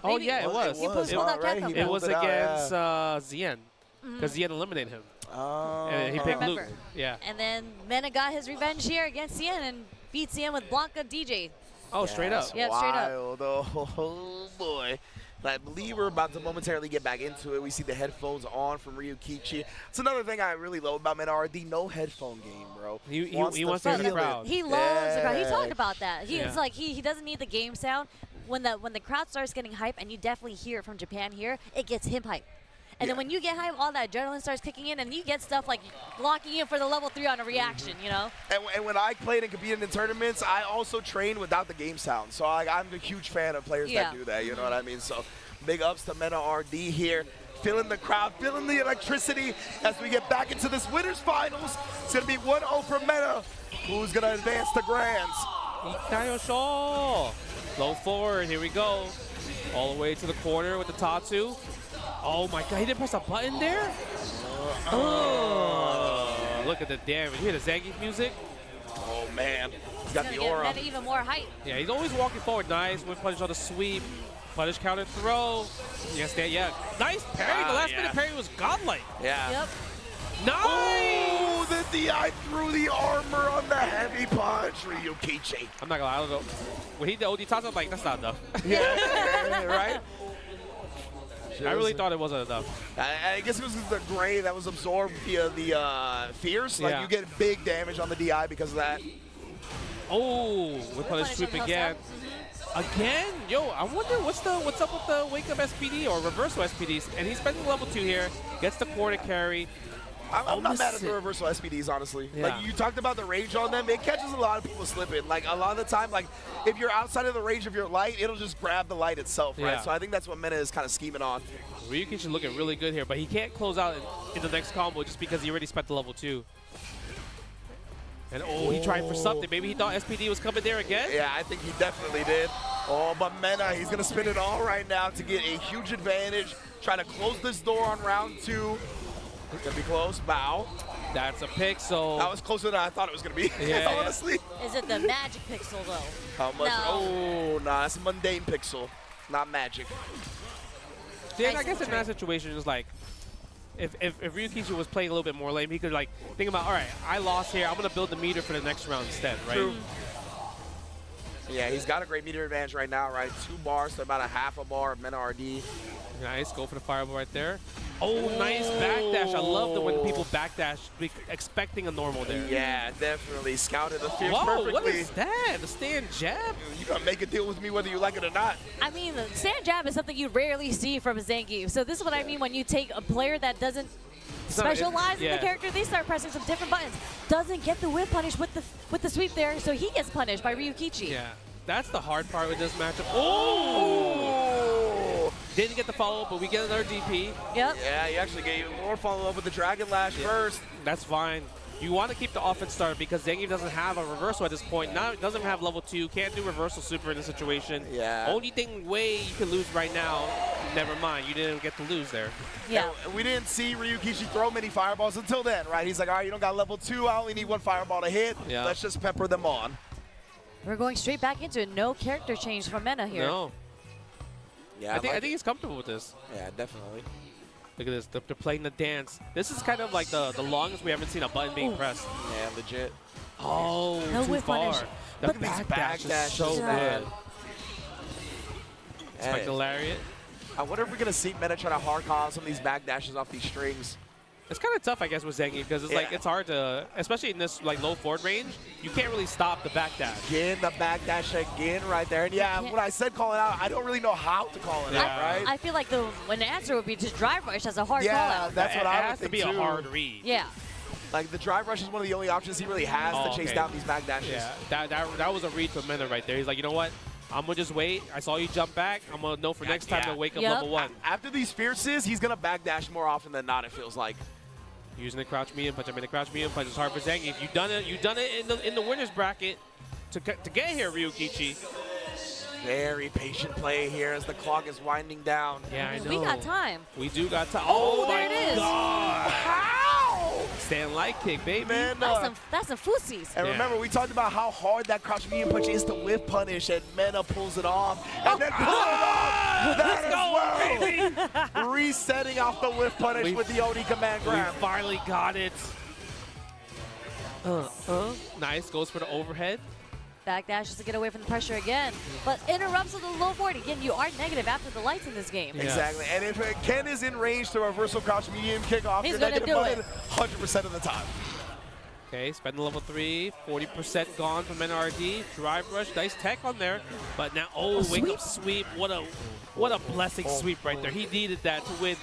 Oh Maybe. yeah, it was. He pulled out Capcom It Cup. was against Zien, because Zien eliminated him. Oh. And he picked Luke. Remember. Yeah. And then Mena got his revenge here against Cien and beat Cien with Blanca DJ. Oh, straight up. Yeah, straight up. Wild. Oh boy. I believe we're about to momentarily get back into it. We see the headphones on from Ryukichi. It's another thing I really love about Mena RD, no headphone game, bro. He wants to hear the feel it. crowd. He loves the crowd. He Yeah. talked about that. It's Yeah. like he doesn't need the game sound. When the crowd starts getting hype, and you definitely hear it from Japan here, it gets him hype. And then when you get hype, all that adrenaline starts kicking in, and you get stuff like locking in for the level 3 on a reaction, you know? And when I played and competed in tournaments, I also trained without the game sound. So I'm a huge fan of players that do that, you know what I mean? So big ups to Mena RD here. Feeling the crowd, feeling the electricity as we get back into this winners finals. It's going to be 1-0 for Mena, who's going to advance to Grands. Ikayosho. Low forward, here we go. All the way to the corner with the Tatsu. Oh my god, he didn't press a button there? Oh, look at the damage. You hear the Zangief music? Oh man, he's got It's the gonna aura. get Mena even more hype. Yeah, he's always walking forward. Nice. With punish on the sweep. Punish counter throw. Yes, yeah. Nice parry. The last minute parry was godlike. Yeah. Yep. Nice! Oh, the DI threw the armor on the heavy punch, Ryukichi. I'm not gonna lie, I don't know. When he did OD toss, I'm like, that's not enough. Yeah, right? I really thought it wasn't enough. I guess it was the gray that was absorbed via the Fierce. Like, you get big damage on the DI because of that. Oh, with punish sweep again. Again? Yo, I wonder what's up with the Wake Up SPD or Reversal SPDs. And he's spending level 2 here, gets the corner carry. I'm not mad at the reversal SPDs, honestly. Yeah. Like, you talked about the range on them. It catches a lot of people slipping. Like, a lot of the time, like, if you're outside of the range of your light, it'll just grab the light itself, right? Yeah. So I think that's what Mena is kind of scheming on. Ryukichi looking really good here, but he can't close out in the next combo just because he already spent the level 2. And he tried for something. Maybe he thought SPD was coming there again? Yeah, I think he definitely did. Oh, but Mena, he's going to spin it all right now to get a huge advantage. Trying to close this door on round 2. It's going to be close. Bow. That's a pixel. That was closer than I thought it was going to be, Yeah, honestly. Is it the magic pixel, though? How much? No. Oh, nah, it's a mundane pixel, not magic. Then I guess in that situation, it's like, if Ryukichi was playing a little bit more lame, he could like think about, all right, I lost here. I'm going to build the meter for the next round instead, right? True. Yeah, he's got a great meter advantage right now, right? 2 bars to about a half a bar of Mena RD. Nice. Go for the fireball right there. Oh, nice backdash. I love when people backdash expecting a normal there. Yeah, definitely. Scouted the fear Whoa, perfectly. what is that? The stand jab? You gotta make a deal with me whether you like it or not. I mean, the stand jab is something you rarely see from Zangief. So this is what I mean when you take a player that doesn't specialize in the character, they start pressing some different buttons. Doesn't get the whip punish with the sweep there, so he gets punished by Ryukichi. Yeah, that's the hard part with this matchup. Oh! Didn't get the follow-up, but we get another DP. Yep. Yeah, he actually gave more follow-up with the Dragon Lash first. That's fine. You want to keep the offense started because Zangief doesn't have a reversal at this point. Now doesn't have level 2, can't do reversal super in this situation. Yeah. Only way you can lose right now, never mind, you didn't get to lose there. Yeah. And we didn't see Ryukichi throw many fireballs until then, right? He's like, all right, you don't got level 2, I only need 1 fireball to hit. Yeah. Let's just pepper them on. We're going straight back into it. No character change from Mena here. No. Yeah, I think he's comfortable with this. Yeah, definitely. Look at this, they're playing the dance. This is kind of like the longest we haven't seen a button being pressed. Yeah, legit. Oh, No too whip far. punish. The But backdash is so bad. good. Spike the lariat. I wonder if we're gonna see Mena try to hard call some of these backdashes off these strings. It's kind of tough, I guess, with Zangief because it's like it's hard to, especially in this like low forward range, you can't really stop the backdash. Again, the backdash again right there. And yeah, when I said call it out, I don't really know how to call it out, right? I feel like the answer would be just drive rush as a hard call out. That's what I would think too. It has to be a hard read. Yeah. Like the drive rush is one of the only options he really has to chase down these backdashes. Yeah, that was a read from Mena right there. He's like, you know what? I'm going to just wait. I saw you jump back. I'm going to know for next time to wake up level 1. After these fierces, he's going to backdash more often than not, it feels like. Using the crouch medium punch. I mean, the crouch medium punch is hard for Zangief. You've done it in the winner's bracket to get here, Ryukichi. Very patient play here as the clock is winding down. Yeah, I know. We got time. We do got time. Oh, my there it is. God. How? Stand light kick, baby. Man, that's some fussies. And remember, we talked about how hard that crouch medium punch is to whip punish, and Mena pulls it off, and then pulls it off. That as well. Resetting off the whip punish with the OD command grab. We finally got it. Nice. Goes for the overhead. Backdashes to get away from the pressure again, but interrupts with a low forward. Again, you are negative after the lights in this game. Yeah. Exactly, and if Ken is in range to reversal crouch medium kick off, He's you're gonna negative do button it. 100% of the time. Okay, spend the level 3, 40% gone from NRD. Drive rush, nice tech on there, but now wake up sweep. What a blessing sweep right there. He needed that to win.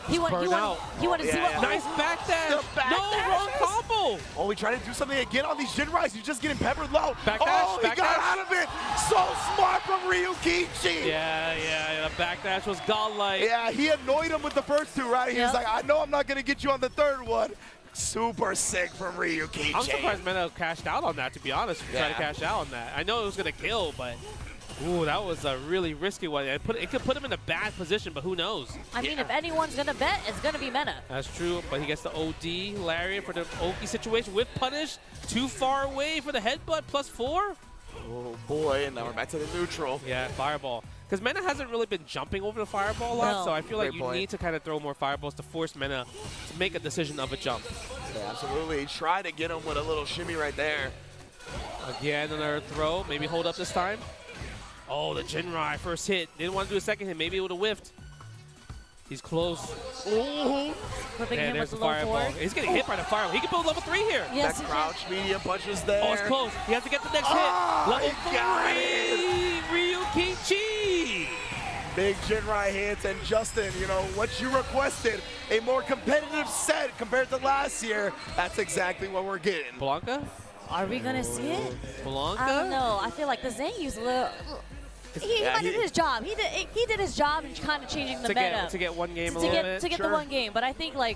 He wanted to see what. Nice backdash. No, wrong combo. Oh, we tried to do something again on these Jinrais. He's just getting peppered low. Backdash, he got out of it. So smart from Ryukichi. Yeah, the backdash was godlike. Yeah, he annoyed him with the first 2, right? He was like, I know I'm not going to get you on the 3rd one. Super sick from Ryukichi. I'm surprised Mena cashed out on that, to be honest. Trying to cash out on that. I know it was going to kill, but ooh, that was a really risky one. It could put him in a bad position, but who knows? I mean, if anyone's going to bet, it's going to be Mena. That's true, but he gets the OD lariat for the Oki situation with punish. Too far away for the headbutt, +4. Oh boy, and now we're back to the neutral. Yeah, fireball. Because Mena hasn't really been jumping over the fireball a lot, so I feel like Great you point. need to kind of throw more fireballs to force Mena to make a decision of a jump. Yeah, absolutely. He tried to get him with a little shimmy right there. Again, another throw. Maybe hold up this time. Oh, the Jinrai first hit. Didn't want to do a second hit. Maybe it would have whiffed. He's close. Ooh. Flipping him there's with the the low fireball. forward. He's getting hit by the fireball. He can build level 3 here. Yes, that crouch medium punch was there. Oh, it's close. He has to get the next hit. Level 3, Ryukichi. Big Jinrai hits, and Justin, you know, what you requested, a more competitive set compared to last year, that's exactly what we're getting. Blanca? Are we going to see it? Blanca? I don't know. I feel like the Zangief's a little... He did his job. He did his job in kind of changing the meta. To get one game a little bit. To get the one game, but I think I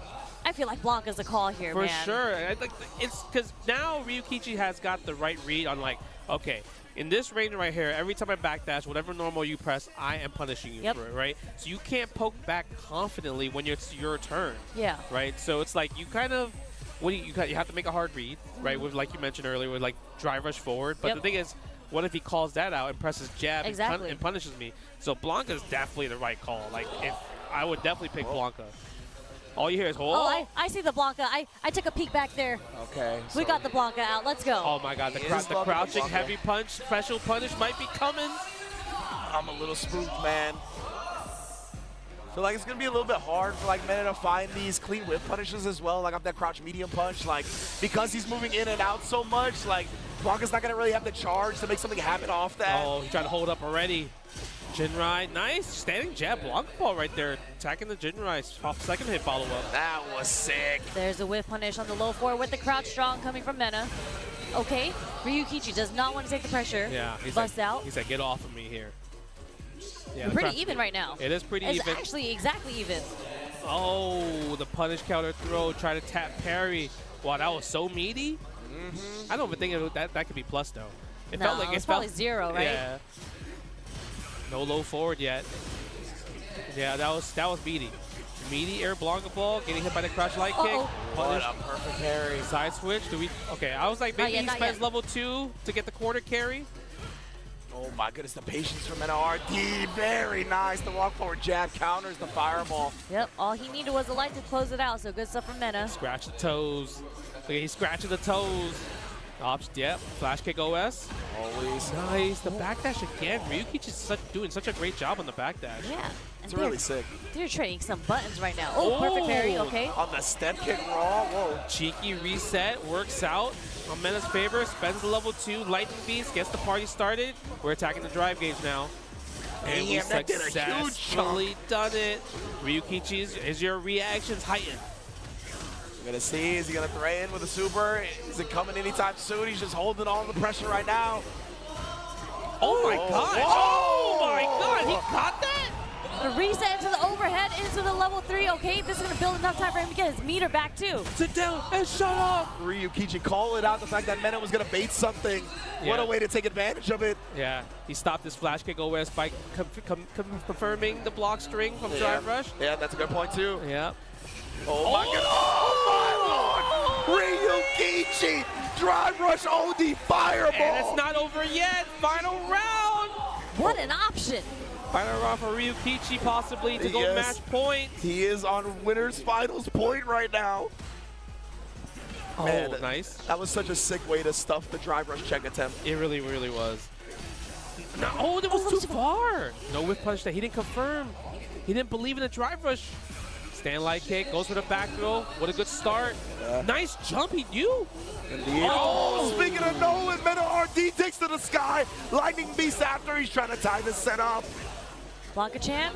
feel like Blanca's the call here, For man. sure. I think it's because now Ryukichi has got the right read on okay, in this range right here, every time I backdash, whatever normal you press, I am punishing you for it, right? So you can't poke back confidently when it's your turn. Yeah. Right? So it's like you kind of, you have to make a hard read, right? With, like you mentioned earlier, with drive rush forward. But the thing is, what if he calls that out and presses jab and punishes me? So Blanca's definitely the right call. If I would definitely pick Blanca. All you hear is I see the Blanca. I took a peek back there. Okay. We got the Blanca out. Let's go. Oh my God, the crouching heavy punch, special punish might be coming. I'm a little spooked, man. So like it's gonna be a little bit hard for like Mena to find these clean whip punishes as well, like off that crouch medium punch. Like because he's moving in and out so much, like Blanca's not gonna really have the charge to make something happen off that. Oh, he tried to hold up already. Jinrai, nice standing jab Blanca ball right there, attacking the Jinrai. Second hit follow up. That was sick. There's a whiff punish on the low four with the crouch strong coming from Mena. Okay, Ryukichi does not want to take the pressure. Yeah, he's Bust like, out. He's like, get off of me here. Yeah, We're pretty even right now. It is pretty it's even. It's actually exactly even. Oh, the punish counter throw, try to tap parry. Wow, that was so meaty. I don't even think that could be plus though. It No, felt like it's probably 0, right? Yeah. No low forward yet. Yeah, that was meaty. Meaty air Blanca ball, getting hit by the crouch light kick. What a perfect parry. Side switch. Do we? Okay, I was like maybe he spends yet. level 2 to get the corner carry. Oh my goodness, the patience from Mena RD. Very nice. The walk forward jab counters the fireball. Yep, all he needed was a light to close it out, so good stuff from Mena. Scratch the toes. Look, he's scratching the toes. Yep, flash kick OS. Always. Nice. The backdash again. Ryukichi is doing such a great job on the backdash. Yeah. It's really sick. They're trading some buttons right now. Oh, perfect parry, okay. On the step kick raw, whoa. Cheeky reset, works out on Mena's favor, spends the level 2, lightning beast, gets the party started. We're attacking the drive gauge now. And we Damn, that did a huge successfully done it. Ryukichi, is your reactions heightened? We're gonna see, is he gonna threaten with a super? Is it coming anytime soon? He's just holding all the pressure right now. Oh my god! Oh my god, he caught that? The reset into the overhead, into the level 3, okay? This is gonna build enough time for him to get his meter back too. Sit down and shut up! Ryukichi calling out the fact that Mena was gonna bait something. Yeah. What a way to take advantage of it. Yeah, he stopped his flash kick OS by confirming the block string from Drive Rush. Yeah, that's a good point too. Yeah. Oh my god! Oh my lord! Ryukichi! Drive Rush OD Fireball! And it's not over yet! Final round! What an option! Final round for Ryukichi possibly to go match point. He is on winner's finals point right now. Oh, Man, nice. That was such a sick way to stuff the Drive Rush check attempt. It really, really was. No, oh, that was too far. No whiff punch that he didn't confirm. He didn't believe in the Drive Rush. Stand light kick, goes for the back throw. What a good start. Nice jump, he knew. Indeed. Oh, speaking of Nolan, Mena RD takes to the sky. Lightning Beast after he's trying to tie this set up. Blanca-chan?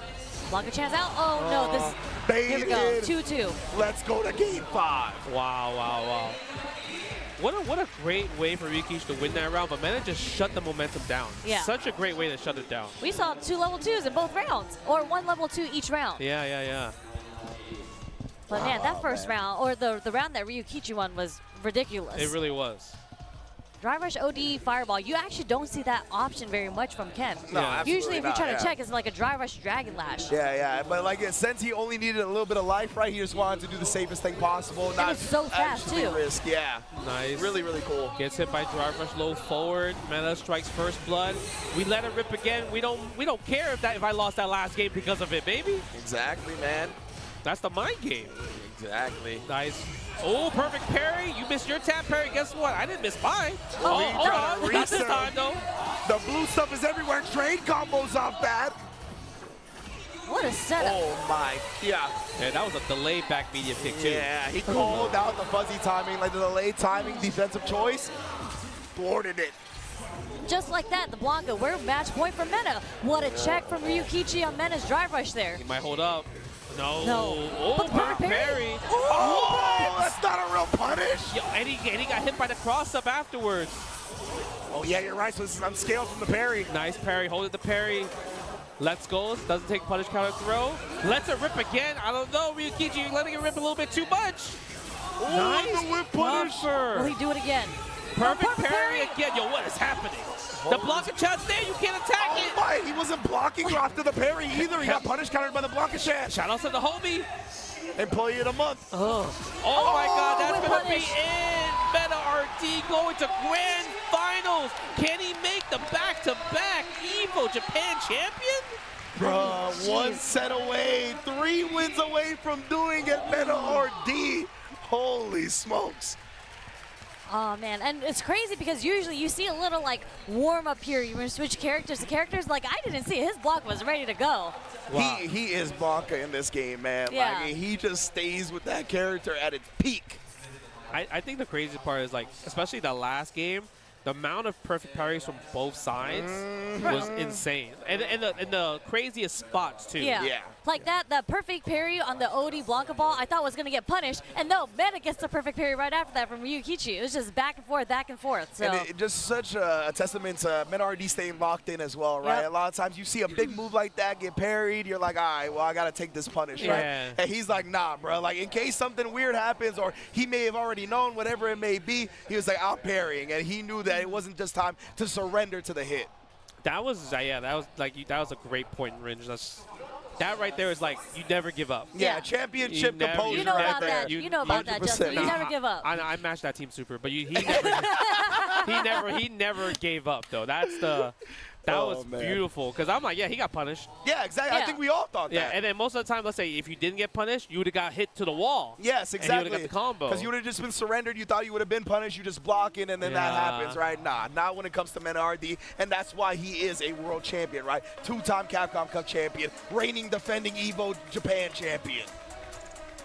Blanca-chan's out? Oh no, this, here we go, 2-2. Let's go to game 5. Wow, wow, wow. What a great way for Ryukichi to win that round, but Mena just shut the momentum down. Yeah. Such a great way to shut it down. We saw 2 level 2s in both rounds, or 1 level 2 each round. Yeah, yeah, yeah. But man, that first round, or the round that Ryukichi won was ridiculous. It really was. Drive Rush OD Fireball, you actually don't see that option very much from Ken. No, absolutely Usually if you not, try to check, it's like a Drive Rush Dragon Lash. Yeah, but like since he only needed a little bit of life, right, he just wanted to do the safest thing possible. And Not it's so fast, actually too. risk, yeah. Nice. Really, really cool. Gets hit by Drive Rush low forward. Mena strikes first blood. We let it rip again. We don't care if I lost that last game because of it, baby. Exactly, man. That's the mind game. Exactly. Nice. Oh, perfect parry. You missed your tap parry. Guess what? I didn't miss mine. Oh, Hold on. Not this time, though. The blue stuff is everywhere. Trade combos off that. What a setup. Oh, my. Yeah. Yeah, that was a delayed back medium kick, too. Yeah, he called out the fuzzy timing, like the delayed timing defensive choice. Thwarted it. Just like that, the Blanca, we're match point for Mena. What a check from Ryukichi on Mena's Drive Rush there. He might hold up. No. No. Oh, But the perfect perfect parry. parry. Oh, that's not a real punish. Yo, and he got hit by the cross-up afterwards. Oh, yeah, you're right. So this is unscaled from the parry. Nice parry. Hold it the parry. Let's go. Doesn't take punish counter throw. Lets it rip again. I don't know, Ryukichi. You're letting it rip a little bit too much. Oh, Nice the whip punish. buffer. Will he do it again? Perfect parry again. Yo, what is happening? The Blanca chat's there. You can't attack it. Oh my, he wasn't blocking after the parry either. He got punish countered by the Blanca chat. Shout out to the homie. Employee of the month. Oh my God, that's whip going to be punish. it. Mena RD going to grand finals. Can he make the back-to-back EVO Japan champion? Bruh, 1 set away, 3 wins away from doing it, Mena RD. Holy smokes. Oh man, and it's crazy because usually you see a little like warm up here. You switch characters to characters. Like I didn't see it. His block was ready to go. Wow. He is Blanca in this game, man. Yeah. Like he just stays with that character at its peak. I think the crazy part is like, especially the last game, the amount of perfect parries from both sides was insane, and the craziest spots too. Yeah. Like that perfect parry on the OD Blanca ball, I thought was going to get punished, and no, Meta gets the perfect parry right after that from Ryukichi. It was just back and forth, back and forth. So. And it just such a testament to Meta RD staying locked in as well, right? Yep. A lot of times you see a big move like that get parried, you're like, all right, well, I got to take this punish, right? And he's like, nah, bro. Like, in case something weird happens, or he may have already known, whatever it may be, he was like, I'm parrying, and he knew that it wasn't just time to surrender to the hit. That was that was a great point in range. That right there is like, you never give up. Yeah, championship composure. You know right about there. that. You know about that, Justin. You never give up. I matched that team super, but he never gave up though. That was beautiful, because I'm like, yeah, he got punished. Yeah, exactly. I think we all thought that. Yeah, and then most of the time, let's say if you didn't get punished, you would have got hit to the wall. Yes, exactly. And you would have got the combo. Because you would have just been surrendered. You thought you would have been punished. You just block it, and then that happens, right? Nah, not when it comes to Meta RD, and that's why he is a world champion, right? 2-time Capcom Cup champion, reigning, defending Evo Japan champion.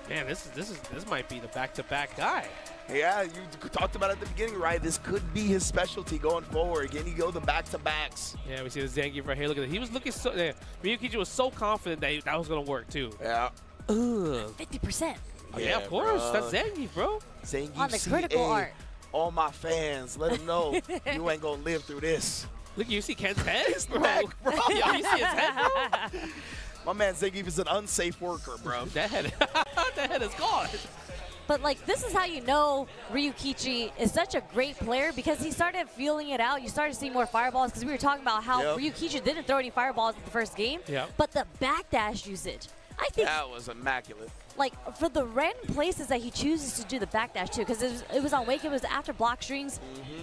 Man, this might be the back-to-back guy. Yeah, you talked about it at the beginning, right? This could be his specialty going forward. Can he go the back-to-backs? Yeah, we see the Zangief right here. Look at it. He was looking so. Ryukichi was so confident that was gonna work too. Yeah. 50%. Oh, yeah, of course. Bro. That's Zangief, bro. Zangief On the critical art. All my fans, let them know you ain't gonna live through this. Look, you see Ken's head, bro. Neck, bro. Yeah, you see his head, bro. My man Zangief is an unsafe worker, bro. That head is gone. But like, this is how you know Ryukichi is such a great player, because he started feeling it out. You started seeing more fireballs, because we were talking about how Ryukichi didn't throw any fireballs in the first game. But the backdash usage, I think that was immaculate. Like, for the random places that he chooses to do the backdash to, because it was on Wake, it was after block strings.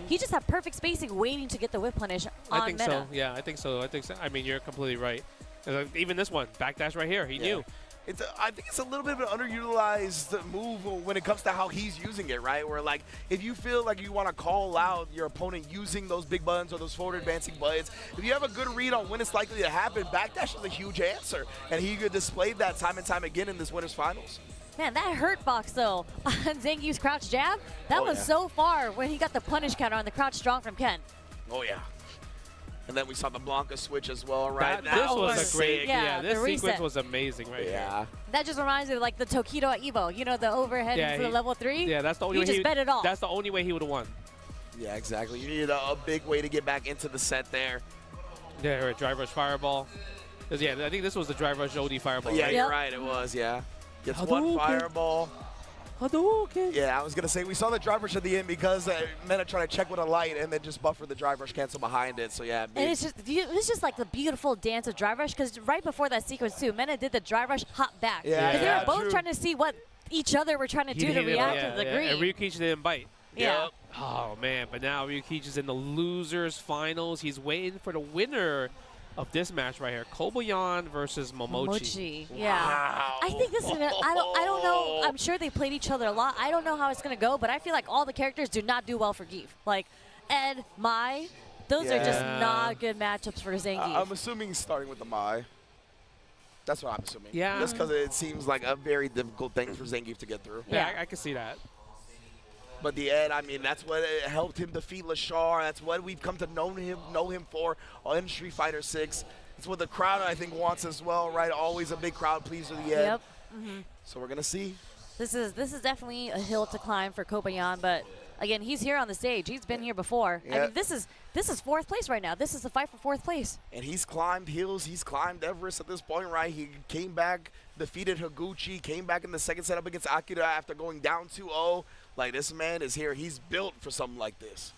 He just had perfect spacing, waiting to get the whip punish on I think Meta. so. Yeah, I think so. I mean, you're completely right. Even this one, backdash right here, he knew. I think it's a little bit of an underutilized move when it comes to how he's using it, right? Where, like, if you feel like you want to call out your opponent using those big buttons or those forward advancing buttons, if you have a good read on when it's likely to happen, backdash is a huge answer. And he displayed that time and time again in this Winners Finals. Man, that hurt box, though, on Zangief's crouch jab, that was so far when he got the punish counter on the crouch strong from Ken. Oh, yeah. And then we saw the Blanca switch as well, right? This was a great, this the sequence reset. was amazing right here. That just reminds me of like the Tokido at Evo, you know, the overhead into the level 3? Yeah, that's the only way he just bet it off. That's the only way he would have won. Yeah, exactly. You needed a big way to get back into the set there. Yeah, drive rush fireball. Yeah, I think this was the drive rush OD fireball. Yeah, right? you're right, it was, Gets one fireball. Hadouken. Yeah, I was going to say, we saw the drive rush at the end because Meta tried to check with a light and then just buffer the drive rush cancel behind it. So, yeah. And it was just like the beautiful dance of drive rush, because right before that sequence, too, Meta did the drive rush hop back. Yeah, because they were both trying to see what each other were trying to do to react to the green. And Ryukichi didn't bite. Yeah. Oh, man, but now Ryukichi's in the losers finals. He's waiting for the winner of this match right here, Kobayan versus Momochi. Yeah. Wow. I think this is gonna, I don't know. I'm sure they played each other a lot. I don't know how it's gonna go, but I feel like all the characters do not do well for Gief. Like Ed, Mai, those are just not good matchups for Zangief. I'm assuming he's starting with the Mai. That's what I'm assuming. Yeah. Just because it seems like a very difficult thing for Zangief to get through. Yeah, I can see that. But the Ed, I mean, that's what helped him defeat Lashar. That's what we've come to know him for in Street Fighter 6. It's what the crowd, I think, wants as well, right? Always a big crowd pleaser, the Ed. Yep. So we're going to see. This is definitely a hill to climb for Kobayan, but again, he's here on the stage. He's been here before. Yeah. I mean, this is fourth place right now. This is the fight for fourth place. And he's climbed hills. He's climbed Everest at this point, right? He came back, defeated Higuchi, came back in the second set up against Akira after going down 2-0. Like, this man is here. He's built for something like this.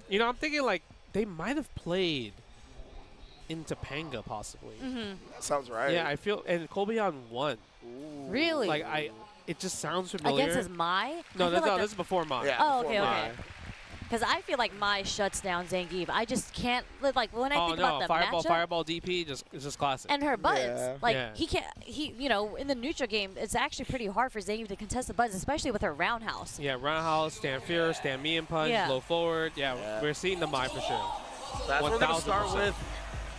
You know, I'm thinking, like, they might have played in Topanga, possibly. That sounds right. Yeah, I feel, and Kobayan won. Ooh. Really? Like, it just sounds familiar. Against his Mai? No, this is before Mai. Yeah, Oh, before okay, Mai. okay. Because I feel like Mai shuts down Zangief. I just can't, like, when I think about the matchup. Fireball DP, it's just classic. And her buttons. Like, you know, in the neutral game, it's actually pretty hard for Zangief to contest the buttons, especially with her roundhouse. Yeah, roundhouse, stand fierce, stand me and punch, blow forward. Yeah, we're seeing the Mai for sure. That's what we're going to start with.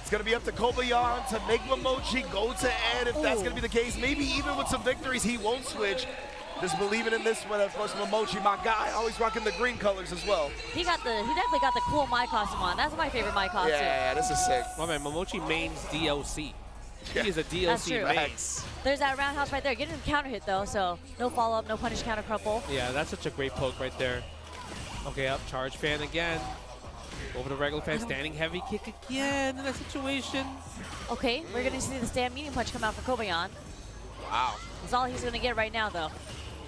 It's going to be up to Kobayan to make Momochi go to end. If that's going to be the case, maybe even with some victories, he won't switch. Just believing in this one. Of course, Momochi, my guy, always rocking the green colors as well. He definitely got the cool Mai costume on. That's my favorite Mai costume. Yeah, this is sick. My man, Momochi mains DLC. He is a DLC main. There's that roundhouse right there. Getting him counter hit though, so no follow up, no punish counter crumple. Yeah, that's such a great poke right there. Okay, up charge fan again. Over the regular fan, standing heavy kick again in that situation. Okay, we're gonna see the stand medium punch come out for Kobayan. Wow. That's all he's gonna get right now though.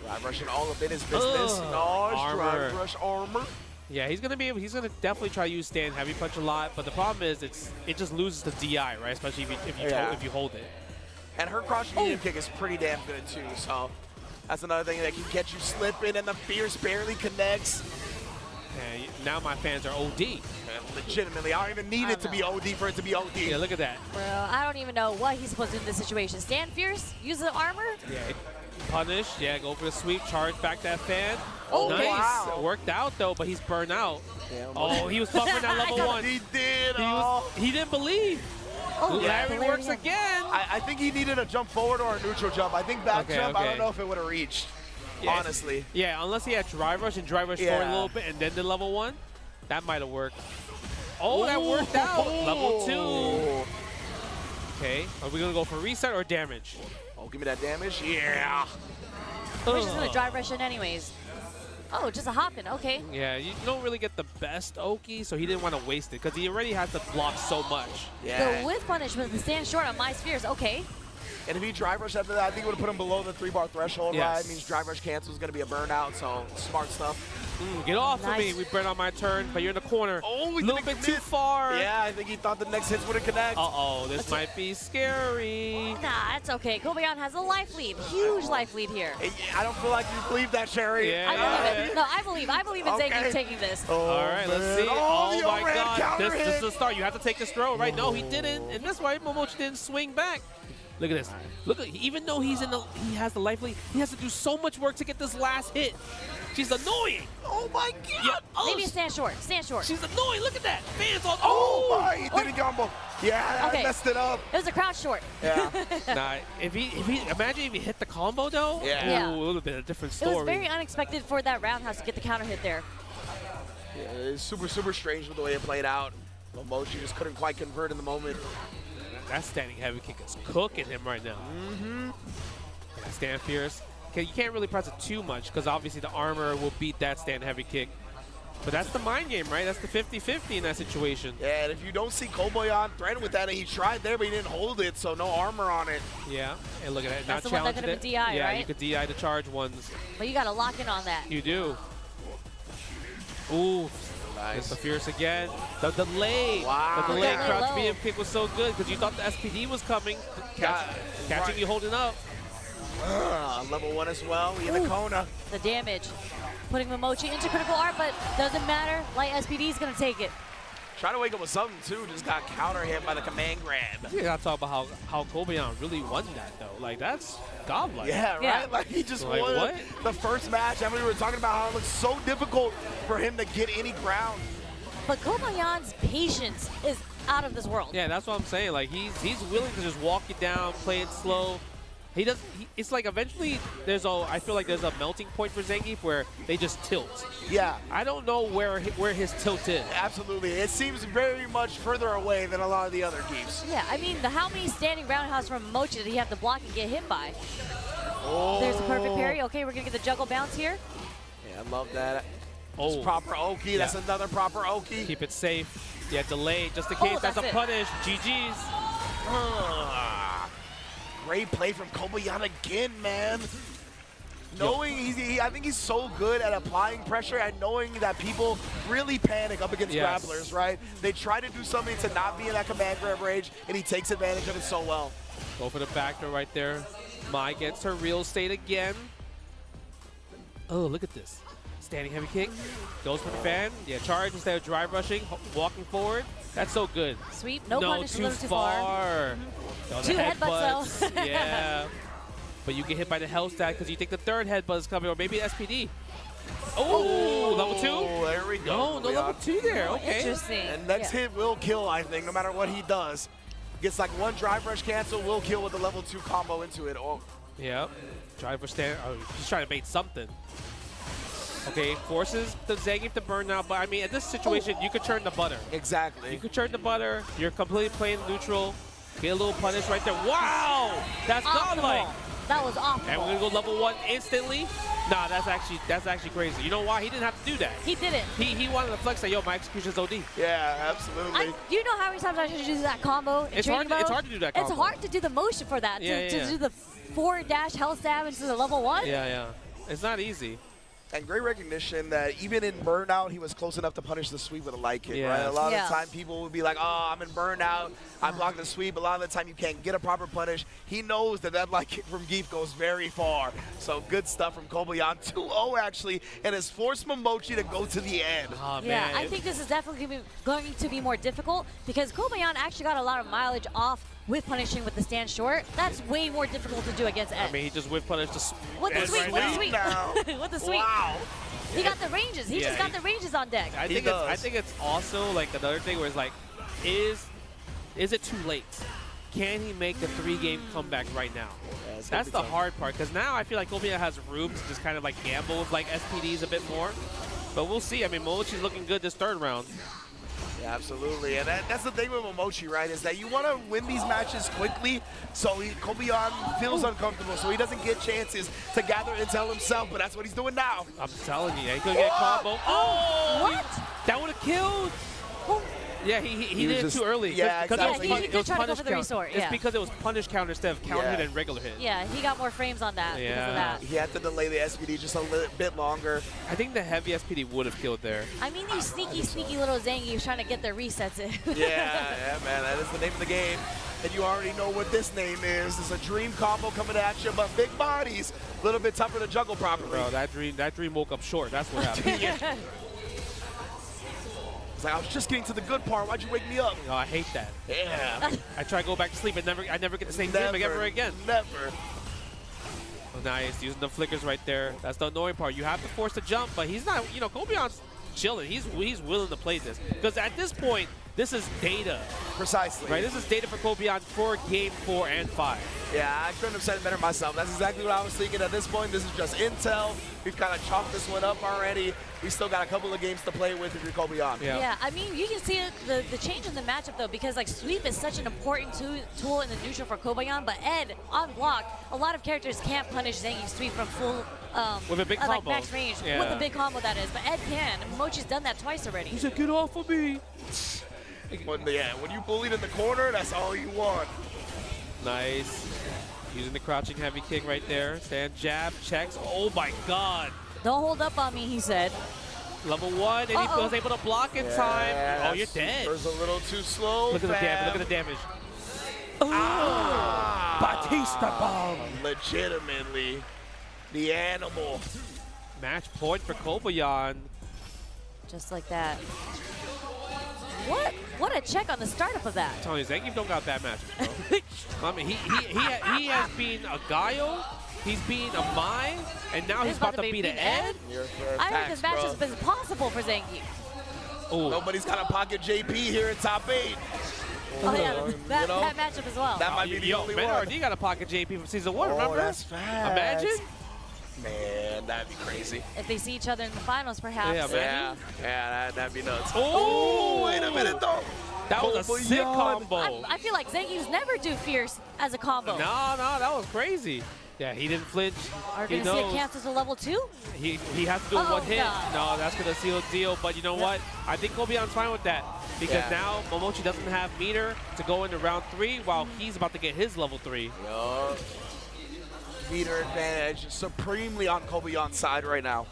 Drive rushing all up in his business. Nice drive rush armor. Yeah, he's gonna definitely try to use stand heavy punch a lot, but the problem is it just loses the DI, right? Especially if you hold it. And her crouch medium kick is pretty damn good too, so that's another thing that can get you slipping, and the fierce barely connects. Yeah, now my fans are OD. And legitimately, I don't even need it to be OD for it to be OD. Yeah, look at that. Well, I don't even know what he's supposed to do in this situation. Stand fierce, use the armor. Yeah, punish. Yeah, go for the sweep, charge back that fan. Oh, nice. Wow. It worked out though, but he's burned out. Yeah, oh, he was buffering that level 1. He did. He didn't believe. Oh, Larry works again. I think he needed a jump forward or a neutral jump. I think back jump, I don't know if it would have reached. Yeah, honestly. Yeah, unless he had drive rush and drive rush forward a little bit and then the level 1. That might have worked. Oh, that worked out. Level 2. Okay, are we going to go for reset or damage? Oh, give me that damage. Yeah. We're just going to drive rush in anyways. Oh, just a hop in. Okay. Yeah, you don't really get the best Oki, so he didn't want to waste it because he already has to block so much. Yeah. The with punish with the stand short on my spheres. Okay. And if he drive rush after that, I think it would have put him below the 3-bar threshold, yes. right? It means drive rush cancel is going to be a burnout, so smart stuff. Get off of me. We burn on my turn, but you're in the corner. Oh, a little bit too far. Yeah, I think he thought the next hits wouldn't connect. Uh-oh, this might be scary. Nah, it's okay. Kobayan has a life lead. Huge life lead here. I don't feel like you believe that, Sherry. Yeah. I believe it. No, I believe in Zangief taking this. All right, let's see. Oh, my God. This is the start. You have to take this throw, right? No, he didn't. And that's why Momochi didn't swing back. Look at this. Look, even though he has the life lead, he has to do so much work to get this last hit. She's annoying. Oh my God. Yeah. Maybe stand short. Stand short. She's annoying. Look at that. Fans on. Oh my! He didn't combo. Yeah, I messed it up. It was a crouch short. Yeah. Nah, if he imagine if he hit the combo though. Yeah. Ooh, a little bit of a different story. It was very unexpected for that roundhouse to get the counter hit there. Yeah, it's super strange with the way it played out. Momochi just couldn't quite convert in the moment. That standing heavy kick is cooking him right now. Yeah, stand fierce. Okay, you can't really press it too much because obviously the armor will beat that stand heavy kick. But that's the mind game, right? That's the 50-50 in that situation. Yeah, and if you don't see Kobayan threaten with that, and he tried there, but he didn't hold it, so no armor on it. Yeah, and look at that. That's not the one that challenging could have it. been DI, yeah, right? you could DI the charge ones. But you got to lock in on that. You do. Ooh. Nice. The fierce again. The delay. Wow. The delay Okay. crouch Low. BM kick was so good because you thought the SPD was coming. Catching you holding up. Level 1 as well. We in the Kona. The damage. Putting Momochi into critical art, but doesn't matter. Light SPD is going to take it. Trying to wake up with something, too. Just got counter hit by the command grab. You gotta talk about how Kobayan really won that, though. Like, that's godlike. Yeah, right? Yeah. Like, he just Like, won what? the first match. I mean, we were talking about how it looks so difficult for him to get any ground. But Kobayan's patience is out of this world. Yeah, that's what I'm saying. Like, he's willing to just walk it down, play it slow. It's like eventually I feel like there's a melting point for Zangief where they just tilt. Yeah. I don't know where his tilt is. Absolutely. It seems very much further away than a lot of the other Geefs. Yeah, I mean, how many standing roundhouse from Momochi did he have to block and get hit by? Oh. There's a perfect parry. Okay, we're going to get the juggle bounce here. Yeah, I love that. Oh. It's proper Oki. That's another proper Oki. Keep it safe. Yeah, delay just in case. Oh, that's a that's it. punish. GG's. Great play from Kobayan again, man. Knowing I think he's so good at applying pressure and knowing that people really panic up against grapplers, right? They try to do something to not be in that command grab rage, and he takes advantage of it so well. Go for the back throw right there. Mai gets her real estate again. Oh, look at this. Standing heavy kick. Goes for the fan. Yeah, charge instead of drive rushing. Walking forward. That's so good. Sweep. No punish. too a little too far. No, the 2 headbutts though. Yeah. But you get hit by the hell stack because you think the third headbutt is coming, or maybe SPD. Oh, level 2? There we go. No level 2 there. Okay. Interesting. And next hit will kill, I think, no matter what he does. Gets like 1 drive rush cancel, will kill with the level 2 combo into it. Oh. Yep. Drive for stand. Oh, he's trying to bait something. Okay, forces the Zangief to burn out, but I mean, in this situation, you could turn the butter. Exactly. You could turn the butter. You're completely playing neutral. Get a little punish right there. Wow! That's godlike. That was awful. And we're gonna go level 1 instantly. Nah, that's actually crazy. You know why? He didn't have to do that. He didn't. He wanted to flex that, yo, my execution's OD. Yeah, absolutely. You know how many times I should do that combo in It's training hard mode? to do that combo. It's hard to do the motion for that. To do the 4 dash health damage to the level 1. Yeah. It's not easy. And great recognition that even in Burnout, he was close enough to punish the sweep with a light kick, Yeah. right? A lot of the time, people would be like, oh, I'm in Burnout, I'm blocking the sweep. A lot of the time, you can't get a proper punish. He knows that light kick from Gief goes very far. So good stuff from Kobayan. 2-0, actually, and has forced Momochi to go to the end. Oh, Yeah, man. I think this is definitely going to be more difficult because Kobayan actually got a lot of mileage off with punishing with the stand short. That's way more difficult to do against Ed. I mean, he just whip punished the with the sweep, with the sweep. now. With the sweep. Wow. He got the ranges. He just got the ranges on deck. I think it's also like another thing where it's like, is it too late? Can he make the 3-game comeback right now? Yeah, that's the hard part, because now I feel like Kobayan has room to just kind of like gamble with like SPDs a bit more. But we'll see. I mean, Momochi's looking good this 3rd round. Yeah, absolutely. And that's the thing with Momochi, right, is that you want to win these matches quickly so Kobayan feels uncomfortable, so he doesn't get chances to gather intel himself, but that's what he's doing now. I'm telling you, he could get a combo. Oh! What? That would have killed. Yeah, he did it too early. Yeah, exactly. It was He did try to go for the counter. resort, It's yeah. because it was punish counter instead of counter hit and regular hit. Yeah, he got more frames on that because of that. He had to delay the SPD just a little bit longer. I think the heavy SPD would have killed there. I mean, these sneaky little Zangiefs trying to get their resets in. Yeah, man, that is the name of the game. And you already know what this name is. It's a dream combo coming at you, but big bodies, a little bit tougher to juggle properly. Bro, that dream woke up short. That's what happened. It's like, I was just getting to the good part. Why'd you wake me up? No, I hate that. Yeah. I try to go back to sleep, and I never get the same dream ever again. Never. Oh, nice, using the flickers right there. That's the annoying part. You have to force the jump, but he's not. You know, Kobayan's chilling. He's willing to play this because at this point, this is data. Precisely. Right. This is data for Kobayan for game 4 and 5. Yeah, I couldn't have said it better myself. That's exactly what I was thinking. At this point, this is just intel. We've kind of chalked this one up already. We still got a couple of games to play with if you're Kobayan. Yeah, I mean, you can see the change in the matchup, though, because, like, sweep is such an important tool in the neutral for Kobayan, but Ed, on block, a lot of characters can't punish Zangief's sweep from full, with a big like, combo. max range. Yeah. With a big combo, that is. But Ed can. Mochi's done that twice already. He said, get off of me. When you bullied in the corner, that's all you want. Nice. Using the crouching heavy kick right there. Stand jab, checks. Oh, my God. Don't hold up on me, he said. Level 1, and he was able to block in time. Oh, you're dead. There's a little too slow. Look at the damage. Look at the damage. Batista bomb. Legitimately, the animal. Match point for Kobayan. Just like that. What a check on the startup of that. I'm telling you, Zangief don't got bad matches, bro. I mean, he has been a Gaio, he's been a Mai, and now he's about to beat an Ed. I heard this match has been possible for Zangief. Oh. Nobody's got a pocket JP here in top 8. Oh, yeah, that matchup as well. That might be the only one. RD got a pocket JP from season 1, remember? That's fast. Imagine. Man, that'd be crazy. If they see each other in the finals, perhaps. Yeah, that'd be nuts. Oh, wait a minute, though. That was a sick combo. I feel like Zangief's never do fierce as a combo. No, that was crazy. Yeah, he didn't flinch. Are we going to see it cancel to level 2? He has to do one hit. God. No, that's going to seal the deal. But you know what? I think Kobayan's fine with that. Because now Momochi doesn't have meter to go into round 3 while he's about to get his level 3. Yup. Meter advantage supremely on Kobayan's side right now.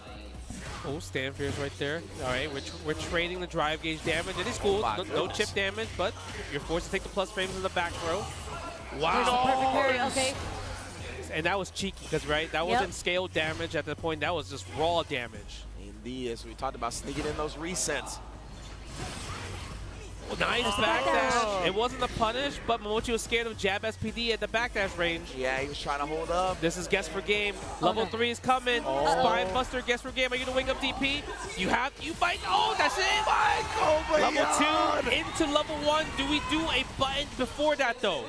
Oh, stand fierce right there. All right, we're trading the drive gauge damage. It is cool. No chip damage, but you're forced to take the plus frames in the back throw. Wow. There's a perfect parry. Okay. And that was cheeky because, right, that wasn't scale damage at the point. That was just raw damage. SPD, as we talked about, sneaking in those resets. Well, nice backdash. It wasn't a punish, but Momochi was scared of jab SPD at the backdash range. Yeah, he was trying to hold up. This is guess for game. Level 3 is coming. Spine Buster, guess for game. Are you going to wing up DP? You might. Oh, that's it. Level 2 into level 1. Do we do a button before that, though?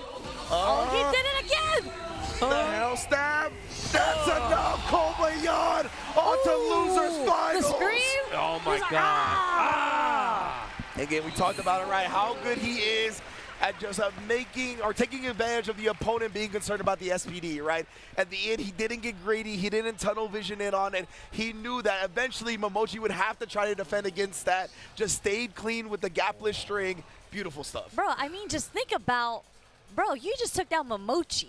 Oh, he did it again. The hell stab. That's enough. Kobayan onto losers finals. The scream. Oh, my God. Again, we talked about it, right? How good he is at just taking advantage of the opponent being concerned about the SPD, right? At the end, he didn't get greedy. He didn't tunnel vision in on it. He knew that eventually Momochi would have to try to defend against that. Just stayed clean with the gapless string. Beautiful stuff. Bro, I mean, just think about, you just took down Momochi.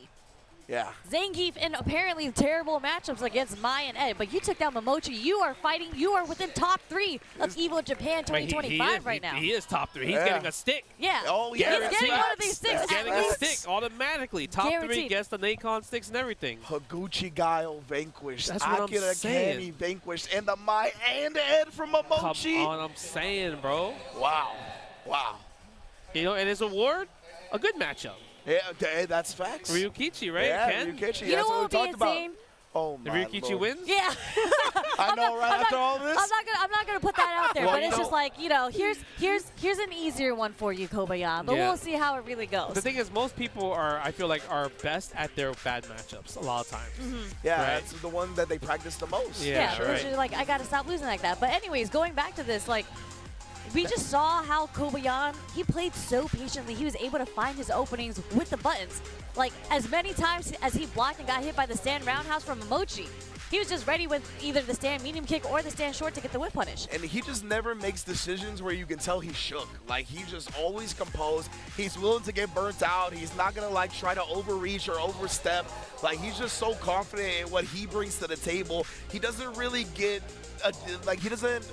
Yeah. Zangief in apparently terrible matchups against Mai and Ed, but you took down Momochi. You are fighting. You are within top 3 of EVO Japan 2025 right now. He is top 3. He's getting a stick. Yeah. Oh, yeah. He's getting one of these sticks. He's getting a stick automatically. Top 3 gets the Nacon sticks and everything. Higuchi Guile vanquished. That's what Akira I'm saying. Kami vanquished. And the Mai and Ed from Momochi. Come on, I'm saying, bro. Wow. Wow. You know, and his award, a good matchup. Yeah, that's facts. Ryukichi, right? Yeah, Ken? Ryukichi. You know That's what we would be talked about. insane? Oh The my Ryukichi Lord. wins? Yeah. I know, right? After all this? I'm not gonna put that out there, Well, but it's you just know- like, here's an easier one for you, Kobayan. But Yeah. we'll see how it really goes. The thing is, most people I feel like, are best at their bad matchups a lot of times. Yeah, Right. that's the one that they practice the most. Yeah, yeah, right. right. Like, I gotta stop losing like that. But anyways, going back to this, like, we just saw how Kobayan, he played so patiently. He was able to find his openings with the buttons. Like, as many times as he blocked and got hit by the stand roundhouse from Momochi, he was just ready with either the stand medium kick or the stand short to get the whip punish. And he just never makes decisions where you can tell he's shook. Like, he's just always composed. He's willing to get burnt out. He's not going to, like, try to overreach or overstep. Like, he's just so confident in what he brings to the table. He doesn't really get, he doesn't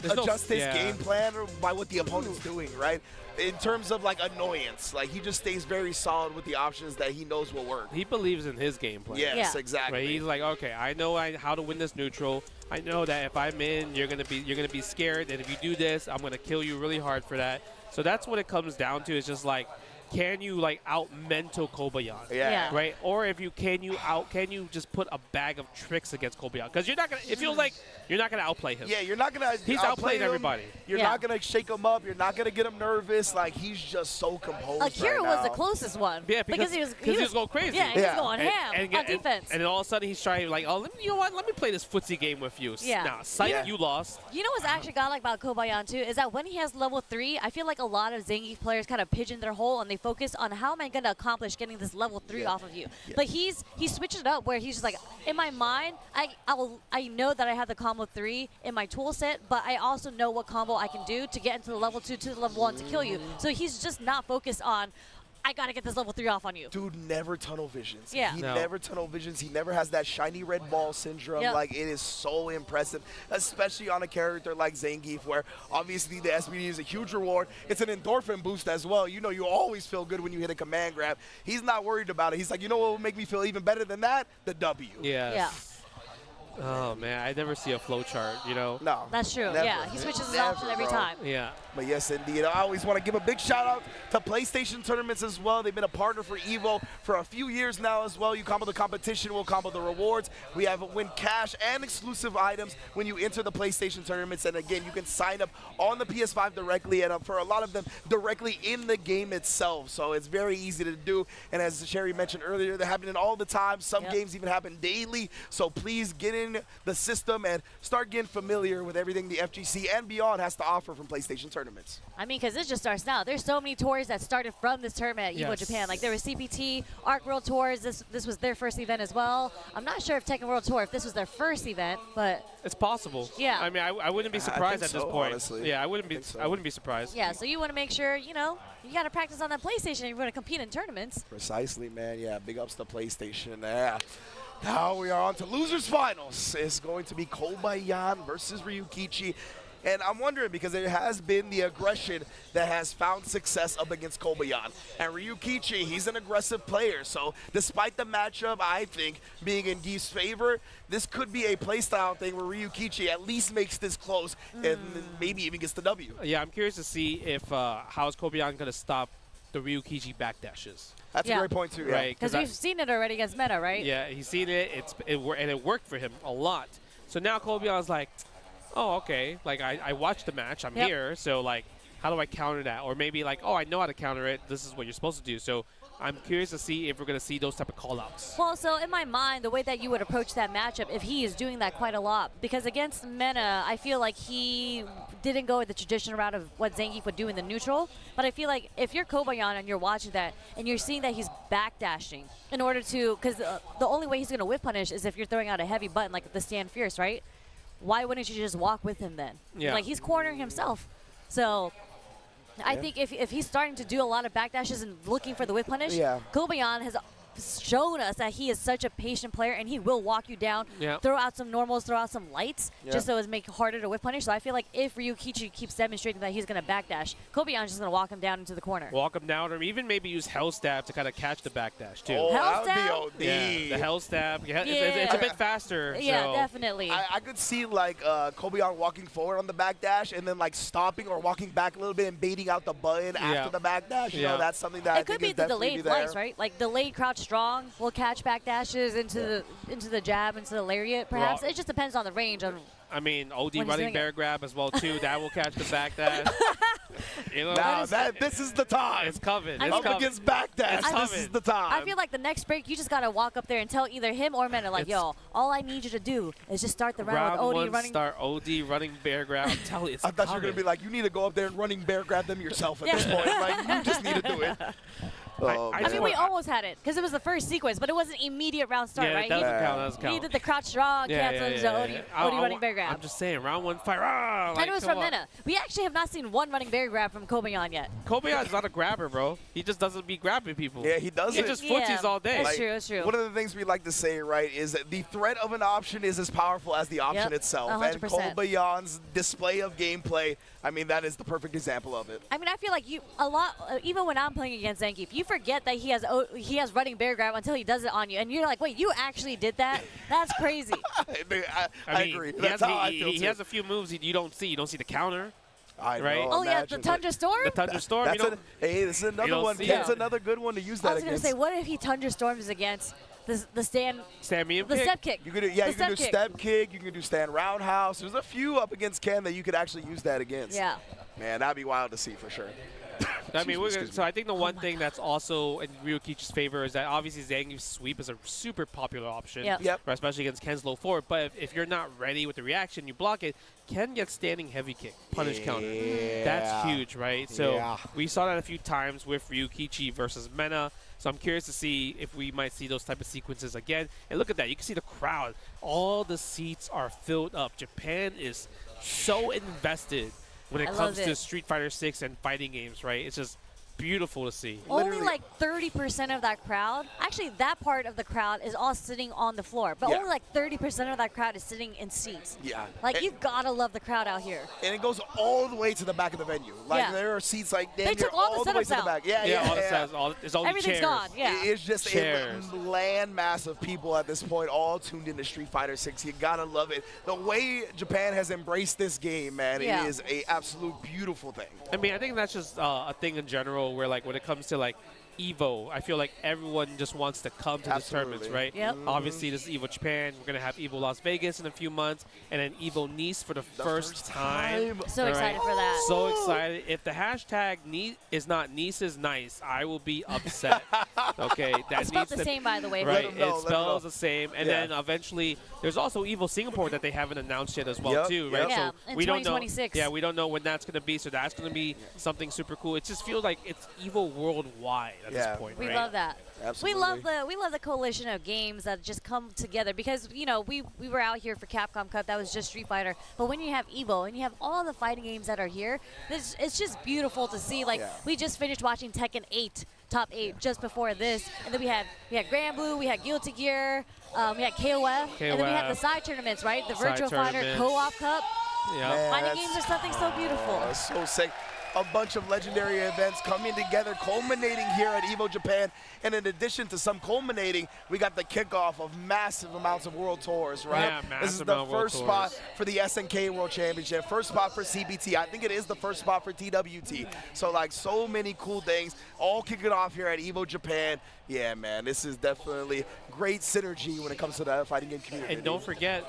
adjust his game plan by what the opponent's doing, right? In terms of, like, annoyance. Like, he just stays very solid with the options that he knows will work. He believes in his game plan. Yes, exactly. Right? He's like, okay, I know how to win this neutral. I know that if I'm in, you're gonna be scared, and if you do this, I'm gonna kill you really hard for that. So that's what it comes down to. Is just like, can you out mental Kobayan? Yeah. Right? Or if you can you just put a bag of tricks against Kobayan? Because you're not gonna. It feels like you're not gonna outplay him. Yeah, you're not gonna. He's outplayed everybody. You're not gonna shake him up. You're not gonna get him nervous. Like, he's just so composed. Akira right was the now. closest one. Yeah, because he was going crazy. Yeah, he was going ham on defense. And then all of a sudden he's trying you know what? Let me play this footsie game with you. Yeah. Nah, psych, Yeah. you lost. You know what's actually got like about Kobayan too is that when he has level 3, I feel like a lot of Zangief players kind of pigeon their hole and they focus on how am I going to accomplish getting this level 3 off of you. Yeah. But he switched it up where he's just like, in my mind, I know that I have the combo 3 in my tool set, but I also know what combo I can do to get into the level 2 to the level 1 to kill you. So he's just not focused on, I gotta get this level 3 off on you. Dude never tunnel visions. Yeah. He No. never tunnel visions. He never has that shiny red ball syndrome. Yep. Like, it is so impressive, especially on a character like Zangief, where obviously the SPD is a huge reward. It's an endorphin boost as well. You know, you always feel good when you hit a command grab. He's not worried about it. He's like, you know what will make me feel even better than that? The W. Yes. Yeah. Oh man, I never see a flow chart. You know. No. That's true. Never. Yeah, he switches his Never, option every bro. time. Yeah. But yes, indeed. I always want to give a big shout out to PlayStation Tournaments as well. They've been a partner for EVO for a few years now as well. You combo the competition, we'll combo the rewards. We have win cash and exclusive items when you enter the PlayStation Tournaments. And again, you can sign up on the PS5 directly, and for a lot of them, directly in the game itself. So it's very easy to do. And as Sherry mentioned earlier, they're happening all the time. Some games even happen daily. So please get in the system and start getting familiar with everything the FGC and beyond has to offer from PlayStation Tournaments. I mean, because this just starts now. There's so many tours that started from this tournament at EVO Yes. Japan. Like, there was CPT, Arc World Tours. This was their first event as well. I'm not sure if Tekken World Tour, if this was their first event, but It's possible. Yeah. I mean, I wouldn't be I think surprised at this so, point. honestly. Yeah, I wouldn't be. think so. I wouldn't be surprised. yeah. So you want to make sure, you got to practice on that PlayStation if you're going to compete in tournaments. Precisely, man. Yeah, big ups to PlayStation. Yeah. Now we are on to losers finals. It's going to be Kobayan versus Ryukichi. And I'm wondering because there has been the aggression that has found success up against Kobayan. And Ryukichi, he's an aggressive player. So despite the matchup, I think, being in Gief's favor, this could be a playstyle thing where Ryukichi at least makes this close and maybe even gets the W. Yeah, I'm curious to see if how is Kobayan going to stop the Ryukichi backdashes. That's a great point too, right? Because we've seen it already against Meta, right? Yeah, he's seen it. And it worked for him a lot. So now Kobayan's like, oh, okay. Like I watched the match. I'm here. So like, how do I counter that? Or maybe like, oh, I know how to counter it. This is what you're supposed to do. So I'm curious to see if we're going to see those type of call-outs. Well, so in my mind, the way that you would approach that matchup, if he is doing that quite a lot, because against Mena, I feel like he didn't go with the traditional route of what Zangief would do in the neutral. But I feel like if you're Kobayan and you're watching that and you're seeing that he's backdashing in order to, because the only way he's going to whiff punish is if you're throwing out a heavy button like the Stand Fierce, right? Why wouldn't you just walk with him then? Yeah. Like, he's cornering himself. So I think if he's starting to do a lot of backdashes and looking for the whip punish, Kobayan has shown us that he is such a patient player and he will walk you down, throw out some normals, throw out some lights, just so it's make it harder to whip punish. So I feel like if Ryukichi keeps demonstrating that he's going to backdash, Kobayan's just going to walk him down into the corner. Walk him down, or even maybe use Hell Stab to kind of catch the backdash too. Oh, Hell that would be OD. Yeah, the Hell Stab. Yeah, it's a bit faster. Yeah, so. definitely. I could see like Kobayan walking forward on the backdash and then like stopping or walking back a little bit and baiting out the button after the backdash. You know, that's something that I it could think be is the definitely delayed there. slice, right? Like delayed crouch strong will catch backdashes into the jab, into the lariat, perhaps. It just depends on the range. I mean, OD when he's running doing bear grab as well too. That will catch the backdash. You know, Now this is the time. It's coming. Up against backdash. This is the time. I feel like the next break, you just got to walk up there and tell either him or Mena, like, yo, all I need you to do is just start the round with OD one, running. start OD running bear grab. I'm telling you, it's I thought you were coming. going to be like, you need to go up there and running bear grab them yourself at this point. Like, you just need to do it. I mean, we almost had it because it was the first sequence, but it wasn't immediate round start, Yeah, right? it doesn't count. It doesn't He count. did the crouch strong, canceled into OD running bear grab. I'm just saying, round one fight. Ah, And it was from Mena. We actually have not seen one running bear grab from Kobayan yet. Kobayan's not a grabber, bro. He just doesn't be grabbing people. Yeah, he doesn't. He just footsies all day. That's true, that's true. One of the things we like to say, right, is that the threat of an option is as powerful as the option itself. 100%. And Kobayan's display of gameplay, I mean, that is the perfect example of it. I mean, I feel like even when I'm playing against Zangief, you forget that he has running bear grab until he does it on you, and you're like, wait, you actually did that? That's crazy. I agree. That's how I feel He has a few moves you don't see. You don't see the counter. I right? know, Oh, yeah, the Tundra Storm? The Tundra Storm. Hey, this is another one. Ken's another good one to use that I was going to against. say, what if he Tundra Storms against the stand medium the kick? step kick? You could do, you can do step kick. You can do stand roundhouse. There's a few up against Ken that you could actually use that against. Yeah. Man, that'd be wild to see for sure. I mean, so I think the one thing that's also in Ryukichi's favor is that obviously Zangief's sweep is a super popular option, Yep. especially against Ken's low forward. But if you're not ready with the reaction, you block it, Ken gets standing heavy kick, punish counter. That's huge, right? So we saw that a few times with Ryukichi versus Mena. So I'm curious to see if we might see those type of sequences again. And look at that. You can see the crowd. All the seats are filled up. Japan is so invested when it comes to Street Fighter 6 and fighting games, right? It's just beautiful to see. Only like 30% of that crowd, actually that part of the crowd is all sitting on the floor, but only like 30% of that crowd is sitting in seats. Yeah. Like, you've got to love the crowd out here. And it goes all the way to the back of the venue. Like, there are seats like They took all the way to the setups back. out. All the setups, it's only Everything's chairs. gone, yeah. It's just Chairs. a land mass of people at this point, all tuned into Street Fighter 6. You gotta love it. The way Japan has embraced this game, man, it is a absolute beautiful thing. I mean, I think that's just a thing in general where, like, when it comes to, like, EVO, I feel like everyone just wants to come to these tournaments, right? Yep. Obviously, this is EVO Japan. We're going to have EVO Las Vegas in a few months, and then EVO Nice for the first time. So excited for that. So excited. If the hashtag is not Nice is nice, I will be upset. Okay, that It's spelled needs the to same, by the way. Right, Let 'em know, it spells the same, and then eventually there's also EVO Singapore that they haven't announced yet as well too, right? Yeah, So in we don't know. 2026. Yeah, we don't know when that's going to be. So that's going to be something super cool. It just feels like it's EVO worldwide at this point. We right? love that. Absolutely. We love the coalition of games that just come together because, you know, we were out here for Capcom Cup. That was just Street Fighter. But when you have EVO and you have all the fighting games that are here, it's just beautiful to see. Like, we just finished watching Tekken 8, Top 8, just before this. And then we had Grand Blue, we had Guilty Gear, we had KOF. And then we had the side tournaments, right? The Side Virtual Fighter tournaments. Co-op Cup. Man, Fighting games are something so beautiful. So sick. A bunch of legendary events coming together, culminating here at EVO Japan. And in addition to some culminating, we got the kickoff of massive amounts of world tours, right? Yeah, this is massive the amount of world first spot tours. for the SNK World Championship, first spot for CBT. I think it is the first spot for TWT. So, like, so many cool things, all kicking off here at EVO Japan. Yeah, man, this is definitely great synergy when it comes to the fighting game community. And don't forget,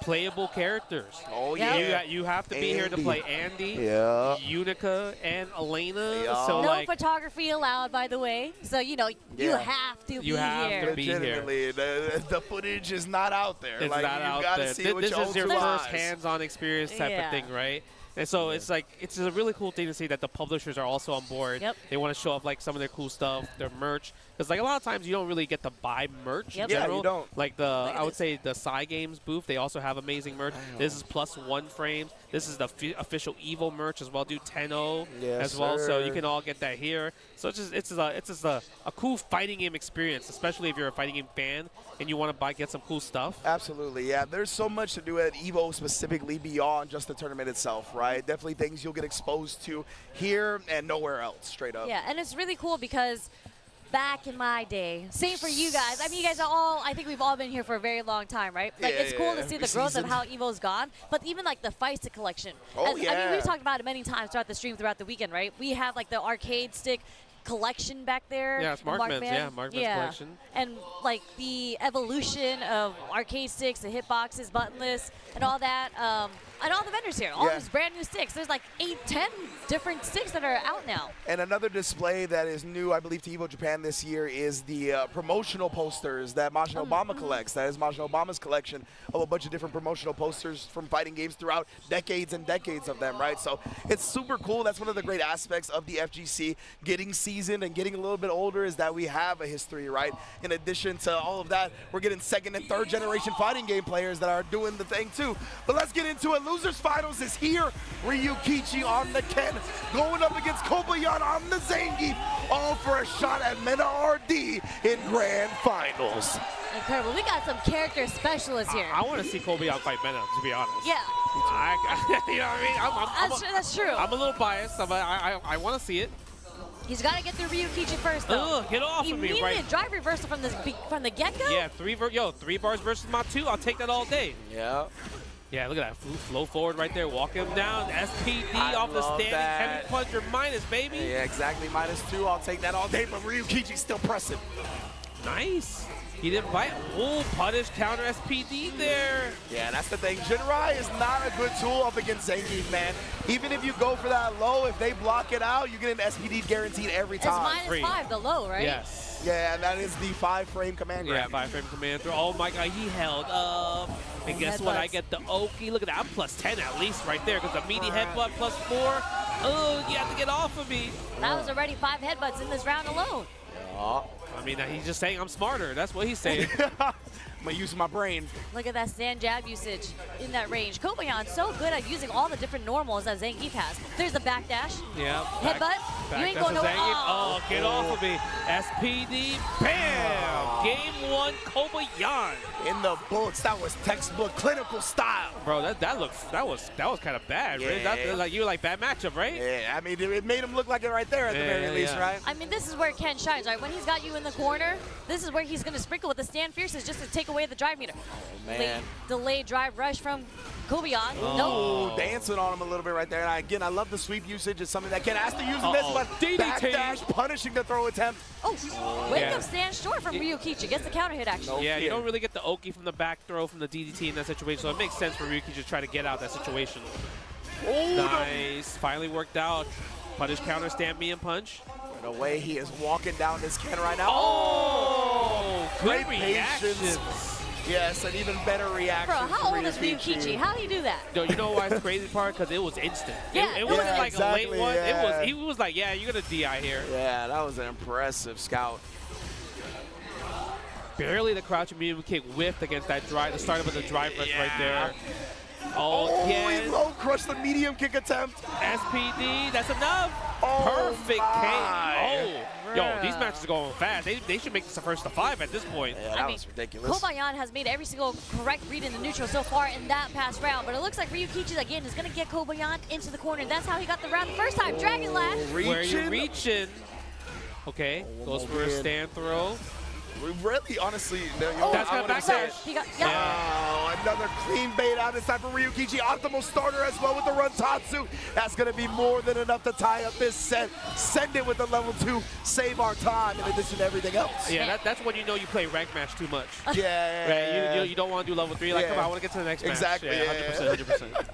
playable characters. Oh, yeah. You have to be here to play Andy, Yeah. Unica, and Elena. Yeah. So No like, photography allowed, by the way. So, you know, you Yeah. have to You be have here. to be here. Legitimately, the footage is not out there. It's like, not you out gotta there. see it with This your is own your two first eyes. hands-on experience type Yeah. of thing, right? And so it's like, it's a really cool thing to see that the publishers are also on board. Yep. They want to show off like some of their cool stuff, their merch. Because like a lot of times you don't really get to buy merch Yep. in Yeah, general. you don't. Like at I would this. say the Psy Games booth, they also have amazing merch. This is +1 frames. This is the official EVO merch as well, dude. 10-0 Yes, as well. So sir. you can all get that here. So it's just a cool fighting game experience, especially if you're a fighting game fan and you want to get some cool stuff. Absolutely, yeah. There's so much to do at EVO specifically beyond just the tournament itself, right? Definitely things you'll get exposed to here and nowhere else, straight up. Yeah, and it's really cool because back in my day, same for you guys. I mean, you guys are all, I think we've all been here for a very long time, right? Like, Yeah, it's cool yeah, to see every the growth season. of how EVO's gone, but even like the Feisty collection. Oh, I mean, yeah. we've talked about it many times throughout the stream, throughout the weekend, right? We have like the arcade stick collection back there. Yeah, it's the Markman's, yeah, Markman's collection. And like the evolution of arcade sticks, the hitboxes, buttonless, and all that. And all the vendors here, all Yeah. these brand new sticks. There's like 8, 10 different sticks that are out now. And another display that is new, I believe, to EVO Japan this year is the promotional posters that Majin Obama collects. That is Majin Obama's collection of a bunch of different promotional posters from fighting games throughout decades and decades of them, right? So it's super cool. That's one of the great aspects of the FGC. Getting seasoned and getting a little bit older is that we have a history, right? In addition to all of that, we're getting second and third generation fighting game players that are doing the thing too. But let's get into it. Losers Finals is here. Ryukichi on the Ken, going up against Kobayan on the Zangief, all for a shot at Meta RD in Grand Finals. Incredible. We got some character specialists here. I want to see Kobayan fight Mena, to be honest. Yeah. You know what I mean? That's true. I'm a little biased. I want to see it. He's got to get through Ryukichi first, though. Ugh, get off of me, right? Immediate drive reversal from the get-go? Yeah, 3 bars versus my 2. I'll take that all day. Yeah. Yeah, look at that. Flow forward right there. Walk him down. SPD I off the love standing. that. Heavy puncher minus, baby. Yeah, exactly. -2. I'll take that all day, but Ryukichi's still pressing. Nice. He didn't bite. Oh, punish counter SPD there. Yeah, that's the thing. Jinrai is not a good tool up against Zangief, man. Even if you go for that low, if they block it out, you get an SPD guaranteed every It's time. -5, the low, right? Yes. Yeah, and that is the 5-frame command Yeah, grab. 5-frame command through. Oh my god, he held up. And guess what? I get the Oki. Look at that. I'm +10 at least right there because the meaty headbutt +4. Oh, you have to get off of me. That was already 5 headbutts in this round alone. I mean, he's just saying I'm smarter. That's what he's saying. I'm gonna use my brain. Look at that stand jab usage in that range. Kobayan so good at using all the different normals that Zangief has. There's the backdash. Yeah. Headbutt. You ain't Back going nowhere. Zangief. Oh, get off of me. SPD. Bam! Game 1, Kobayan. In the books, that was textbook clinical style. Bro, that was kind of bad. Yeah. Right? That, like, you were like bad matchup, right? Yeah, I mean, it made him look like it right there at the very least, right? I mean, this is where Ken shines, right? When he's got you in the corner, this is where he's going to sprinkle with the stand fierces just to take away the drive meter. man. Delayed drive rush from Kobayan. Oh, Nope. dancing on him a little bit right there. And again, I love the sweep usage. It's something that Ken has to use in this, but DDT. backdash, punishing the throw attempt. Oh, wake Yeah. up stand short from Ryukichi. Gets the counter hit, actually. Yeah, you don't really get the Oki from the back throw from the DDT in that situation, so it makes sense for Ryuki to try to get out that situation. Oh, nice. Finally worked out. Punish counter, stand me and punch. The way he is walking down this Ken right now. Oh, great good patience. reactions. Yes, an even better reaction. Bro, how from old is Ryukichi? How do you do that? Yo, you know why it's the crazy part? Because it was instant. Yeah, it wasn't like exactly, a late one. yeah. He was like, yeah, you're gonna DI here. Yeah, that was an impressive scout. Barely the crouch immune kick whiffed against that drive, the startup of the drive rush right there. Oh, he yes. low crushed the medium kick attempt. SPD, that's enough. Oh, Perfect my. KO. Yo, these matches are going fast. They should make this a first to 5 at this point. Yeah, that was ridiculous. Kobayan has made every single correct read in the neutral so far in that past round, but it looks like Ryukichi again is going to get Kobayan into the corner. That's how he got the round the first time. Dragon Lash. Where you reaching? Okay, goes for a stand throw. Really, honestly, that's gonna backdash. Another clean bait out this time for Ryukichi. Optimal starter as well with the run Tatsu. That's gonna be more than enough to tie up this set. Send it with the level 2, save our time in addition to everything else. Yeah, that's when you know you play rank match too much. Yeah. Right, you don't want to do level 3. Like, come on, I want to get to the next match. Exactly. Yeah, 100%.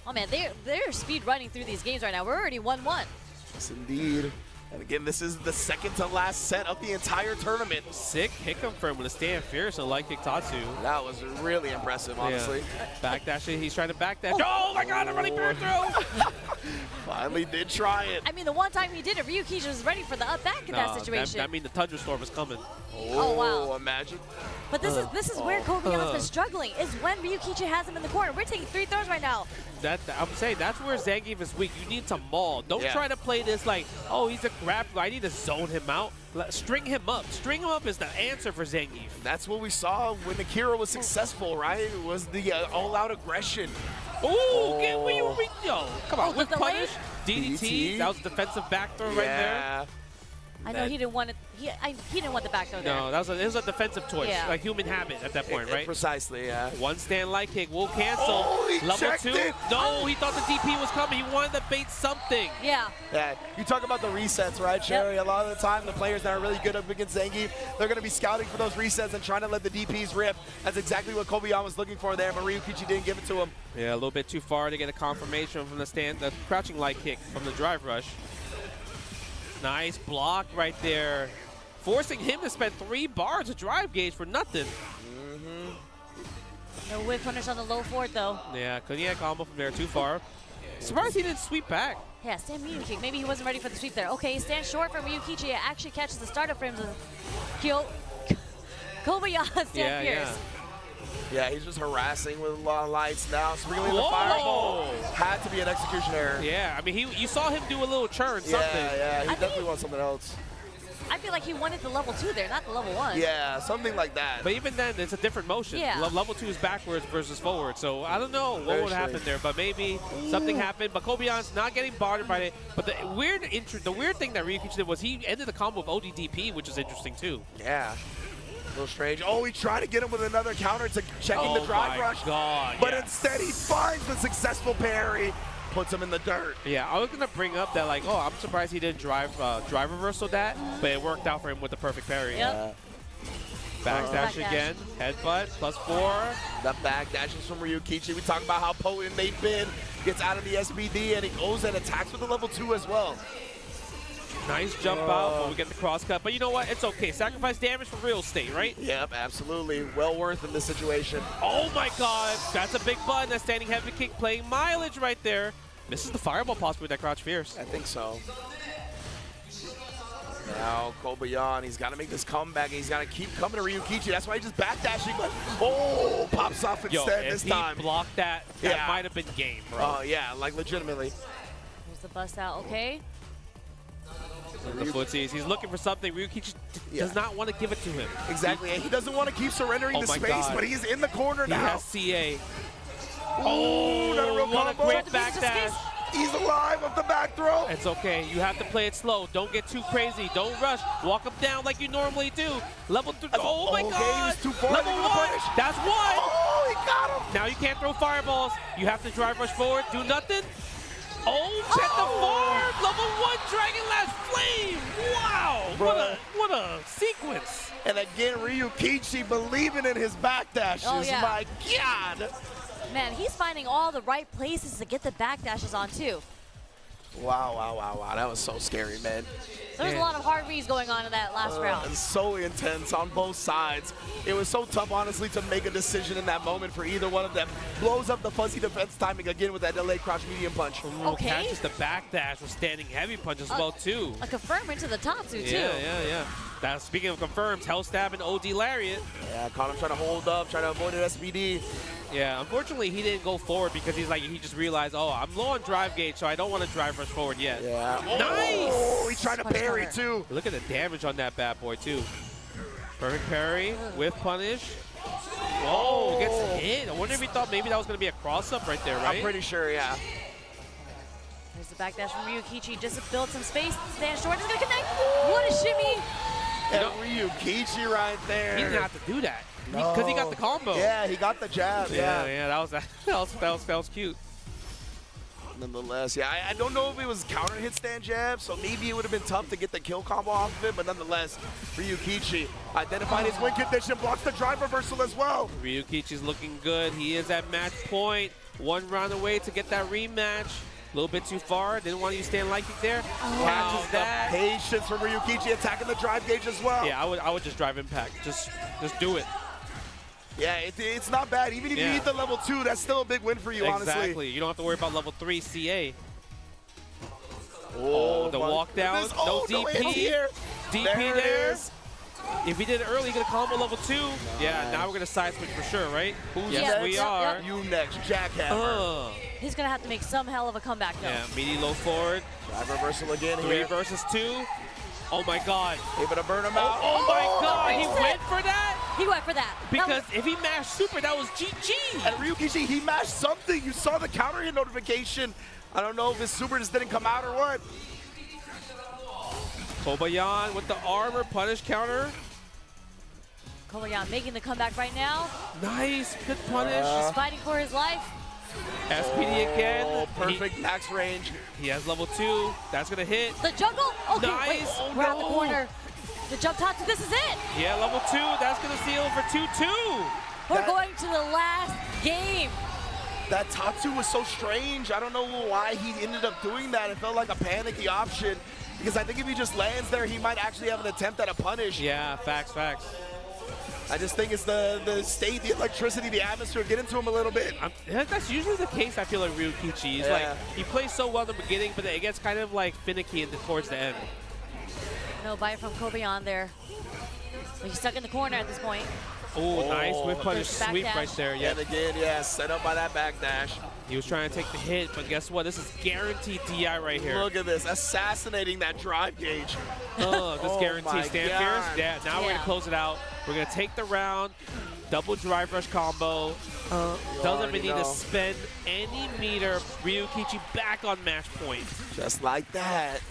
Oh man, they're speed running through these games right now. We're already 1-1. Yes, indeed. And again, this is the second to last set of the entire tournament. Sick kick confirmed with a stand fierce and light kick Tatsu. That was really impressive, honestly. Yeah. Backdash, he's trying to backdash. Oh my god, I'm running through. Finally did try it. I mean, the one time he did it, Ryukichi was ready for the up back in that situation. I mean, the Tundra Storm is coming. Oh wow. Imagine. But this is where Kobayan's been struggling, is when Ryukichi has him in the corner. We're taking 3 throws right now. I'm saying that's where Zangief is weak. You need to maul. Don't try to play this like, oh, he's a grappler. I need to zone him out. String him up. String him up is the answer for Zangief. That's what we saw when Akira was successful, right? It was the all-out aggression. Ooh, get where you yo, come on, with the punish, DDT. That was a defensive back throw right there. I know he didn't want it. He didn't want the back throw there. No, it was a defensive choice, Yeah. like human habit at that point, right? Precisely, yeah. One stand light kick will cancel. Oh, he Level checked 2. it. No, he thought the DP was coming. He wanted to bait something. Yeah. Yeah, you talk about the resets, right, Sherry? A lot of the time, the players that are really good up against Zangief, they're going to be scouting for those resets and trying to let the DPs rip. That's exactly what Kobayan was looking for there, but Ryukichi didn't give it to him. Yeah, a little bit too far to get a confirmation from the stand. The crouching light kick from the drive rush. Nice block right there. Forcing him to spend 3 bars of drive gauge for nothing. No whip punish on the low forward, though. Yeah, couldn't get a combo from there too far. Surprised he didn't sweep back. Yeah, stand medium kick. Maybe he wasn't ready for the sweep there. Okay, stand short from Ryukichi. It actually catches the startup frames of Kobayan stand fierce. Yeah, he's just harassing with a lot of lights now. Sprinkling the fireball. Had to be an execution error. Yeah, I mean, you saw him do a little churn, something. Yeah, he definitely wants something else. I feel like he wanted the level 2 there, not the level 1. Yeah, something like that. But even then, it's a different motion. Yeah. Level 2 is backwards versus forward. So I don't know what would happen there, but maybe something happened. But Kobayan's not getting bothered by it. But the weird thing that Ryukichi did was he ended the combo with ODDP, which is interesting too. Yeah. A little strange. Oh, he tried to get him with another counter to checking the drive rush. God, but instead he finds the successful parry, puts him in the dirt. Yeah, I was going to bring up that, like, oh, I'm surprised he didn't drive reversal that, but it worked out for him with the perfect parry. Yep. Backdash again, headbutt, +4. The backdash is from Ryukichi. We talk about how potent they've been. Gets out of the SBD, and he goes and attacks with the level 2 as well. Nice jump out, but we get the cross cut. But you know what? It's okay. Sacrifice damage for real estate, right? Yep, absolutely. Well worth in this situation. Oh my god. That's a big button. That standing heavy kick playing mileage right there. This is the fireball possibly with that crouch fierce. I think so. Now Kobayan, he's got to make this comeback, and he's got to keep coming to Ryukichi. That's why he's just backdashing, but pops off instead this time. If he blocked that, that might have been game, bro. Oh, yeah, like legitimately. Here's the bust out, okay? The footsies. He's looking for something. Ryukichi does not want to give it to him. Exactly. He doesn't want to keep surrendering the space, but he's in the corner now. He has CA. Oh, not a real what combo. a quick backdash. He's alive off the back throw. It's okay. You have to play it slow. Don't get too crazy. Don't rush. Walk him down like you normally do. Level 3. Oh, my God. He was too far. Level 1. That's 1. Oh, he got him. Now you can't throw fireballs. You have to drive rush forward. Do nothing. Oh, check the farm! Level 1 Dragon Lash Flame! Wow! What a sequence! And again, Ryukichi believing in his backdashes. Oh, yeah. My God! Man, he's finding all the right places to get the backdashes on, too. Wow. That was so scary, man. There was a lot of hard reads going on in that last round. So intense on both sides. It was so tough, honestly, to make a decision in that moment for either one of them. Blows up the fuzzy defense timing again with that delayed crouch medium punch. Okay. Catches the backdash with standing heavy punch as well, too. A confirm into the Tatsu, too. Yeah. Now, speaking of confirms, Hell Stab and OD Lariat. Yeah, caught him trying to hold up, trying to avoid an SBD. Yeah, unfortunately, he didn't go forward because he just realized, oh, I'm low on drive gauge, so I don't want to drive rush forward yet. Yeah. Nice! Oh, he's trying to parry, too. Look at the damage on that bad boy, too. Perfect parry with punish. Whoa, gets hit. I wonder if he thought maybe that was going to be a cross-up right there, right? I'm pretty sure, yeah. There's the backdash from Ryukichi. Just to build some space. Stand short is going to connect. What a shimmy. And Ryukichi right there. He didn't have to do that because he got the combo. Yeah, he got the jab. Yeah, that was cute. Nonetheless, yeah, I don't know if it was counter hit stand jab, so maybe it would have been tough to get the kill combo off of it, but nonetheless, Ryukichi identified his win condition, blocks the drive reversal as well. Ryukichi's looking good. He is at match point. 1 round away to get that rematch. A little bit too far. Didn't want you to stand like it there. Catches that. Patience from Ryukichi attacking the drive gauge as well. Yeah, I would just drive impact. Just do it. Yeah, it's not bad. Even if you need the level 2, that's still a big win for you, honestly. Exactly. You don't have to worry about level 3 CA. Oh, the walk down. No DP. DP there. If he did it early, he could have combo level 2. Yeah, now we're going to side switch for sure, right? Yes, we are. You next, Jackhammer. He's going to have to make some hell of a comeback, though. Yeah, meaty low forward. Drive reversal again 3 here. versus 2. Oh my God. Able to burn him out. Oh my God, he went for that? He went for that. Because if he mashed super, that was GG. And Ryukichi, he mashed something. You saw the counter hit notification. I don't know if his super just didn't come out or what. Kobayan with the armor punish counter. Kobayan making the comeback right now. Nice, good punish. He's fighting for his life. SPD again. Oh, perfect max range. He has level 2. That's gonna hit. The jungle. Okay, nice. Wait, around the corner. The jump Tatsu, this is it. Yeah, level 2. That's gonna seal for 2-2. We're going to the last game. That Tatsu was so strange. I don't know why he ended up doing that. It felt like a panicky option. Because I think if he just lands there, he might actually have an attempt at a punish. Yeah, facts. I just think it's the state, the electricity, the atmosphere getting to him a little bit. That's usually the case, I feel like Ryukichi. He's like, he plays so well in the beginning, but it gets kind of like finicky towards the end. No bite from Kobayan there. He's stuck in the corner at this point. Oh, nice whip punish sweep right there. Yeah. And again, set up by that backdash. He was trying to take the hit, but guess what? This is guaranteed DI right here. Look at this, assassinating that drive gauge. This guaranteed stand fierce. Yeah, now we're going to close it out. We're going to take the round, double drive rush combo. Doesn't even need to spend any meter. Ryukichi back on match point. Just like that.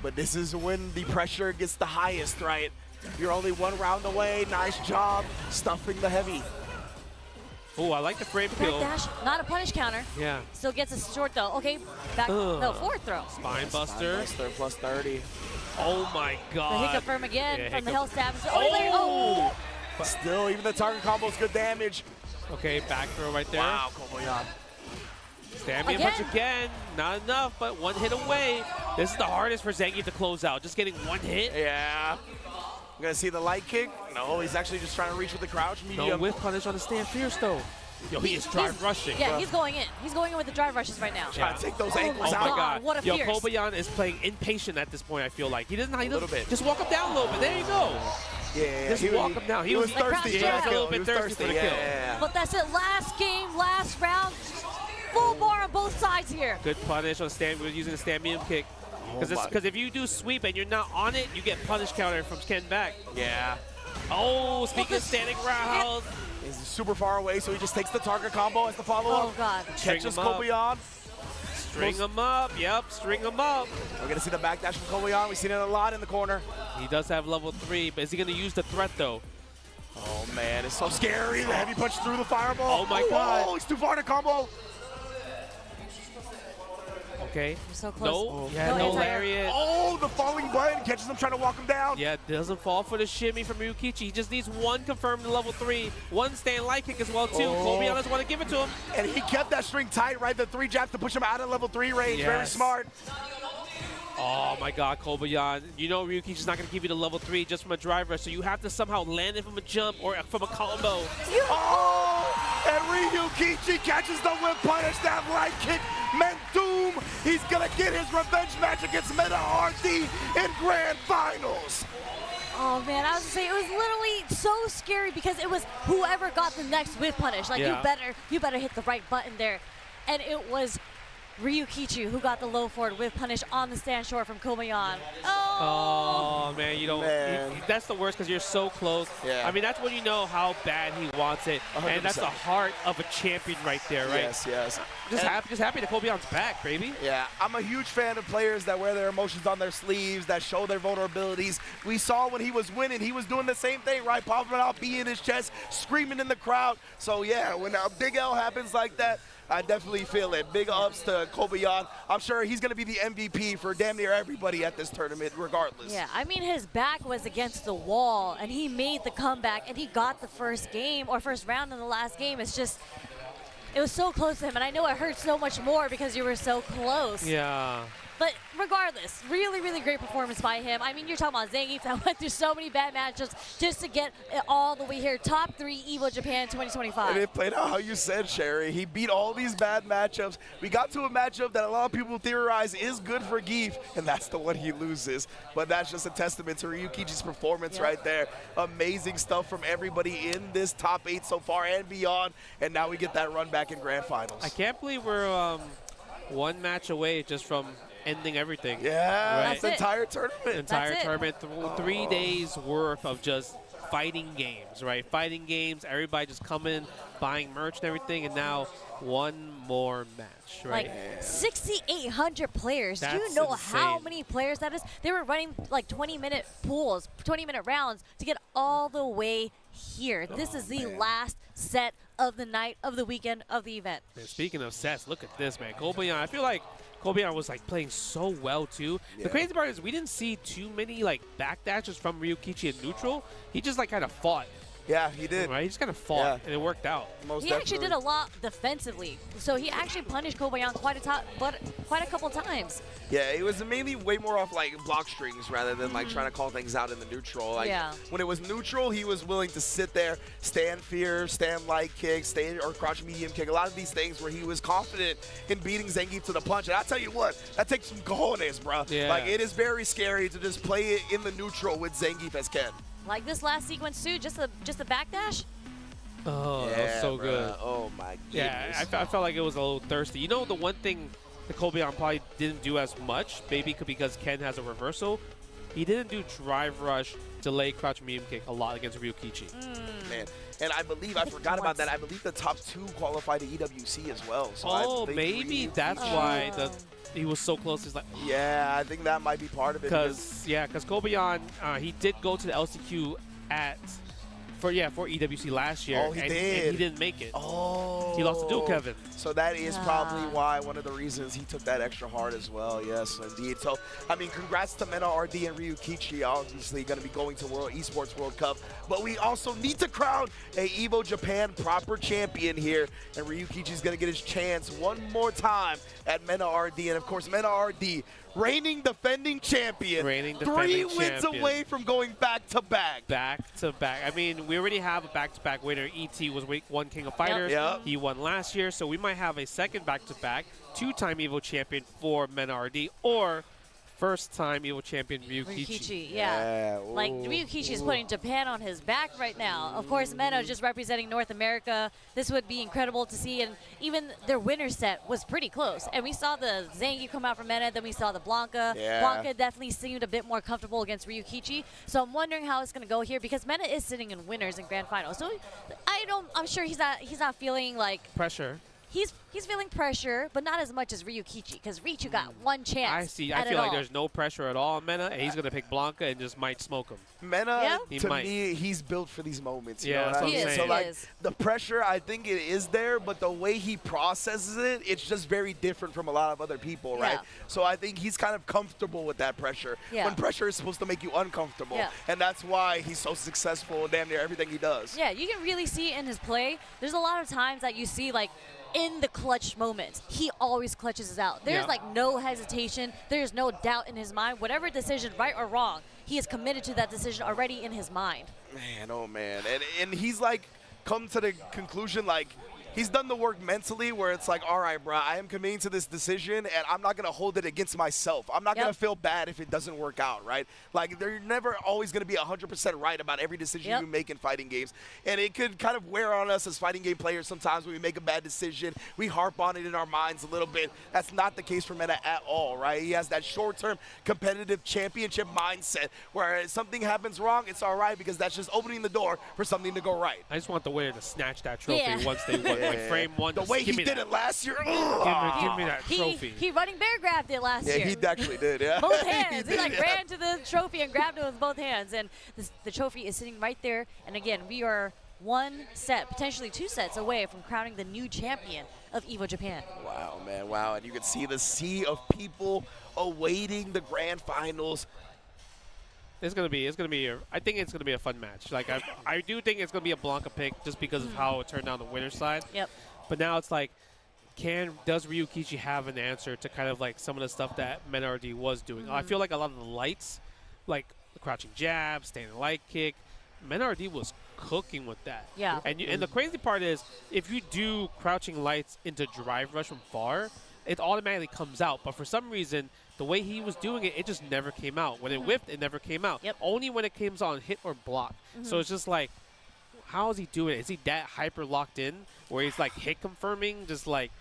But this is when the pressure gets the highest, right? You're only 1 round away. Nice job stuffing the heavy. Oh, I like the frame kill. Dash, not a punish counter. Yeah. Still gets a short though. Okay, back. No, forward throw. Spine buster. Spine buster plus 30. Oh my God. The hiccup firm again from the hell stab. But still, even the target combo is good damage. Okay, back throw right there. Wow, Kobayan. Stamina punch again. Not enough, but 1 hit away. This is the hardest for Zangief to close out. Just getting 1 hit. Yeah. I'm going to see the light kick. No, he's actually just trying to reach with the crouch medium. No whiff punish on the stand fierce, though. Yo, he is drive rushing. Yeah, he's going in. He's going in with the drive rushes right now. Trying to take those ankles out. Oh my God. What a fierce. Kobayan is playing impatient at this point, I feel like. He doesn't know. He doesn't. Just walk him down a little bit. There you go. Yeah, just walk him down. He was thirsty. He was a little bit thirsty for the kill. But that's it. Last game, last round. Full bar on both sides here. Good punish on stand. We're using the stand medium kick. Because if you do sweep and you're not on it, you get punish counter from Ken back. Yeah. Oh, speaking of standing rounds. He's super far away, so he just takes the target combo as the follow-up. Oh, God. Catches Kobayan. String him up. Yep, string him up. We're going to see the backdash from Kobayan. We've seen it a lot in the corner. He does have level 3, but is he going to use the threat, though? Oh, man, it's so scary. The heavy punch through the fireball. Oh, my God. Oh, he's too far to combo. Okay. We're so close. No, no lariat. Oh, the falling button catches him trying to walk him down. Yeah, doesn't fall for the shimmy from Ryukichi. He just needs 1 confirmed level 3. 1 stand light kick as well, too. Kobayan doesn't want to give it to him. And he kept that string tight, right? The 3 jabs to push him out of level 3 range. Yes. Very smart. Oh my God, Kobayan. You know Ryukichi's not going to give you the level 3 just from a drive rush, so you have to somehow land it from a jump or from a combo. Oh! And Ryukichi catches the whip punish. That light kick meant doom. He's going to get his revenge match against Meta RD in Grand Finals. Oh man, I was gonna say it was literally so scary because it was whoever got the next whiff punish. Like you better hit the right button there, and it was Ryukichi who got the low forward whiff punish on the stand short from Kobayan. Oh man, you don't. That's the worst because you're so close. Yeah. I mean, that's when you know how bad he wants it, 100%. and that's the heart of a champion right there, right? Yes. Just happy that Kobayan's back, baby. Yeah, I'm a huge fan of players that wear their emotions on their sleeves, that show their vulnerabilities. We saw when he was winning, he was doing the same thing, right? Popping out, beating his chest, screaming in the crowd. So yeah, when a big L happens like that, I definitely feel it. Big ups to Kobayan. I'm sure he's going to be the MVP for damn near everybody at this tournament, regardless. Yeah, I mean, his back was against the wall, and he made the comeback, and he got the first round in the last game. It's just, it was so close to him, and I know it hurt so much more because you were so close. Yeah. But regardless, really, really great performance by him. I mean, you're talking about Zangief that went through so many bad matchups just to get it all the way here. Top 3 EVO Japan 2025. And it played out how you said, Sherry. He beat all these bad matchups. We got to a matchup that a lot of people theorize is good for Gief, and that's the one he loses. But that's just a testament to Ryukichi's performance right there. Amazing stuff from everybody in this top 8 so far and beyond. And now we get that run back in grand finals. I can't believe we're one match away just from ending everything. Yeah, right? that's the entire tournament. Entire tournament, 3 days worth of just fighting games, right? Fighting games, everybody just coming, buying merch and everything, and now one more match, right? Like 6,800 players. Do you That's know insane. how many players that is? They were running like 20-minute pools, 20-minute rounds to get all the way here. This is the last set of the night, of the weekend, of the event. Man, speaking of sets, look at this, man. Kobayan, I feel like Kobayan was like playing so well too. The crazy part is we didn't see too many like backdashes from Ryukichi in neutral. He just like kind of fought. Yeah, he did. Right? He just kind of fought, and it worked out. He actually did a lot defensively, so he actually punished Kobayan quite a couple times. Yeah, it was mainly way more off like block strings rather than like trying to call things out in the neutral. Like when it was neutral, he was willing to sit there, stand fear, stand light kick, stand or crouch medium kick. A lot of these things where he was confident in beating Zangief to the punch. And I tell you what, that takes some cojones, bro. Yeah. Like it is very scary to just play it in the neutral with Zangief as Ken. Like this last sequence too, just a backdash. Oh, that was so good. Oh my goodness. Yeah, I felt like it was a little thirsty. You know, the one thing the Kobayan probably didn't do as much, maybe because Ken has a reversal, he didn't do drive rush, delay crouch medium kick a lot against Ryukichi. Man, and I forgot about that. I believe the top 2 qualify to EWC as well. So Oh, maybe that's why he was so close. He's like, yeah, I think that might be part of it. Because Kobayan, he did go to the LCQ for EWC last year. Oh, he and did. he didn't make it. Oh. He lost to Duke Kevin. So that is probably why one of the reasons he took that extra hard as well. Yes, indeed. So, I mean, congrats to Mena RD and Ryukichi. Obviously going to be going to World Esports World Cup. But we also need to crown a EVO Japan proper champion here. And Ryukichi's going to get his chance one more time at Mena RD. And, of course, Mena RD, reigning defending champion. 3 wins away from going back-to-back. Back-to-back. I mean, we already have a back-to-back winner. ET was one King of Fighters. Yep. He won last year, so we might have a second back-to-back, 2-time EVO champion for Mena RD, or first-time EVO champion Ryukichi. Yeah. Like Ryukichi is putting Japan on his back right now. Of course, Mena just representing North America. This would be incredible to see, and even their winner set was pretty close. And we saw the Zangief come out from Mena, then we saw the Blanca. Yeah. Blanca definitely seemed a bit more comfortable against Ryukichi. So I'm wondering how it's going to go here because Mena is sitting in winners in grand finals. So I'm sure he's not feeling like pressure. He's feeling pressure, but not as much as Ryukichi, because Ryu got one chance. I feel like there's no pressure at all on Mena, and he's going to pick Blanca and just might smoke him. Mena, to me, he's built for these moments. You know what that's what I'm saying. So, like, the pressure, I think it is there, but the way he processes it, it's just very different from a lot of other people, right? So I think he's kind of comfortable with that pressure. When pressure is supposed to make you uncomfortable. And that's why he's so successful in damn near everything he does. Yeah, you can really see in his play, there's a lot of times that you see, like, in the clutch moments, he always clutches it out. There's like no hesitation. There's no doubt in his mind. Whatever decision, right or wrong, he is committed to that decision already in his mind. Man, oh man. And he's like come to the conclusion like he's done the work mentally where it's like, all right, bro, I am committing to this decision, and I'm not going to hold it against myself. I'm not going to feel bad if it doesn't work out, right? Like, they're never always going to be 100% right about every decision you make in fighting games. And it could kind of wear on us as fighting game players sometimes when we make a bad decision. We harp on it in our minds a little bit. That's not the case for Mena at all, right? He has that short-term competitive championship mindset where if something happens wrong, it's all right because that's just opening the door for something to go right. I just want the winner to snatch that trophy once they won. Like frame one. The way he did it last year. Give me that trophy. He running bear grabbed it last year. Yeah, he actually did, yeah. Both hands. He like ran to the trophy and grabbed it with both hands. And the trophy is sitting right there. And again, we are 1 set, potentially 2 sets away from crowning the new champion of EVO Japan. Wow, man, wow. And you can see the sea of people awaiting the grand finals. I think it's gonna be a fun match. Like I do think it's gonna be a Blanca pick just because of how it turned out on the winner's side. Yep. But now it's like, does Ryukichi have an answer to kind of like some of the stuff that Menardi was doing? I feel like a lot of the lights, like the crouching jab, standing light kick, Menardi was cooking with that. Yeah. And the crazy part is, if you do crouching lights into drive rush from far, it automatically comes out. But for some reason, the way he was doing it, it just never came out. When it whiffed, it never came out. Yep. Only when it comes on hit or block. So it's just like, how is he doing it? Is he that hyper locked in where he's like hit confirming, just like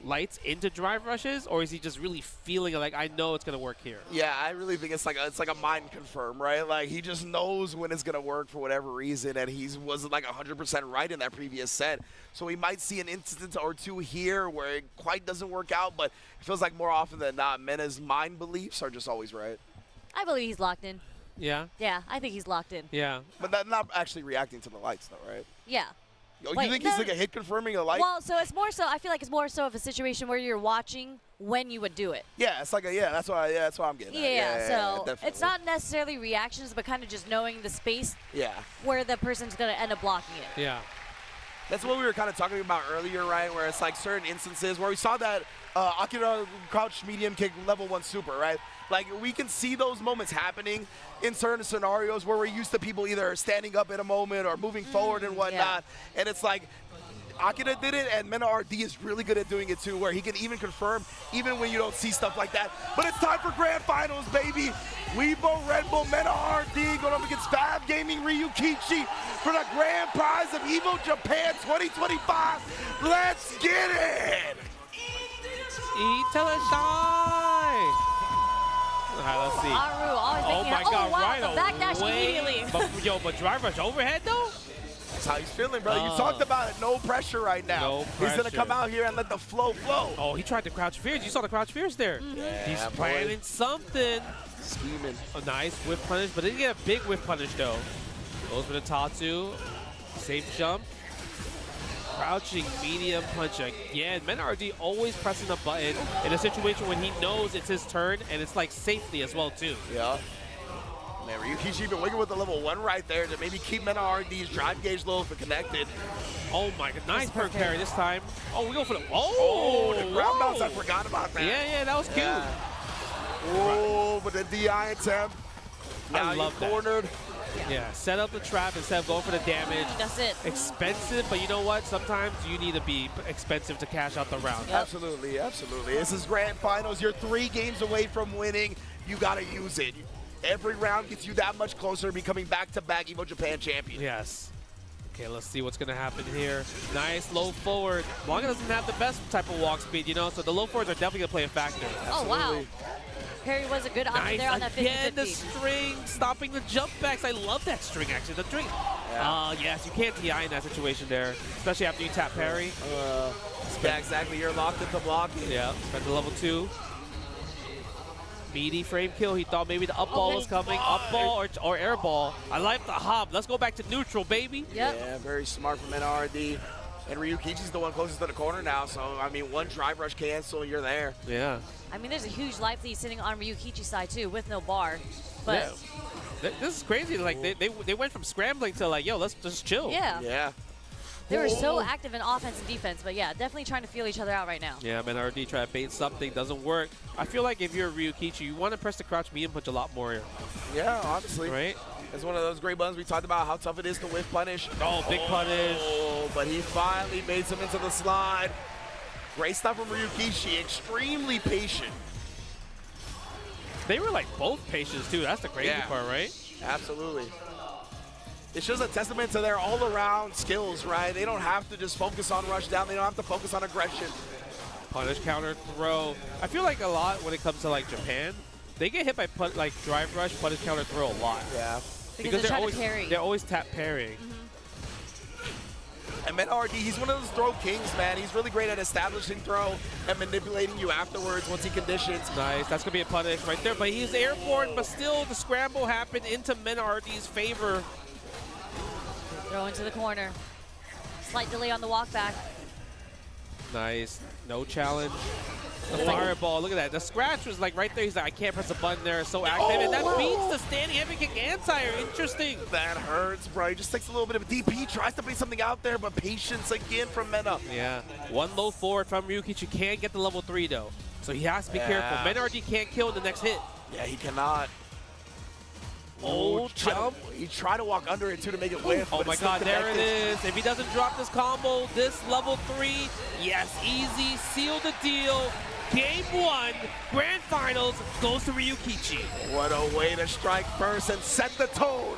lights into drive rushes, or is he just really feeling like, I know it's gonna work here? Yeah, I really think it's like a mind confirm, right? Like he just knows when it's gonna work for whatever reason, and he wasn't like 100% right in that previous set. So we might see an instance or two here where it quite doesn't work out, but it feels like more often than not, Mena's mind beliefs are just always right. I believe he's locked in. Yeah. Yeah, I think he's locked in. Yeah. But that's not actually reacting to the lights, though, right? Yeah. You think he's like a hit confirming a light? Well, so it's more so. I feel like it's more so of a situation where you're watching when you would do it. Yeah, it's like that's what I'm getting at. Yeah, so definitely. it's not necessarily reactions, but kind of just knowing the space where the person's going to end up blocking it. Yeah. That's what we were kind of talking about earlier, right? Where it's like certain instances where we saw that Akira crouch medium kick level 1 super, right? Like we can see those moments happening in certain scenarios where we're used to people either standing up in a moment or moving forward and whatnot. And it's like Akira did it, and Mena RD is really good at doing it too, where he can even confirm even when you don't see stuff like that. But it's time for grand finals, baby. Weibo Red Bull Mena RD going up against Fab Gaming Ryukichi for the grand prize of EVO Japan 2025. Let's get it! All right, let's see. Aru always oh my God, wow, right the backdash away. immediately. But drive rush overhead though? That's how he's feeling, bro. You talked about it. No pressure right now. No He's pressure. going to come out here and let the flow flow. Oh, he tried to crouch fears. You saw the crouch fears there. Yeah, He's boy. planning something. Scheming. A nice whip punish, but didn't get a big whip punish though. Goes for the Tatsu. Safe jump. Crouching medium punch again. Menardi always pressing the button in a situation when he knows it's his turn, and it's like safely as well too. Yeah. Man, Ryukichi been working with the level 1 right there to maybe keep Mena RD's drive gauge low but connected. Oh my God, nice perk parry this time. Oh, we go for the, the ground bounce, I forgot about that. Yeah, that was cute. Yeah. Oh, but the DI attempt. Now I love you're cornered. Yeah, set up the trap instead of going for the damage. That's it. Expensive, but you know what? Sometimes you need to be expensive to cash out the round. Yep. Absolutely, absolutely. This is grand finals. You're 3 games away from winning. You got to use it. Every round gets you that much closer to becoming back-to-back EVO Japan champion. Yes. Okay, let's see what's going to happen here. Nice low forward. Blanca doesn't have the best type of walk speed, you know, so the low forwards are definitely going to play a factor. Oh, wow. Parry was a good option there on that 50-50. Again, the string, stopping the jump backs. I love that string, actually. The string. Yes, you can't TI in that situation there, especially after you tap parry. Yeah, exactly. You're locked into blocking. Yeah, spend the level 2. Meaty frame kill. He thought maybe the up ball was coming. Up ball or air ball. I like the hop. Let's go back to neutral, baby. Yep. Yeah, very smart from Mena RD. And Ryukichi's the one closest to the corner now, so, I mean, one drive rush cancel, you're there. Yeah. I mean, there's a huge life lead sitting on Ryukichi's side, too, with no bar. But this is crazy. Like, they went from scrambling to, like, yo, let's just chill. Yeah. Yeah. They were so active in offense and defense, but yeah, definitely trying to feel each other out right now. Yeah, man, RD try to bait something, doesn't work. I feel like if you're Ryukichi, you want to press the crouch medium punch a lot more. Yeah, honestly. Right? It's one of those great buttons we talked about how tough it is to whiff punish. Oh, big punish. But he finally made some into the slide. Great stuff from Ryukishi, extremely patient. They were like both patients too. That's the crazy part, right? Absolutely. It shows a testament to their all-around skills, right? They don't have to just focus on rush down. They don't have to focus on aggression. Punish, counter, throw. I feel like a lot when it comes to like Japan, they get hit by like drive rush, punish, counter, throw a lot. Yeah. Because they're always tap parrying. And Meta RD, he's one of those throw kings, man. He's really great at establishing throw and manipulating you afterwards once he conditions. Nice, that's gonna be a punish right there. But he's airborne, but still the scramble happened into Meta RD's favor. Throw into the corner. Slight delay on the walk back. Nice, no challenge. The fireball, look at that. The scratch was like right there. He's like, I can't press a button there. So active, and that beats the standing heavy kick anti-air. Interesting. That hurts, bro. He just takes a little bit of a DP, tries to put something out there, but patience again from Meta. Yeah, one low forward from Ryukichi. Can't get the level 3 though. So he has to be careful. Meta RD can't kill in the next hit. Yeah, he cannot. Oh, jump. He tried to walk under it too to make it whiff. Oh my god, there it is. If he doesn't drop this combo, this level 3, yes, easy, seal the deal. Game 1, Grand Finals, goes to Ryukichi. What a way to strike first and set the tone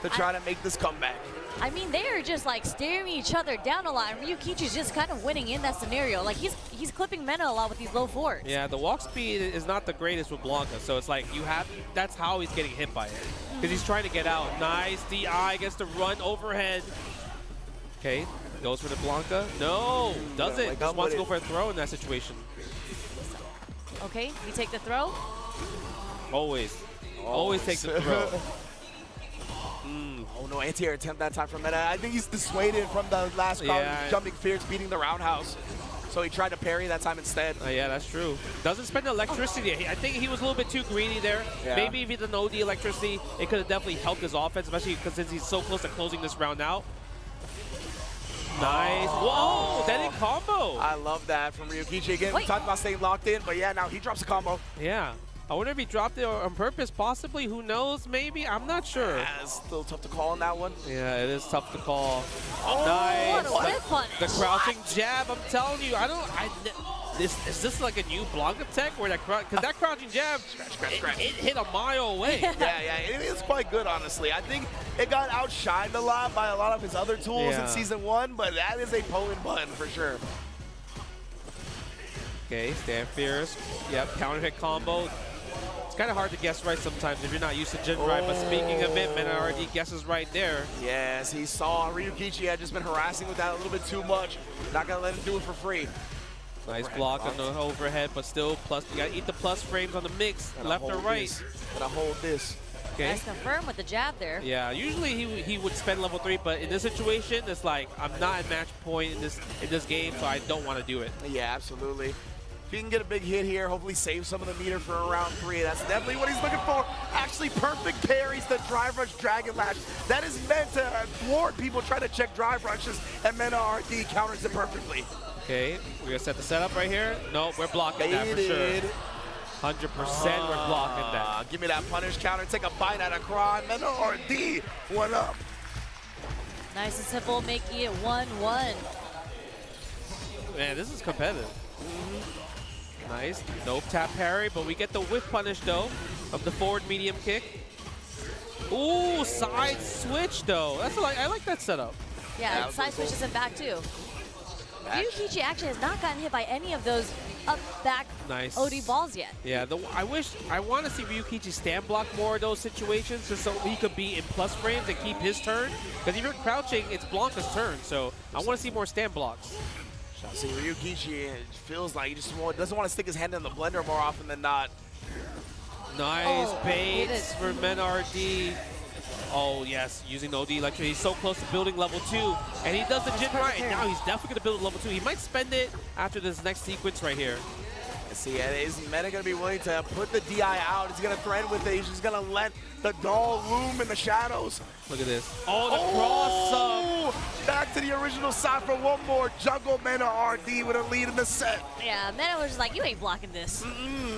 to try to make this comeback. I mean, they are just like staring each other down a lot, and Ryukichi's just kind of winning in that scenario. Like he's clipping Meta a lot with these low forwards. Yeah, the walk speed is not the greatest with Blanka, so it's like that's how he's getting hit by it. Because he's trying to get out. Nice, DI gets to run overhead. Okay, goes for the Blanka. No, doesn't. Just wants to go for a throw in that situation. Okay, you take the throw? Always take the throw. Oh no, anti-air attempt that time from Meta. I think he's dissuaded from the last jumping fierce beating the roundhouse. So he tried to parry that time instead. Yeah, that's true. Doesn't spend electricity. I think he was a little bit too greedy there. Yeah. Maybe if he didn't know the electricity, it could have definitely helped his offense, especially because since he's so close to closing this round out. Nice. Whoa, that in combo. I love that from Ryukichi. Again, we talked about staying locked in, but yeah, now he drops a combo. Yeah. I wonder if he dropped it on purpose, possibly. Who knows? Maybe. I'm not sure. Yeah, it's still tough to call on that one. Yeah, it is tough to call. Oh, nice. What a whip punish. The crouching jab, I'm telling you. Is this like a new Blanka tech where because that crouching jab, it hit a mile away. yeah, it is quite good, honestly. I think it got outshined a lot by a lot of his other tools in Season 1, but that is a potent button for sure. Okay, stand fierce. Yep, counter hit combo. It's kind of hard to guess right sometimes if you're not used to Jinrai, but speaking of it, Meta RD guesses right there. Yes, he saw Ryukichi had just been harassing with that a little bit too much. Not going to let him do it for free. Nice block on the overhead, but still plus. You gotta eat the plus frames on the mix, left or right. Gotta hold this. Okay. Nice confirm with the jab there. Yeah, usually he would spend level 3, but in this situation, it's like I'm not at match point in this game, so I don't want to do it. Yeah, absolutely. If he can get a big hit here, hopefully save some of the meter for round 3. That's definitely what he's looking for. Actually, perfect parries the drive rush Dragon Lash. That is meant to thwart people trying to check drive rushes, and Meta RD counters it perfectly. Okay, we're gonna set the setup right here. No, we're blocking that for sure. 100% we're blocking that. Give me that punish counter, take a bite out of Kron. Meta RD, one up. Nice and simple, making it 1-1. Man, this is competitive. Nice, no tap parry, but we get the whiff punish though of the forward medium kick. Ooh, side switch though. I like that setup. Yeah, side switches him back too. Ryukichi actually has not gotten hit by any of those up-back OD balls yet. Yeah, I want to see Ryukichi stand block more of those situations so he could be in plus frames and keep his turn. Because if you're crouching, it's Blanka's turn, so I want to see more stand blocks. See, Ryukichi feels like he just doesn't want to stick his hand in the blender more often than not. Nice baits for Meta RD. Oh, yes, using OD electricity. He's so close to building level 2, and he does the Jinrai, and now he's definitely going to build level 2. He might spend it after this next sequence right here. Let's see, is Meta going to be willing to put the DI out? He's going to thread with it. He's just going to let the doll loom in the shadows. Look at this. Oh, the cross-up. Back to the original side for one more. Jungle Mena RD with a lead in the set. Yeah, Mena was just like, you ain't blocking this.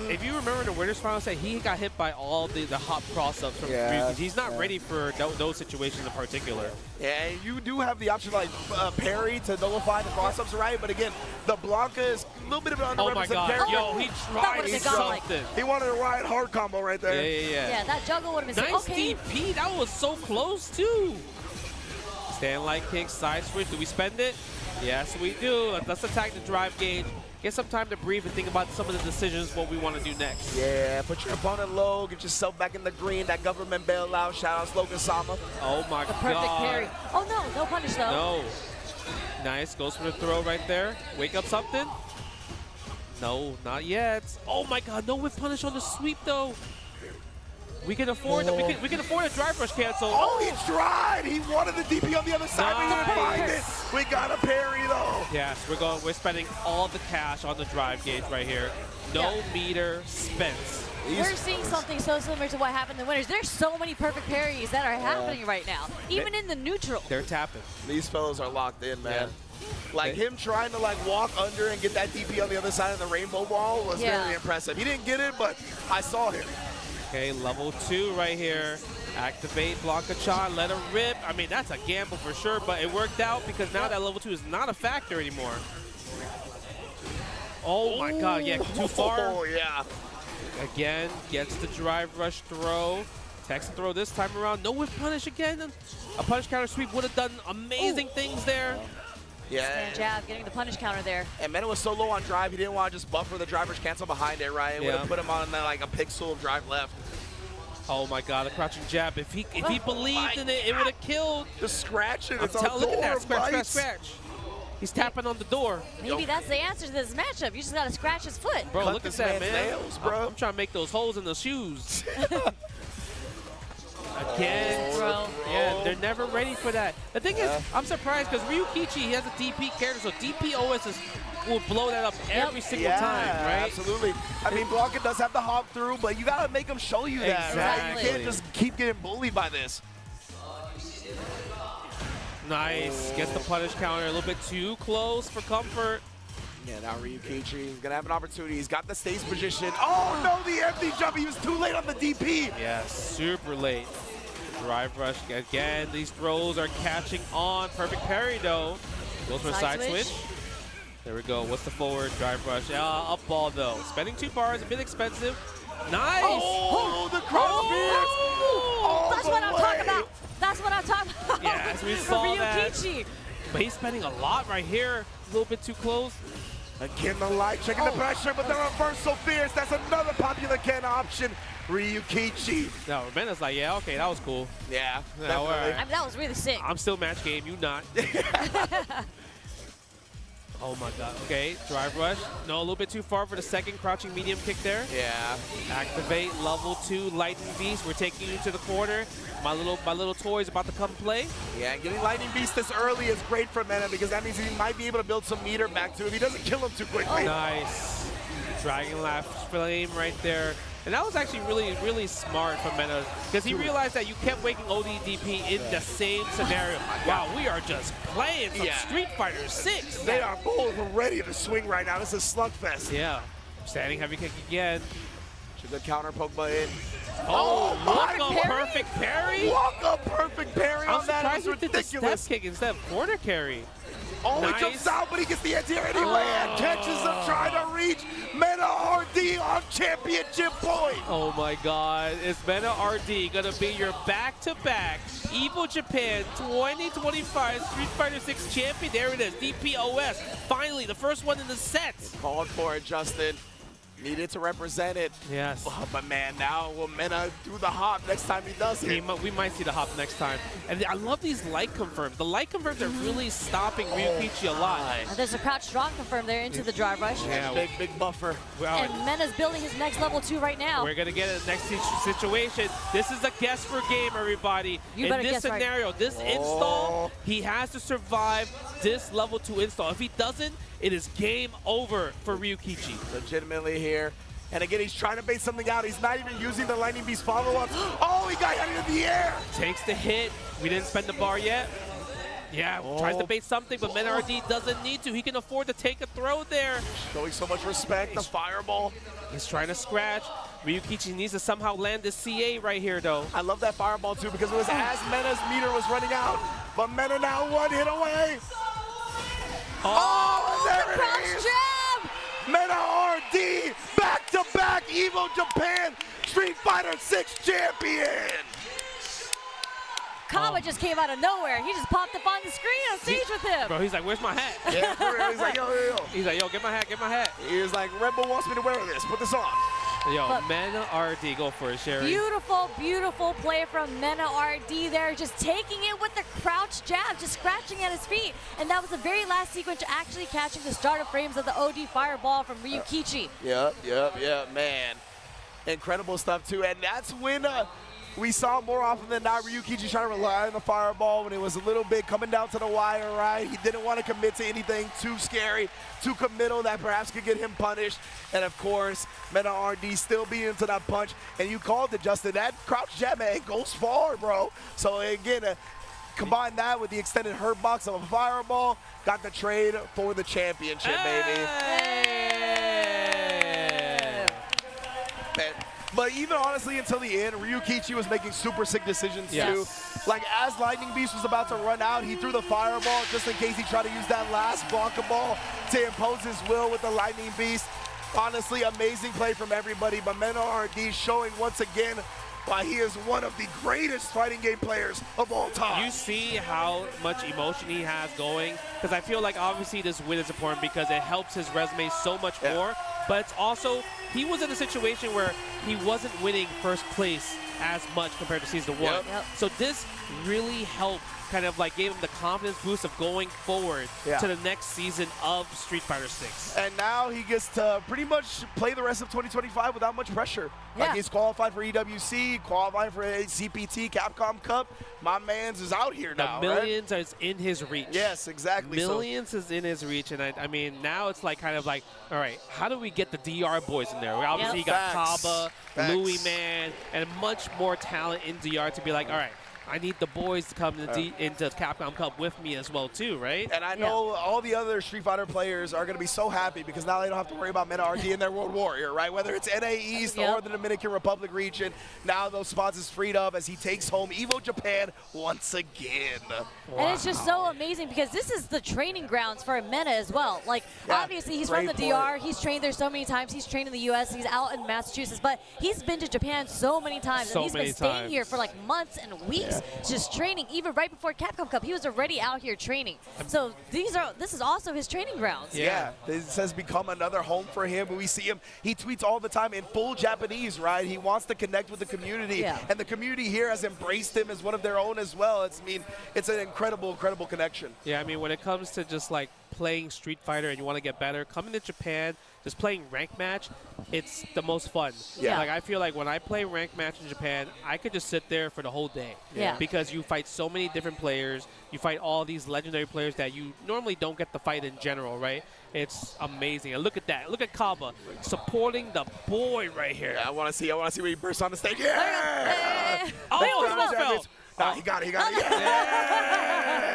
If you remember the winners final set, he got hit by all the hop cross-ups from Ryukichi. He's not ready for those situations in particular. Yeah, you do have the option like parry to nullify the cross-ups, right? But again, the Blanca is a little bit of an underrepresented character. Yo, he tried something. He wanted a Riot hard combo right there. Yeah, that juggle would have been nice okay. DP. That was so close, too. Stand light kick, side switch. Do we spend it? Yes, we do. Let's attack the drive gauge. Get some time to breathe and think about some of the decisions, what we want to do next. Yeah, put your opponent low, get yourself back in the green. That government bailout. Shout out Slogan Sama. Oh my The perfect God. parry. Oh no, no punish though. No. Nice, goes for the throw right there. Wake up something? No, not yet. Oh my God, no whip punish on the sweep though. We can afford that. We can afford a drive rush cancel. Oh, he tried. He wanted the DP on the other side, but he didn't find it. We got a parry though. Yes, we're spending all the cash on the drive gauge right here. No meter spent. We're seeing something so similar to what happened in the winners. There's so many perfect parries that are happening right now, even in the neutral. They're tapping. These fellows are locked in, man. Like him trying to like walk under and get that DP on the other side of the rainbow ball was very impressive. He didn't get it, but I saw him. Okay, level 2 right here. Activate Blanca-chan, let her rip. I mean, that's a gamble for sure, but it worked out because now that level 2 is not a factor anymore. Oh my God, yeah, too far. Oh yeah. Again, gets the drive rush throw. Takes the throw this time around. No whip punish again. A punish counter sweep would have done amazing things there. Yeah. Stand jab, getting the punish counter there. And Mena was so low on drive, he didn't want to just buffer the driver's cancel behind it, right? It would have put him on like a pixel of drive left. Oh my God, the crouching jab. If he believed in it, it would have killed. The scratching, it's look at that, scratch. scratch. He's tapping on the door. Maybe that's the answer to this matchup. You just got to scratch his foot. Bro, look at that, man. Nails, bro. I'm trying to make those holes in the shoes. Again, bro. Yeah, they're never ready for that. The thing is, I'm surprised because Ryukichi, he has a DP character, so DP OS will blow that up every single time, right? Absolutely. I mean, Blanca does have the hop through, but you got to make him show you that, right? You can't just keep getting bullied by this. Nice. Gets the punish counter a little bit too close for comfort. Yeah, now Ryukichi is going to have an opportunity. He's got the stage position. Oh, no, the empty jump. He was too late on the DP. Yeah, super late. Drive rush again. These throws are catching on. Perfect parry, though. Goes for a side switch. There we go. What's the forward? Drive rush. Up ball, though. Spending 2 bars, a bit expensive. Nice. Oh, the cross That's what I'm talking about. That's what I'm talking about. Yes, we saw that. Ryukichi. But he's spending a lot right here. A little bit too close. Again, the light, checking the pressure, but the reverse so fierce. That's another popular Ken option. Ryukichi. No, Mena's like, yeah, okay, that was cool. Yeah, no, I mean, that was really sick. I'm still match game, you not. Oh my God. Okay, drive rush. No, a little bit too far for the second crouching medium kick there. Yeah. Activate level 2 Lightning Beast. We're taking you to the corner. My little toy's about to come play. Yeah, and getting Lightning Beast this early is great for Mena because that means he might be able to build some meter back to him. He doesn't kill him too quickly. Nice. Dragon Laugh Flame right there. And that was actually really, really smart from Mena because he realized that you kept waking ODDP in the same scenario. Wow, we are just playing some Street Fighter 6. They are both ready to swing right now. This is Slugfest. Yeah. Standing heavy kick again. It's a good counter poke in. Oh, walk up perfect parry? Walk up perfect parry on that. I'm surprised he did the step kick instead of corner carry. Oh, he jumps out, but he gets the anti-air anyway and catches him trying to reach Mena RD on championship point. Oh my God, is Mena RD gonna be your back-to-back EVO Japan 2025 Street Fighter 6 champion? There it is, DPOS. Finally, the first one in the set. Called for it, Justin. Needed to represent it. Yes. Oh, but man, now will Mena do the hop next time he does it? We might see the hop next time. And I love these light confirms. The light confirms are really stopping Ryukichi a lot. And there's a crouch strong confirm there into the drive rush. Yeah. Big buffer. And Mena's building his next level 2 right now. We're going to get in the next situation. This is a guess for game, everybody. In this scenario, this install, he has to survive this level 2 install. If he doesn't, it is game over for Ryukichi. Legitimately here. And again, he's trying to bait something out. He's not even using the Lightning Beast follow-ups. Oh, he got hit in the air. Takes the hit. We didn't spend the bar yet. Yeah, tries to bait something, but Mena RD doesn't need to. He can afford to take a throw there. Showing so much respect, the fireball. He's trying to scratch. Ryukichi needs to somehow land the CA right here, though. I love that fireball, too, because it was as Mena's meter was running out. But Mena now one hit away. Oh, there it is. Mena RD, back-to-back Evo Japan Street Fighter 6 champion. Kaba just came out of nowhere. He just popped up on the screen on stage with him. Bro, he's like, where's my hat? Yeah, for real. He's like, yo. He's like, yo, get my hat, get my hat. He was like, Red Bull wants me to wear this. Put this on. Yo, But Mena RD, go for it, Sherry. Beautiful, beautiful play from Mena RD there, just taking it with the crouch jab, just scratching at his feet. And that was the very last sequence, actually catching the starter frames of the OD fireball from Ryukichi. Yep, man. Incredible stuff, too. And that's when we saw more often than not Ryukichi trying to rely on the fireball when it was a little bit coming down to the wire, right? He didn't want to commit to anything too scary, too committal that perhaps could get him punished. And, of course, Mena RD still being into that punch. And you called it, Justin. That crouch jab, man, goes far, bro. So, again, combine that with the extended hurt box of a fireball, got the trade for the championship, baby. Man. But even honestly, until the end, Ryukichi was making super sick decisions too. Like as Lightning Beast was about to run out, he threw the fireball just in case he tried to use that last Blanca ball to impose his will with the Lightning Beast. Honestly, amazing play from everybody, but Mena RD showing once again why he is one of the greatest fighting game players of all time. You see how much emotion he has going, because I feel like obviously this win is important because it helps his resume so much more, but it's also, he was in a situation where he wasn't winning first place as much compared to season one. So this really helped, kind of like gave him the confidence boost of going forward to the next season of Street Fighter 6. And now he gets to pretty much play the rest of 2025 without much pressure. Like he's qualified for EWC, qualified for a CPT, Capcom Cup. My man's is out here now, the millions is in his reach. Yes, exactly. Millions is in his reach, and I mean, now it's like kind of like, all right, how do we get the DR boys in there? We obviously got Kaba, Louis Man, and much more talent in DR to be like, all right, I need the boys to come into Capcom Cup with me as well too, right? And I know all the other Street Fighter players are going to be so happy because now they don't have to worry about Mena RD and their World Warrior, right? Whether it's NA East or the Dominican Republic region, now those spots is freed up as he takes home Evo Japan once again. And it's just so amazing because this is the training grounds for Mena as well. Like, obviously, he's from the DR. He's trained there so many times. He's trained in the U.S. He's out in Massachusetts. But he's been to Japan so many times. And he's been staying here for, like, months and weeks just training. Even right before Capcom Cup, he was already out here training. So this is also his training grounds. Yeah, this has become another home for him. We see him, he tweets all the time in full Japanese, right? He wants to connect with the community. And the community here has embraced him as one of their own as well. It's an incredible connection. Yeah, I mean, when it comes to just like playing Street Fighter and you want to get better, coming to Japan, just playing ranked match, it's the most fun. Like I feel like when I play ranked match in Japan, I could just sit there for the whole day. Because you fight so many different players, you fight all these legendary players that you normally don't get to fight in general, right? It's amazing. And look at that. Look at Kaba supporting the boy right here. Yeah, I want to see when he bursts on the stage. Yeah! Oh, Nah, he got it. Yeah!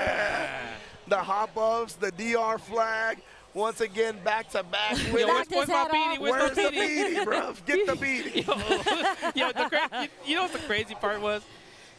The hop ups, the DR flag. Once again, back to back. Where's my beanie? Where's the beanie, bro? Get the beanie. Yo, you know what the crazy part was?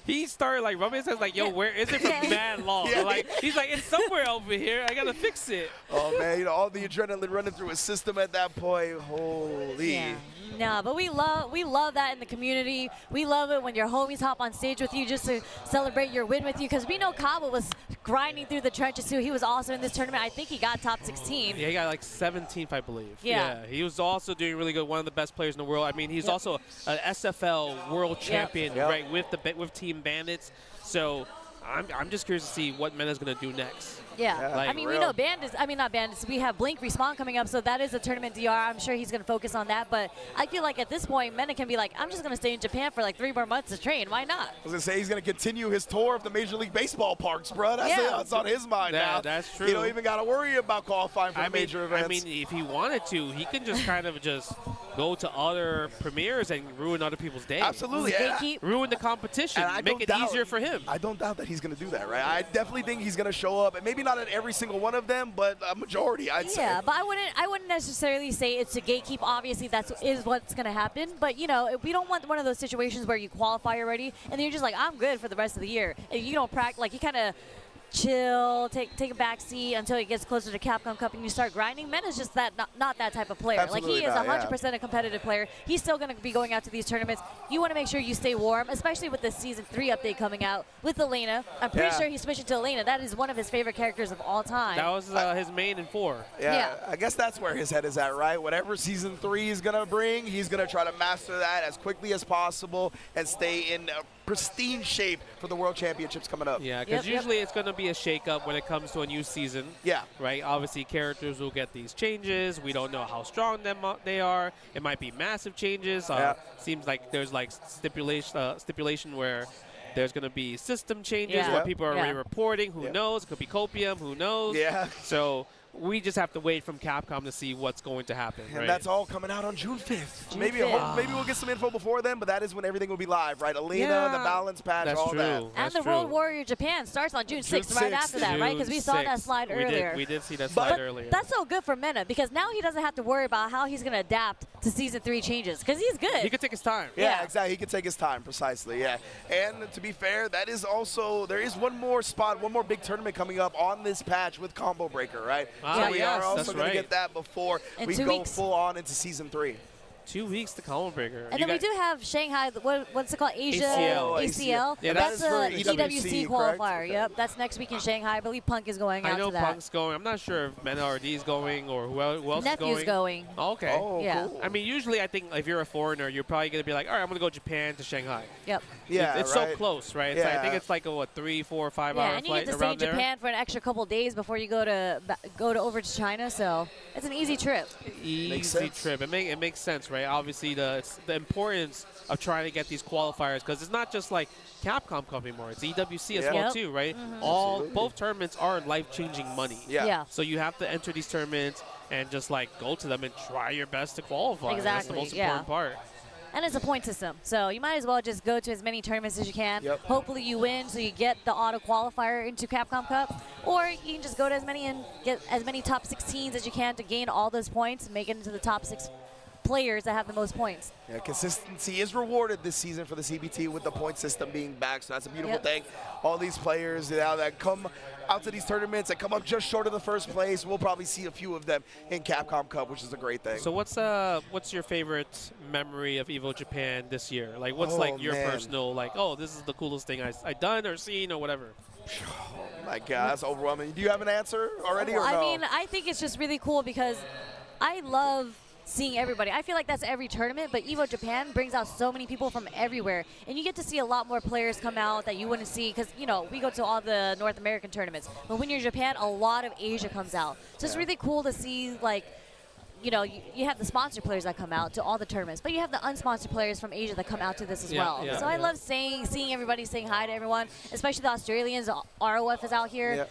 He started like rubbing his hands like, yo, where is it from mad long? Like, he's like, it's somewhere over here. I got to fix it. Oh, man, all the adrenaline running through his system at that point. Holy. Yeah. No, but we love that in the community. We love it when your homies hop on stage with you just to celebrate your win with you, because we know Kaba was grinding through the trenches too. He was also in this tournament. I think he got top 16. Yeah, he got like 17th, I believe. Yeah. He was also doing really good. One of the best players in the world. I mean, he's also an SFL world champion, right, with Team Bandits. So I'm just curious to see what Mena's going to do next. Yeah, like, I mean, we know Bandits, not Bandits, we have Blink Respawn coming up, so that is a tournament DR. I'm sure he's going to focus on that, but I feel like at this point, Mena can be like, I'm just going to stay in Japan for like 3 more months to train. Why not? I was going to say he's going to continue his tour of the Major League Baseball parks, bro. That's on his mind now. That's true. You don't even got to worry about qualifying for major events. I mean, if he wanted to, he can just kind of just go to other premieres and ruin other people's days. Absolutely. Ruin the competition, make it easier for him. I don't doubt that he's he's going to do that, right? I definitely think he's going to show up, and maybe not at every single one of them, but a majority, I'd say. Yeah, but I wouldn't necessarily say it's a gatekeep. Obviously, is what's going to happen. But, you know, we don't want one of those situations where you qualify already, and then you're just like, I'm good for the rest of the year. And you don't practice, like, you kind of chill, take a back seat until it gets closer to Capcom Cup and you start grinding. Men is just that not that type of player. Absolutely like, he is not, 100% a competitive player. He's still going to be going out to these tournaments. You want to make sure you stay warm, especially with the Season 3 update coming out with Elena. I'm pretty sure he's switching to Elena. That is one of his favorite characters of all time. That was his main in 4. Yeah, I guess that's where his head is at, right? Whatever Season 3 is going to bring, he's going to try to master that as quickly as possible and stay in pristine shape for the World Championships coming up. Yeah, because usually it's going to be a shake-up when it comes to a new season. Yeah. Right? Obviously, characters will get these changes. We don't know how strong they are. It might be massive changes. Seems like there's like stipulation where there's going to be system changes where people are already reporting. Who knows? It could be Copium. Who knows? Yeah. So we just have to wait from Capcom to see what's going to happen. And that's all coming out on June 5th. Maybe we'll get some info before then, but that is when everything will be live, right? Elena, the balance patch, all that. And the World Warrior Japan starts on June 6th, right after that, right? Because we saw that slide earlier. We did see that slide earlier. That's so good for Mena because now he doesn't have to worry about how he's going to adapt to Season 3 changes because he's good. He could take his time. Yeah, exactly. He could take his time, precisely, yeah. And to be fair, that is also, there is one more spot, one more big tournament coming up on this patch with Combo Breaker, right? So we are also going to get that before we go full on into Season 3. 2 weeks to Combo Breaker. And then we do have Shanghai, what's it called? Asia ACL. Yeah, that's a EWC qualifier. Correct? Yep, that's next week in Shanghai. I believe Punk is going out to that. I know Punk's going. I'm not sure if Mena RD is going or who else Nephew's is going. going. Okay. Oh, yeah. cool. I mean, usually I think if you're a foreigner, you're probably going to be like, all right, I'm going to go Japan to Shanghai. Yep. Yeah, it's so close, right? It's I think it's like a 3, 4, 5 hour flight around there. Yeah, and you get to stay in Japan for an extra couple days before you go over to China. So it's an easy trip. Easy trip. It makes sense, right? Obviously, the importance of trying to get these qualifiers because it's not just like Capcom Cup anymore. It's EWC as well too, right? Both tournaments are life-changing money. Yeah. So you have to enter these tournaments and just like go to them and try your best to qualify. Exactly. That's the most important part. And it's a point system, so you might as well just go to as many tournaments as you can. Hopefully you win so you get the auto qualifier into Capcom Cup, or you can just go to as many and get as many top 16s as you can to gain all those points and make it into the top 6 players that have the most points. Yeah, consistency is rewarded this season for the CBT with the point system being back, so that's a beautiful thing. All these players that come out to these tournaments that come up just short of the first place, we'll probably see a few of them in Capcom Cup, which is a great thing. So what's your favorite memory of Evo Japan this year? Like what's your personal this is the coolest thing I done or seen or whatever? Oh my God, that's overwhelming. Do you have an answer already or no? I mean, I think it's just really cool because I love seeing everybody. I feel like that's every tournament, but Evo Japan brings out so many people from everywhere, and you get to see a lot more players come out that you wouldn't see because, we go to all the North American tournaments. But when you're in Japan, a lot of Asia comes out. So it's really cool to see, you have the sponsored players that come out to all the tournaments, but you have the unsponsored players from Asia that come out to this as well. So I love seeing everybody saying hi to everyone, especially the Australians. ROF is out here.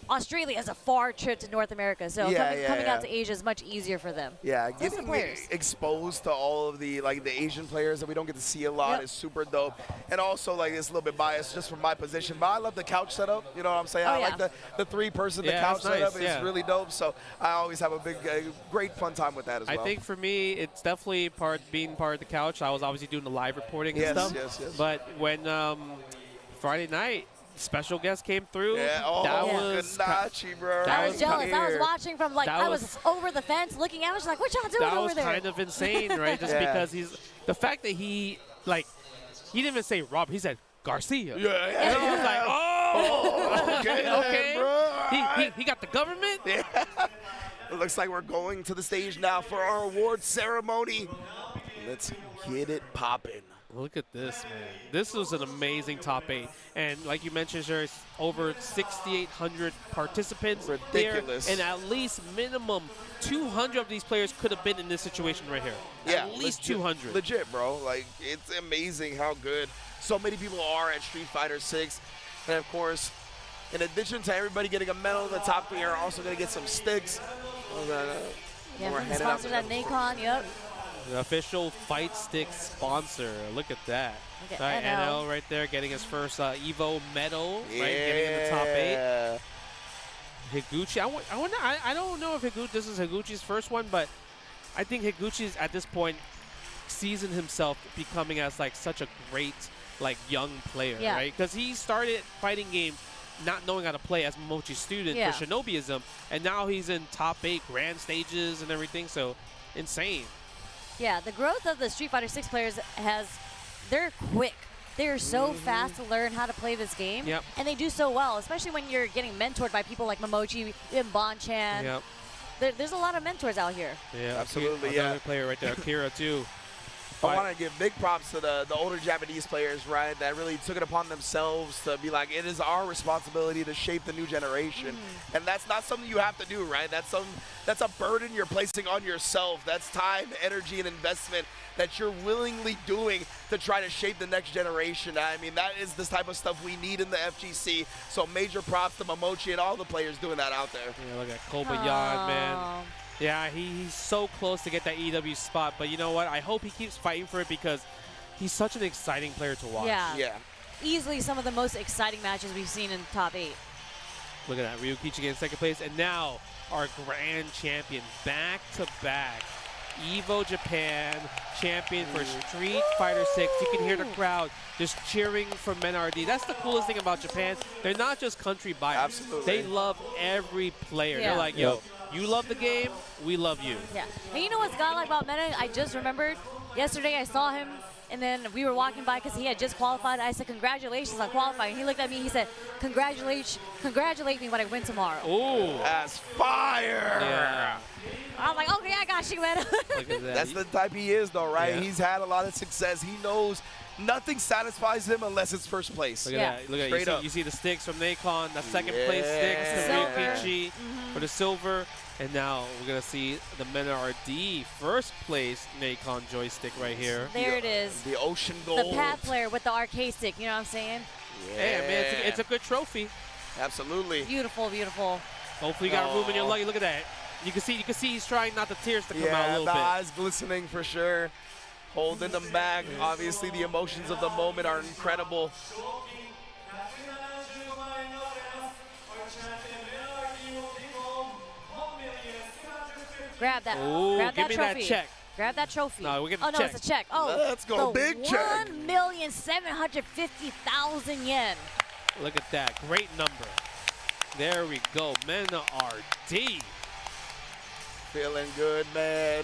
Australia is a far trip to North America, so coming out to Asia is much easier for them. Yeah, getting exposed to all of the Asian players that we don't get to see a lot is super dope. And also it's a little bit biased just from my position, but I love the couch setup. You know what I'm saying? I like the 3-person couch setup is really dope. So I always have a great fun time with that as well. I think for me, it's definitely being part of the couch. I was obviously doing the live reporting and stuff. Yes. But when Friday night, special guest came through. Yeah, that was Ganachi, bro. I was jealous. I was watching from I was over the fence looking at. I was like, what y'all doing over there? That was kind of insane, right? Just because the fact that he didn't even say Rob, he said Garcia. Yeah. And I was like, okay. Bro. He got the government. Yeah. It looks like we're going to the stage now for our award ceremony. Let's get it popping. Look at this, man. This was an amazing top 8. And like you mentioned, there's over 6,800 participants. Ridiculous. There, and at least minimum 200 of these players could have been in this situation right here. Yeah, at least 200. Legit, bro. It's amazing how good so many people are at Street Fighter 6. And, of course, in addition to everybody getting a medal, the top 3 are also going to get some sticks. Sponsors at Nacon, yep. The official Fight Stick sponsor. Look at that. Look at NL right there getting his first Evo medal, right? Getting in the top 8. Higuchi. I don't know if this is Higuchi's first one, but I think Higuchi's at this point seasoned himself becoming as like such a great young player, right? Because he started fighting games not knowing how to play as Momochi's student for Shinobiism, and now he's in top 8 grand stages and everything. So insane. Yeah, the growth of the Street Fighter 6 players they're quick. They're so fast to learn how to play this game, and they do so well, especially when you're getting mentored by people like Momochi and Bonchan. There's a lot of mentors out here. Yeah, absolutely. Another player right there, Akira too. I want to give big props to the older Japanese players, right, that really took it upon themselves to be like, it is our responsibility to shape the new generation. And that's not something you have to do, right? That's a burden you're placing on yourself. That's time, energy, and investment that you're willingly doing to try to shape the next generation. I mean, that is the type of stuff we need in the FGC. So major props to Momochi and all the players doing that out there. Yeah, look at Kobayashi, man. Yeah, he's so close to get that EW spot, but you know what? I hope he keeps fighting for it because he's such an exciting player to watch. Yeah. Easily some of the most exciting matches we've seen in top 8. Look at that, Ryukichi getting second place, and now our grand champion, back-to-back, Evo Japan champion for Street Fighter 6. You can hear the crowd just cheering for Menardi. That's the coolest thing about Japan. They're not just country biased. Absolutely. They love every player. They're like, yo, you love the game, we love you. Yeah. And you know what's godlike about Mena? I just remembered yesterday I saw him, and then we were walking by because he had just qualified. I said, congratulations on qualifying. He looked at me, he said, congratulate me when I win tomorrow. Ooh. That's fire. Yeah. I'm like, okay, I got you, man. Look at that. That's the type he is, though, right? Yeah. He's had a lot of success. He knows nothing satisfies him unless it's first place. Look at that. Look at that. You see the sticks from Nacon, the second place sticks to Ryukichi for the silver. And now we're going to see the Menardi first place Nacon joystick right here. There it is. The Ocean Gold. The Path player with the arcade stick, you know what I'm saying? Yeah, man, it's a good trophy. Absolutely. Beautiful, beautiful. Hopefully you got room in your luggage. Look at that. You can see he's trying not the tears to come out a little the bit. eyes glistening for sure. Holding them back. Obviously, the emotions of the moment are incredible. Grab that. Ooh, grab give that me trophy. that check. Grab that trophy. No, we're getting oh, the no, check. it's a check. Oh, let's go. Big check. 1,750,000 yen. Look at that. Great number. There we go. Menardi. Feeling good, man.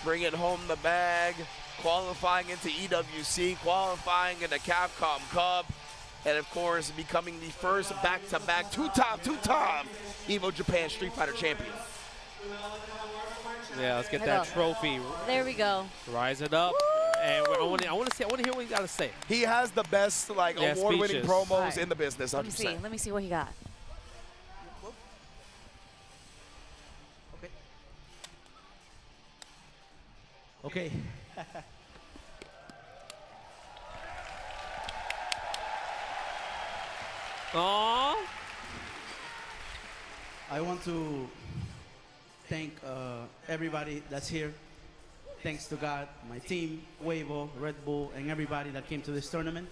Bringing home the bag. Qualifying into EWC. Qualifying into Capcom Cup. And, of course, becoming the first back-to-back two-time Evo Japan Street Fighter champion. Yeah, let's get that trophy. There we go. Rise it up. Woo! And I want to hear what he got to say. He has the best, award-winning promos in the business, 100%. Let me see what he got. Okay. Aww. I want to thank everybody that's here. Thanks to God, my team, Weibo, Red Bull, and everybody that came to this tournament.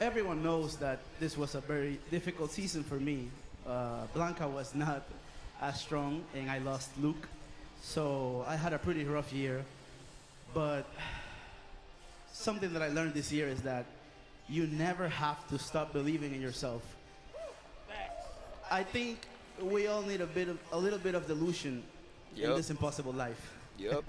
Everyone knows that this was a very difficult season for me. Blanca was not as strong, and I lost Luke. So I had a pretty rough year. But something that I learned this year is that you never have to stop believing in yourself. I think we all need a little bit of delusion in this impossible life. Yep.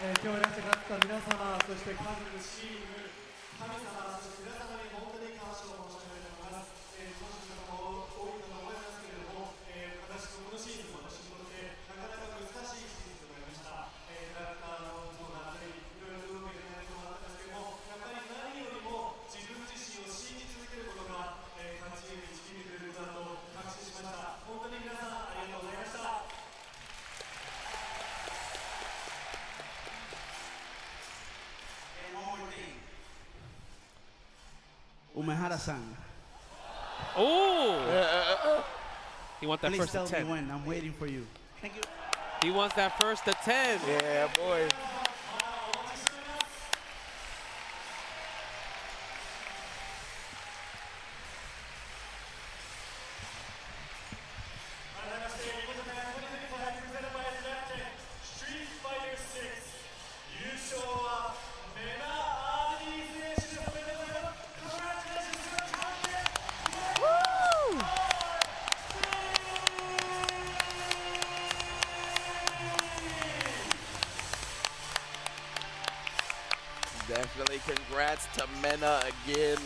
今日いらっしゃった皆様、そして家族、チーム、神様、そして皆様に本当に感謝を申し上げております。ご存知の方も多いかと思いますけれども、私このシーズン、私にとってなかなか難しいシーズンとなりました。キャラクターのことだったり、いろいろと受けてないこともあったんですけども、やっぱり何よりも自分自身を信じ続けることが、勝ちへ導いてくれることだと確信しました。本当に皆さんありがとうございました。Umehara-san. Oh! You want that Please first tell attempt. me when. I'm waiting for you. Thank you. He wants that first to 10. Yeah, boy. Definitely congrats to Mena again.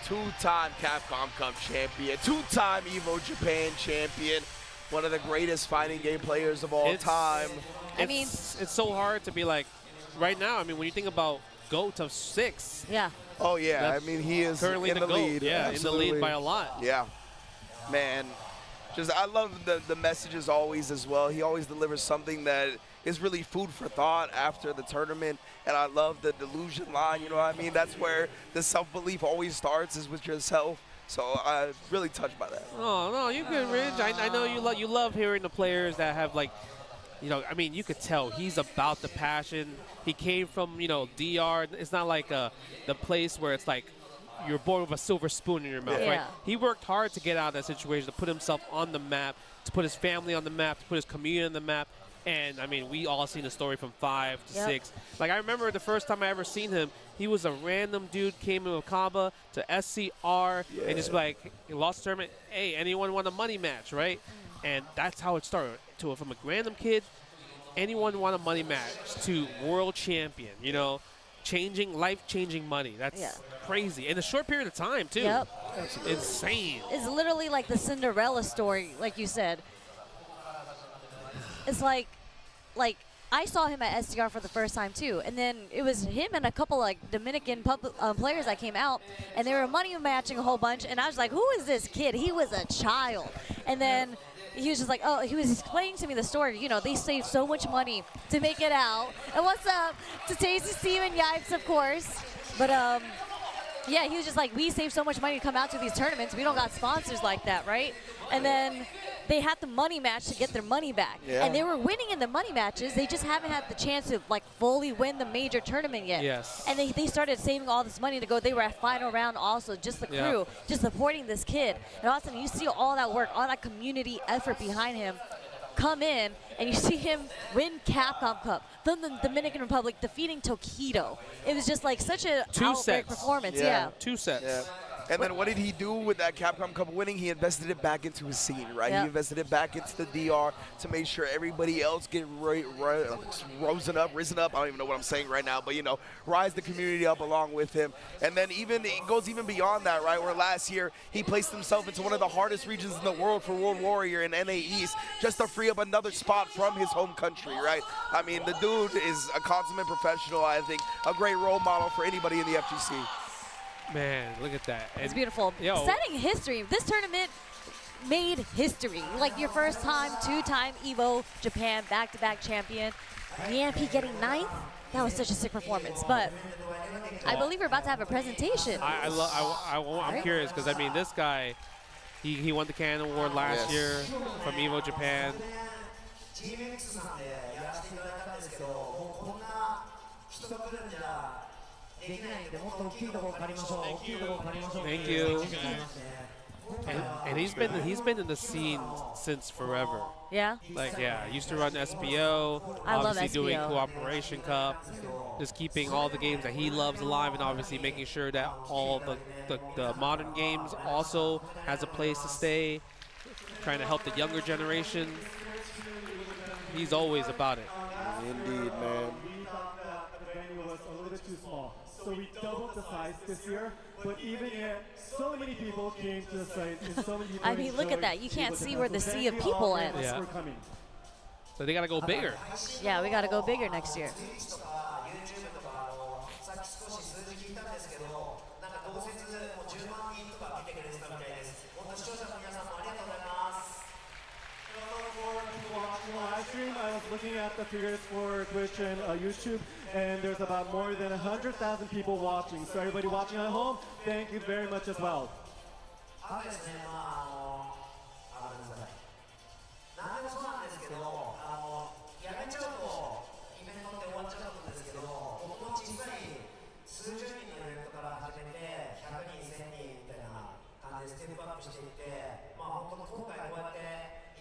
Two-time Capcom Cup champion, two-time EVO Japan champion, one of the greatest fighting game players of all time. I mean, it's so hard to be like, right now, I mean, when you think about GOAT of 6. Yeah. Oh, yeah. I mean, he is currently in the lead. Yeah, Absolutely. in the lead by a lot. Yeah. Man, I love the messages always as well. He always delivers something that is really food for thought after the tournament. And I love the delusion line, you know what I mean? That's where the self-belief always starts, is with yourself. So I'm really touched by that. Oh, no, you're good, Ridge. I know you love hearing the players that have, like, you know, I mean, you could tell he's about the passion. He came from, you know, DR. It's not like the place where it's like you're born with a silver spoon in your mouth, right? He worked hard to get out of that situation, to put himself on the map, to put his family on the map, to put his community on the map. And, I mean, we all seen the story from 5 to 6. Like, I remember the first time I ever seen him, he was a random dude, came in with Kaba to SCR, and just like, he lost the tournament. Hey, anyone want a money match, right? And that's how it started. From a random kid, anyone want a money match, to world champion, you know, life-changing money. That's crazy. In a short period of time, too. Yep. Insane. It's literally like the Cinderella story, like you said. It's like I saw him at SDR for the first time too, and then it was him and a couple like Dominican players that came out, and they were money matching a whole bunch, and I was like, who is this kid? He was a child. And then he was just like, oh, he was explaining to me the story. You know, they saved so much money to make it out. And what's up to Tasty Steve and Yipes, of course. But yeah, he was just like, we saved so much money to come out to these tournaments. We don't got sponsors like that, right? And then they had the money match to get their money back. Yeah. And they were winning in the money matches. They just haven't had the chance to like fully win the major tournament yet. Yes. And they started saving all this money to go. They were at final round also, just the crew, just supporting this kid. And all of a sudden you see all that work, all that community effort behind him come in, and you see him win Capcom Cup from the Dominican Republic, defeating Tokido. It was just like such a outright performance. Yeah. 2 sets. Yeah. And then what did he do with that Capcom Cup winning? He invested it back into his scene, right? He invested it back into the DR to make sure everybody else get risen up. I don't even know what I'm saying right now, but, you know, rise the community up along with him. And then it goes even beyond that, right? Where last year he placed himself into one of the hardest regions in the world for World Warrior in NA East just to free up another spot from his home country, right? I mean, the dude is a consummate professional, I think, a great role model for anybody in the FGC. Man, look at that. It's beautiful. Setting history. This tournament made history. Like your first time, 2-time EVO Japan back-to-back champion. Yampy getting 9th. That was such a sick performance. But I believe we're about to have a presentation. I'm curious because, I mean, this guy, he won the Canon Award last year from EVO Japan. Thank you. And he's been in the scene since forever. Yeah? Like, used to run SPO, obviously doing Cooperation Cup, just keeping all the games that he loves alive, and obviously making sure that all the modern games also has a place to stay, trying to help the younger generation. He's always about it. Indeed, man. Too small. So we doubled the size this year, but even yet, so many people came to the site. And so many people I mean, look at that. You can't see where the sea of people ends. Yeah. So they got to go bigger. Yeah, we got to go bigger next year. I was looking at the figures for Twitch and YouTube, and there's about more than 100,000 people watching. So everybody watching at home, thank you very much as well. プしていって、本当に今回こうやって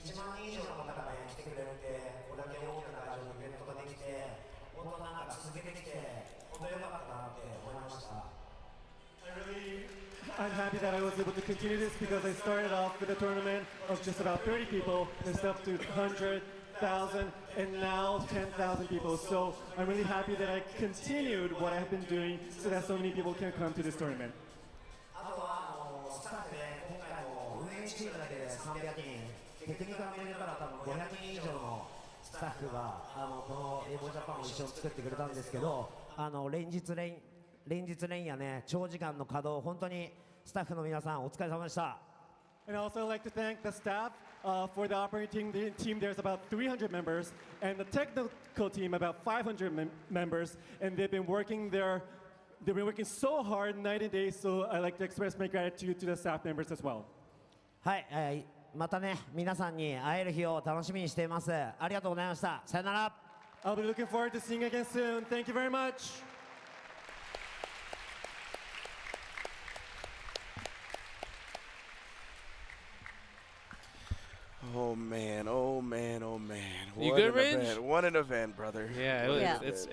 1万人以上の方が来てくれるって、これだけ大きな会場でイベントができて、本当なんか続けてきて、本当良かったなって思いました。I'm happy that I was able to continue this because I started off with a tournament of just about 30 people and up to 100,000 and now 10,000 people. So I'm really happy that I continued what I've been doing so that so many people can come to this tournament. あとはスタッフで今回も運営チームだけで300人、テクニカル面から多分500人以上のスタッフがこのエボジャパンを一緒に作ってくれたんですけど、連日連夜ね、長時間の稼働、本当にスタッフの皆さんお疲れ様でした。And also I'd like to thank the staff for the operating team. There's about 300 members, and the technical team about 500 members, and they've been working so hard night and day. So I'd like to express my gratitude to the staff members as well. はい、またね、皆さんに会える日を楽しみにしています。ありがとうございました。さよなら。I'll be looking forward to seeing you again soon. Thank you very much. Oh man, oh man, oh man. You good, Ridge? What an event, brother. Yeah, it's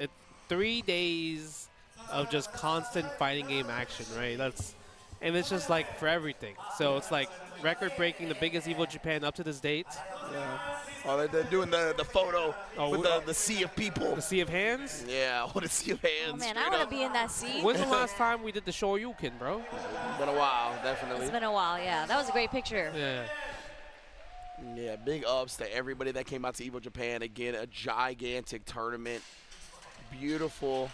3 days of just constant fighting game action, right? And it's just like for everything. So it's like record breaking, the biggest Evo Japan up to this date. Yeah. Oh, they're doing the photo with the sea of people. The sea of hands? Yeah, what a sea of hands. Oh man, I want to be in that sea. When's the last time we did the Shoryuken, bro? It's been a while, definitely. It's been a while, yeah. That was a great picture. Yeah. Yeah, big ups to everybody that came out to Evo Japan. Again, a gigantic tournament. Beautiful.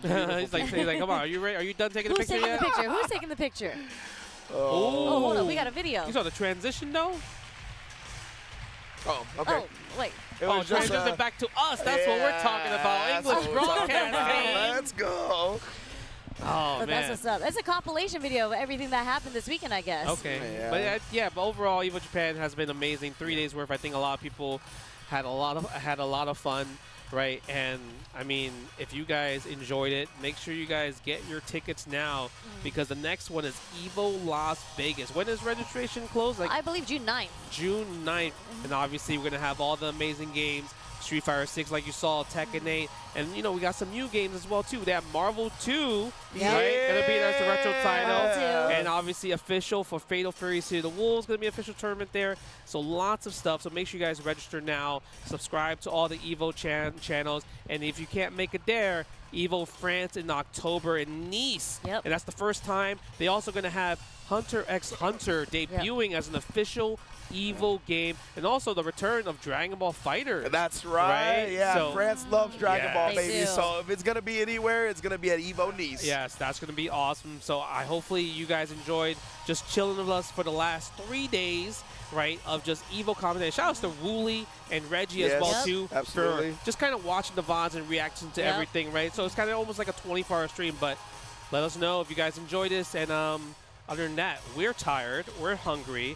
He's like, come on, are you ready? Are you done taking the picture yet? Who's taking the picture? Oh, hold on, we got a video. You saw the transition, though? Oh, okay. Oh, wait. Transition back to us. That's what we're talking about. English broadcasting. Let's go. Oh, man. That's what's up. It's a compilation video of everything that happened this weekend, I guess. Okay. Yeah. But overall, Evo Japan has been amazing. 3 days worth. I think a lot of people had a lot of fun, right? And I mean, if you guys enjoyed it, make sure you guys get your tickets now because the next one is Evo Las Vegas. When is registration closed? I believe June 9th. June 9th. And obviously, we're going to have all the amazing games. Street Fighter 6, like you saw, Tekken 8, and we got some new games as well too. They have Marvel 2, right? Gonna be there as the retro title, and obviously official for Fatal Fury City of the Wolves. Gonna be an official tournament there. So lots of stuff. So make sure you guys register now. Subscribe to all the Evo channels, and if you can't make it there, Evo France in October in Nice, and that's the first time. They also gonna have Hunter x Hunter debuting as an official Evo game, and also the return of Dragon Ball Fighter. That's right. Yeah, so, France loves Dragon Ball, baby. do. So if it's gonna be anywhere, it's gonna be at Evo Nice. Yes, that's gonna be awesome. So hopefully you guys enjoyed just chilling with us for the last 3 days, right, of just Evo commentating. Shout outs to Wooly and Reggie as well too, absolutely. for just kind of watching the VODs and reacting to everything, right? So it's kind of almost like a 24-hour stream. But let us know if you guys enjoyed this. And other than that, we're tired, we're hungry.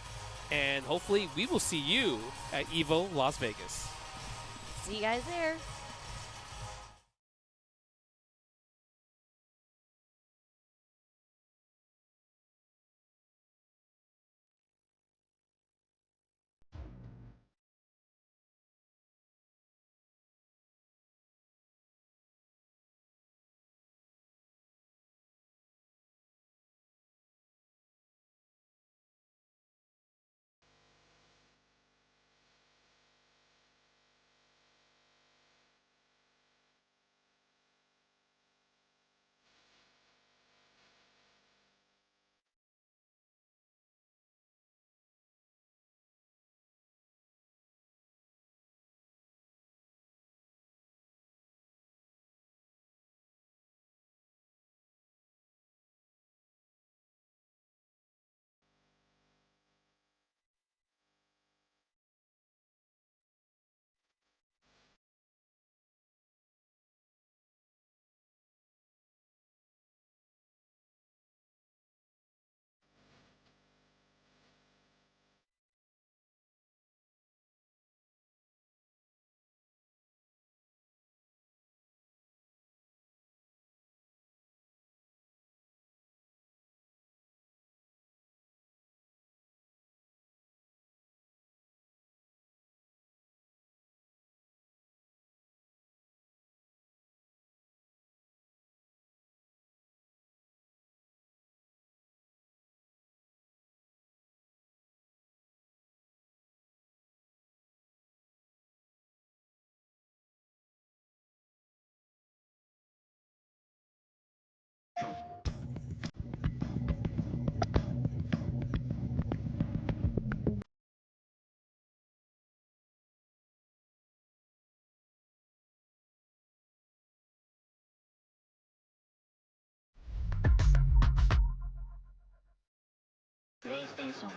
And hopefully we will see you at Evo Las Vegas. See you guys there. ステーション。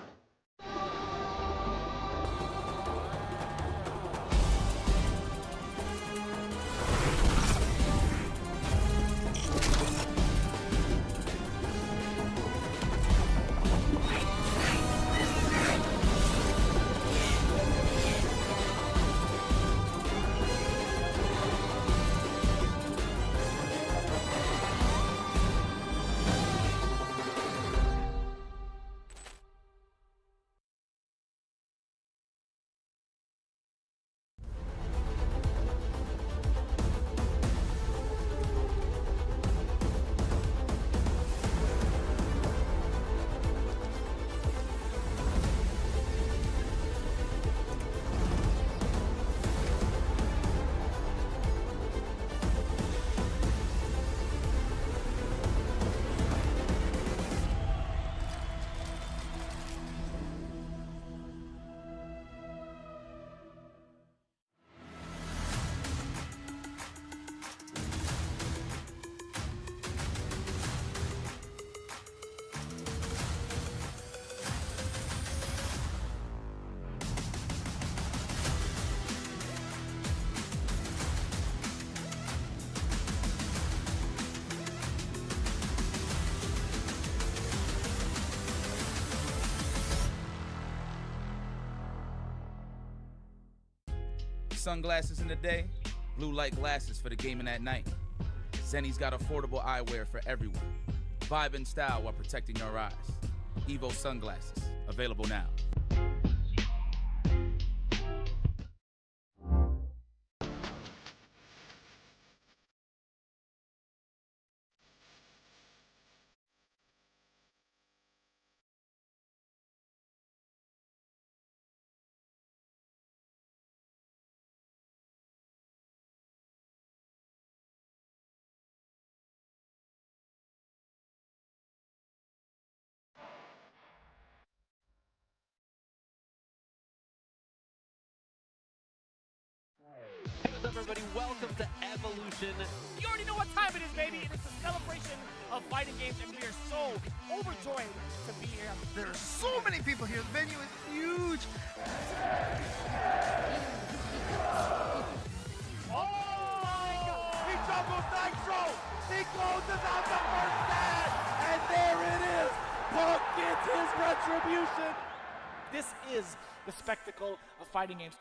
Sunglasses in the day, blue light glasses for the gaming at night. Zenny's got affordable eyewear for everyone. Vibe and style while protecting your eyes. Evo sunglasses, available now. What's up, everybody? Welcome to Evolution. You already know what time it is, baby. It is the celebration of fighting games, and we are so overjoyed to be here. There are so many people here. The venue is huge. Oh my God! He juggles Nitro! He closes out the first set! And there it is! Punk gets his retribution! This is the spectacle of fighting games.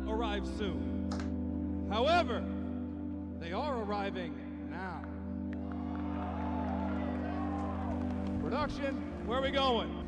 Arrive soon. However, they are arriving now. Production, where are we going?